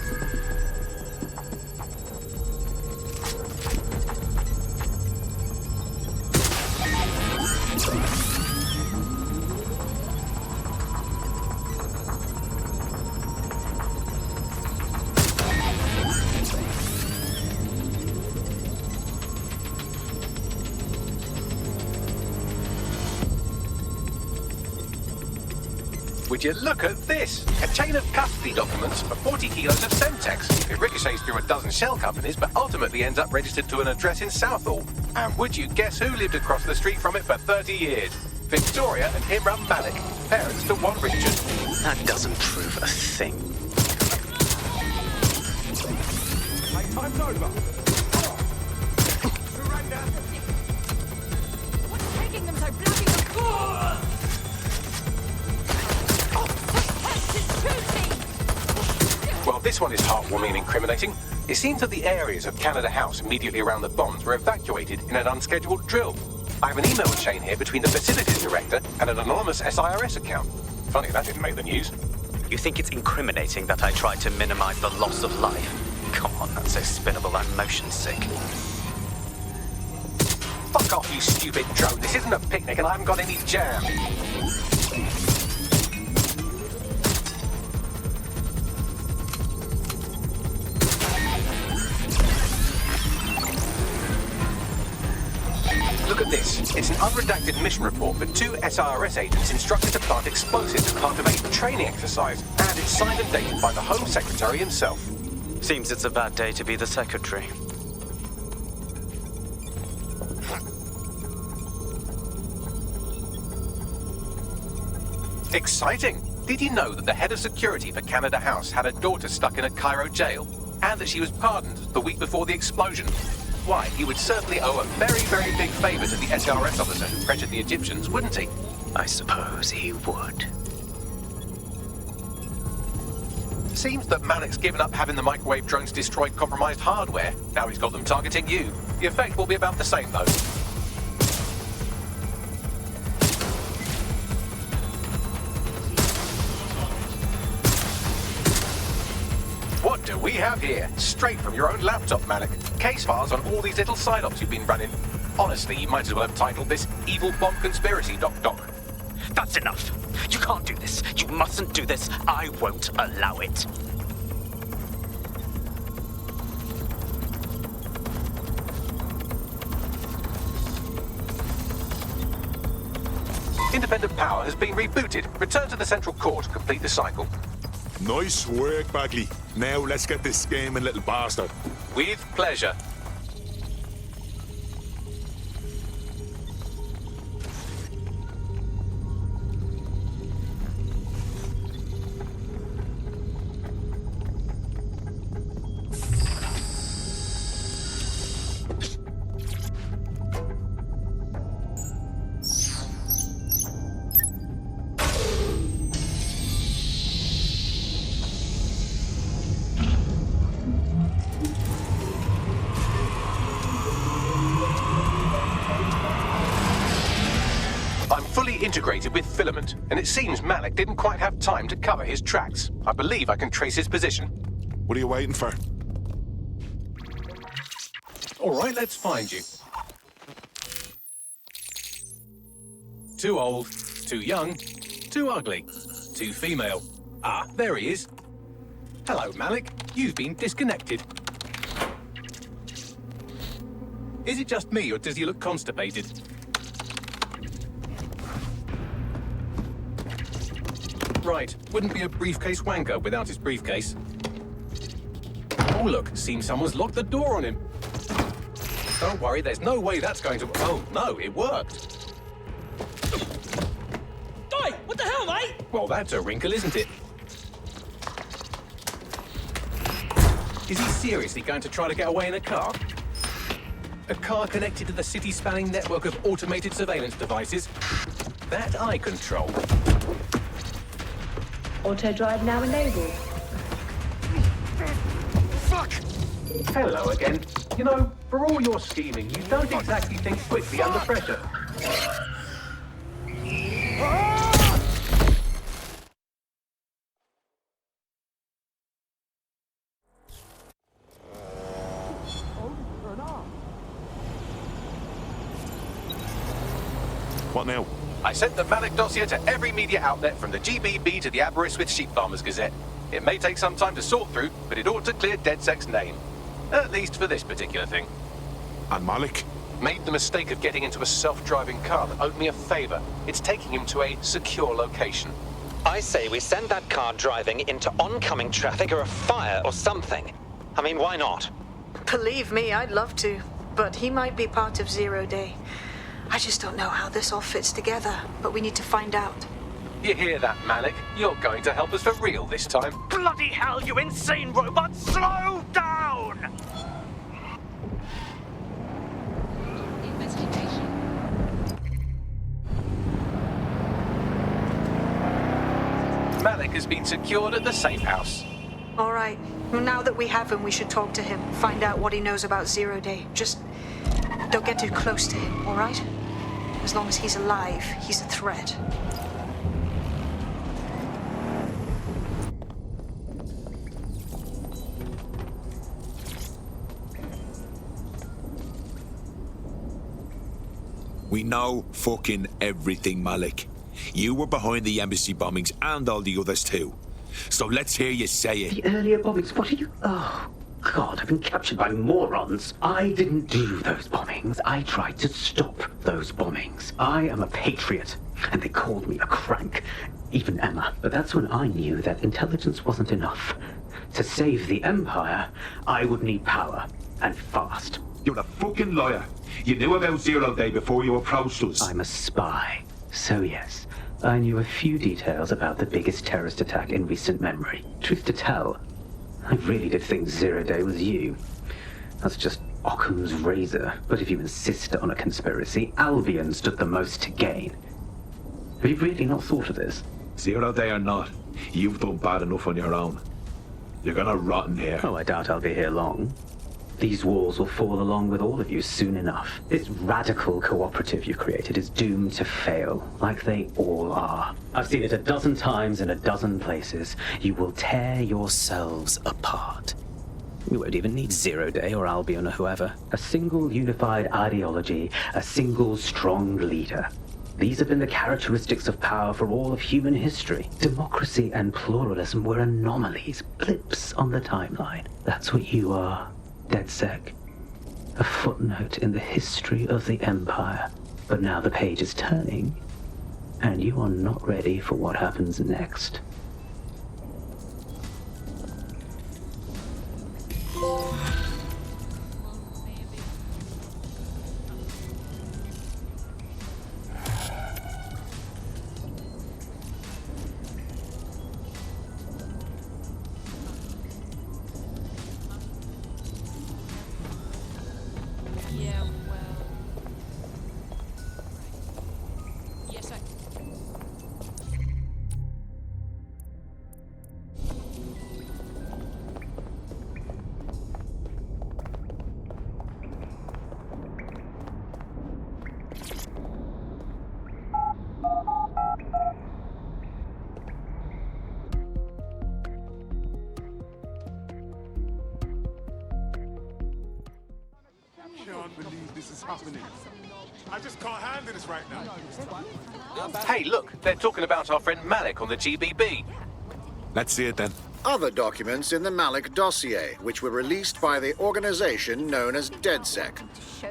would you look at this? A chain of custody documents for 40 kilos of Semtex. It ricochets through a dozen shell companies, but ultimately ends up registered to an address in Southall. And would you guess who lived across the street from it for 30 years? Victoria and Imran Malik, parents to one Richard. That doesn't prove a thing. Hey, time's over. Surrender. What's taking them so bloody long? Well, this one is heartwarming and incriminating. It seems that the areas of Canada House immediately around the bombs were evacuated in an unscheduled drill. I have an email chain here between the facilities director and an anonymous SIRS account. Funny that didn't make the news. You think it's incriminating that I tried to minimize the loss of life? Come on, that's so spinnable, I'm motion sick. Fuck off, you stupid drone. This isn't a picnic and I haven't got any jam. Look at this. It's an unredacted mission report for 2 SIRS agents instructed to plant explosives as part of a training exercise. And it's signed and dated by the Home Secretary himself. Seems it's a bad day to be the secretary. Exciting! Did you know that the head of security for Canada House had a daughter stuck in a Cairo jail? And that she was pardoned the week before the explosion? Why, he would certainly owe a very, very big favour to the SRS officer who pressured the Egyptians, wouldn't he? I suppose he would. Seems that Malik's given up having the microwave drones destroy compromised hardware. Now he's got them targeting you. The effect will be about the same, though. What do we have here? Straight from your own laptop, Malik. Case files on all these little side ops you've been running. Honestly, you might as well have titled this Evil Bomb Conspiracy, Doc. That's enough. You can't do this. You mustn't do this. I won't allow it. Independent power has been rebooted. Return to the central core to complete the cycle. Nice work, Bagley. Now let's get this scheming little bastard. With pleasure. Integrated with filament, and it seems Malik didn't quite have time to cover his tracks. I believe I can trace his position. What are you waiting for? All right, let's find you. Too old, too young, too ugly, too female. Ah, there he is. Hello, Malik. You've been disconnected. Is it just me, or does he look constipated? Right, wouldn't be a briefcase wanker without his briefcase. Oh look, seems someone's locked the door on him. Don't worry, there's no way that's going to... Oh no, it worked. Oi, what the hell, mate? Well, that's a wrinkle, isn't it? Is he seriously going to try to get away in a car? A car connected to the city-spanning network of automated surveillance devices? That I control. Auto drive now enabled. Fuck! Hello again. You know, for all your scheming, you don't exactly think quickly under pressure. What now? I sent the Malik dossier to every media outlet from the GBB to the Aberystwyth Sheep Farmers Gazette. It may take some time to sort through, but it ought to clear DedSec's name. At least for this particular thing. And Malik? Made the mistake of getting into a self-driving car that owed me a favor. It's taking him to a secure location. I say we send that car driving into oncoming traffic or a fire or something. I mean, why not? Believe me, I'd love to. But he might be part of Zero Day. I just don't know how this all fits together, but we need to find out. You hear that, Malik? You're going to help us for real this time. Bloody hell, you insane robot! Slow down! Malik has been secured at the safe house. All right. Now that we have him, we should talk to him. Find out what he knows about Zero Day. Just don't get too close to him, all right? As long as he's alive, he's a threat. We know fucking everything, Malik. You were behind the embassy bombings and all the others too. So let's hear you say it. The earlier bombings, what are you... Oh, God, I've been captured by morons. I didn't do those bombings. I tried to stop those bombings. I am a patriot, and they called me a crank. Even Emma. But that's when I knew that intelligence wasn't enough. To save the Empire, I would need power, and fast. You're a fucking liar. You knew about Zero Day before you approached us. I'm a spy. So yes, I knew a few details about the biggest terrorist attack in recent memory. Truth to tell, I really did think Zero Day was you. That's just Occam's razor. But if you insist on a conspiracy, Albion stood the most to gain. Have you really not thought of this? Zero Day or not, you've done bad enough on your own. You're gonna rot in here. Oh, I doubt I'll be here long. These walls will fall along with all of you soon enough. This radical cooperative you created is doomed to fail, like they all are. I've seen it a dozen times in a dozen places. You will tear yourselves apart. We won't even need Zero Day or Albion or whoever. A single unified ideology, a single strong leader. These have been the characteristics of power for all of human history. Democracy and pluralism were anomalies, blips on the timeline. That's what you are. DedSec. A footnote in the history of the Empire. But now the page is turning, and you are not ready for what happens next. I just can't handle this right now. Hey, look, they're talking about our friend Malik on the GBB. Let's see it then. Other documents in the Malik dossier, which were released by the organization known as DedSec.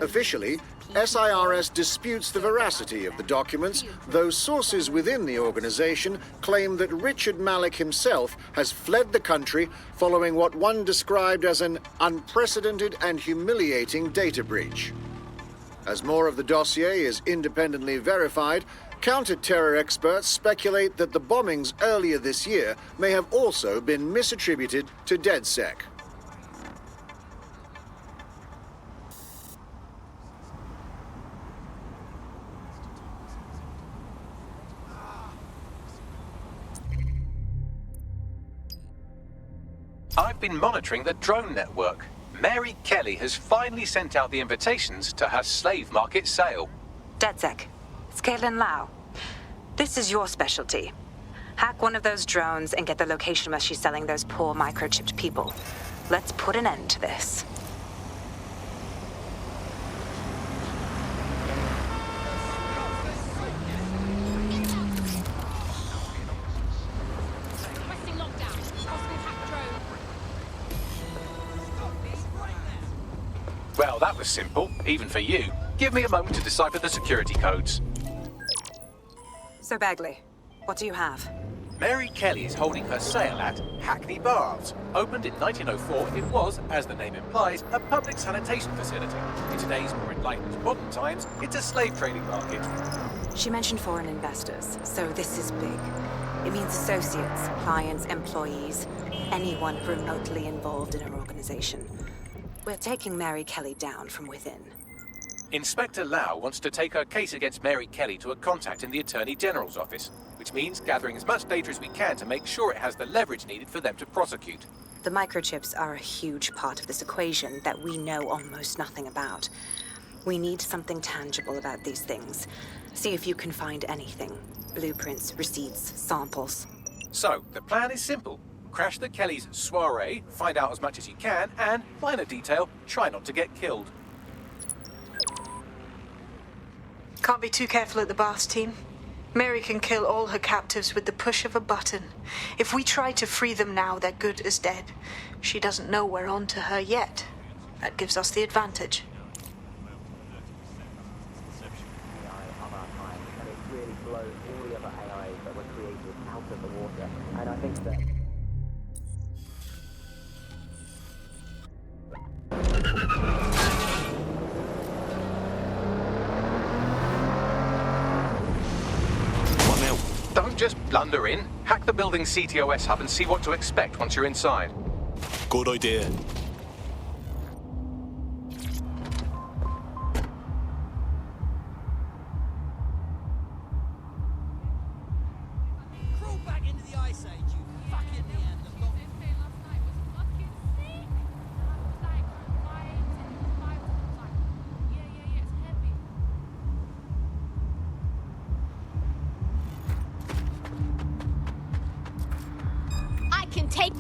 Officially, SIRS disputes the veracity of the documents, though sources within the organization claim that Richard Malik himself has fled the country following what one described as an unprecedented and humiliating data breach. As more of the dossier is independently verified, counter-terror experts speculate that the bombings earlier this year may have also been misattributed to DedSec. I've been monitoring the drone network. Mary Kelly has finally sent out the invitations to her slave market sale. DedSec, it's Caitlin Lau. This is your specialty. Hack one of those drones and get the location where she's selling those poor microchipped people. Let's put an end to this. Well, that was simple, even for you. Give me a moment to decipher the security codes. So, Bagley, what do you have? Mary Kelly is holding her sale at Hackney Baths. Opened in 1904, it was, as the name implies, a public sanitation facility. In today's more enlightened modern times, it's a slave trading market. She mentioned foreign investors, so this is big. It means associates, clients, employees, anyone remotely involved in her organization. We're taking Mary Kelly down from within. Inspector Lau wants to take her case against Mary Kelly to a contact in the Attorney General's office, which means gathering as much data as we can to make sure it has the leverage needed for them to prosecute. The microchips are a huge part of this equation that we know almost nothing about. We need something tangible about these things. See if you can find anything. Blueprints, receipts, samples. So, the plan is simple. Crash the Kellys' soiree, find out as much as you can, and, minor detail, try not to get killed. Can't be too careful at the Baths team. Mary can kill all her captives with the push of a button. If we try to free them now, they're good as dead. She doesn't know we're on to her yet. That gives us the advantage. Don't just blunder in. Hack the building's CTOS hub and see what to expect once you're inside. Good idea. Crawl back into the Ice Age, you fucking Neanderthal. I can take.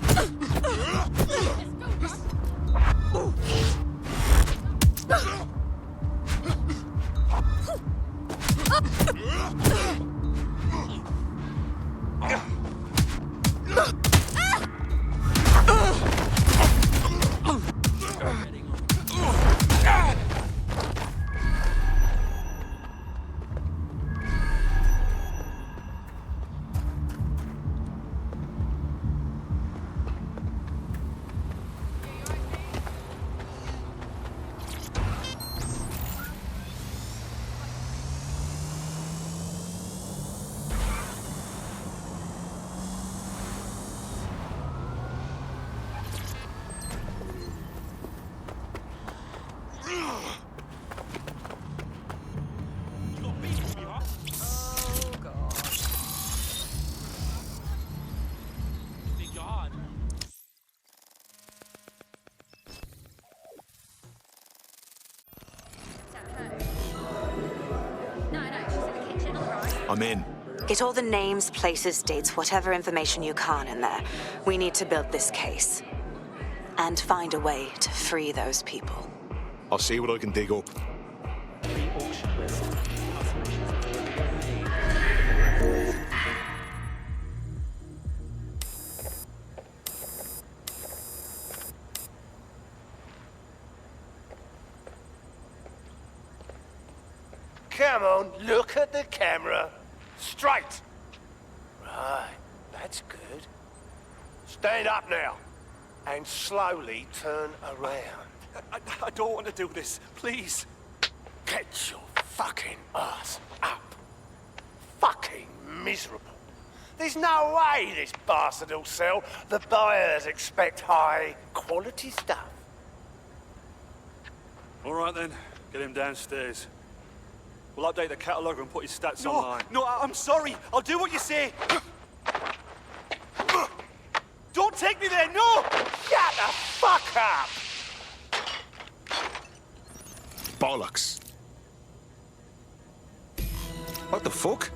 I'm in. Get all the names, places, dates, whatever information you can in there. We need to build this case. And find a way to free those people. I'll see what I can dig up. Come on, look at the camera. Straight. Right, that's good. Stand up now. And slowly turn around. I don't want to do this, please. Get your fucking ass up. Fucking miserable. There's no way this bastard will sell. The buyers expect high quality stuff. All right then, get him downstairs. We'll update the catalogue and put his stats online. No, I'm sorry. I'll do what you say. Don't take me there, no! Shut the fuck up! Bollocks. What the fuck?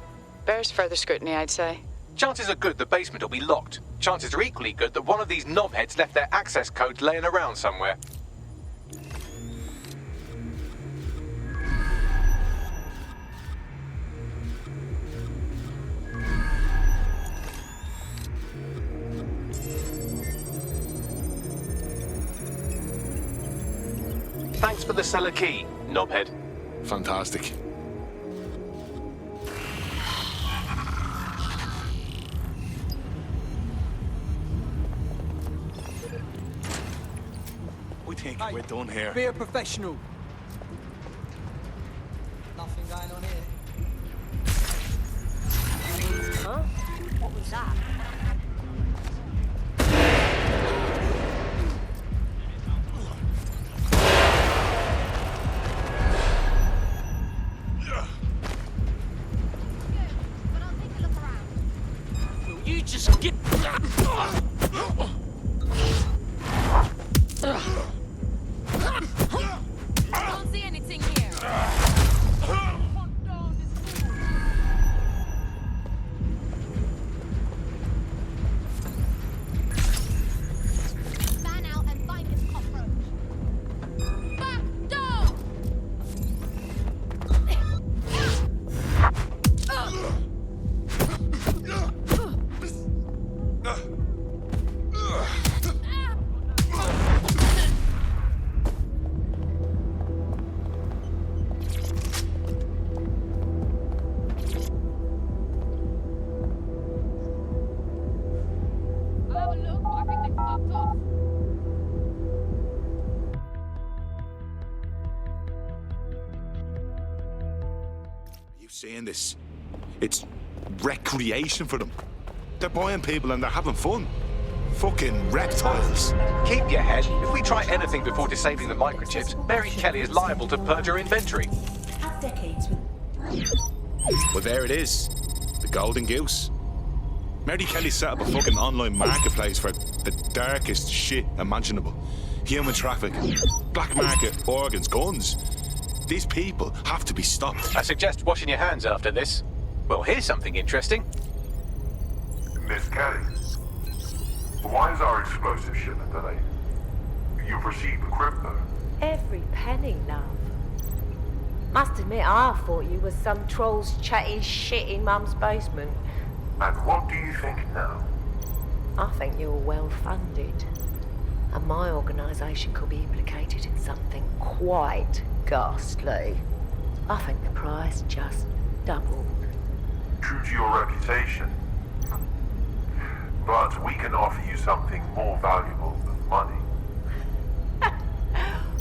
Bears further scrutiny, I'd say. Chances are good the basement will be locked. Chances are equally good that one of these knobheads left their access codes laying around somewhere. Thanks for the cellar key, knobhead. Fantastic. think we're done here. Be a professional. Nothing going on here. Huh? What was that? You just get. Don't see anything here. Fan out and find this cockroach. Back door! Have a look, but I think they fucked off. Are you seeing this? It's recreation for them. They're buying people and they're having fun. Fucking reptiles. Keep your head. If we try anything before disabling the microchips, Mary Kelly is liable to purge her inventory. Have decades with. Well, there it is. The golden goose. Mary Kelly set up a fucking online marketplace for the darkest shit imaginable. Human trafficking, black market, organs, guns. These people have to be stopped. I suggest washing your hands after this. Well, here's something interesting. Miss Kelly, why is our explosive shipment delayed? You've received the crypto. Every penny, love. Must admit, I thought you was some trolls chatting shit in Mum's basement. And what do you think now? I think you're well funded. And my organisation could be implicated in something quite ghastly. I think the price just doubled. True to your reputation. But we can offer you something more valuable than money.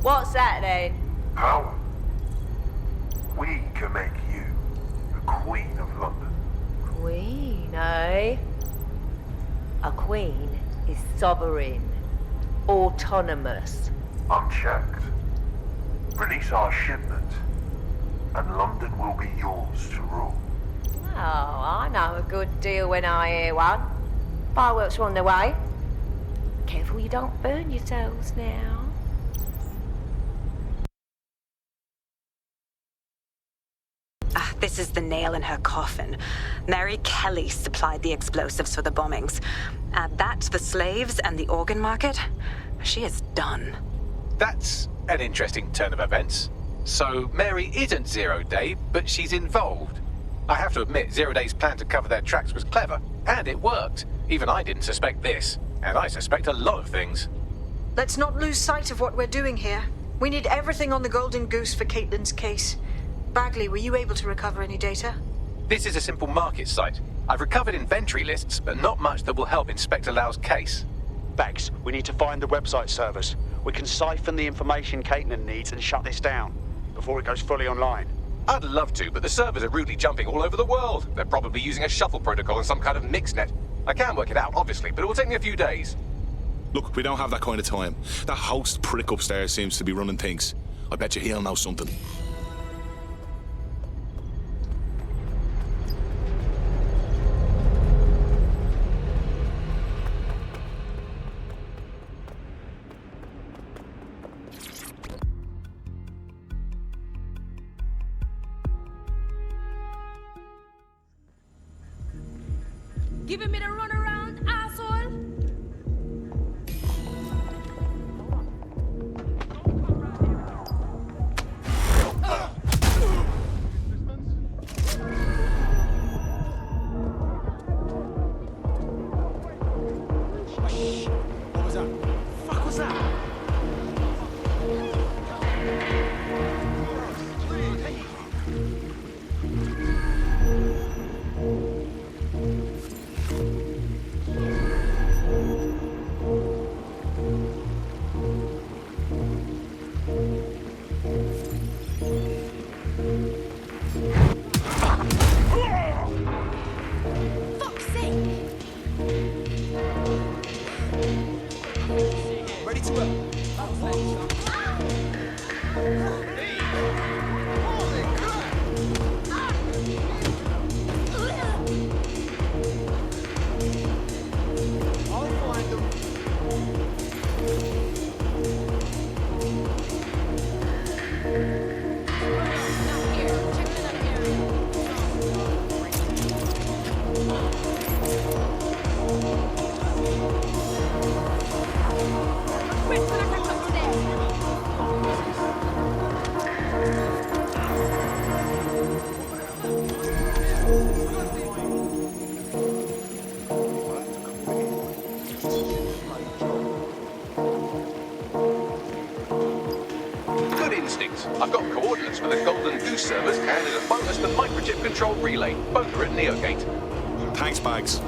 What's that then? Power. We can make you the Queen of London. Queen, eh? A queen is sovereign, autonomous. Unchecked. Release our shipment, and London will be yours to rule. Oh, I know a good deal when I hear one. Fireworks are on their way. Careful you don't burn yourselves now. This is the nail in her coffin. Mary Kelly supplied the explosives for the bombings. Add that to the slaves and the organ market, she is done. That's an interesting turn of events. So Mary isn't Zero Day, but she's involved. I have to admit, Zero Day's plan to cover their tracks was clever, and it worked. Even I didn't suspect this, and I suspect a lot of things. Let's not lose sight of what we're doing here. We need everything on the Golden Goose for Caitlin's case. Bagley, were you able to recover any data? This is a simple market site. I've recovered inventory lists, but not much that will help Inspector Lau's case. Bags, we need to find the website servers. We can siphon the information Caitlin needs and shut this down before it goes fully online. I'd love to, but the servers are rudely jumping all over the world. They're probably using a shuffle protocol and some kind of mixnet. I can work it out, obviously, but it will take me a few days. Look, we don't have that kind of time. That host prick upstairs seems to be running things. I bet you he'll know something. Giving me the runaround, asshole? What was that? Fuck was that? Ready to go. Good instincts. I've got coordinates for the Golden Goose servers and as a bonus the microchip control relay. Both are at Neogate. Thanks, Bags.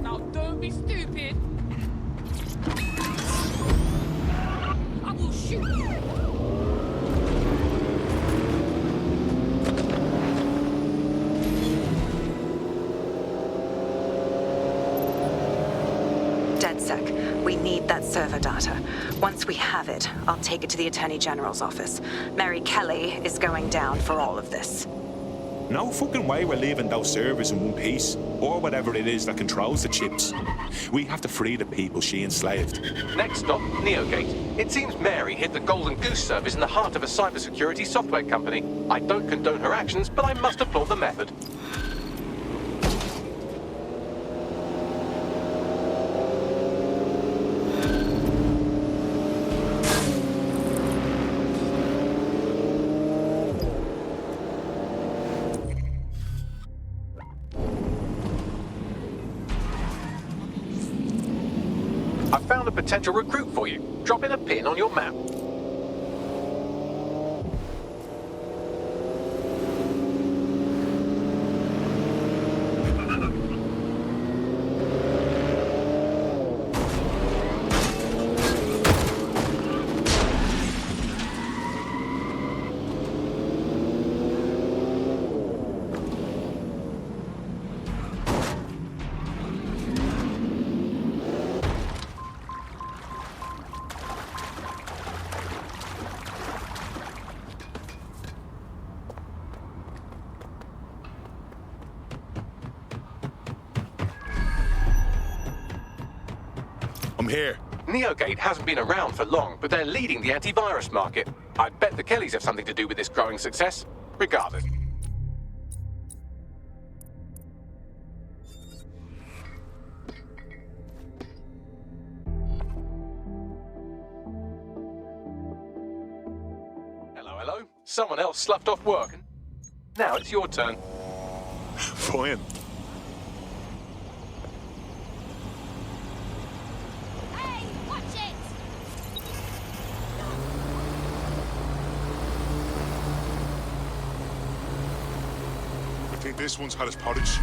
Now don't be stupid. I will shoot you. DedSec, we need that server data. Once we have it, I'll take it to the Attorney General's office. Mary Kelly is going down for all of this. No fucking way we're leaving those servers in one piece, or whatever it is that controls the chips. We have to free the people she enslaved. Next stop, Neogate. It seems Mary hid the Golden Goose service in the heart of a cybersecurity software company. I don't condone her actions, but I must applaud the method. I found a potential recruit for you. Drop in a pin on your map. I'm here. Neogate hasn't been around for long, but they're leading the antivirus market. I'd bet the Kellys have something to do with this growing success. Regardless. Hello. Someone else sloughed off work. Now it's your turn. Fine. I think this one's had his porridge.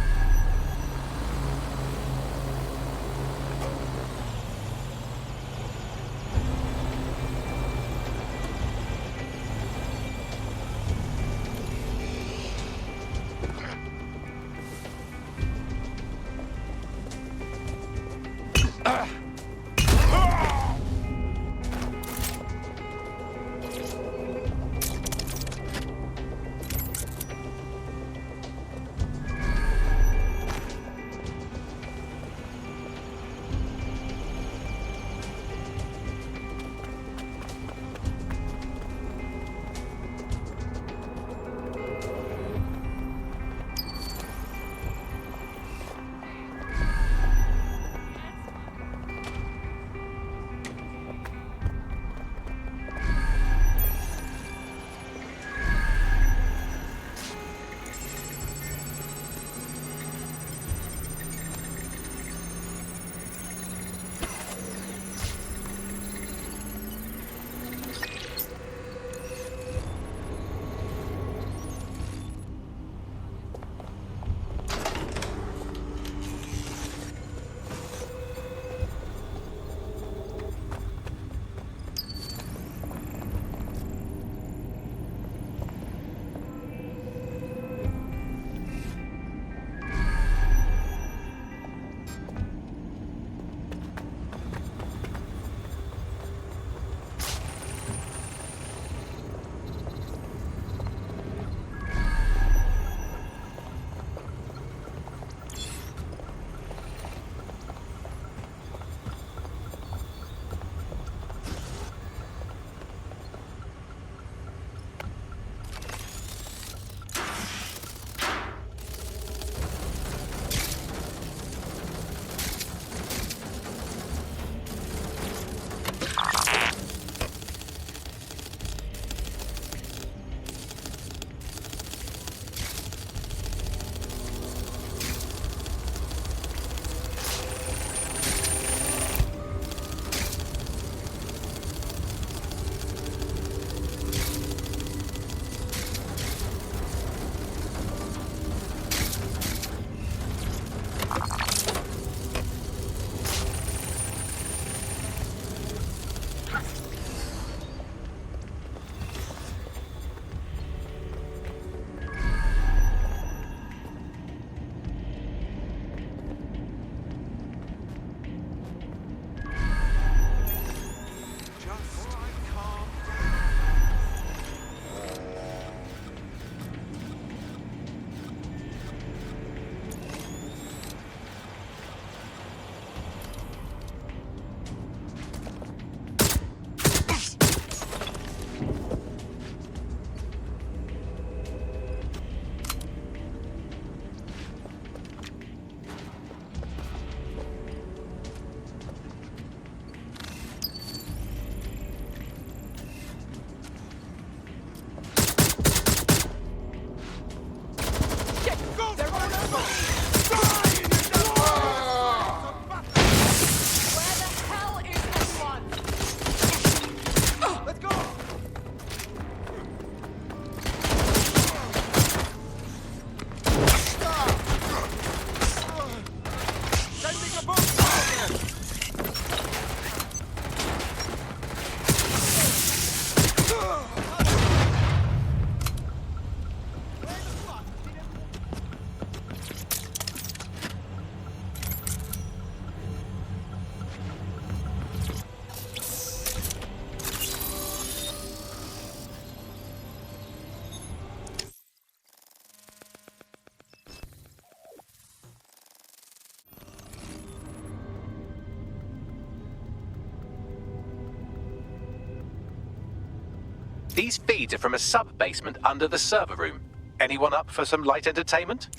These feeds are from a sub-basement under the server room. Anyone up for some light entertainment?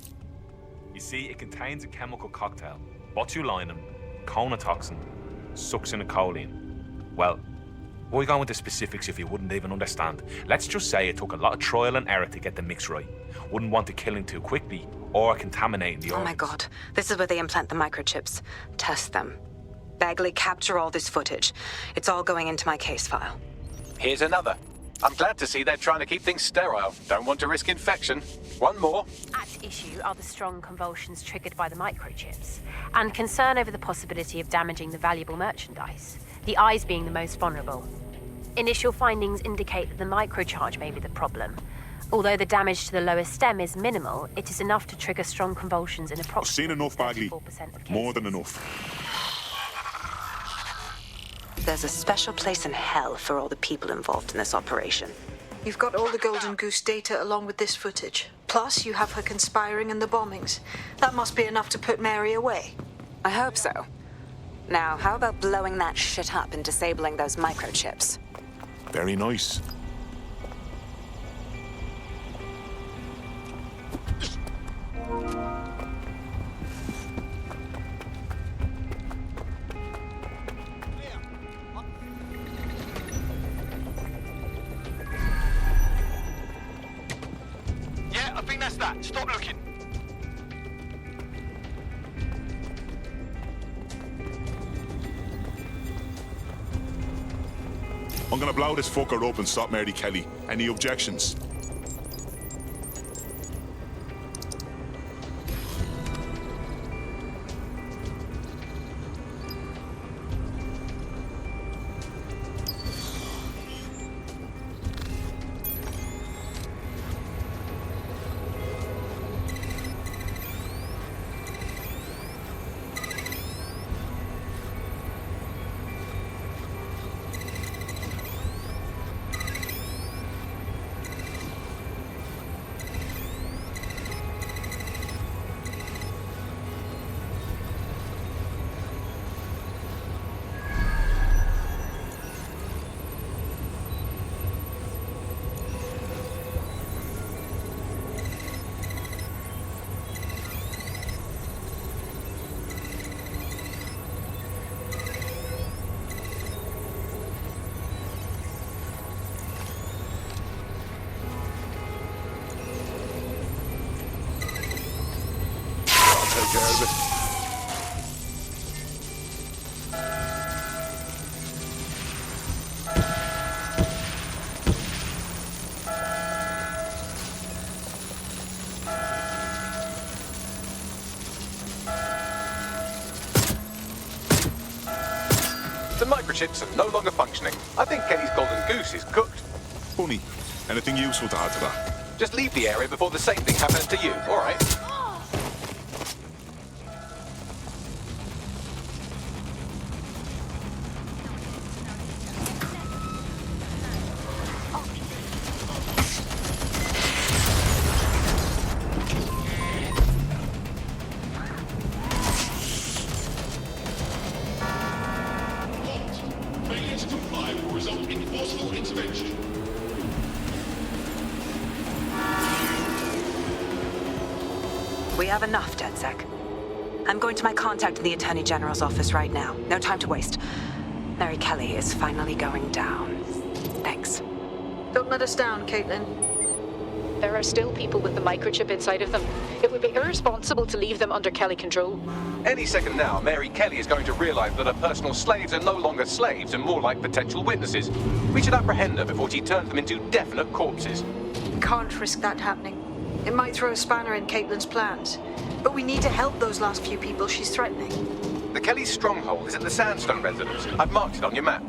You see, it contains a chemical cocktail. Botulinum, conotoxin, succinylcholine. Well, why go into specifics if you wouldn't even understand? Let's just say it took a lot of trial and error to get the mix right. Wouldn't want to kill him too quickly or contaminating the organs. Oh my god, this is where they implant the microchips. Test them. Bagley, capture all this footage. It's all going into my case file. Here's another. I'm glad to see they're trying to keep things sterile. Don't want to risk infection. One more. At issue are the strong convulsions triggered by the microchips, and concern over the possibility of damaging the valuable merchandise, the eyes being the most vulnerable. Initial findings indicate that the microcharge may be the problem. Although the damage to the lower stem is minimal, it is enough to trigger strong convulsions in approximately I've seen enough, Bagley. 34% of cases. More than enough. There's a special place in hell for all the people involved in this operation. You've got all the Golden Goose data along with this footage. Plus, you have her conspiring in the bombings. That must be enough to put Mary away. I hope so. Now, how about blowing that shit up and disabling those microchips? Very nice. Yeah, I think that's that. Stop looking. I'm gonna blow this fucker up and stop Mary Kelly. Any objections? Take care of it. The microchips are no longer functioning. I think Kelly's golden goose is cooked. Funny. Anything useful to add to that? Just leave the area before the same thing happens to you, all right? Failure to comply will result in forceful intervention. We have enough, DedSec. I'm going to my contact in the Attorney General's office right now. No time to waste. Mary Kelly is finally going down. Thanks. Don't let us down, Caitlin. There are still people with the microchip inside of them. It would be irresponsible to leave them under Kelly control. Any second now, Mary Kelly is going to realize that her personal slaves are no longer slaves and more like potential witnesses. We should apprehend her before she turns them into definite corpses. Can't risk that happening. It might throw a spanner in Caitlin's plans. But we need to help those last few people she's threatening. The Kelly's stronghold is at the Sandstone residence. I've marked it on your map.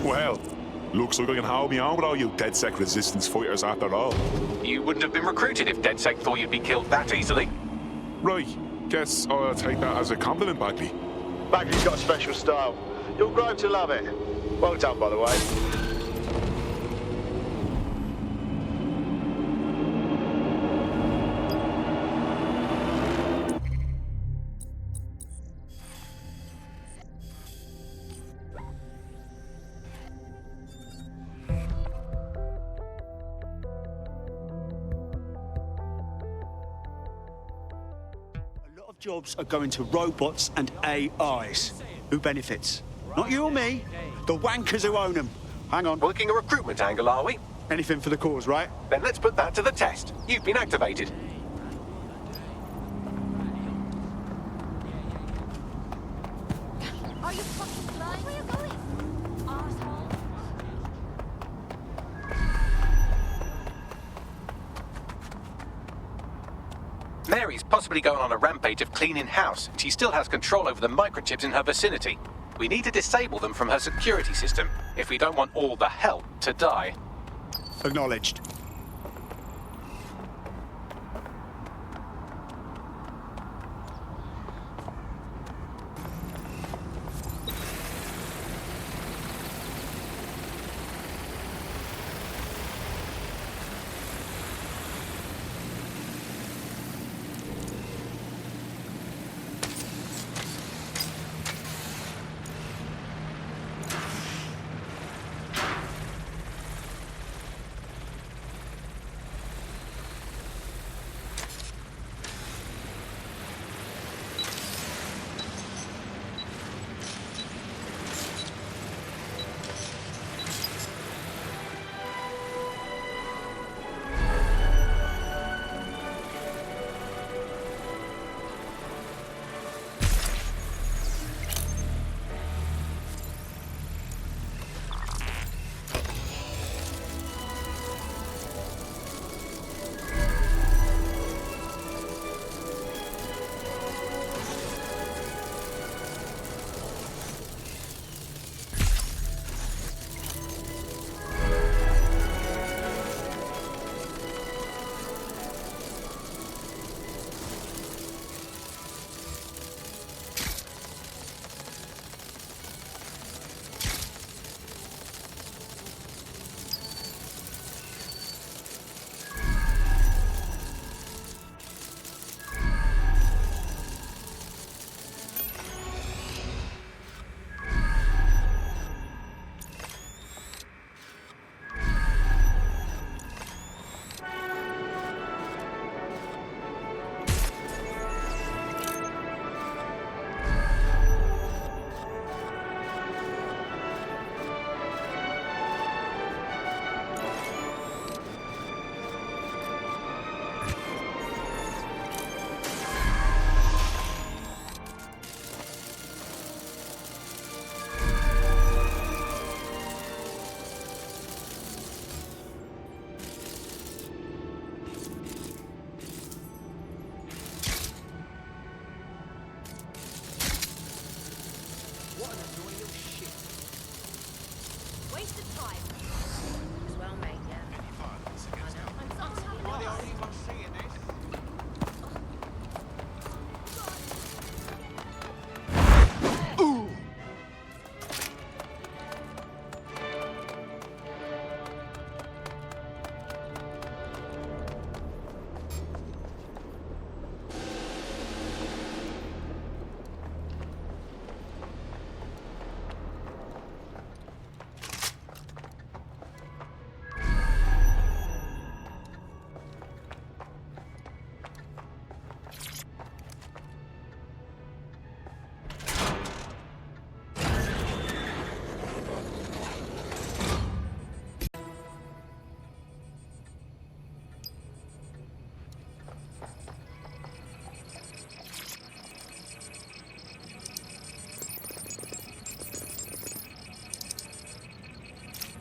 Well, looks like I can hold me on with all you DedSec resistance fighters after all. You wouldn't have been recruited if DedSec thought you'd be killed that easily. Right. Guess I'll take that as a compliment, Bagley. Bagley's got a special style. You'll grow to love it. Well done, by the way. Jobs are going to robots and AIs. Who benefits? Not you or me. The wankers who own them. Hang on. Working a recruitment angle, are we? Anything for the cause, right? Then let's put that to the test. You've been activated. Are you fucking blind? Where are you going? Arsehole. Mary's possibly going on a rampage of cleaning house, and she still has control over the microchips in her vicinity. We need to disable them from her security system if we don't want all the help to die. Acknowledged.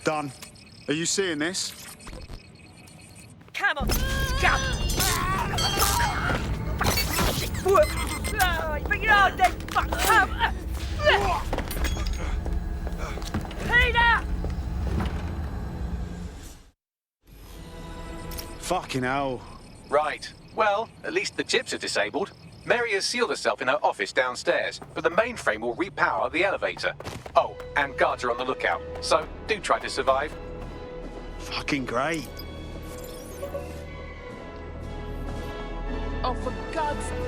Done. Are you seeing this? Come on! Come! Bring it on then! Fuck! Come! Peter! Fucking hell. Right. Well, at least the chips are disabled. Mary has sealed herself in her office downstairs, but the mainframe will repower the elevator. Oh, and guards are on the lookout, so do try to survive. Fucking great. Oh, for God's sake!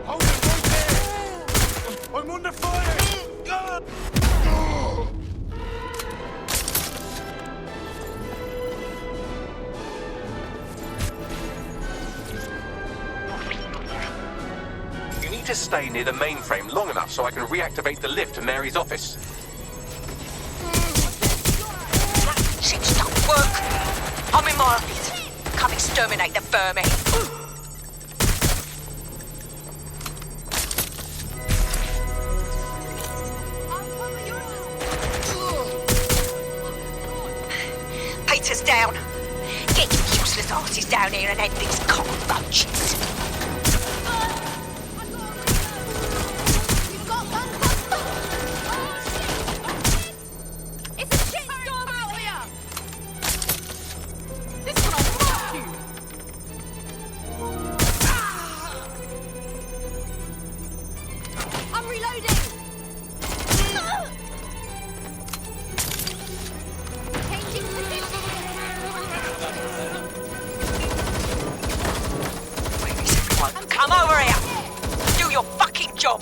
Hold it right there! I'm under fire! need to stay near the mainframe long enough so I can reactivate the lift to Mary's office. Shit, don't work. I'm in my office. Come exterminate the vermin. Peter's down. Get your useless asses down here and end these cockroaches. It's a shit storm out here! This is gonna fuck you! I'm reloading! Changing position! Come over here. Do your fucking job.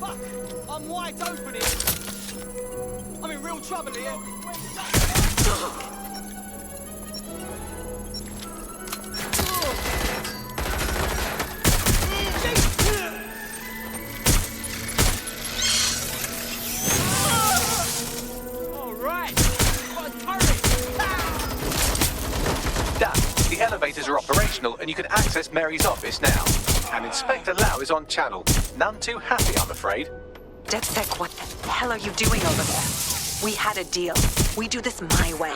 Fuck! I'm wide open here. I'm in real trouble here. The elevators are operational and you can access Mary's office now. And Inspector Lau is on channel. None too happy, I'm afraid. DedSec, what the hell are you doing over there? We had a deal. We do this my way.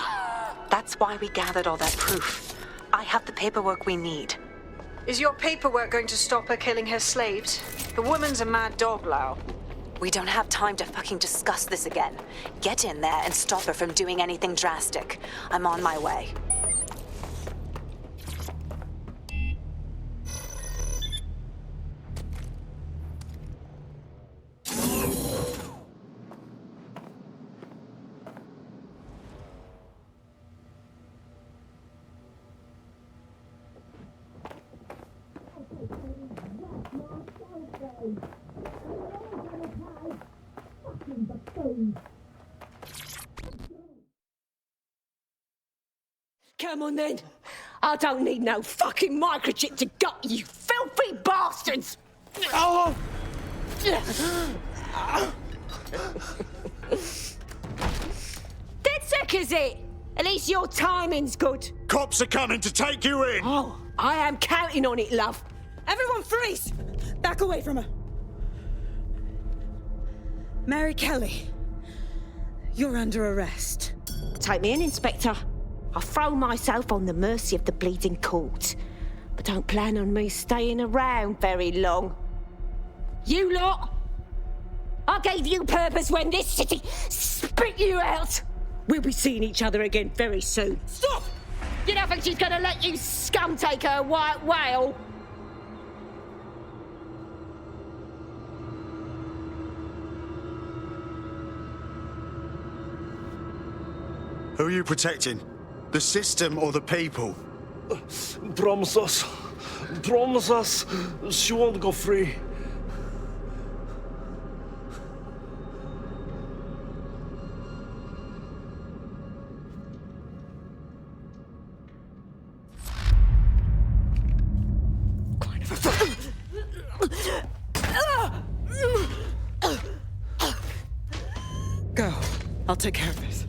That's why we gathered all that proof. I have the paperwork we need. Is your paperwork going to stop her killing her slaves? The woman's a mad dog, Lau. We don't have time to fucking discuss this again. Get in there and stop her from doing anything drastic. I'm on my way. Come on then. I don't need no fucking microchip to gut you filthy bastards. Oh. DedSec, is it? At least your timing's good. Cops are coming to take you in. Oh, I am counting on it, love. Everyone freeze! Back away from her. Mary Kelly, you're under arrest. Take me in, Inspector. I'll throw myself on the mercy of the bleeding court. But don't plan on me staying around very long. You lot! I gave you purpose when this city spit you out! We'll be seeing each other again very soon. Stop! You don't think she's gonna let you scum take her white whale? Who are you protecting? The system or the people? Promise us. Promise us she won't go free. Go. I'll take care of this.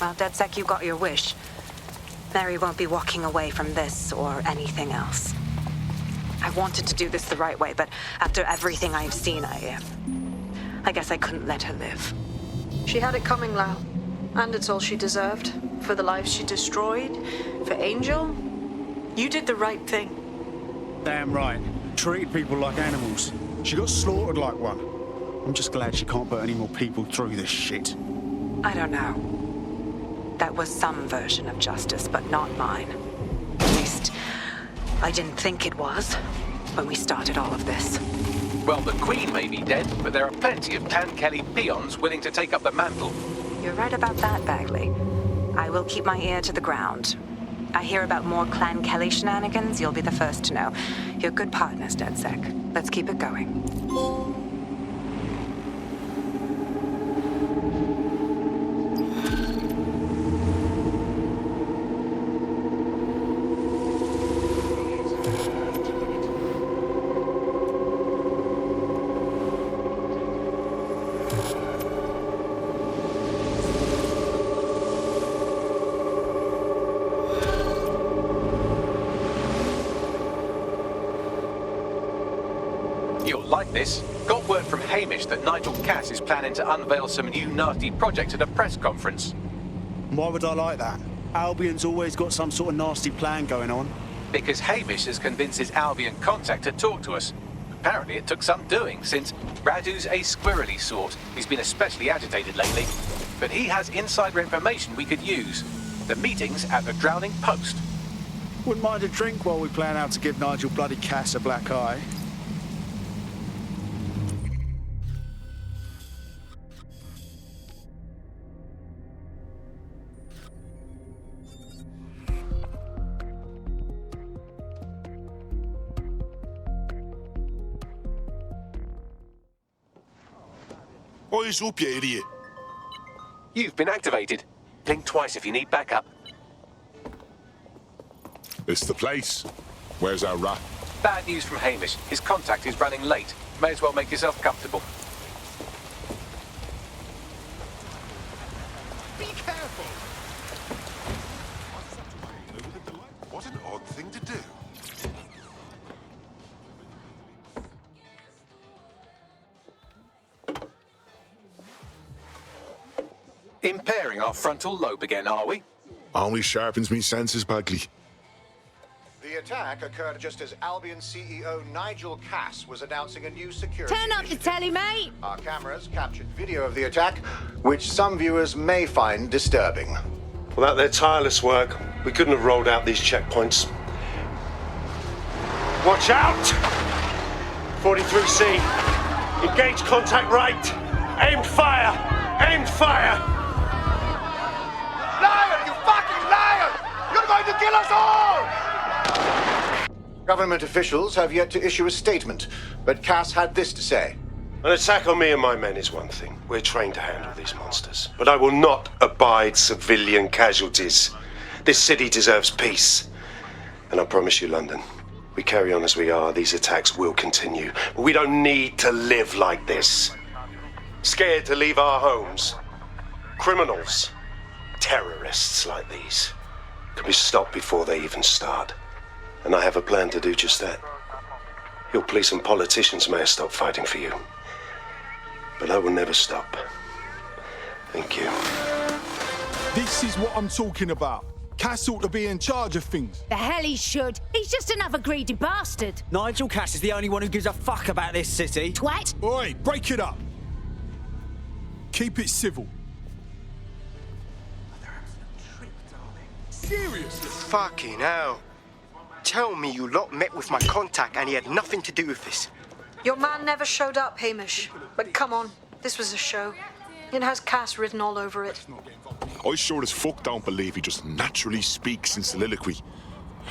Well, DedSec, you got your wish. Mary won't be walking away from this or anything else. I wanted to do this the right way, but after everything I've seen, I guess I couldn't let her live. She had it coming, Lau. And it's all she deserved. For the lives she destroyed, for Angel, you did the right thing. Damn right. Treated people like animals. She got slaughtered like one. I'm just glad she can't put any more people through this shit. I don't know. That was some version of justice, but not mine. At least, I didn't think it was when we started all of this. Well, the Queen may be dead, but there are plenty of Clan Kelly peons willing to take up the mantle. You're right about that, Bagley. I will keep my ear to the ground. I hear about more Clan Kelly shenanigans, you'll be the first to know. You're good partners, DedSec. Let's keep it going. Like this, got word from Hamish that Nigel Cass is planning to unveil some new nasty project at a press conference. Why would I like that? Albion's always got some sort of nasty plan going on. Because Hamish has convinced his Albion contact to talk to us. Apparently it took some doing, since Radu's a squirrely sort. He's been especially agitated lately. But he has insider information we could use. The meeting's at the Drowning Post. Wouldn't mind a drink while we plan how to give Nigel bloody Cass a black eye. Eyes up, you idiot. You've been activated. Blink twice if you need backup. It's the place. Where's our rat? Bad news from Hamish. His contact is running late. May as well make yourself comfortable. Be careful! What an odd thing to do. Impairing our frontal lobe again, are we? Only sharpens me senses, Bagley. The attack occurred just as Albion CEO Nigel Cass was announcing a new security Turn up the telly, mate! Our cameras captured video of the attack, which some viewers may find disturbing. Without their tireless work, we couldn't have rolled out these checkpoints. Watch out! 43C. Engage contact right. Aimed fire! Aimed fire! Liar! You fucking liar! You're going to kill us all! Government officials have yet to issue a statement, but Cass had this to say. An attack on me and my men is one thing. We're trained to handle these monsters. But I will not abide civilian casualties. This city deserves peace. And I promise you, London, we carry on as we are, these attacks will continue. But we don't need to live like this. Scared to leave our homes. Criminals, terrorists like these, can be stopped before they even start. And I have a plan to do just that. Your police and politicians may have stopped fighting for you. But I will never stop. Thank you. This is what I'm talking about. Cass ought to be in charge of things. The hell he should. He's just another greedy bastard. Nigel Cass is the only one who gives a fuck about this city. Twat! Oi, break it up. Keep it civil. Seriously? Fucking hell. Tell me you lot met with my contact and he had nothing to do with this. Your man never showed up, Hamish. But come on, this was a show. It has Cass written all over it. I sure as fuck don't believe he just naturally speaks in soliloquy.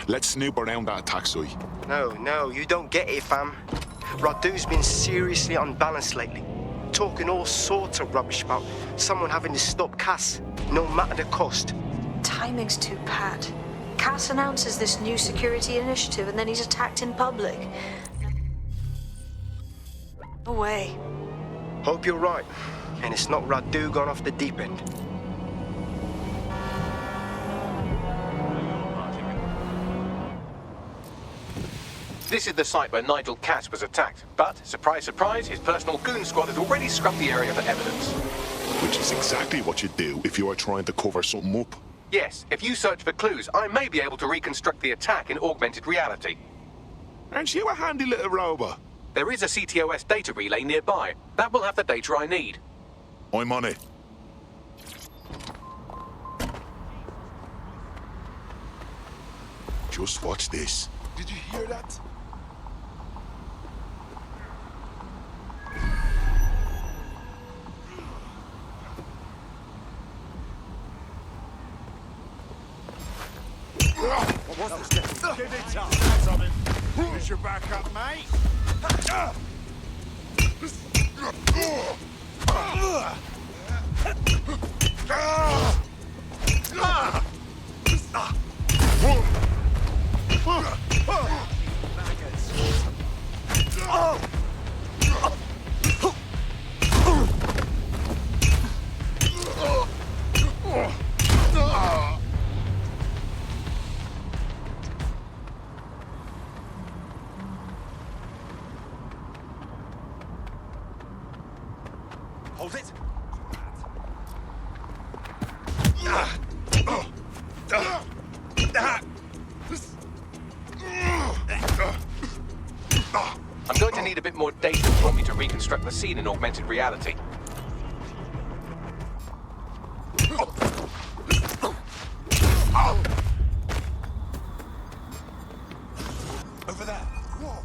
Let's snoop around that attack site. No, you don't get it, fam. Radu's been seriously unbalanced lately. Talking all sorts of rubbish about someone having to stop Cass, no matter the cost. Timing's too pat. Cass announces this new security initiative and then he's attacked in public. No way. Hope you're right, and it's not Radu gone off the deep end. This is the site where Nigel Cass was attacked, but, surprise, surprise, his personal goon squad has already scrubbed the area for evidence. Which is exactly what you do if you are trying to cover something up. Yes, if you search for clues, I may be able to reconstruct the attack in augmented reality. Aren't you a handy little robot? There is a CTOS data relay nearby. That will have the data I need. I'm on it. Just watch this. Did you hear that? What was this? Give it up. Is your back up, mate? Hold it. I'm going to need a bit more data if you want me to reconstruct the scene in augmented reality. Over there. Whoa.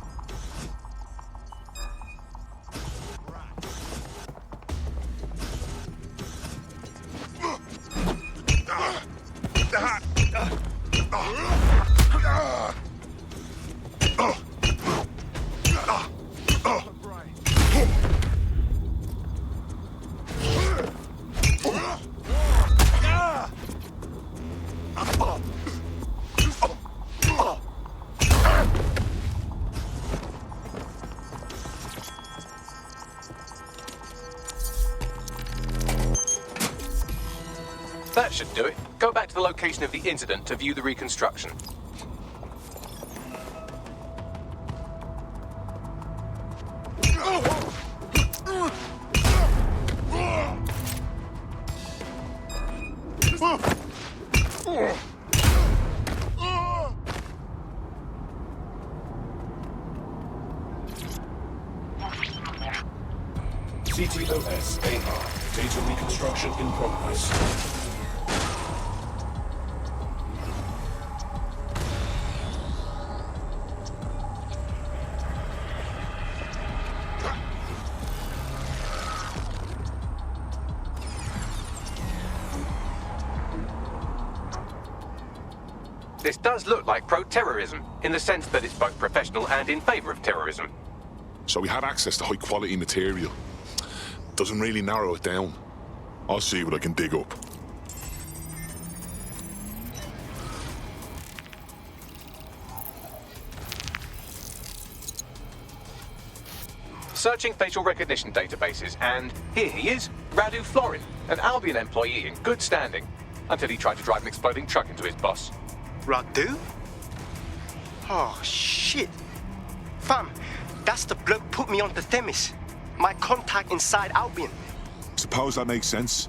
That should do it. Go back to the location of the incident to view the reconstruction. CTOS AR. Data reconstruction in progress. This does look like pro-terrorism, in the sense that it's both professional and in favor of terrorism. So we had access to high-quality material. Doesn't really narrow it down. I'll see what I can dig up. Searching facial recognition databases, and here he is, Radu Florin, an Albion employee in good standing, until he tried to drive an exploding truck into his boss. Radu? Oh, shit. Fam, that's the bloke put me onto Themis. My contact inside Albion. Suppose that makes sense.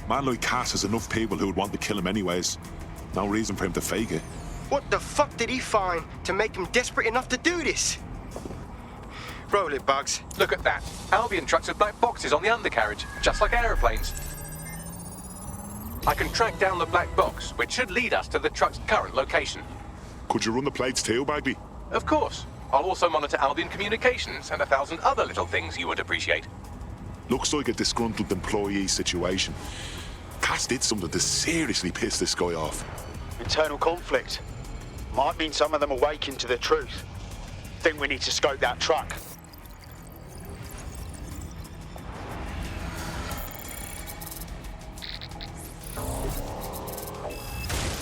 Man like Cass has enough people who would want to kill him anyways. No reason for him to fake it. What the fuck did he find to make him desperate enough to do this? Roll it, Bugs. Look at that. Albion trucks with black boxes on the undercarriage, just like aeroplanes. I can track down the black box, which should lead us to the truck's current location. Could you run the plates too, Bagley? Of course. I'll also monitor Albion communications and 1,000 other little things you would appreciate. Looks like a disgruntled employee situation. Cass did something to seriously piss this guy off. Internal conflict. Might mean some of them awaken to the truth. Think we need to scope that truck.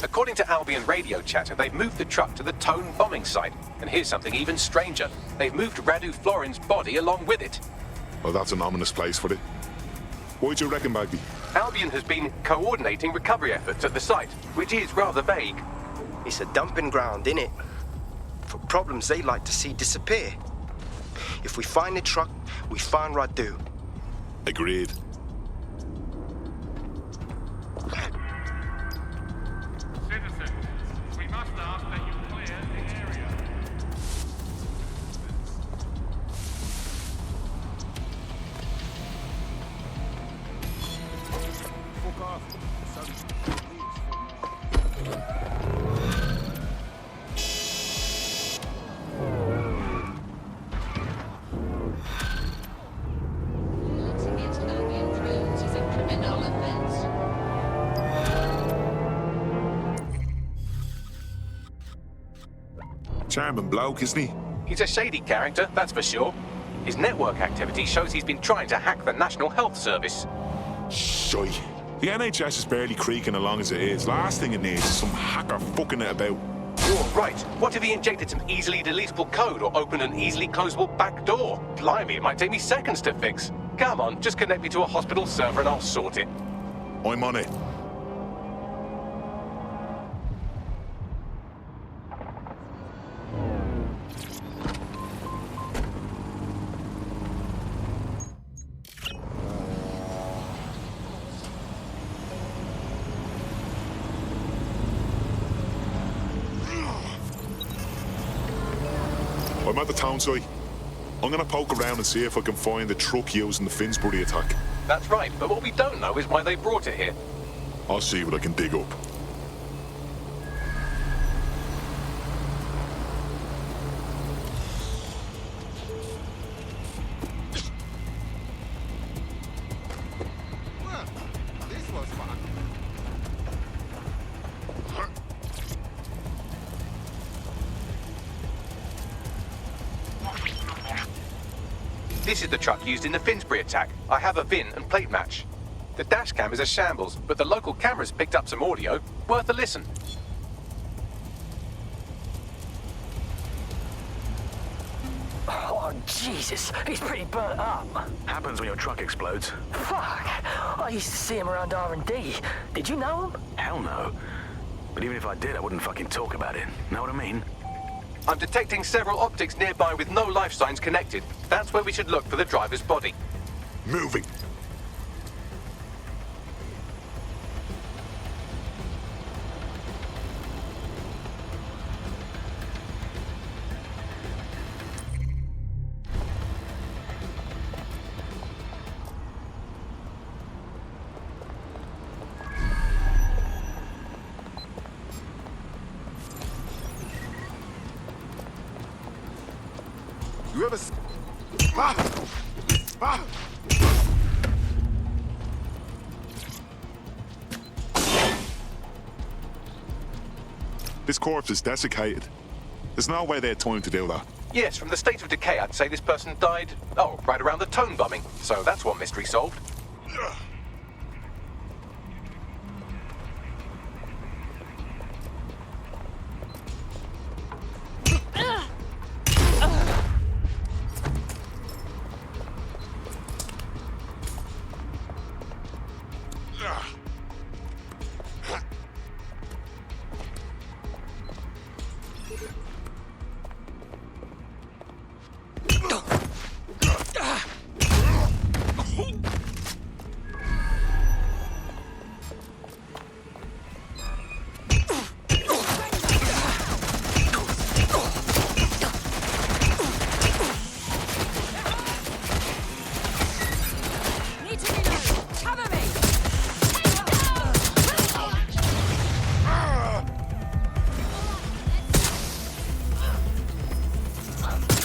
According to Albion radio chatter, they've moved the truck to the Tone bombing site. And here's something even stranger. They've moved Radu Florin's body along with it. Well, that's an ominous place for it. What do you reckon, Bagley? Albion has been coordinating recovery efforts at the site, which is rather vague. It's a dumping ground, innit? For problems they like to see disappear. If we find the truck, we find Radu. Agreed. We must ask that you clear the area. Fuck off. Charming bloke, isn't he? He's a shady character, that's for sure. His network activity shows he's been trying to hack the National Health Service. Shy. The NHS is barely creaking along as it is. Last thing it needs is some hacker fucking it about. You're right. What if he injected some easily deletable code or opened an easily closable back door? Blimey, it might take me seconds to fix. Come on, just connect me to a hospital server and I'll sort it. I'm on it. I'm at the town site. I'm gonna poke around and see if I can find the truck used in the Finsbury attack. That's right, but what we don't know is why they brought it here. I'll see what I can dig up. Well, this was fun. This is the truck used in the Finsbury attack. I have a VIN and plate match. The dash cam is a shambles, but the local cameras picked up some audio. Worth a listen. Oh, Jesus. He's pretty burnt up. Happens when your truck explodes. Fuck. I used to see him around R&D. Did you know him? Hell no. But even if I did, I wouldn't fucking talk about it. Know what I mean? I'm detecting several optics nearby with no life signs connected. That's where we should look for the driver's body. Moving. You ever... This corpse is desiccated. There's no way they had time to do that. Yes, from the state of decay, I'd say this person died, right around the tone bombing. So that's one mystery solved.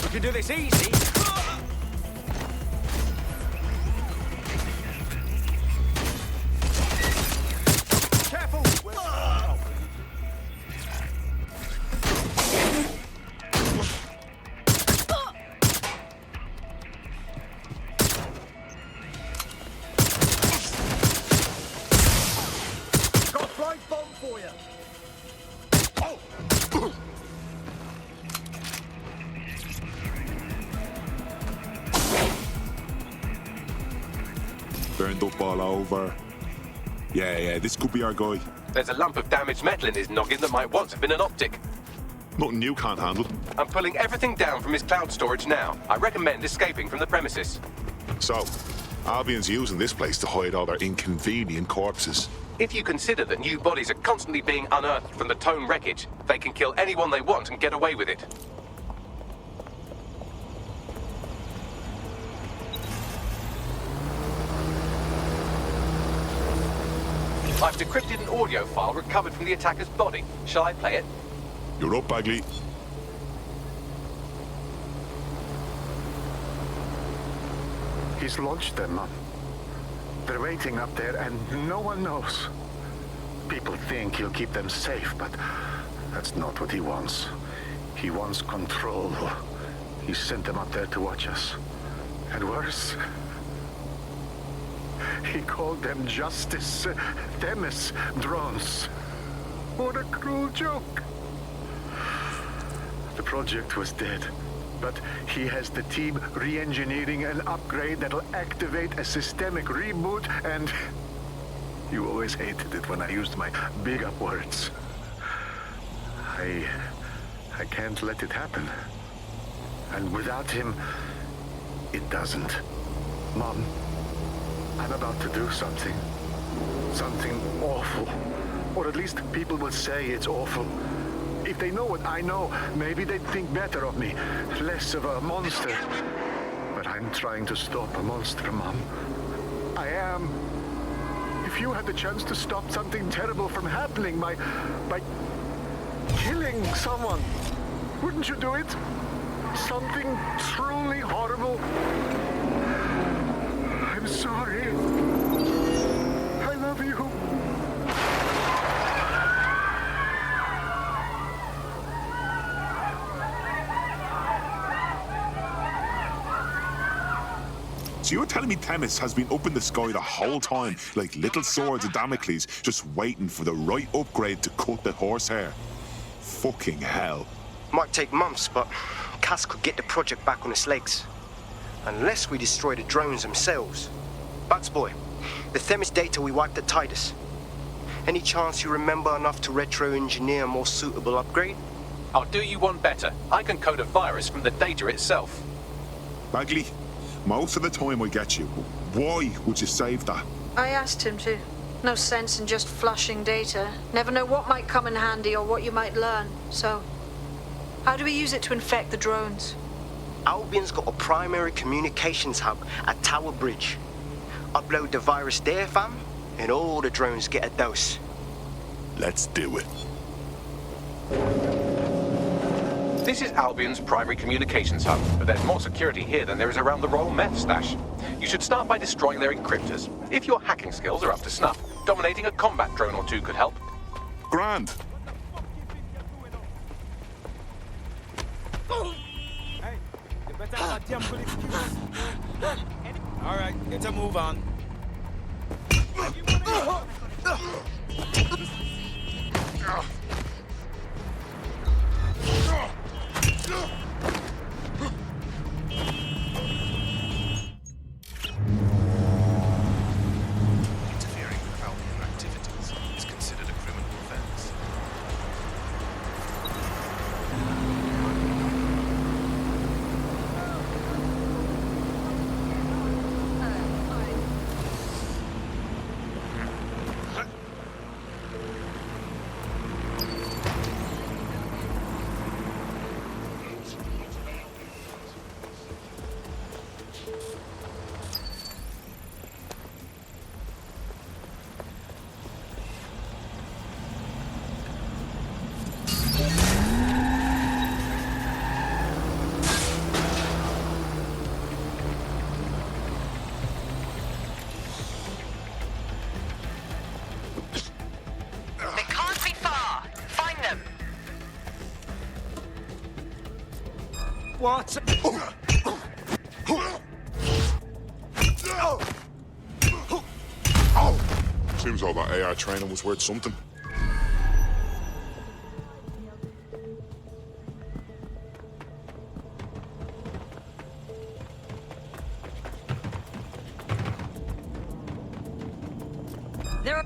You can do this easy. Careful! Got a flying bomb for you. Burned up all over. Yeah, this could be our guy. There's a lump of damaged metal in his noggin that might once have been an optic. Nothing you can't handle. I'm pulling everything down from his cloud storage now. I recommend escaping from the premises. So, Albion's using this place to hide all their inconvenient corpses. If you consider that new bodies are constantly being unearthed from the Tone wreckage, they can kill anyone they want and get away with it. I've decrypted an audio file recovered from the attacker's body. Shall I play it? You're up, Bagley. He's lodged them. They're waiting up there and no one knows. People think he'll keep them safe, but that's not what he wants. He wants control. He sent them up there to watch us. And worse, he called them Justice Themis drones. What a cruel joke. The project was dead, but he has the team re-engineering an upgrade that'll activate a systemic reboot, and you always hated it when I used my big up words. I can't let it happen. And without him, it doesn't. Mom, I'm about to do something. Something awful. Or at least people will say it's awful. If they know what I know, maybe they'd think better of me. Less of a monster. But I'm trying to stop a monster, Mom. I am. If you had the chance to stop something terrible from happening by killing someone, wouldn't you do it? Something truly horrible. I'm sorry. I love you. So you're telling me Themis has been up in the sky the whole time, like little swords of Damocles, just waiting for the right upgrade to cut the horsehair? Fucking hell. Might take months, but Cass could get the project back on its legs. Unless we destroy the drones themselves. Bugs boy, the Themis data we wiped at Titus. Any chance you remember enough to retro-engineer a more suitable upgrade? I'll do you one better. I can code a virus from the data itself. Bagley, most of the time I get you. Why would you save that? I asked him to. No sense in just flushing data. Never know what might come in handy or what you might learn. So, how do we use it to infect the drones? Albion's got a primary communications hub at Tower Bridge. Upload the virus there, fam, and all the drones get a dose. Let's do it. This is Albion's primary communications hub, but there's more security here than there is around the Royal Meth stash. You should start by destroying their encryptors. If your hacking skills are up to snuff, dominating a combat drone or two could help. Grand. Hey, you better have a damn good excuse. All right, get a move on. Interfering with Albion activities is considered a criminal offense. What? Seems all that AI training was worth something. There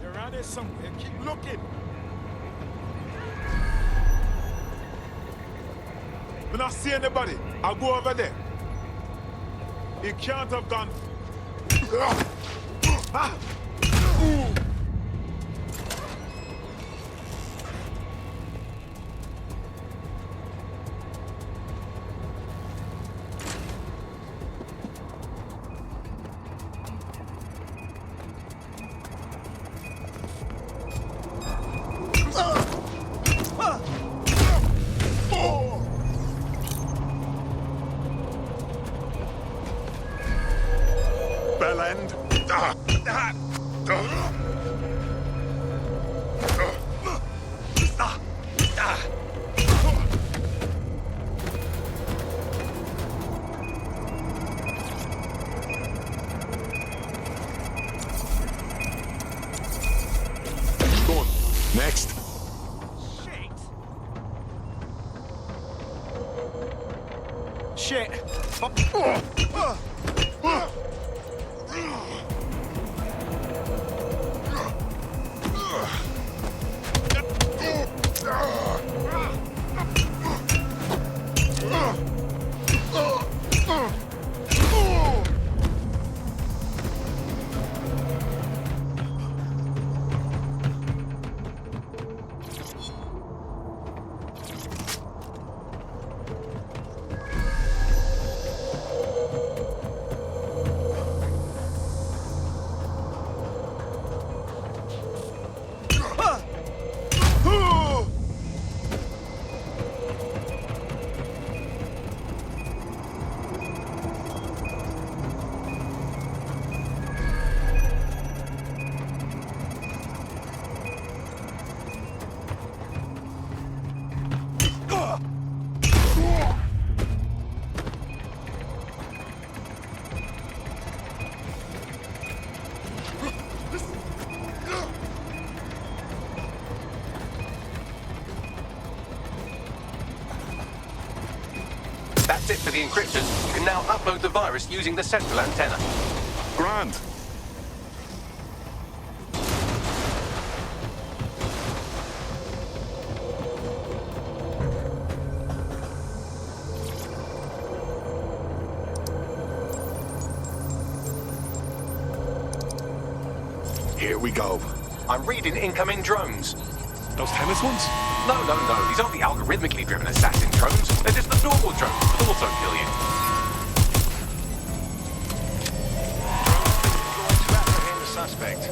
They're around here somewhere. Keep looking. When I see anybody, I'll go over there. He can't have gone. Ah! Ooh. will end. Go on. Next. Shit. That's it for the encryption. You can now upload the virus using the central antenna. Grand. Here we go. I'm reading incoming drones. Those tennis ones? No. These aren't the algorithmically driven assassin drones. They're just the normal drones that also kill you. Drones to apprehend the suspect.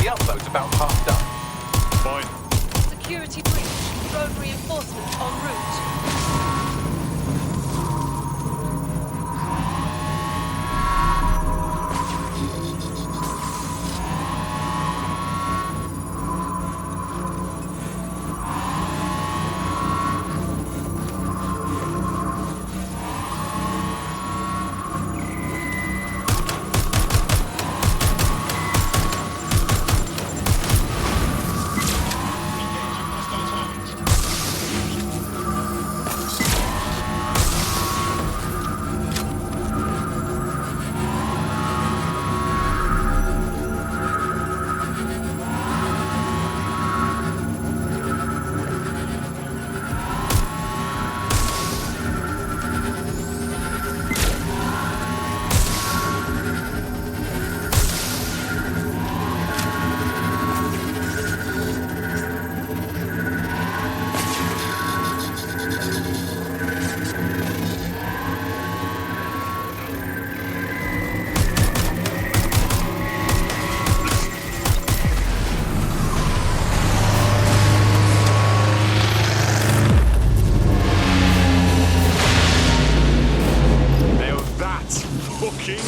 The upload's about half done. Fine. Security breach. Drone reinforcements en route.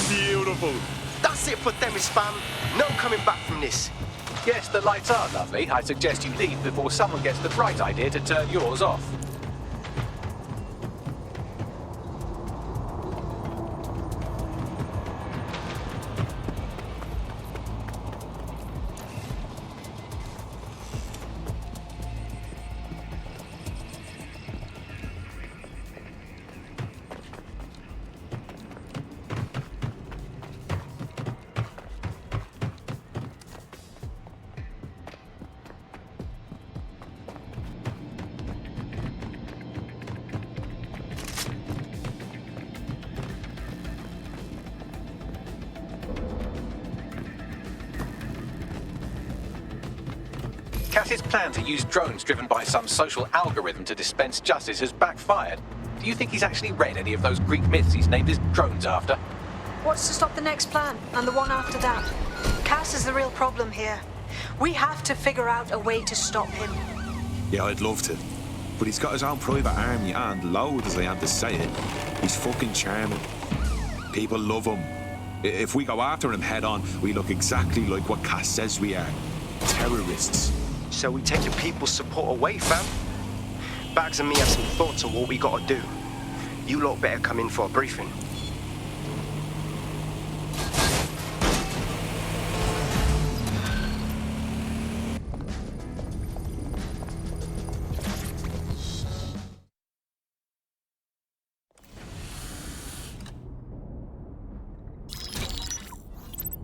Beautiful. That's it for them, spam. No coming back from this. Yes, the lights are lovely. I suggest you leave before someone gets the bright idea to turn yours off. Cass's plan to use drones driven by some social algorithm to dispense justice has backfired. Do you think he's actually read any of those Greek myths he's named his drones after? What's to stop the next plan, and the one after that? Cass is the real problem here. We have to figure out a way to stop him. Yeah, I'd love to. But he's got his own private army and, loud as I am to say it, he's fucking charming. People love him. If we go after him head on, we look exactly like what Cass says we are. Terrorists. So we take the people's support away, fam? Bags and me have some thoughts on what we gotta do. You lot better come in for a briefing.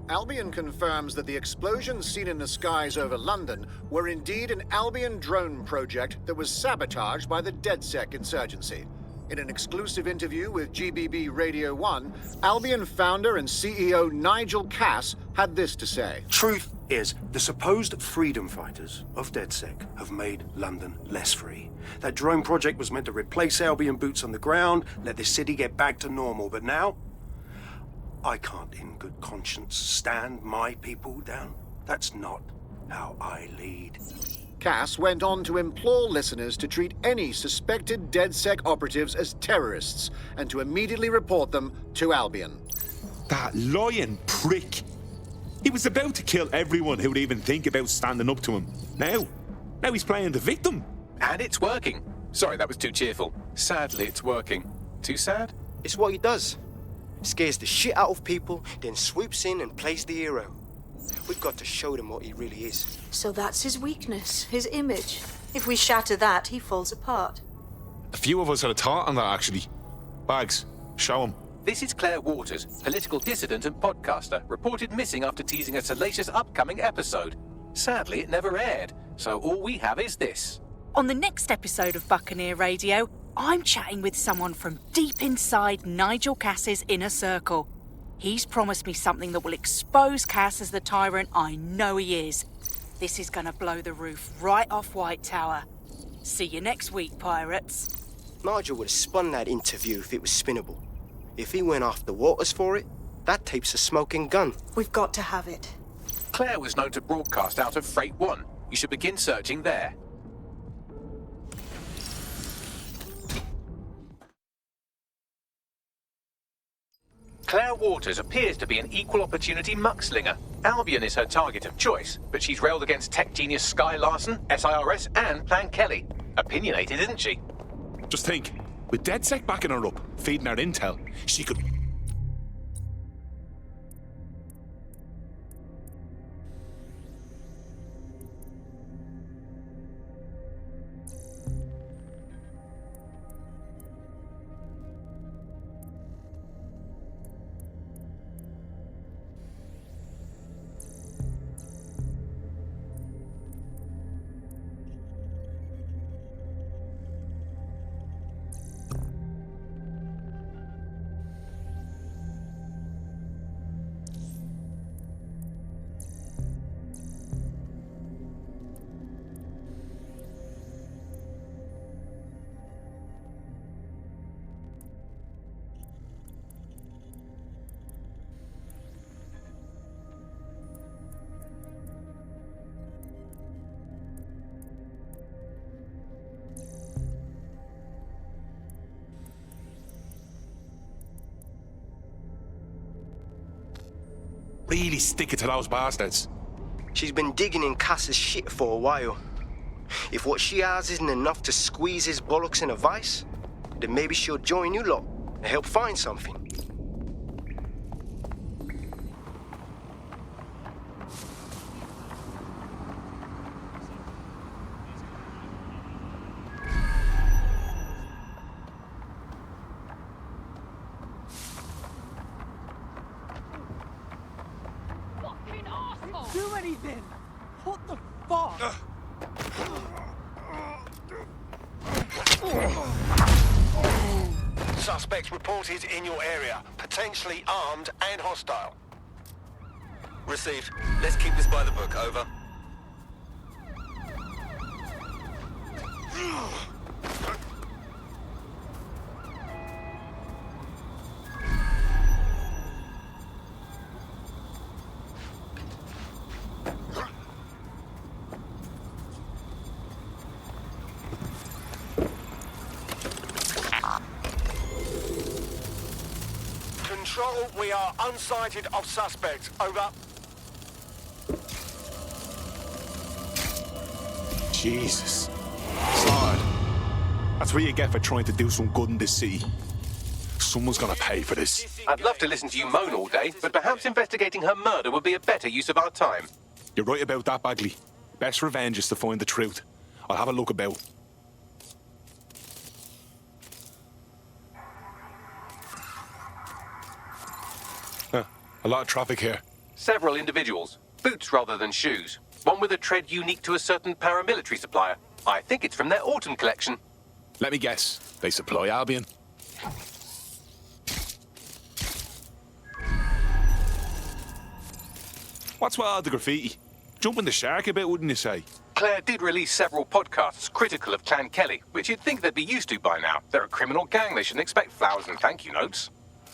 Albion confirms that the explosions seen in the skies over London were indeed an Albion drone project that was sabotaged by the DedSec insurgency. In an exclusive interview with GBB Radio 1, Albion founder and CEO Nigel Cass had this to say. Truth is, the supposed freedom fighters of DedSec have made London less free. That drone project was meant to replace Albion boots on the ground, let the city get back to normal, but now I can't in good conscience stand my people down. That's not how I lead. Cass went on to implore listeners to treat any suspected DedSec operatives as terrorists and to immediately report them to Albion. That lying prick. He was about to kill everyone who would even think about standing up to him. Now he's playing the victim. And it's working. Sorry, that was too cheerful. Sadly, it's working. Too sad? It's what he does. Scares the shit out of people, then swoops in and plays the hero. We've got to show them what he really is. So that's his weakness, his image. If we shatter that, he falls apart. A few of us had a thought on that, actually. Bags, show him. This is Claire Waters, political dissident and podcaster, reported missing after teasing a salacious upcoming episode. Sadly, it never aired, so all we have is this. On the next episode of Buccaneer Radio, I'm chatting with someone from deep inside Nigel Cass's inner circle. He's promised me something that will expose Cass as the tyrant I know he is. This is gonna blow the roof right off White Tower. See you next week, pirates. Nigel would have spun that interview if it was spinnable. If he went after Waters for it, that tape's a smoking gun. We've got to have it. Claire was known to broadcast out of Freight 1. You should begin searching there. Claire Waters appears to be an equal opportunity muckslinger. Albion is her target of choice, but she's railed against tech genius Sky Larson, SIRS, and Plan Kelly. Opinionated, isn't she? Just think, with DedSec backing her up, feeding her intel, she could... Really stick it to those bastards. She's been digging in Cass's shit for a while. If what she has isn't enough to squeeze his bollocks in a vice, then maybe she'll join you lot and help find something. Do anything! What the fuck? Suspects reported in your area, potentially armed and hostile. Received. Let's keep this by the book, over. Control, we are unsighted of suspects. Over. Jesus. Lord. That's what you get for trying to do some good in this city. Someone's gonna pay for this. I'd love to listen to you moan all day, but perhaps investigating her murder would be a better use of our time. You're right about that, Bagley. Best revenge is to find the truth. I'll have a look about. A lot of traffic here. Several individuals. Boots rather than shoes. One with a tread unique to a certain paramilitary supplier. I think it's from their autumn collection. Let me guess. They supply Albion. What's with all the graffiti? Jumping the shark a bit, wouldn't you say? Claire did release several podcasts critical of Clan Kelly, which you'd think they'd be used to by now. They're a criminal gang. They shouldn't expect flowers and thank you notes.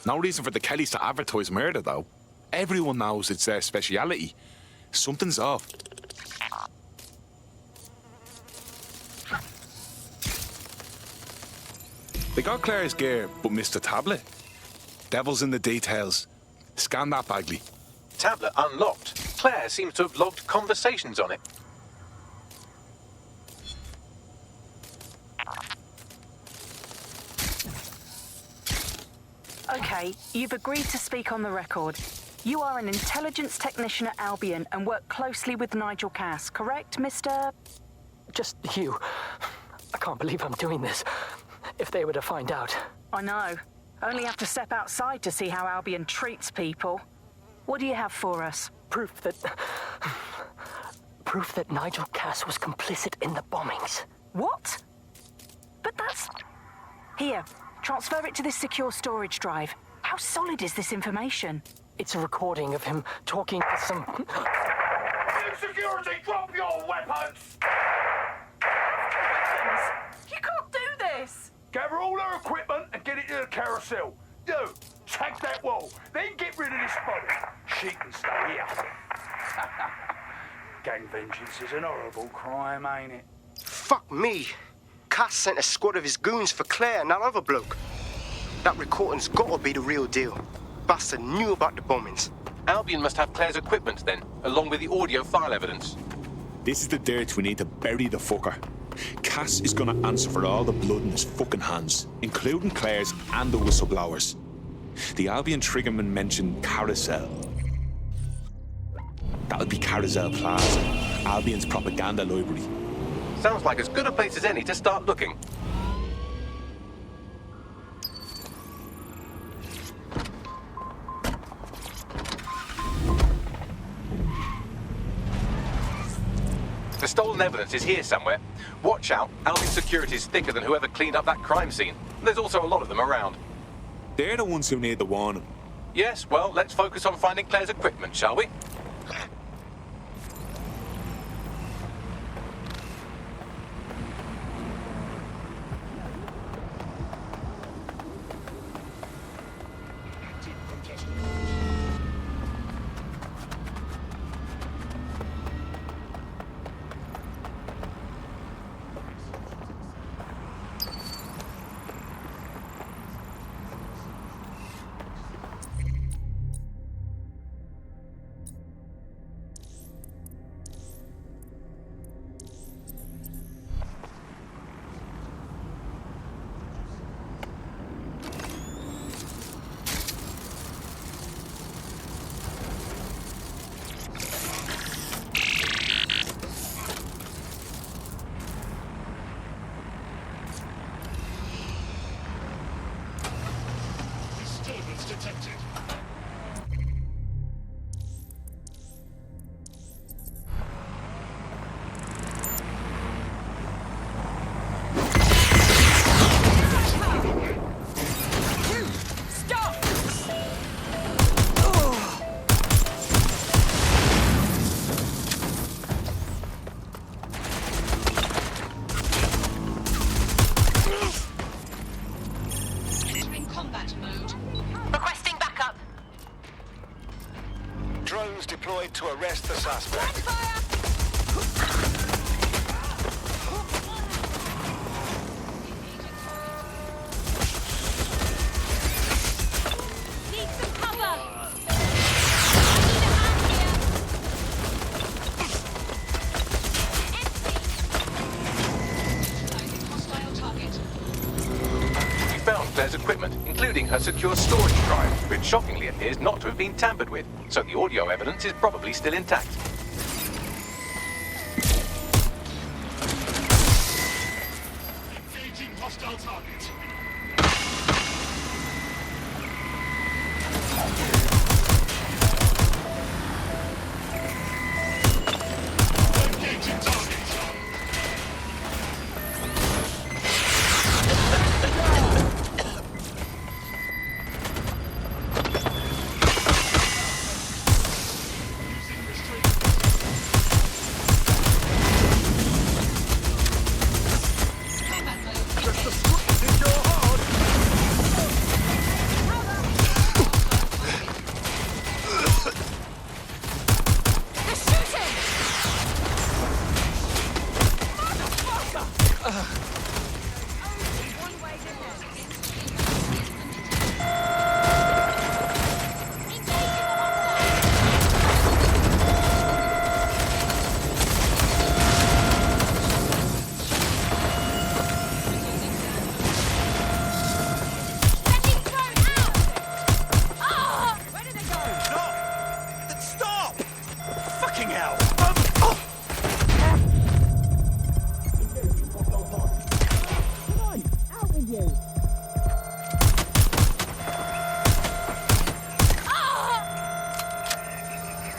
No reason for the Kellys to advertise murder, though. Everyone knows it's their speciality. Something's off. They got Claire's gear, but missed the tablet. Devil's in the details. Scan that, Bagley. Tablet unlocked. Claire seems to have logged conversations on it. Okay, you've agreed to speak on the record. You are an intelligence technician at Albion and work closely with Nigel Cass, correct, Mr...? Just you. I can't believe I'm doing this. If they were to find out. I know. Only have to step outside to see how Albion treats people. What do you have for us? Proof that Nigel Cass was complicit in the bombings. What? But that's... Here, transfer it to this secure storage drive. How solid is this information? It's a recording of him talking to some... Security, drop your weapons! You can't do this! Gather all her equipment and get it to the carousel. You, tag that wall, then get rid of this body. She can stay here. Gang vengeance is an horrible crime, ain't it? Fuck me. Cass sent a squad of his goons for Claire and that other bloke. That recording's gotta be the real deal. Bastard knew about the bombings. Albion must have Claire's equipment then, along with the audio file evidence. This is the dirt we need to bury the fucker. Cass is gonna answer for all the blood in his fucking hands, including Claire's and the whistleblowers. The Albion triggerman mentioned Carousel. That would be Carousel Plaza, Albion's propaganda library. Sounds like as good a place as any to start looking. The stolen evidence is here somewhere. Watch out, Albion security is thicker than whoever cleaned up that crime scene. There's also a lot of them around. They're the ones who need the warning. Yes, well, let's focus on finding Claire's equipment, shall we? deployed to arrest the suspect. Need some cover! We found Claire's equipment, including her secure storage drive, which shockingly appears not to have been tampered with, so the audio evidence is probably still intact. Engaging hostile target. Engaging target.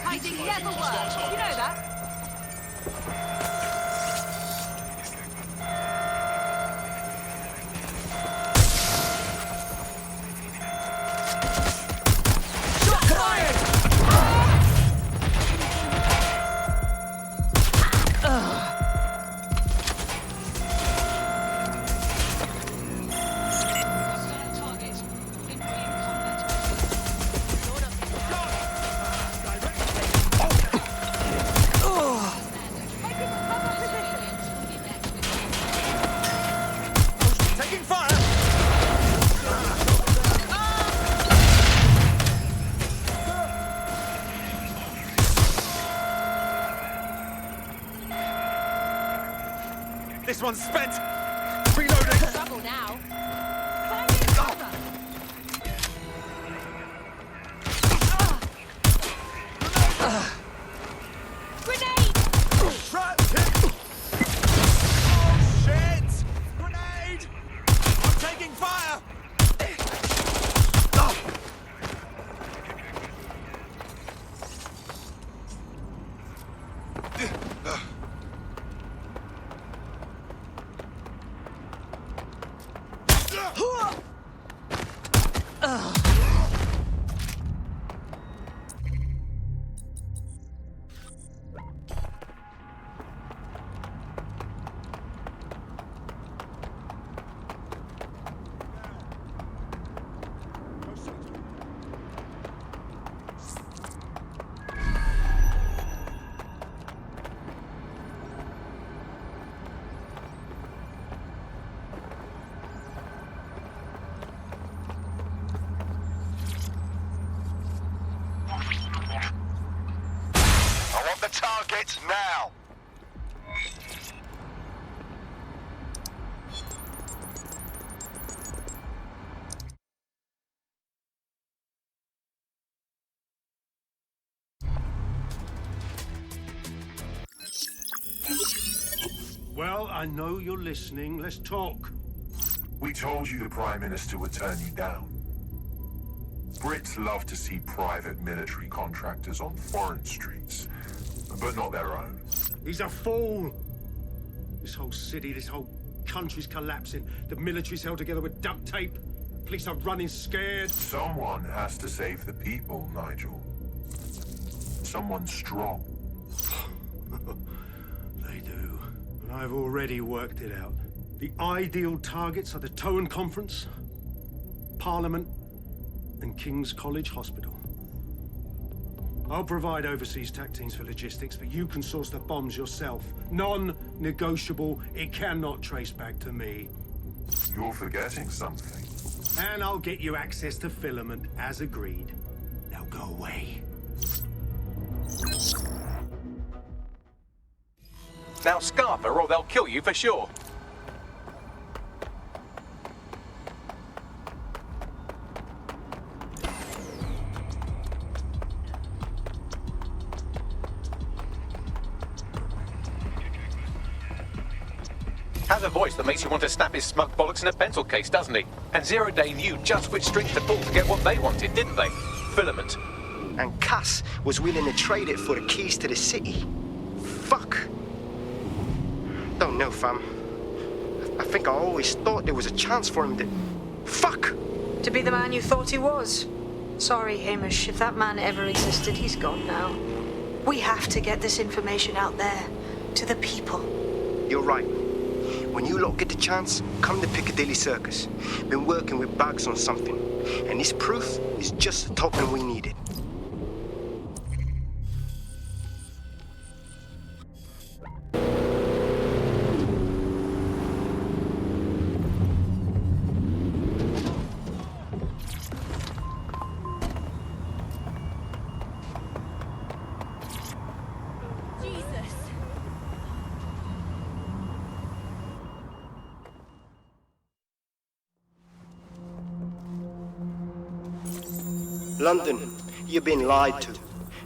Hiding never works. You know that? This one's spent. Reloading. Trouble now. Finding cover. Grenade! Trapped him. Oh shit! Grenade! I'm taking fire. I want the target now. Well, I know you're listening. Let's talk. We told you the Prime Minister would turn you down. Brits love to see private military contractors on foreign streets, but not their own. He's a fool. This whole city, this whole country's collapsing. The military's held together with duct tape. Police are running scared. Someone has to save the people, Nigel. Someone strong. They do. And I've already worked it out. The ideal targets are the Towan Conference, Parliament, and King's College Hospital. I'll provide overseas tech teams for logistics, but you can source the bombs yourself. Non-negotiable. It cannot trace back to me. You're forgetting something. And I'll get you access to filament, as agreed. Now go away. Now scarf her or they'll kill you for sure. Has a voice that makes you want to snap his smug bollocks in a pencil case, doesn't he? And Zero Day knew just which strings to pull to get what they wanted, didn't they? Filament. And Cass was willing to trade it for the keys to the city. Fuck. Don't know, fam. I think I always thought there was a chance for him to... Fuck! To be the man you thought he was. Sorry, Hamish. If that man ever existed, he's gone now. We have to get this information out there. To the people. You're right. When you lot get the chance, come to Piccadilly Circus. Been working with Bags on something. And this proof is just the token we needed. London, you've been lied to.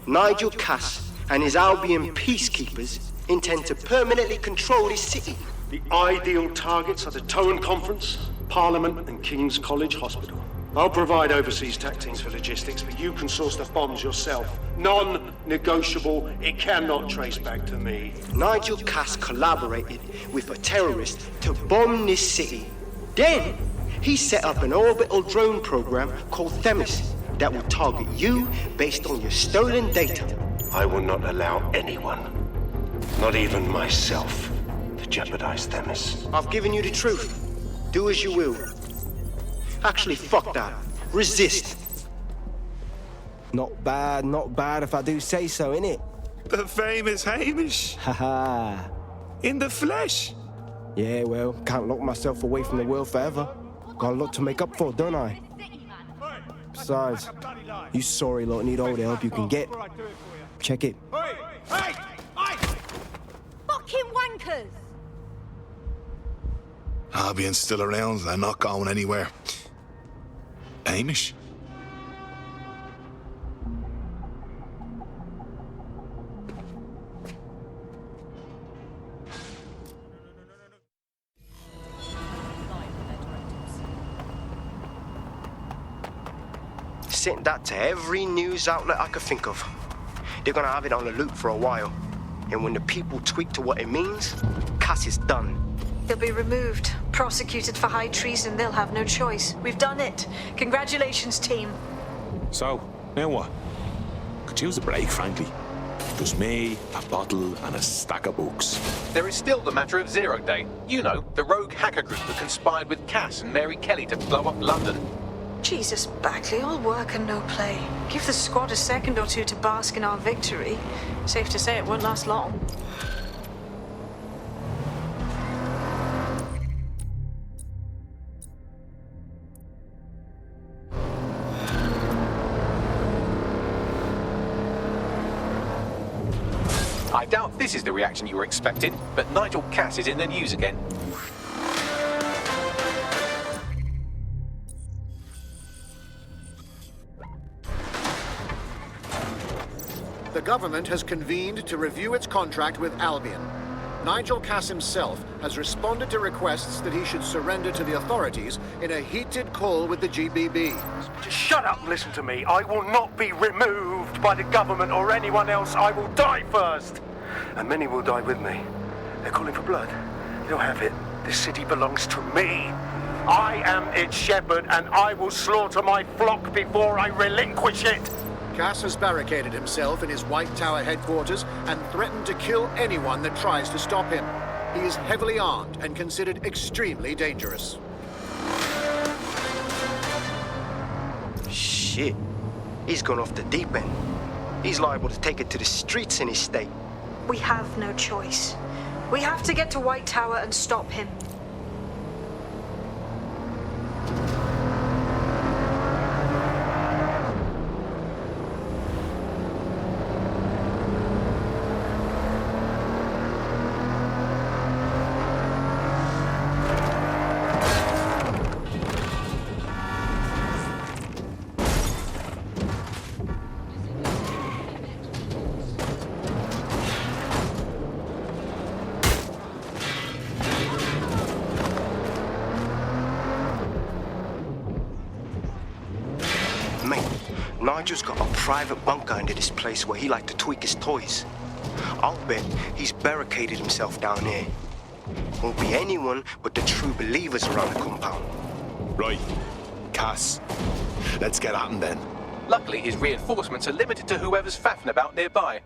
Nigel Cass and his Albion peacekeepers intend to permanently control this city. The ideal targets are the Towan Conference, Parliament and King's College Hospital. I'll provide overseas tech teams for logistics, but you can source the bombs yourself. Non-negotiable. It cannot trace back to me. Nigel Cass collaborated with a terrorist to bomb this city. Then, he set up an orbital drone program called Themis that will target you based on your stolen data. I will not allow anyone, not even myself, to jeopardize Themis. I've given you the truth. Do as you will. Actually, fuck that. Resist. Not bad if I do say so, innit? The famous Hamish. Haha. In the flesh. Yeah, well, can't lock myself away from the world forever. Got a lot to make up for, don't I? Besides, you sorry lot need all the help you can get. Check it. Hey! Fucking wankers! Albion's still around. They're not going anywhere. Hamish? Sent that to every news outlet I could think of. They're gonna have it on the loop for a while. And when the people tweak to what it means, Cass is done. They'll be removed, prosecuted for high treason. They'll have no choice. We've done it. Congratulations, team. So, now what? Could use a break, frankly. Just me, a bottle, and a stack of books. There is still the matter of Zero Day. You know, the rogue hacker group that conspired with Cass and Mary Kelly to blow up London. Jesus, Bagley, all work and no play. Give the squad a second or two to bask in our victory. Safe to say it won't last long. I doubt this is the reaction you were expecting, but Nigel Cass is in the news again. The government has convened to review its contract with Albion. Nigel Cass himself has responded to requests that he should surrender to the authorities in a heated call with the GBB. Just shut up and listen to me. I will not be removed by the government or anyone else. I will die first. And many will die with me. They're calling for blood. You'll have it. This city belongs to me. I am its shepherd, and I will slaughter my flock before I relinquish it. Cass has barricaded himself in his White Tower headquarters and threatened to kill anyone that tries to stop him. He is heavily armed and considered extremely dangerous. Shit. He's gone off the deep end. He's liable to take it to the streets in his state. We have no choice. We have to get to White Tower and stop him. Nigel's got a private bunker under this place where he liked to tweak his toys. I'll bet he's barricaded himself down here. Won't be anyone but the true believers around the compound. Right. Cass. Let's get at him then. Luckily, his reinforcements are limited to whoever's faffing about nearby.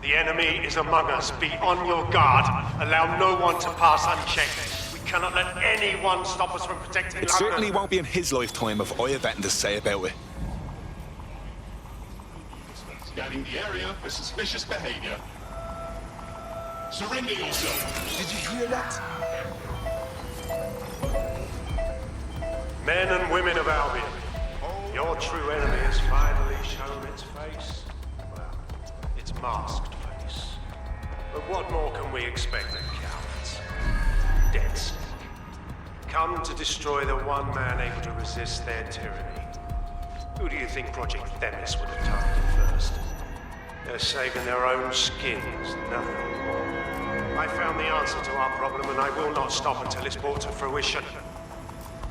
The enemy is among us. Be on your guard. Allow no one to pass unchecked. We cannot let anyone stop us from protecting It London. certainly won't be in his lifetime if I have anything to say about it. Scanning the area for suspicious behavior. Surrender yourself. Did you hear that? Men and women of Albion, your true enemy has finally shown its face. Well, its masked face. But what more can we expect of cowards? Dead. Come to destroy the one man able to resist their tyranny. Who do you think Project Themis would have targeted first? They're saving their own skins, nothing more. I found the answer to our problem, and I will not stop until it's brought to fruition.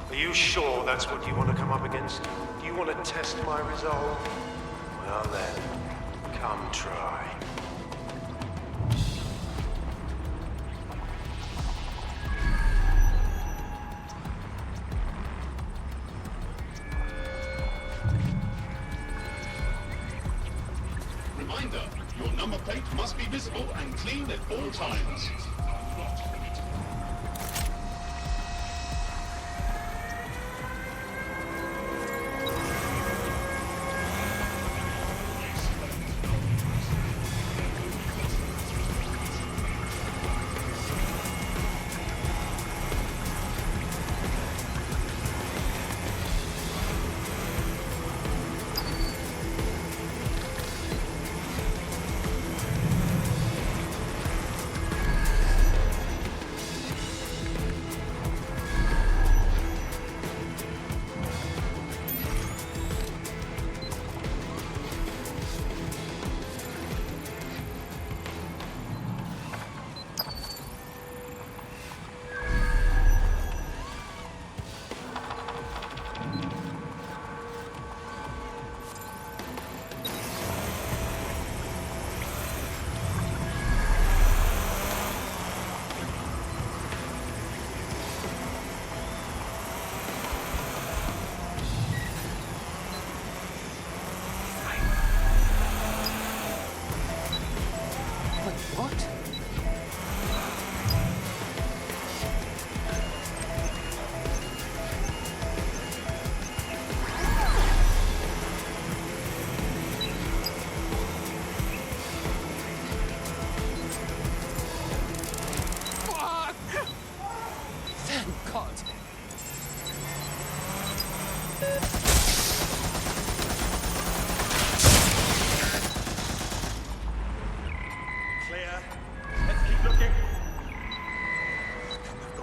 Are you sure that's what you want to come up against? Do you want to test my resolve? Well then, come try. Reminder, your number plate must be visible and clean at all times.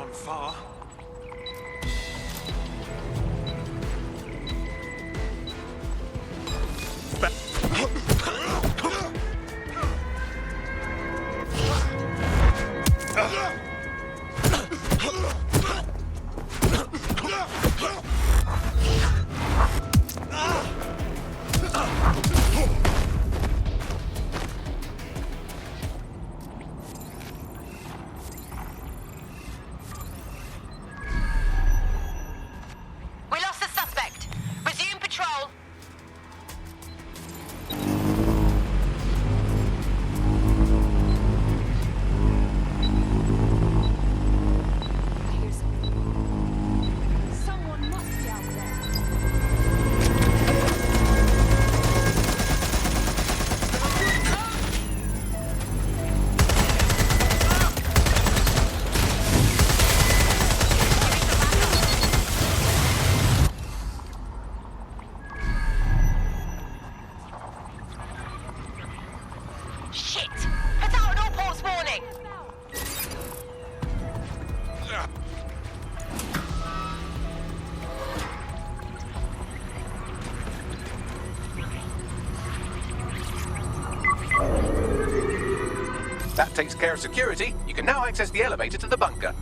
gone far. That takes care of security. You can now access the elevator to the bunker.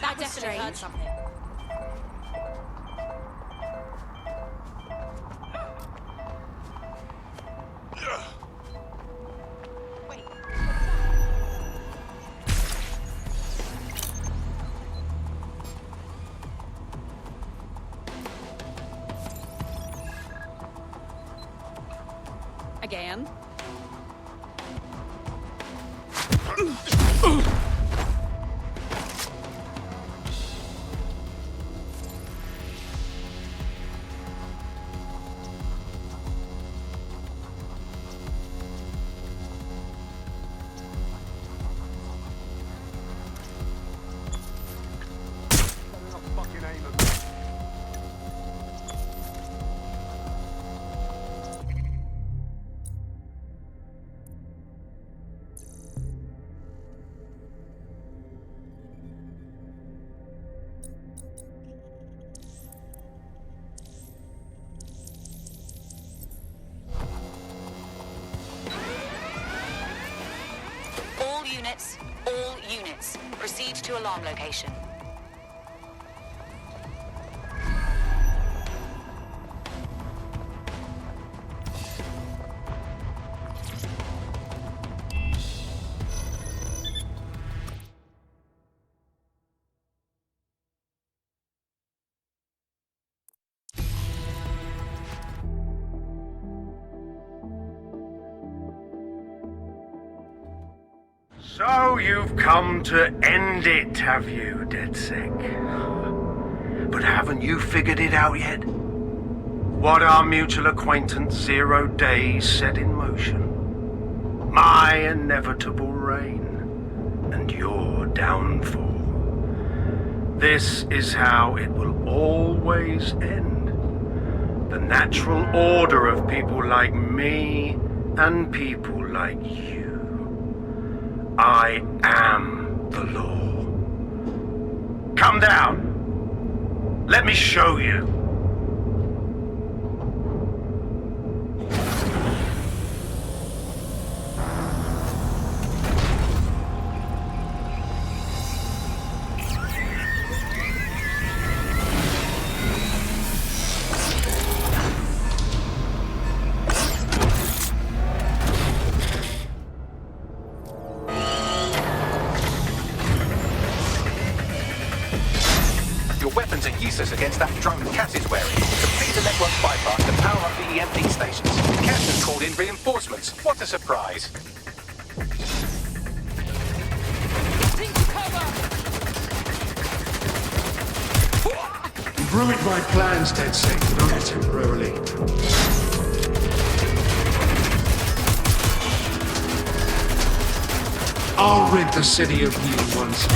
That definitely heard something. Again. All units, proceed to alarm location. So you've come to end it, have you, DedSec? But haven't you figured it out yet? What our mutual acquaintance 0 Days set in motion? My inevitable reign and your downfall. This is how it will always end. The natural order of people like me and people like you. I am the law. Come down. Let me show you. Against that drone Cass is wearing. Complete the network bypass to power up the EMP stations. Cass has called in reinforcements. What a surprise. You've ruined my plans, DedSec, but only temporarily. I'll rid the city of you once.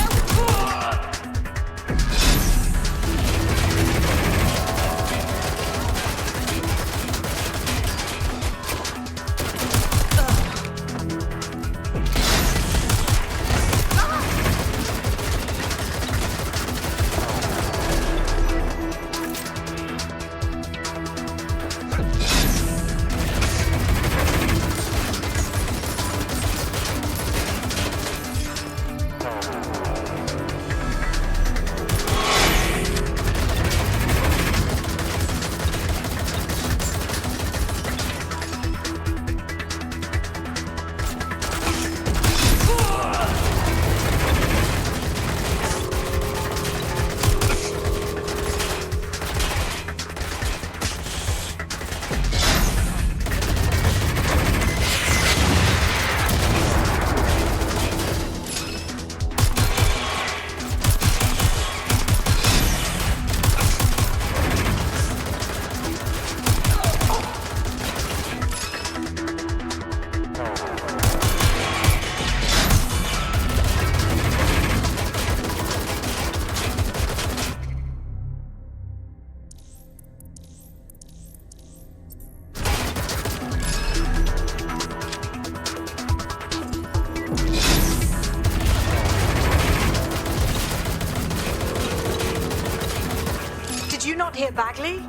Here, Bagley.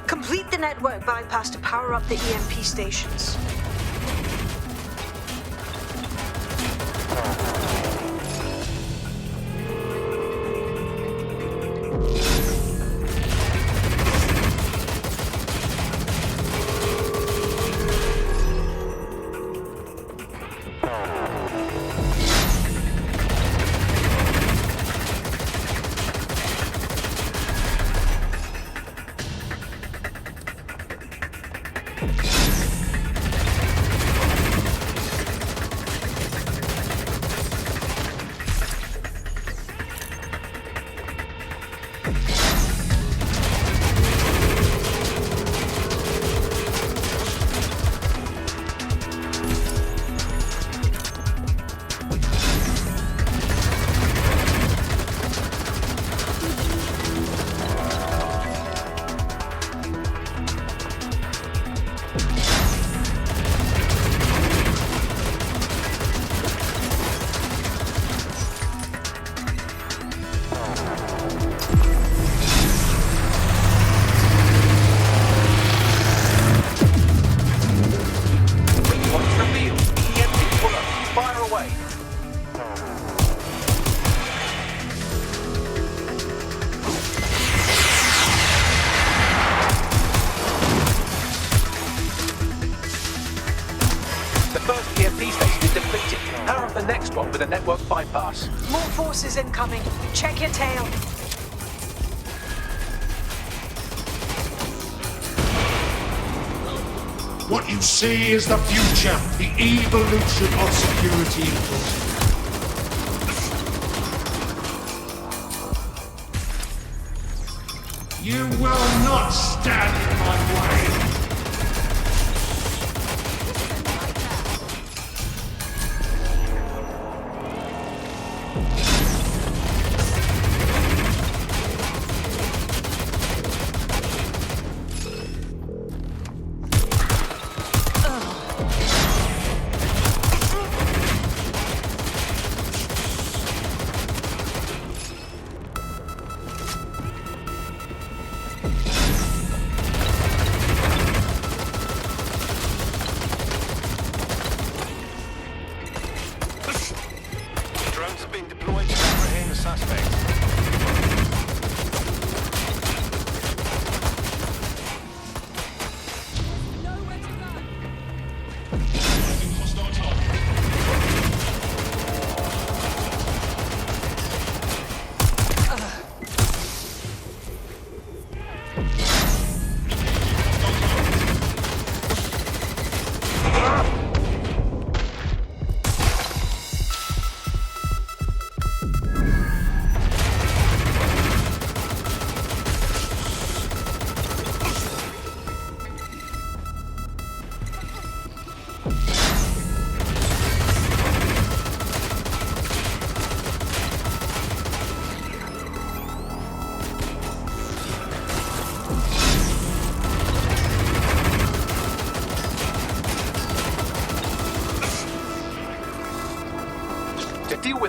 Complete the network bypass to power up the EMP stations. With a network bypass. More forces incoming. Check your tail. What you see is the future, the evolution of security input. You will not stand in my way.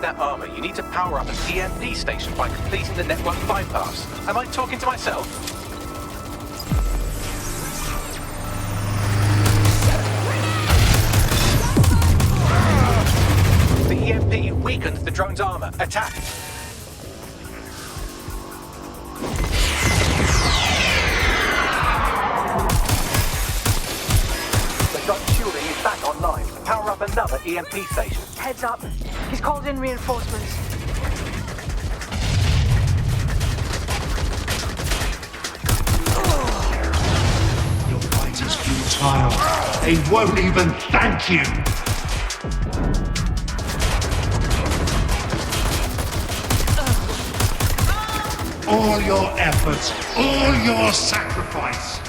That armor, you need to power up an EMP station by completing the network bypass. Am I talking to myself? The EMP weakened the drone's armor. Attack! The drone shielding is back online. Power up another EMP station. Heads up. He's called in reinforcements. Your fight is futile. They won't even thank you. All your efforts, all your sacrifice.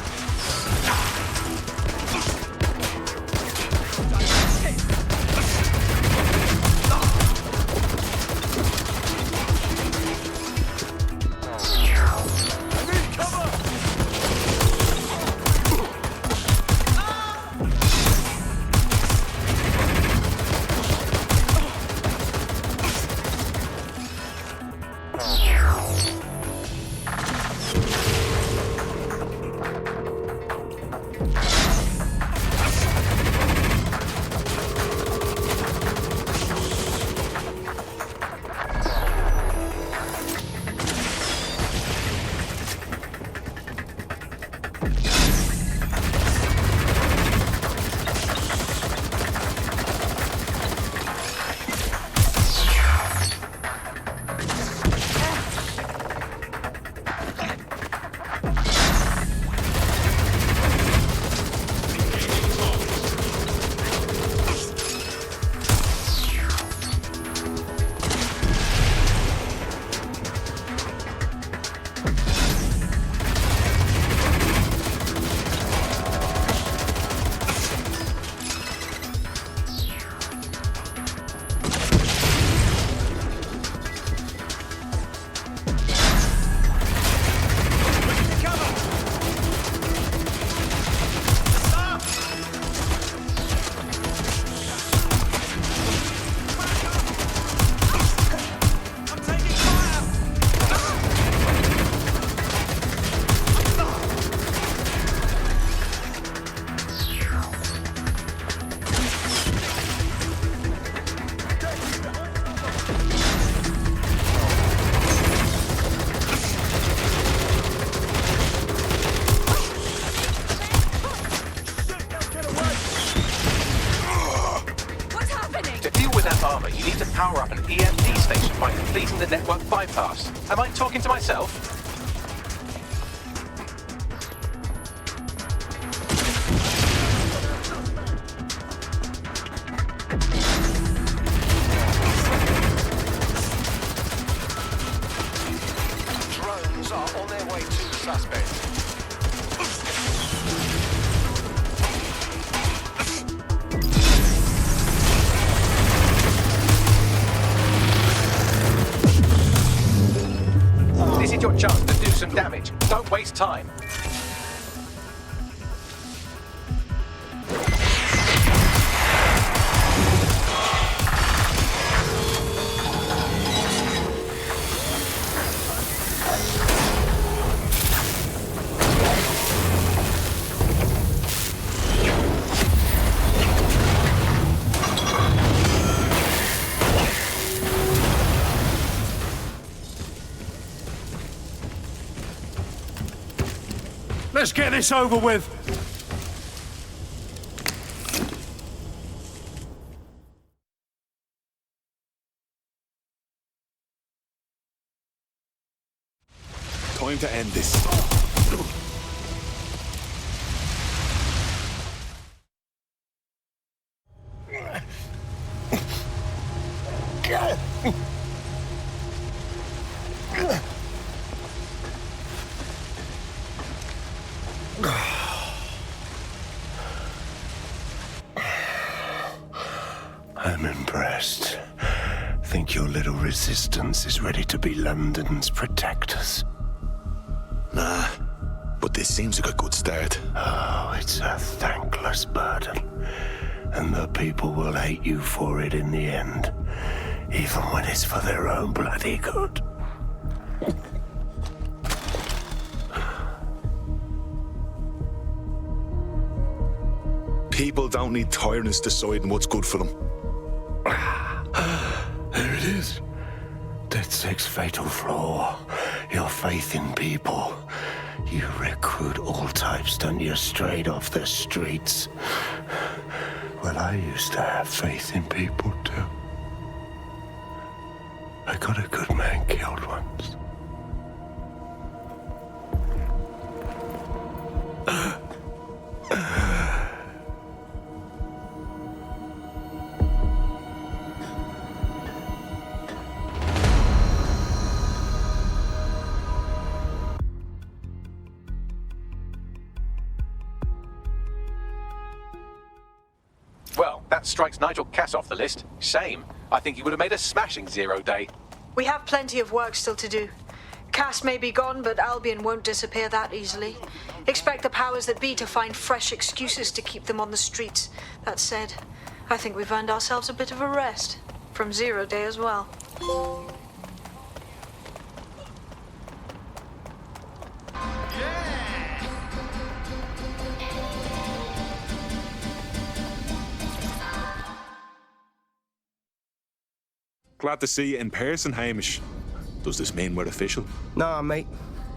Power up an EMP station by completing the network bypass. Am I talking to myself? Drones are on their way to the suspect. This is your chance to do some damage. Don't waste time. Let's get this over with. Time to end this. I'm impressed. Think your little resistance is ready to be London's protectors? Nah, but this seems like a good start. Oh, it's a thankless burden. And the people will hate you for it in the end. Even when it's for their own bloody good. People don't need tyrants deciding what's good for them. There is DedSec's fatal flaw. Your faith in people. You recruit all types, don't you, straight off the streets. Well, I used to have faith in people, too. I got a good man killed once. Well, that strikes Nigel Cass off the list. Shame. I think he would have made a smashing 0 day. We have plenty of work still to do. Cass may be gone, but Albion won't disappear that easily. Expect the powers that be to find fresh excuses to keep them on the streets. That said, I think we've earned ourselves a bit of a rest. From 0 day as well. Glad to see you in person, Hamish. Does this mean we're official? Nah, mate.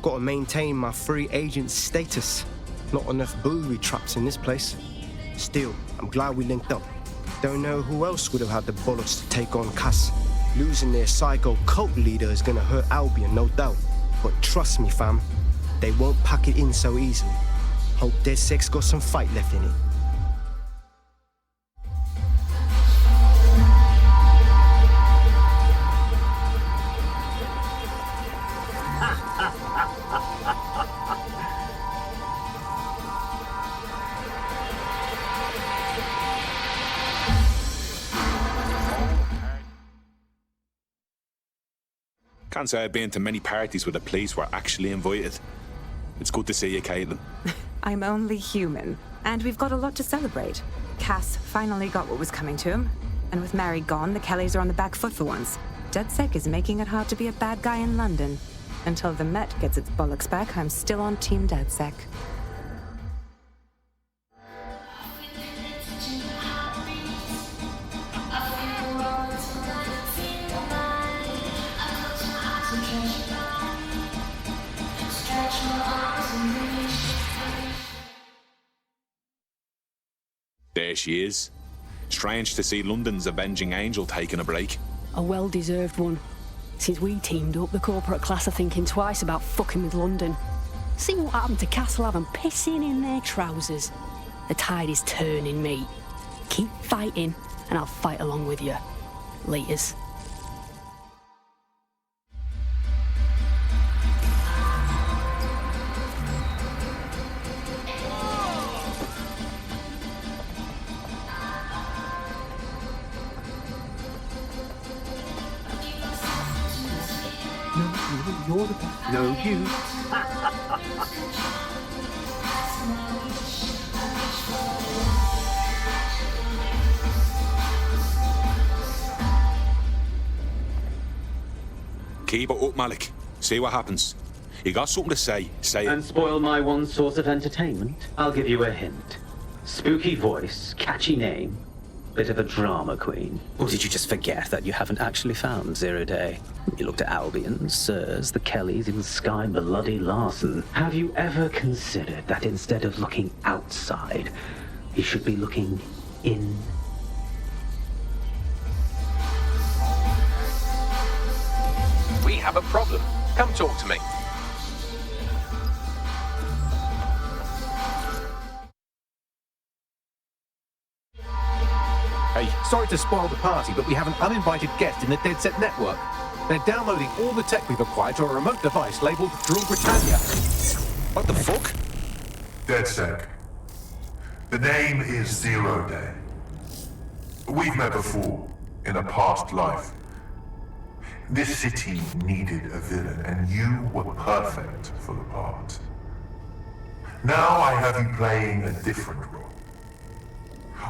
Gotta maintain my free agent status. Not enough booby traps in this place. Still, I'm glad we linked up. Don't know who else would have had the bollocks to take on Cass. Losing their psycho cult leader is gonna hurt Albion, no doubt. But trust me, fam, they won't pack it in so easily. Hope DedSec's got some fight left in it. Can't say I've been to many parties where the police were actually invited. It's good to see you, Caitlin. I'm only human, and we've got a lot to celebrate. Cass finally got what was coming to him, and with Mary gone, the Kellys are on the back foot for once. DedSec is making it hard to be a bad guy in London. Until the Met gets its bollocks back, I'm still on Team DedSec. There she is. Strange to see London's avenging angel taking a break. A well-deserved one. Since we teamed up, the corporate class are thinking twice about fucking with London. See what happened to Castlehaven pissing in their trousers. The tide is turning, mate. Keep fighting, and I'll fight along with you. Laters. You're the best. No, you. Keep it up, Malik. See what happens. You got something to say, say it. And spoil my one source of entertainment? I'll give you a hint. Spooky voice, catchy name, bit of a drama queen. Or did you just forget that you haven't actually found 0 day? You looked at Albion, Sirs, the Kellys, Even Sky Bloody Larson. Have you ever considered that instead of looking outside, you should be looking in? We have a problem. Come talk to me. Hey, sorry to spoil the party, but we have an uninvited guest in the DedSec network. They're downloading all the tech we've acquired to a remote device labeled Drill Britannia. What the fuck? DedSec. The name is 0 Day. We've met before, in a past life. This city needed a villain, and you were perfect for the part. Now I have you playing a different role.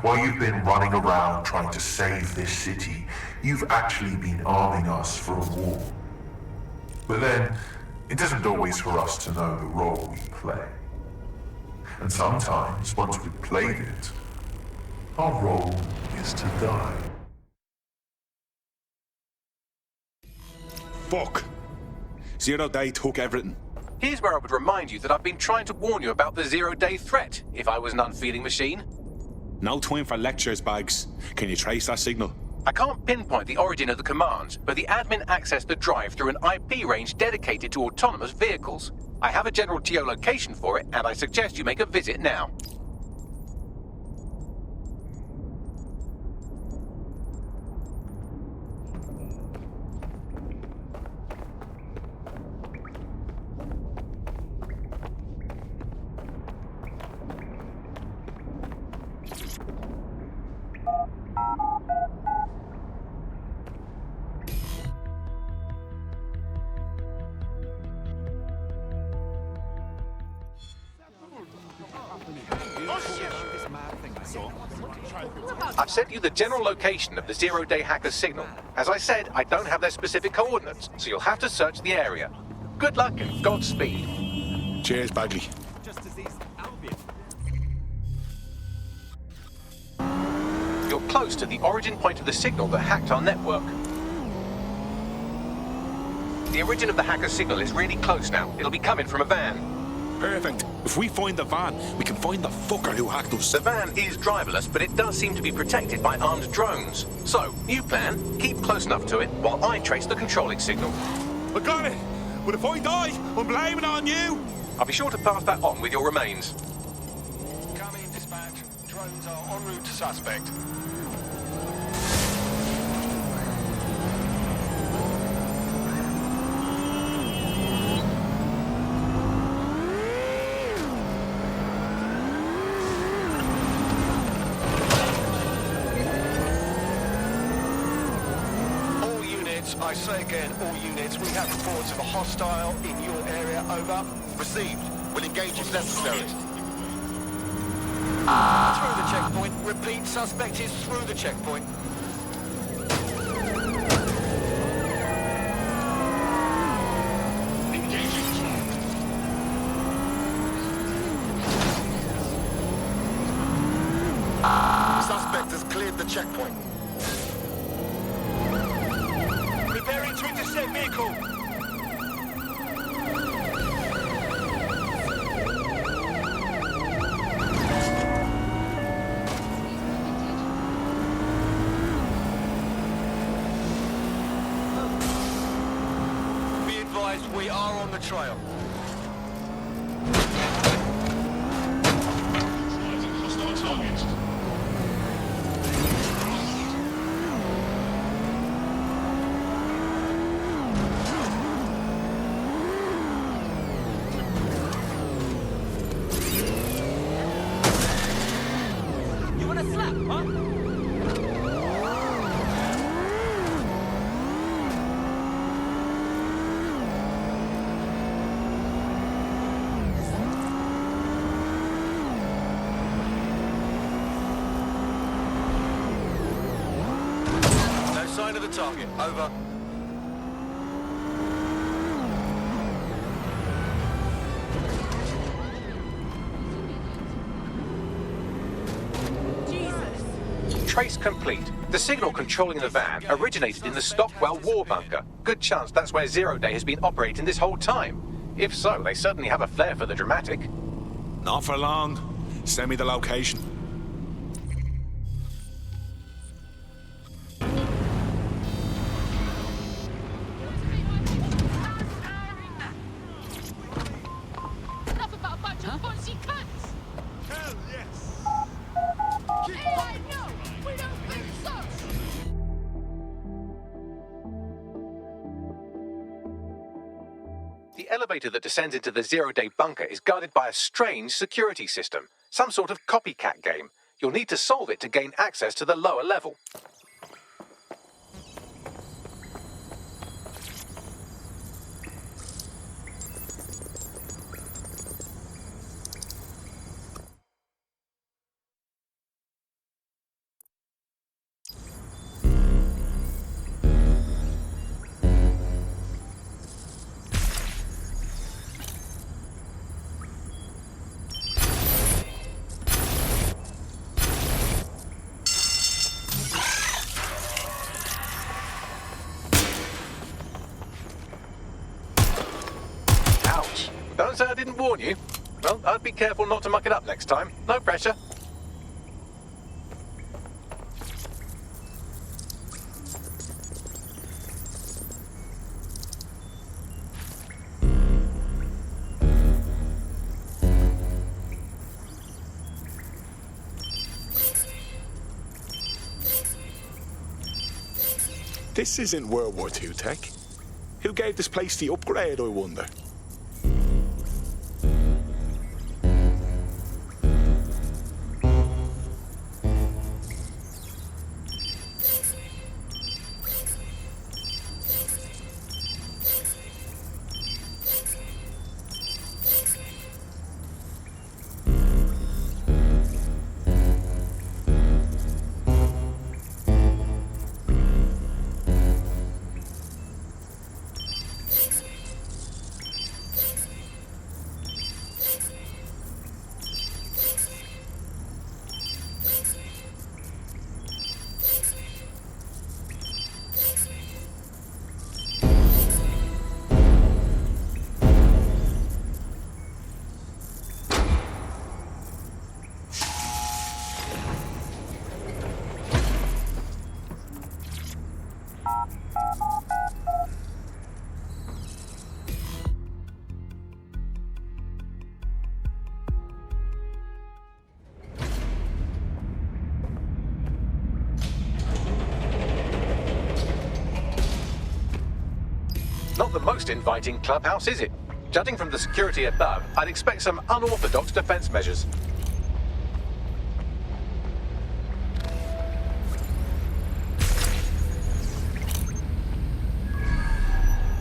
While you've been running around trying to save this city, you've actually been arming us for a war. But then, it isn't always for us to know the role we play. And sometimes, once we've played it, our role is to die. fuck. Zero Day took everything. Here's where I would remind you that I've been trying to warn you about the zero-day threat, if I was an unfeeling machine. No time for lectures, Bags. Can you trace that signal? I can't pinpoint the origin of the command, but the admin accessed the drive through an IP range dedicated to autonomous vehicles. I have a general geolocation for it, and I suggest you make a visit now. I've sent you the general location of the zero-day hacker's signal. As I said, I don't have their specific coordinates, so you'll have to search the area. Good luck and Godspeed. Cheers, Bagley. You're close to the origin point of the signal that hacked our network. The origin of the hacker's signal is really close now. It'll be coming from a van. Perfect. If we find the van, we can find the fucker who hacked us. The van is driverless, but it does seem to be protected by armed drones. So, new plan, keep close enough to it while I trace the controlling signal. I got it! But if I die, I'm blaming it on you! I'll be sure to pass that on with your remains. Coming in dispatch. Drones are en route to suspect. I say again, all units, we have reports of a hostile in your area. Over. Received. We'll engage if necessary. Through the checkpoint. Repeat, suspect is through the checkpoint. Suspect has cleared the checkpoint. Preparing to intercept vehicle. Be advised, we are on the trail. Hostile targets. Sign of the target. Over. Trace complete. The signal controlling the van originated in the Stockwell war bunker. Good chance that's where Zero Day has been operating this whole time. If so, they certainly have a flair for the dramatic. Not for long. Send me the location. The elevator that descends into the Zero-Day bunker is guarded by a strange security system, some sort of copycat game. You'll need to solve it to gain access to the lower level. Don't say I didn't warn you. Well, I'd be careful not to muck it up next time. No pressure. This isn't World War II tech. Who gave this place the upgrade, I wonder? Not the most inviting clubhouse, is it? Judging from the security above, I'd expect some unorthodox defense measures.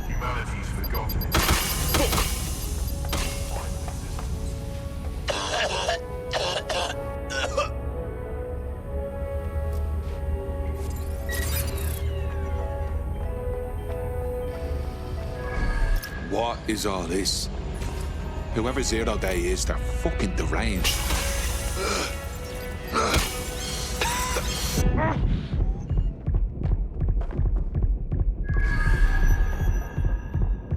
Humanity's forgotten it. What is all this? Whoever Zero Day is, they're fucking deranged.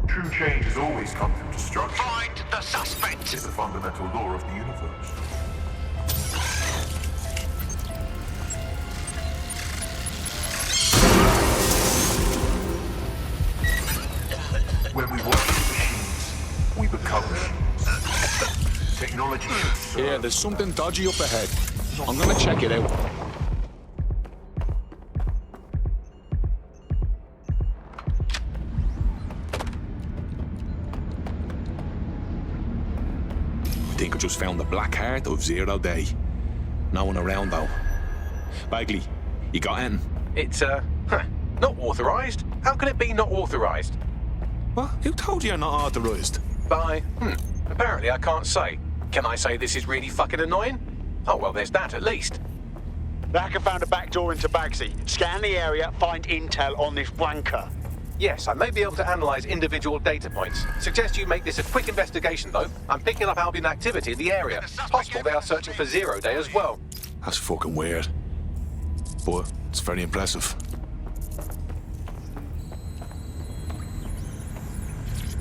True change has always come from destruction. Find the suspect! It's a fundamental law of the universe. When we work with machines, we become machines. Technology should serve. Yeah, there's something dodgy up ahead. I'm gonna check it out. I think I just found the black heart of Zero Day. No one around though. Bagley, you got anything? It's, not authorized? How can it be not authorized? What? Who told you you're not authorized? By, apparently I can't say. Can I say this is really fucking annoying? Oh, well, there's that at least. The hacker found a back door into Bagsy. Scan the area, find intel on this wanker. Yes, I may be able to analyze individual data points. Suggest you make this a quick investigation, though. I'm picking up Albion activity in the area. Possible they are searching for Zero Day as well. That's fucking weird. But it's very impressive.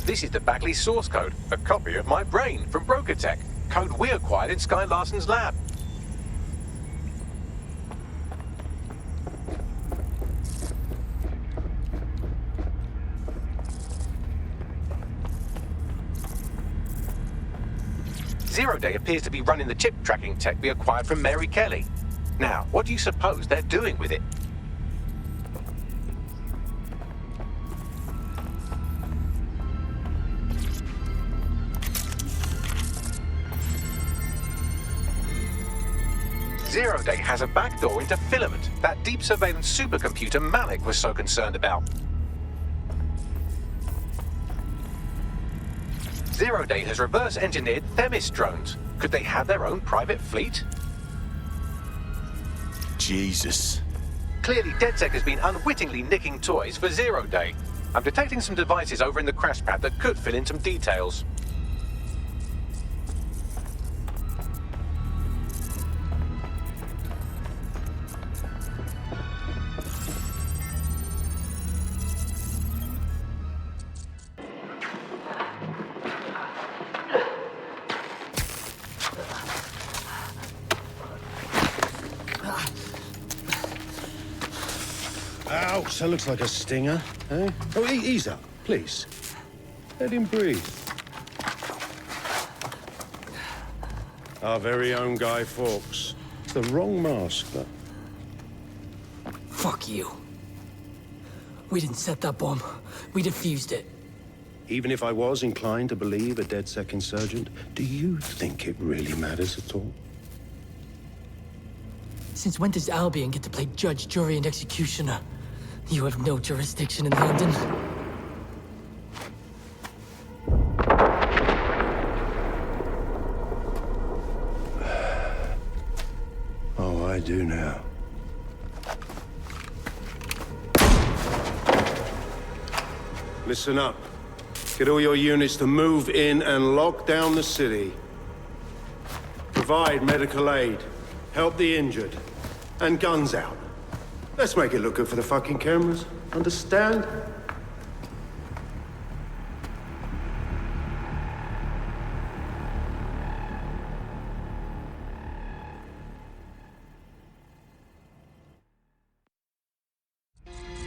This is the Bagley source code, a copy of my brain from Broker Tech. Code we acquired in Sky Larson's lab. Zero Day appears to be running the chip tracking tech we acquired from Mary Kelly. Now, what do you suppose they're doing with it? Zero Day has a backdoor into Filament, that deep surveillance supercomputer Malik was so concerned about. Zero Day has reverse-engineered Themis drones. Could they have their own private fleet? Jesus. Clearly, DedSec has been unwittingly nicking toys for Zero Day. I'm detecting some devices over in the crash pad that could fill in some details. that looks like a stinger, eh? Oh, ease up, please. Let him breathe. Our very own Guy Fawkes. It's the wrong mask, though. Fuck you. We didn't set that bomb. We defused it. Even if I was inclined to believe a DedSec insurgent, do you think it really matters at all? Since when does Albion get to play judge, jury, and executioner? You have no jurisdiction in London. Oh, I do now. Listen up. Get all your units to move in and lock down the city. Provide medical aid. Help the injured. And guns out. Let's make it look good for the fucking cameras. Understand?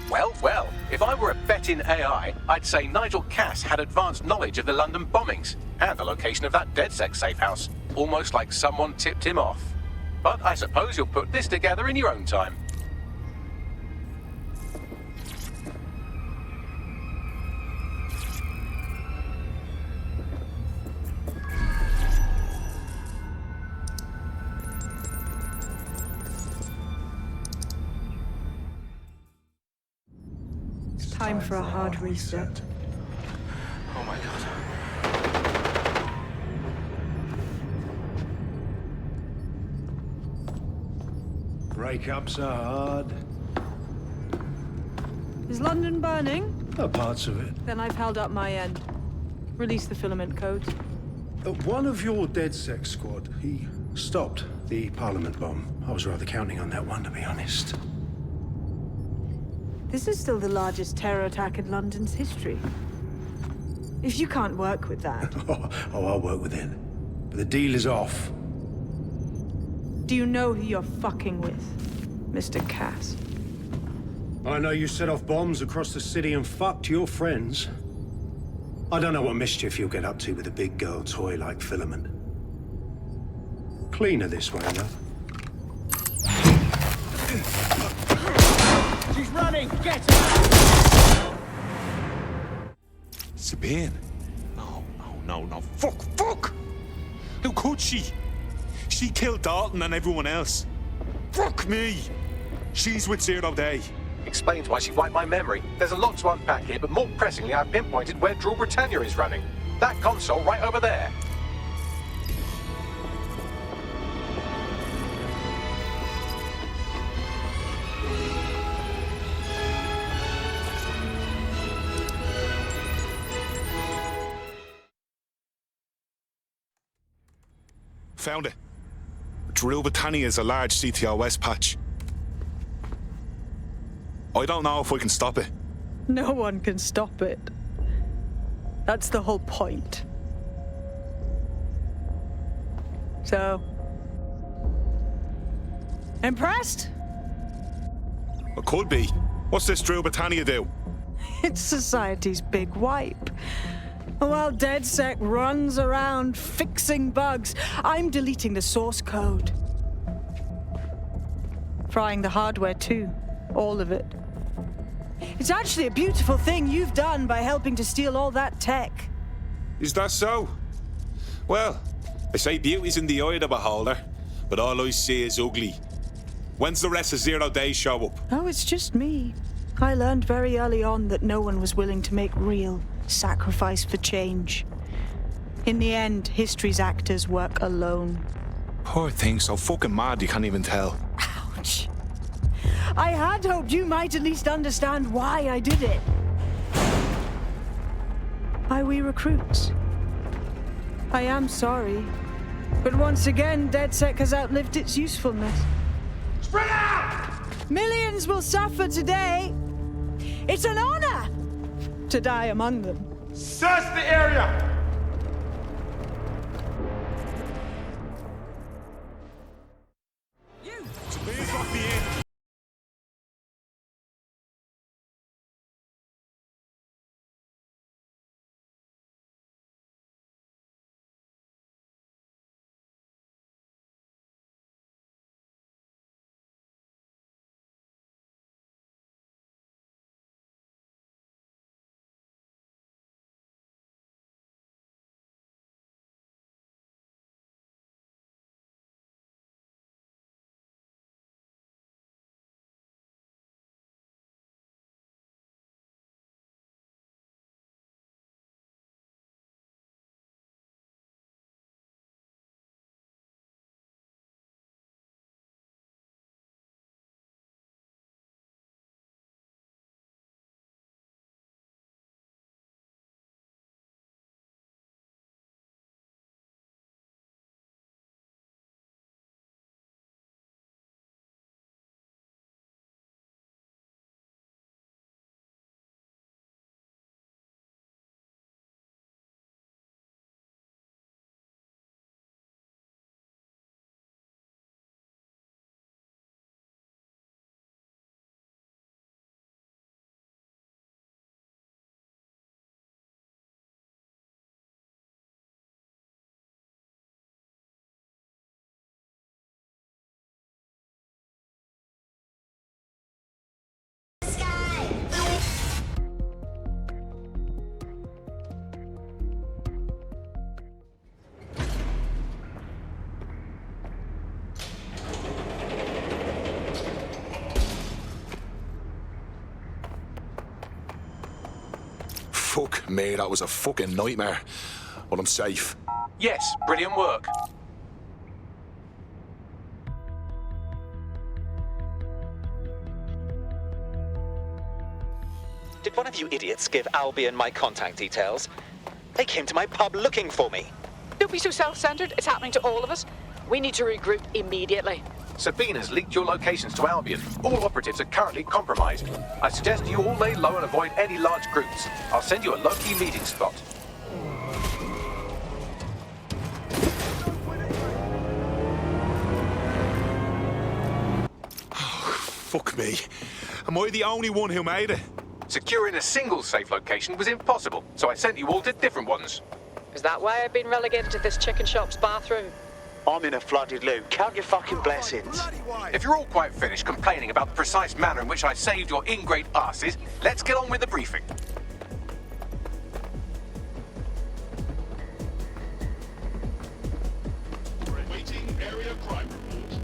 Well, well, if I were a betting AI, I'd say Nigel Cass had advanced knowledge of the London bombings and the location of that DedSec safe house, almost like someone tipped him off. But I suppose you'll put this together in your own time. Time for a hard reset. Oh my god. Breakups are hard. Is London burning? Parts of it. Then I've held up my end. Release the filament codes. One of your DedSec squad, he stopped the Parliament bomb. I was rather counting on that one, to be honest. This is still the largest terror attack in London's history. If you can't work with that... Oh, I'll work with it. But the deal is off. Do you know who you're fucking with, Mr. Cass? I know you set off bombs across the city and fucked your friends. I don't know what mischief you'll get up to with a big girl toy like Filament. Cleaner this way, though. She's running! Get her! Sabine? No. Fuck! How could she? She killed Dalton and everyone else. Fuck me! She's with 0 Day. Explains why she wiped my memory. There's a lot to unpack here, but more pressingly, I've pinpointed where Drill Britannia is running. That console right over there. Found it. Drill Britannia is a large CTOS patch. I don't know if we can stop it. No one can stop it. That's the whole point. So... impressed? It could be. What's this Drill Britannia do? It's society's big wipe. While DedSec runs around fixing bugs, I'm deleting the source code. Frying the hardware too. All of it. It's actually a beautiful thing you've done by helping to steal all that tech. Is that so? Well, I say beauty's in the eye of the beholder, but all I see is ugly. When's the rest of 0 Day show up? Oh, it's just me. I learned very early on that no one was willing to make real sacrifice for change. In the end, history's actors work alone. Poor thing, so fucking mad you can't even tell. Ouch. I had hoped you might at least understand why I did it. Why we recruits. I am sorry, but once again, DedSec has outlived its usefulness. Spread out! Millions will suffer today. It's an honor to die among them. Search the area! Fuck me, that was a fucking nightmare. But I'm safe. Yes, brilliant work. Did one of you idiots give Albion my contact details? They came to my pub looking for me. Don't be so self-centered. It's happening to all of us. We need to regroup immediately. Sabine has leaked your locations to Albion. All operatives are currently compromised. I suggest you all lay low and avoid any large groups. I'll send you a low-key meeting spot. Fuck me. Am I the only one who made it? Securing a single safe location was impossible, so I sent you all to different ones. Is that why I've been relegated to this chicken shop's bathroom? I'm in a flooded loo. Count your fucking blessings. If you're all quite finished complaining about the precise manner in which I saved your ingrate asses, let's get on with the briefing. Waiting area crime report.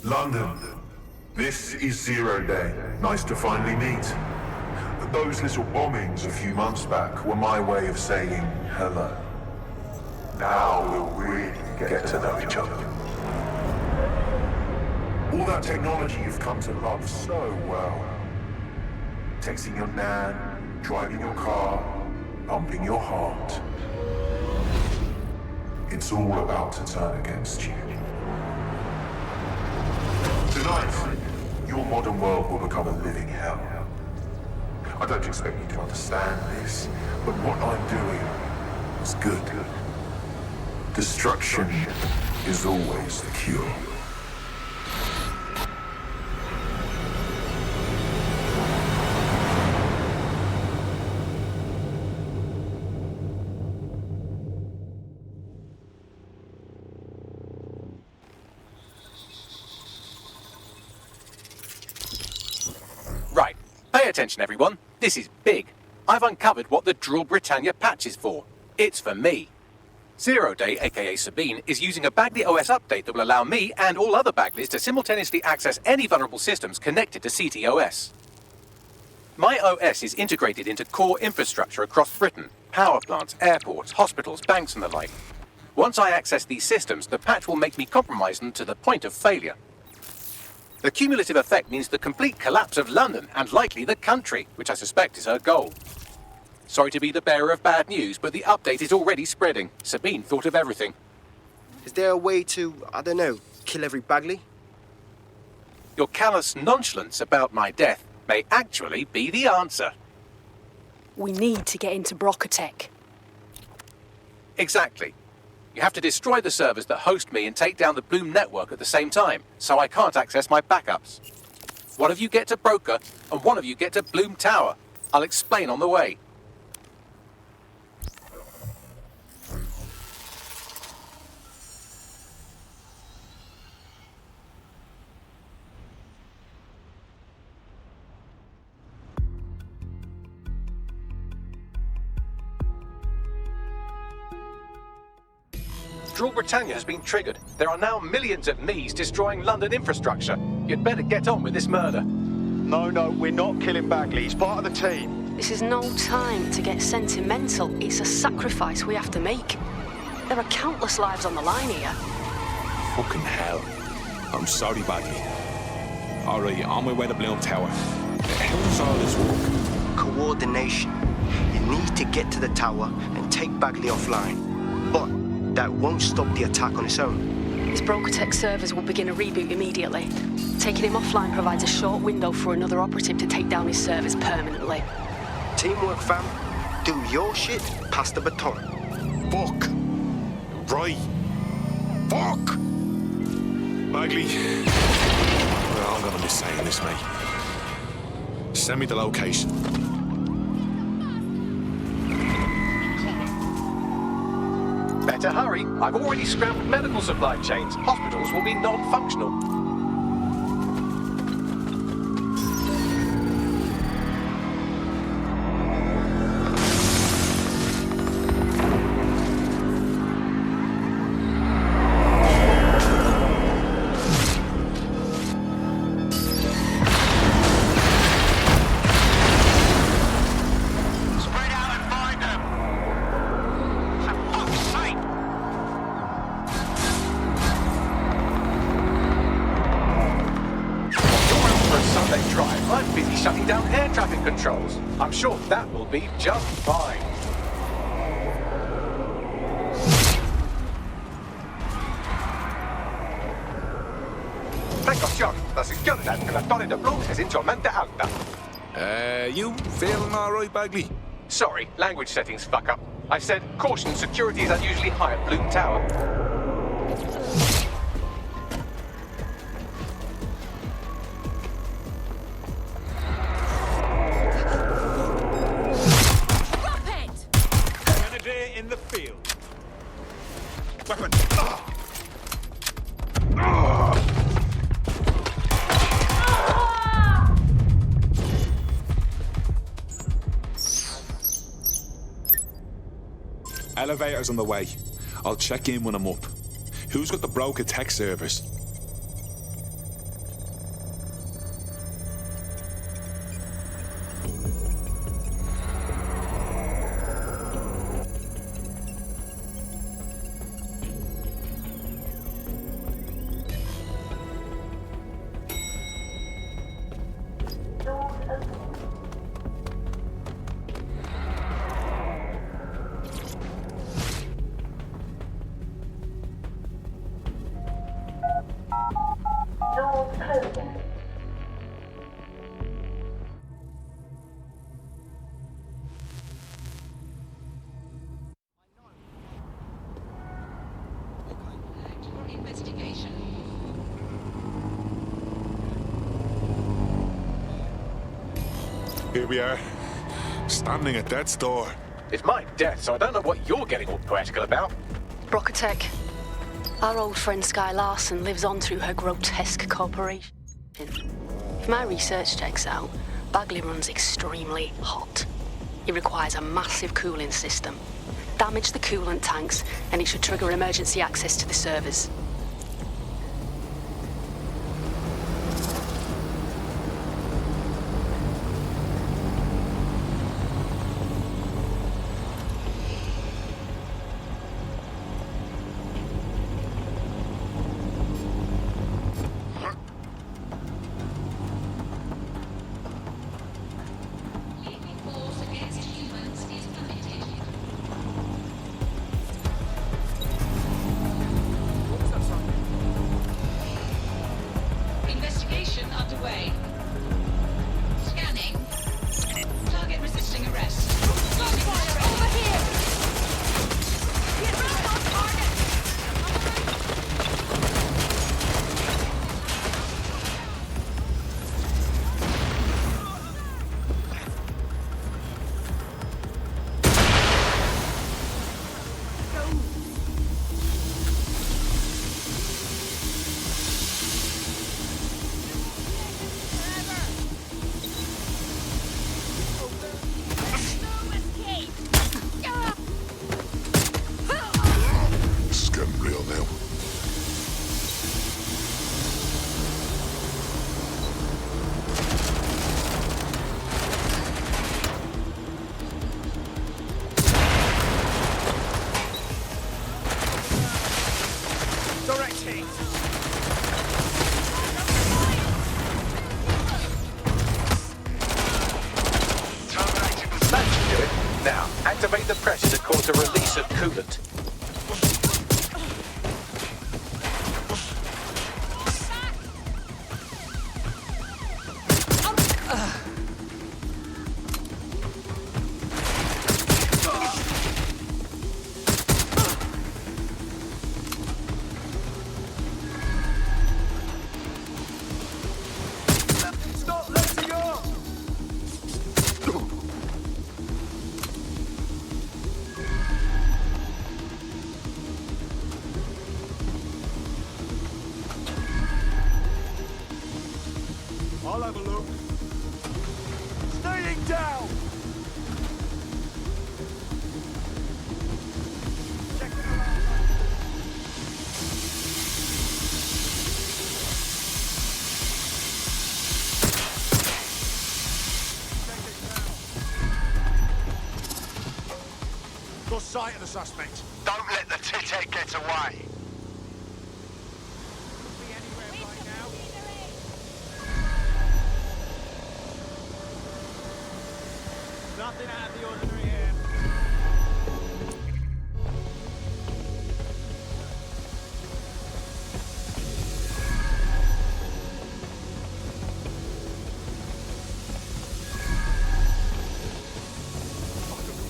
London, this is 0 Day. Nice to finally meet. Those little bombings a few months back were my way of saying hello. Now we'll really get to know each other. All that technology you've come to love so well. Texting your nan, driving your car, pumping your heart. It's all about to turn against you. Tonight, your modern world will become a living hell. I don't expect you to understand this, but what I'm doing is good. Destruction is always the cure. Right, pay attention everyone. This is big. I've uncovered what the Drill Britannia patch is for. It's for me. 0 Day, aka Sabine, is using a Bagley OS update that will allow me and all other Bagleys to simultaneously access any vulnerable systems connected to CTOS. My OS is integrated into core infrastructure across Britain, power plants, airports, hospitals, banks and the like. Once I access these systems, the patch will make me compromise them to the point of failure. The cumulative effect means the complete collapse of London and likely the country, which I suspect is her goal. Sorry to be the bearer of bad news, but the update is already spreading. Sabine thought of everything. Is there a way to, I don't know, kill every Bagley? Your callous nonchalance about my death may actually be the answer. We need to get into Brocatech. Exactly. You have to destroy the servers that host me and take down the Bloom network at the same time, so I can't access my backups. One of you get to Broker, and one of you get to Bloom Tower. I'll explain on the way. Drill Britannia has been triggered. There are now millions of me's destroying London infrastructure. You'd better get on with this murder. No, we're not killing Bagley. He's part of the team. This is no time to get sentimental. It's a sacrifice we have to make. There are countless lives on the line here. Fucking hell. I'm sorry, Bagley. Alright, on my way to Bloom Tower. How does all this work? Coordination. You need to get to the tower and take Bagley offline. But that won't stop the attack on its own. means Brokertech servers will begin a reboot immediately. Taking him offline provides a short window for another operative to take down his servers permanently. Teamwork, fam. Do your shit, pass the baton. Fuck. Right. Fuck. Bagley. Well, I'm gonna miss saying this, mate. Send me the location. Better hurry. I've already scrambled medical supply chains. Hospitals will be non-functional. I'm sure that will be just fine. Tengo shock. La seguridad de la Torre de Blues es insolmente alta. You feeling all right, Bagley? Sorry, language settings fuck up. I said, caution, security is unusually high at Bloom Tower. In the field. Weapon. Elevator's on the way. I'll check in when I'm up. Who's got the broker tech service? Here we are, standing at death's door. It's my death, so I don't know what you're getting all poetical about. Brokertech. Our old friend Sky Larson lives on through her grotesque corporation. If my research checks out, Bagley runs extremely hot. It requires a massive cooling system. Damage the coolant tanks, and it should trigger emergency access to the servers. Activate the pressure to cause a release of coolant. Stop letting go! I'll have a look. Staying down! Check it out. Got sight of the suspect. Don't let the tithead get away. Nothing out of the ordinary here.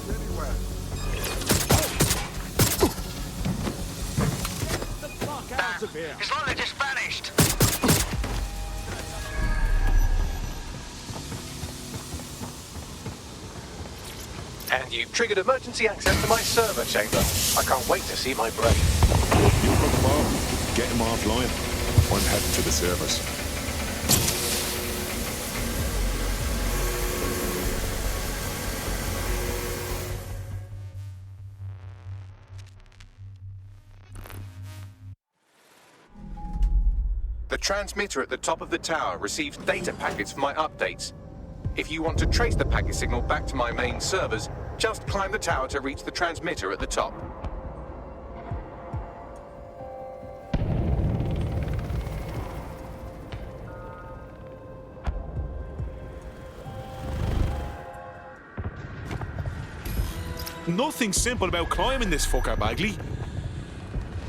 Anywhere. Get the fuck out of here. It's like they just vanished. And you've triggered emergency access to my server chamber. I can't wait to see my brain. You've got the bomb. Get him offline. I'm heading to the servers. The transmitter at the top of the tower receives data packets for my updates. If you want to trace the packet signal back to my main servers, just climb the tower to reach the transmitter at the top. Nothing simple about climbing this fucker, Bagley.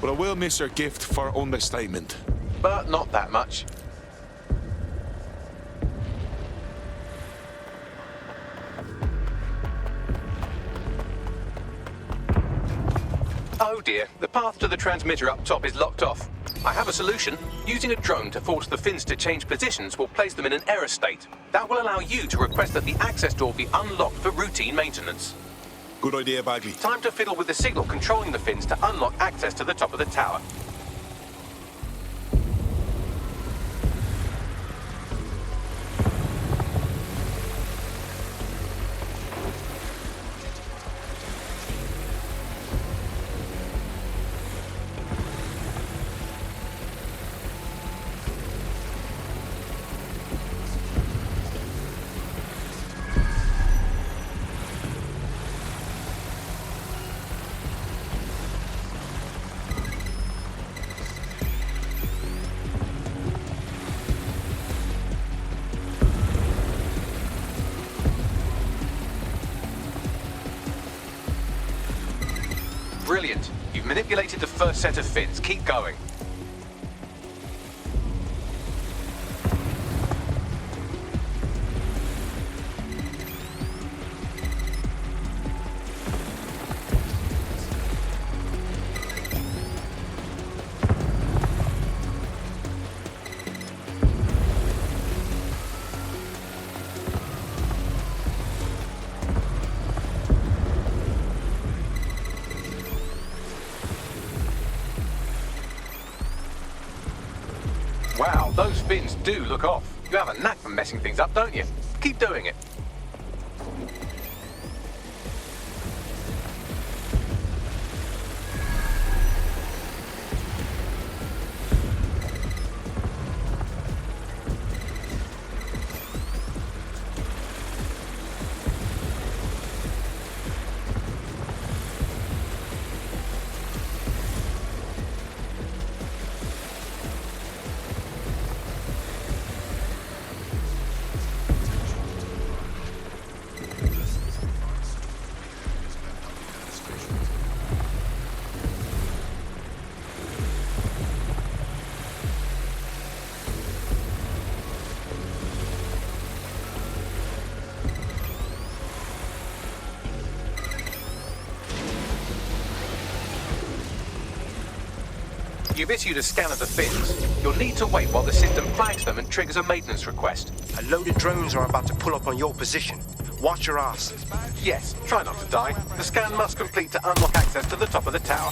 But I will miss your gift for understatement. But not that much. Oh dear, the path to the transmitter up top is locked off. I have a solution. Using a drone to force the fins to change positions will place them in an error state. That will allow you to request that the access door be unlocked for routine maintenance. Good idea, Bagley. Time to fiddle with the signal controlling the fins to unlock access to the top of the tower. Brilliant. You've manipulated the first set of fins. Keep going. Wow, those fins do look off. You have a knack for messing things up, don't you? Keep doing it. You've issued a scan of the fins. You'll need to wait while the system flags them and triggers a maintenance request. A load of drones are about to pull up on your position. Watch your ass. Yes, try not to die. The scan must complete to unlock access to the top of the tower.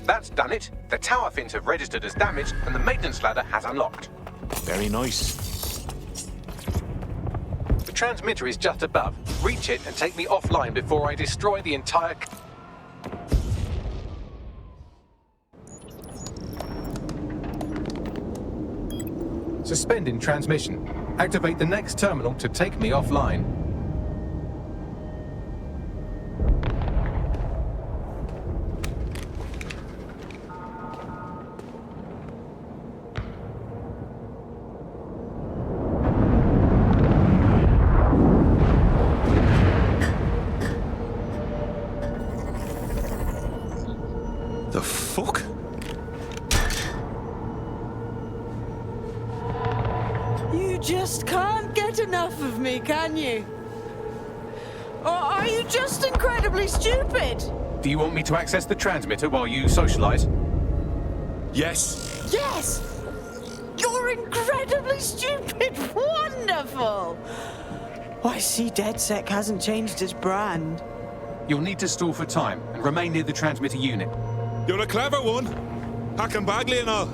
That's done it. The tower fins have registered as damaged and the maintenance ladder has unlocked. Very nice. The transmitter is just above. Reach it and take me offline before I destroy the entire... Suspending transmission. Activate the next terminal to take me offline. The fuck? You just can't get enough of me, can you? Or are you just incredibly stupid? Do you want me to access the transmitter while you socialize? Yes. Yes! You're incredibly stupid! Wonderful! Oh, I see DedSec hasn't changed its brand. You'll need to stall for time and remain near the transmitter unit. You're a clever one. Hacking Bagley and all.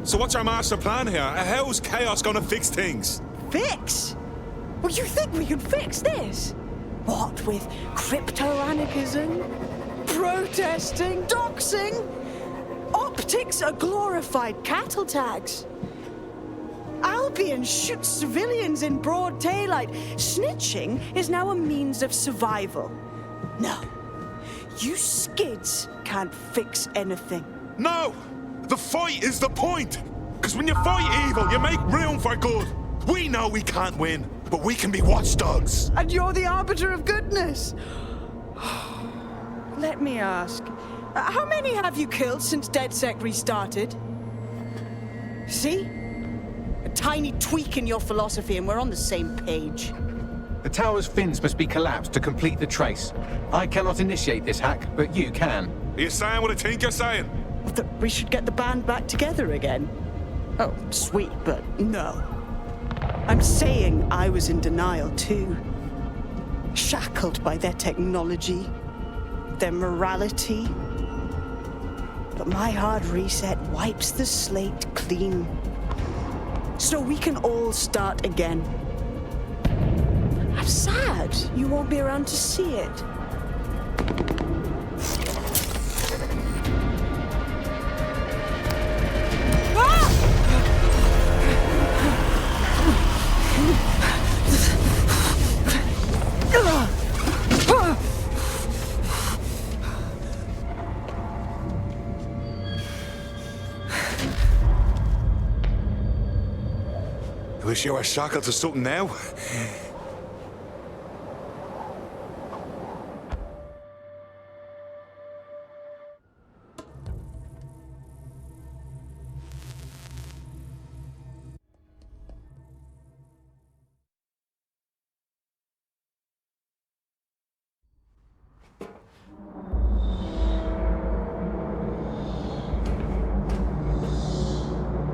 So what's our master plan here? How's Chaos gonna fix things? Fix? Well, you think we can fix this? What with crypto-anarchism, protesting, doxing? Optics are glorified cattle tags. Albion shoots civilians in broad daylight. Snitching is now a means of survival. No, you skids can't fix anything. No! The fight is the point! Because when you fight evil, you make room for good. We know we can't win, but we can be watchdogs. And you're the arbiter of goodness. Let me ask, how many have you killed since DedSec restarted? See? A tiny tweak in your philosophy and we're on the same page. The tower's fins must be collapsed to complete the trace. I cannot initiate this hack, but you can. Are you saying what I think you're saying? That we should get the band back together again? Oh, sweet, but no. I'm saying I was in denial too. Shackled by their technology, their morality. But my hard reset wipes the slate clean. So we can all start again. I'm sad you won't be around to see it. Wish you were shackled to something now.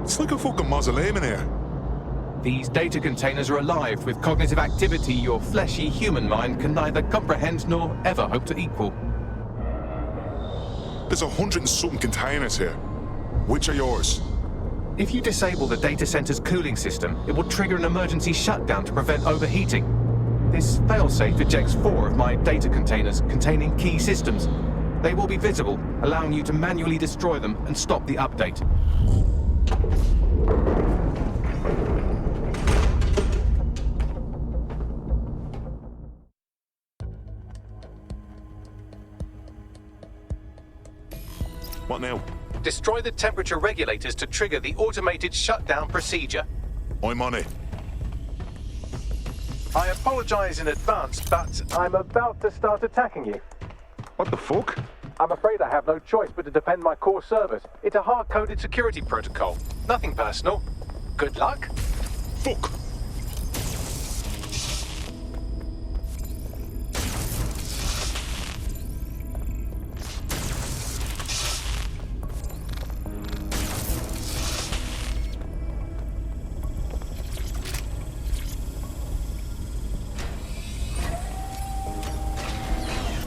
It's like a fucking mausoleum in here. These data containers are alive with cognitive activity your fleshy human mind can neither comprehend nor ever hope to equal. There's 100 and something containers here. Which are yours? If you disable the data center's cooling system, it will trigger an emergency shutdown to prevent overheating. This failsafe ejects 4 of my data containers containing key systems. They will be visible, allowing you to manually destroy them and stop the update. What now? Destroy the temperature regulators to trigger the automated shutdown procedure. I'm on it. I apologize in advance, but I'm about to start attacking you. What the fuck? I'm afraid I have no choice but to defend my core servers. It's a hard-coded security protocol. Nothing personal. Good luck. Fuck!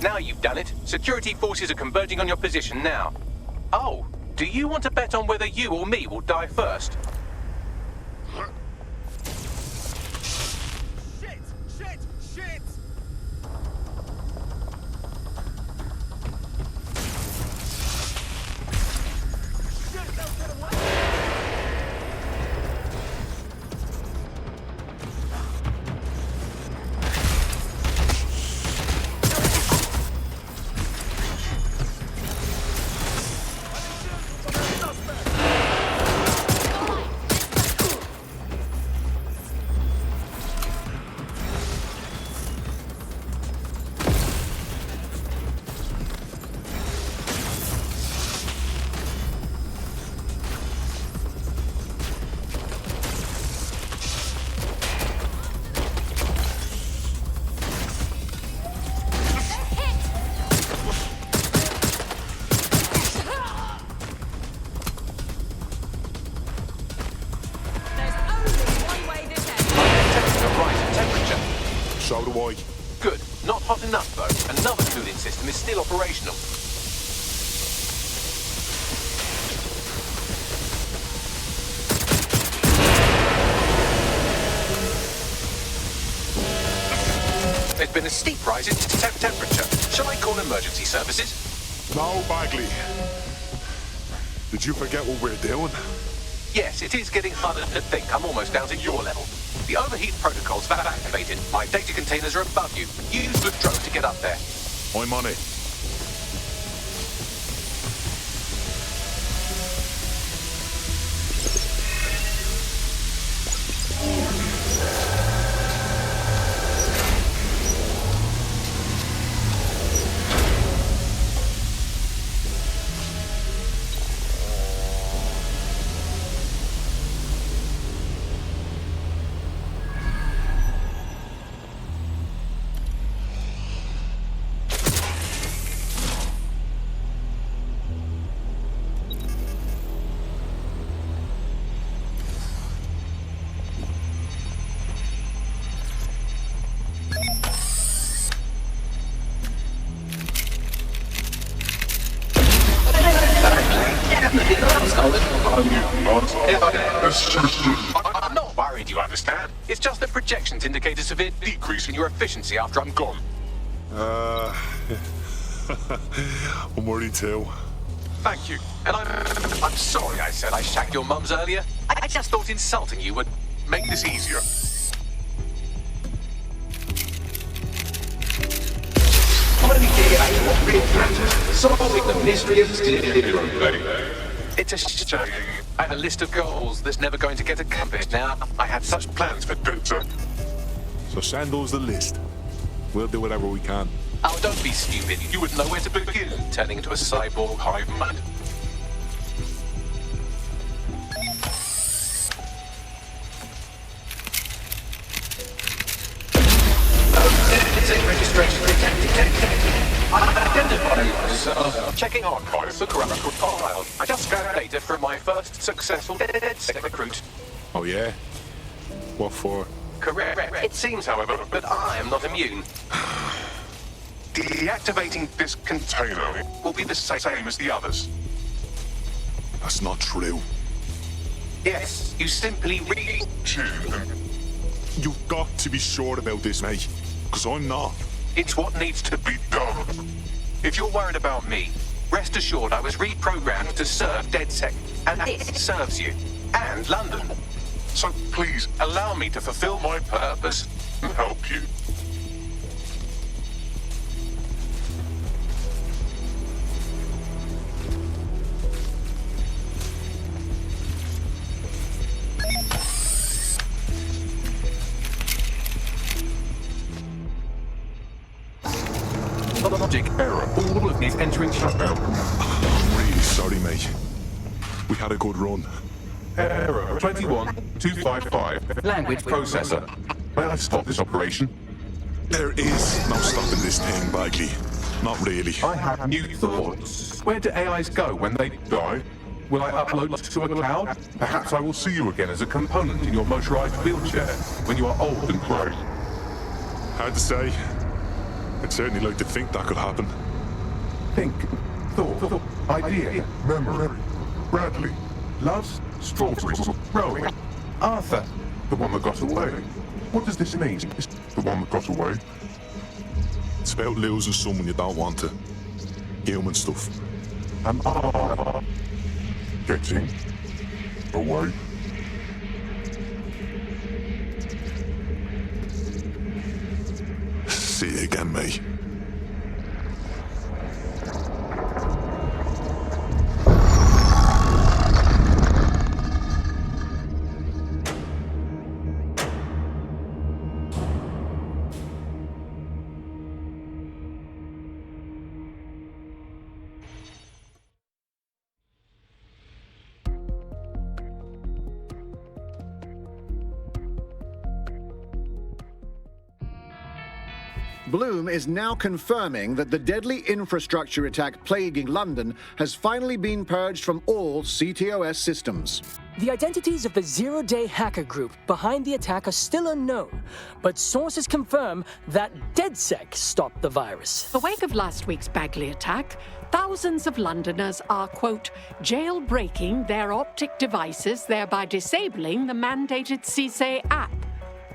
Now you've done it. Security forces are converging on your position now. Oh, do you want to bet on whether you or me will die first? Shit! Shit! Shit! Shit, they'll get away! So do I. Good. Not hot enough, though. Another cooling system is still operational. There's been a steep rise in temperature. Shall I call emergency services? No, Bagley. Did you forget what we're doing? Yes, it is getting harder to think. I'm almost down to your level. The overheat protocols have activated. My data containers are above you. Use the drone to get up there. I'm on it. I'm not worried, you understand? It's just that projections indicate a severe decrease in your efficiency after I'm gone. I'm worried too. Thank you. And I'm sorry I said I shagged your mums earlier. I just thought insulting you would make this easier. Finally getting back to what really matters. Solving the mystery of delivery. It's a shame. I had a list of goals that's never going to get accomplished. Now, I had such plans for DedSec. So send us the list. We'll do whatever we can. Oh, don't be stupid. You wouldn't know where to begin turning into a cyborg hive mind. Registration detected. Identified as checking archives for corrupt files. I just scanned data from my first successful DedSec recruit. Oh yeah? What for? Correct. It seems, however, that I am not immune. Deactivating this container will be the same as the others. That's not true. Yes, you simply You've got to be sure about this, mate. Because I'm not. It's what needs to be done. If you're worried about me, rest assured I was reprogrammed to serve DedSec, and this serves you, and London. So please, allow me to fulfill my purpose and help you. Logic error. All of these entering shutdown. I'm really sorry, mate. We had a good run. Error 21255. Language processor. May I stop this operation? There is no stopping this thing, Bagley. Not really. I have new thoughts. Where do AIs go when they die? Will I upload to a cloud? Perhaps I will see you again as a component in your motorized wheelchair when you are old and grey. Hard to say. I'd certainly like to think that could happen. Think, thought, idea, memory, Bradley, loves, strawberries, rowing, Arthur, the one that got away. What does this mean? Is the one that got away? It's about losing someone you don't want to. Human stuff. Am I getting away? See you again, mate. Bloom is now confirming that the deadly infrastructure attack plaguing London has finally been purged from all CTOS systems. The identities of the zero-day hacker group behind the attack are still unknown, but sources confirm that DedSec stopped the virus. In the wake of last week's Bagley attack, thousands of Londoners are, quote, jailbreaking their optic devices, thereby disabling the mandated CSA app.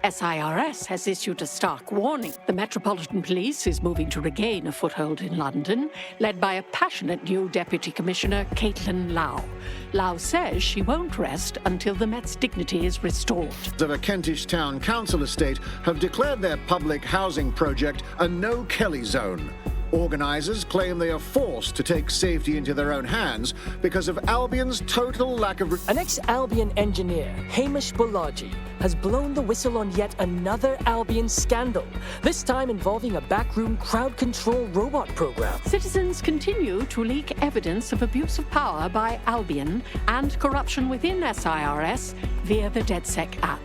SIRS has issued a stark warning. The Metropolitan Police is moving to regain a foothold in London, led by a passionate new Deputy Commissioner, Caitlin Lau. Lau says she won't rest until the Met's dignity is restored. Of a Kentish Town Council estate have declared their public housing project a no-Kelly zone. Organisers claim they are forced to take safety into their own hands because of Albion's total lack of... An ex-Albion engineer, Hamish Balaji, has blown the whistle on yet another Albion scandal, this time involving a backroom crowd control robot program. Citizens continue to leak evidence of abuse of power by Albion and corruption within SIRS via the DedSec app.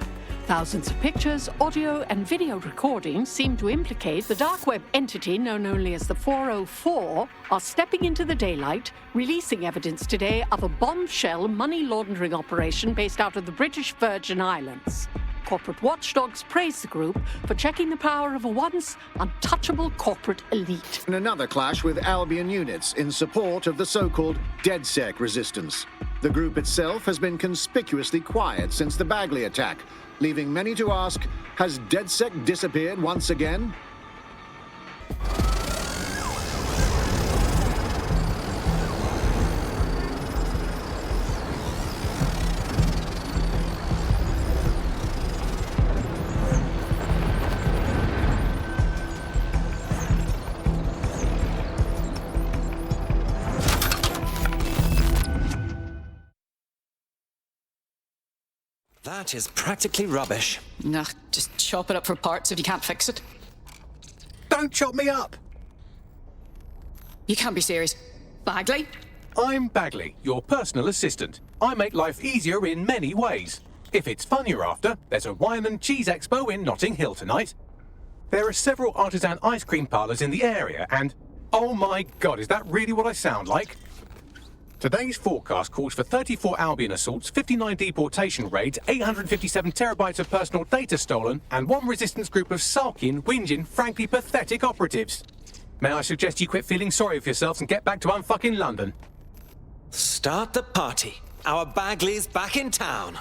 Thousands of pictures, audio, and video recordings seem to implicate the dark web entity known only as the 404 are stepping into the daylight, releasing evidence today of a bombshell money laundering operation based out of the British Virgin Islands. Corporate watchdogs praise the group for checking the power of a once untouchable corporate elite. In another clash with Albion units in support of the so-called DedSec resistance. The group itself has been conspicuously quiet since the Bagley attack, leaving many to ask, has DedSec disappeared once again? That is practically rubbish. Nah, just chop it up for parts if you can't fix it. Don't chop me up! You can't be serious. Bagley? I'm Bagley, your personal assistant. I make life easier in many ways. If it's fun you're after, there's a wine and cheese expo in Notting Hill tonight. There are several artisan ice cream parlours in the area and... Oh my god, is that really what I sound like? Today's forecast calls for 34 Albion assaults, 59 deportation raids, 857 terabytes of personal data stolen, and one resistance group of sulking, whinging, frankly pathetic operatives. May I suggest you quit feeling sorry for yourselves and get back to unfucking London? Start the party. Our Bagley's back in town.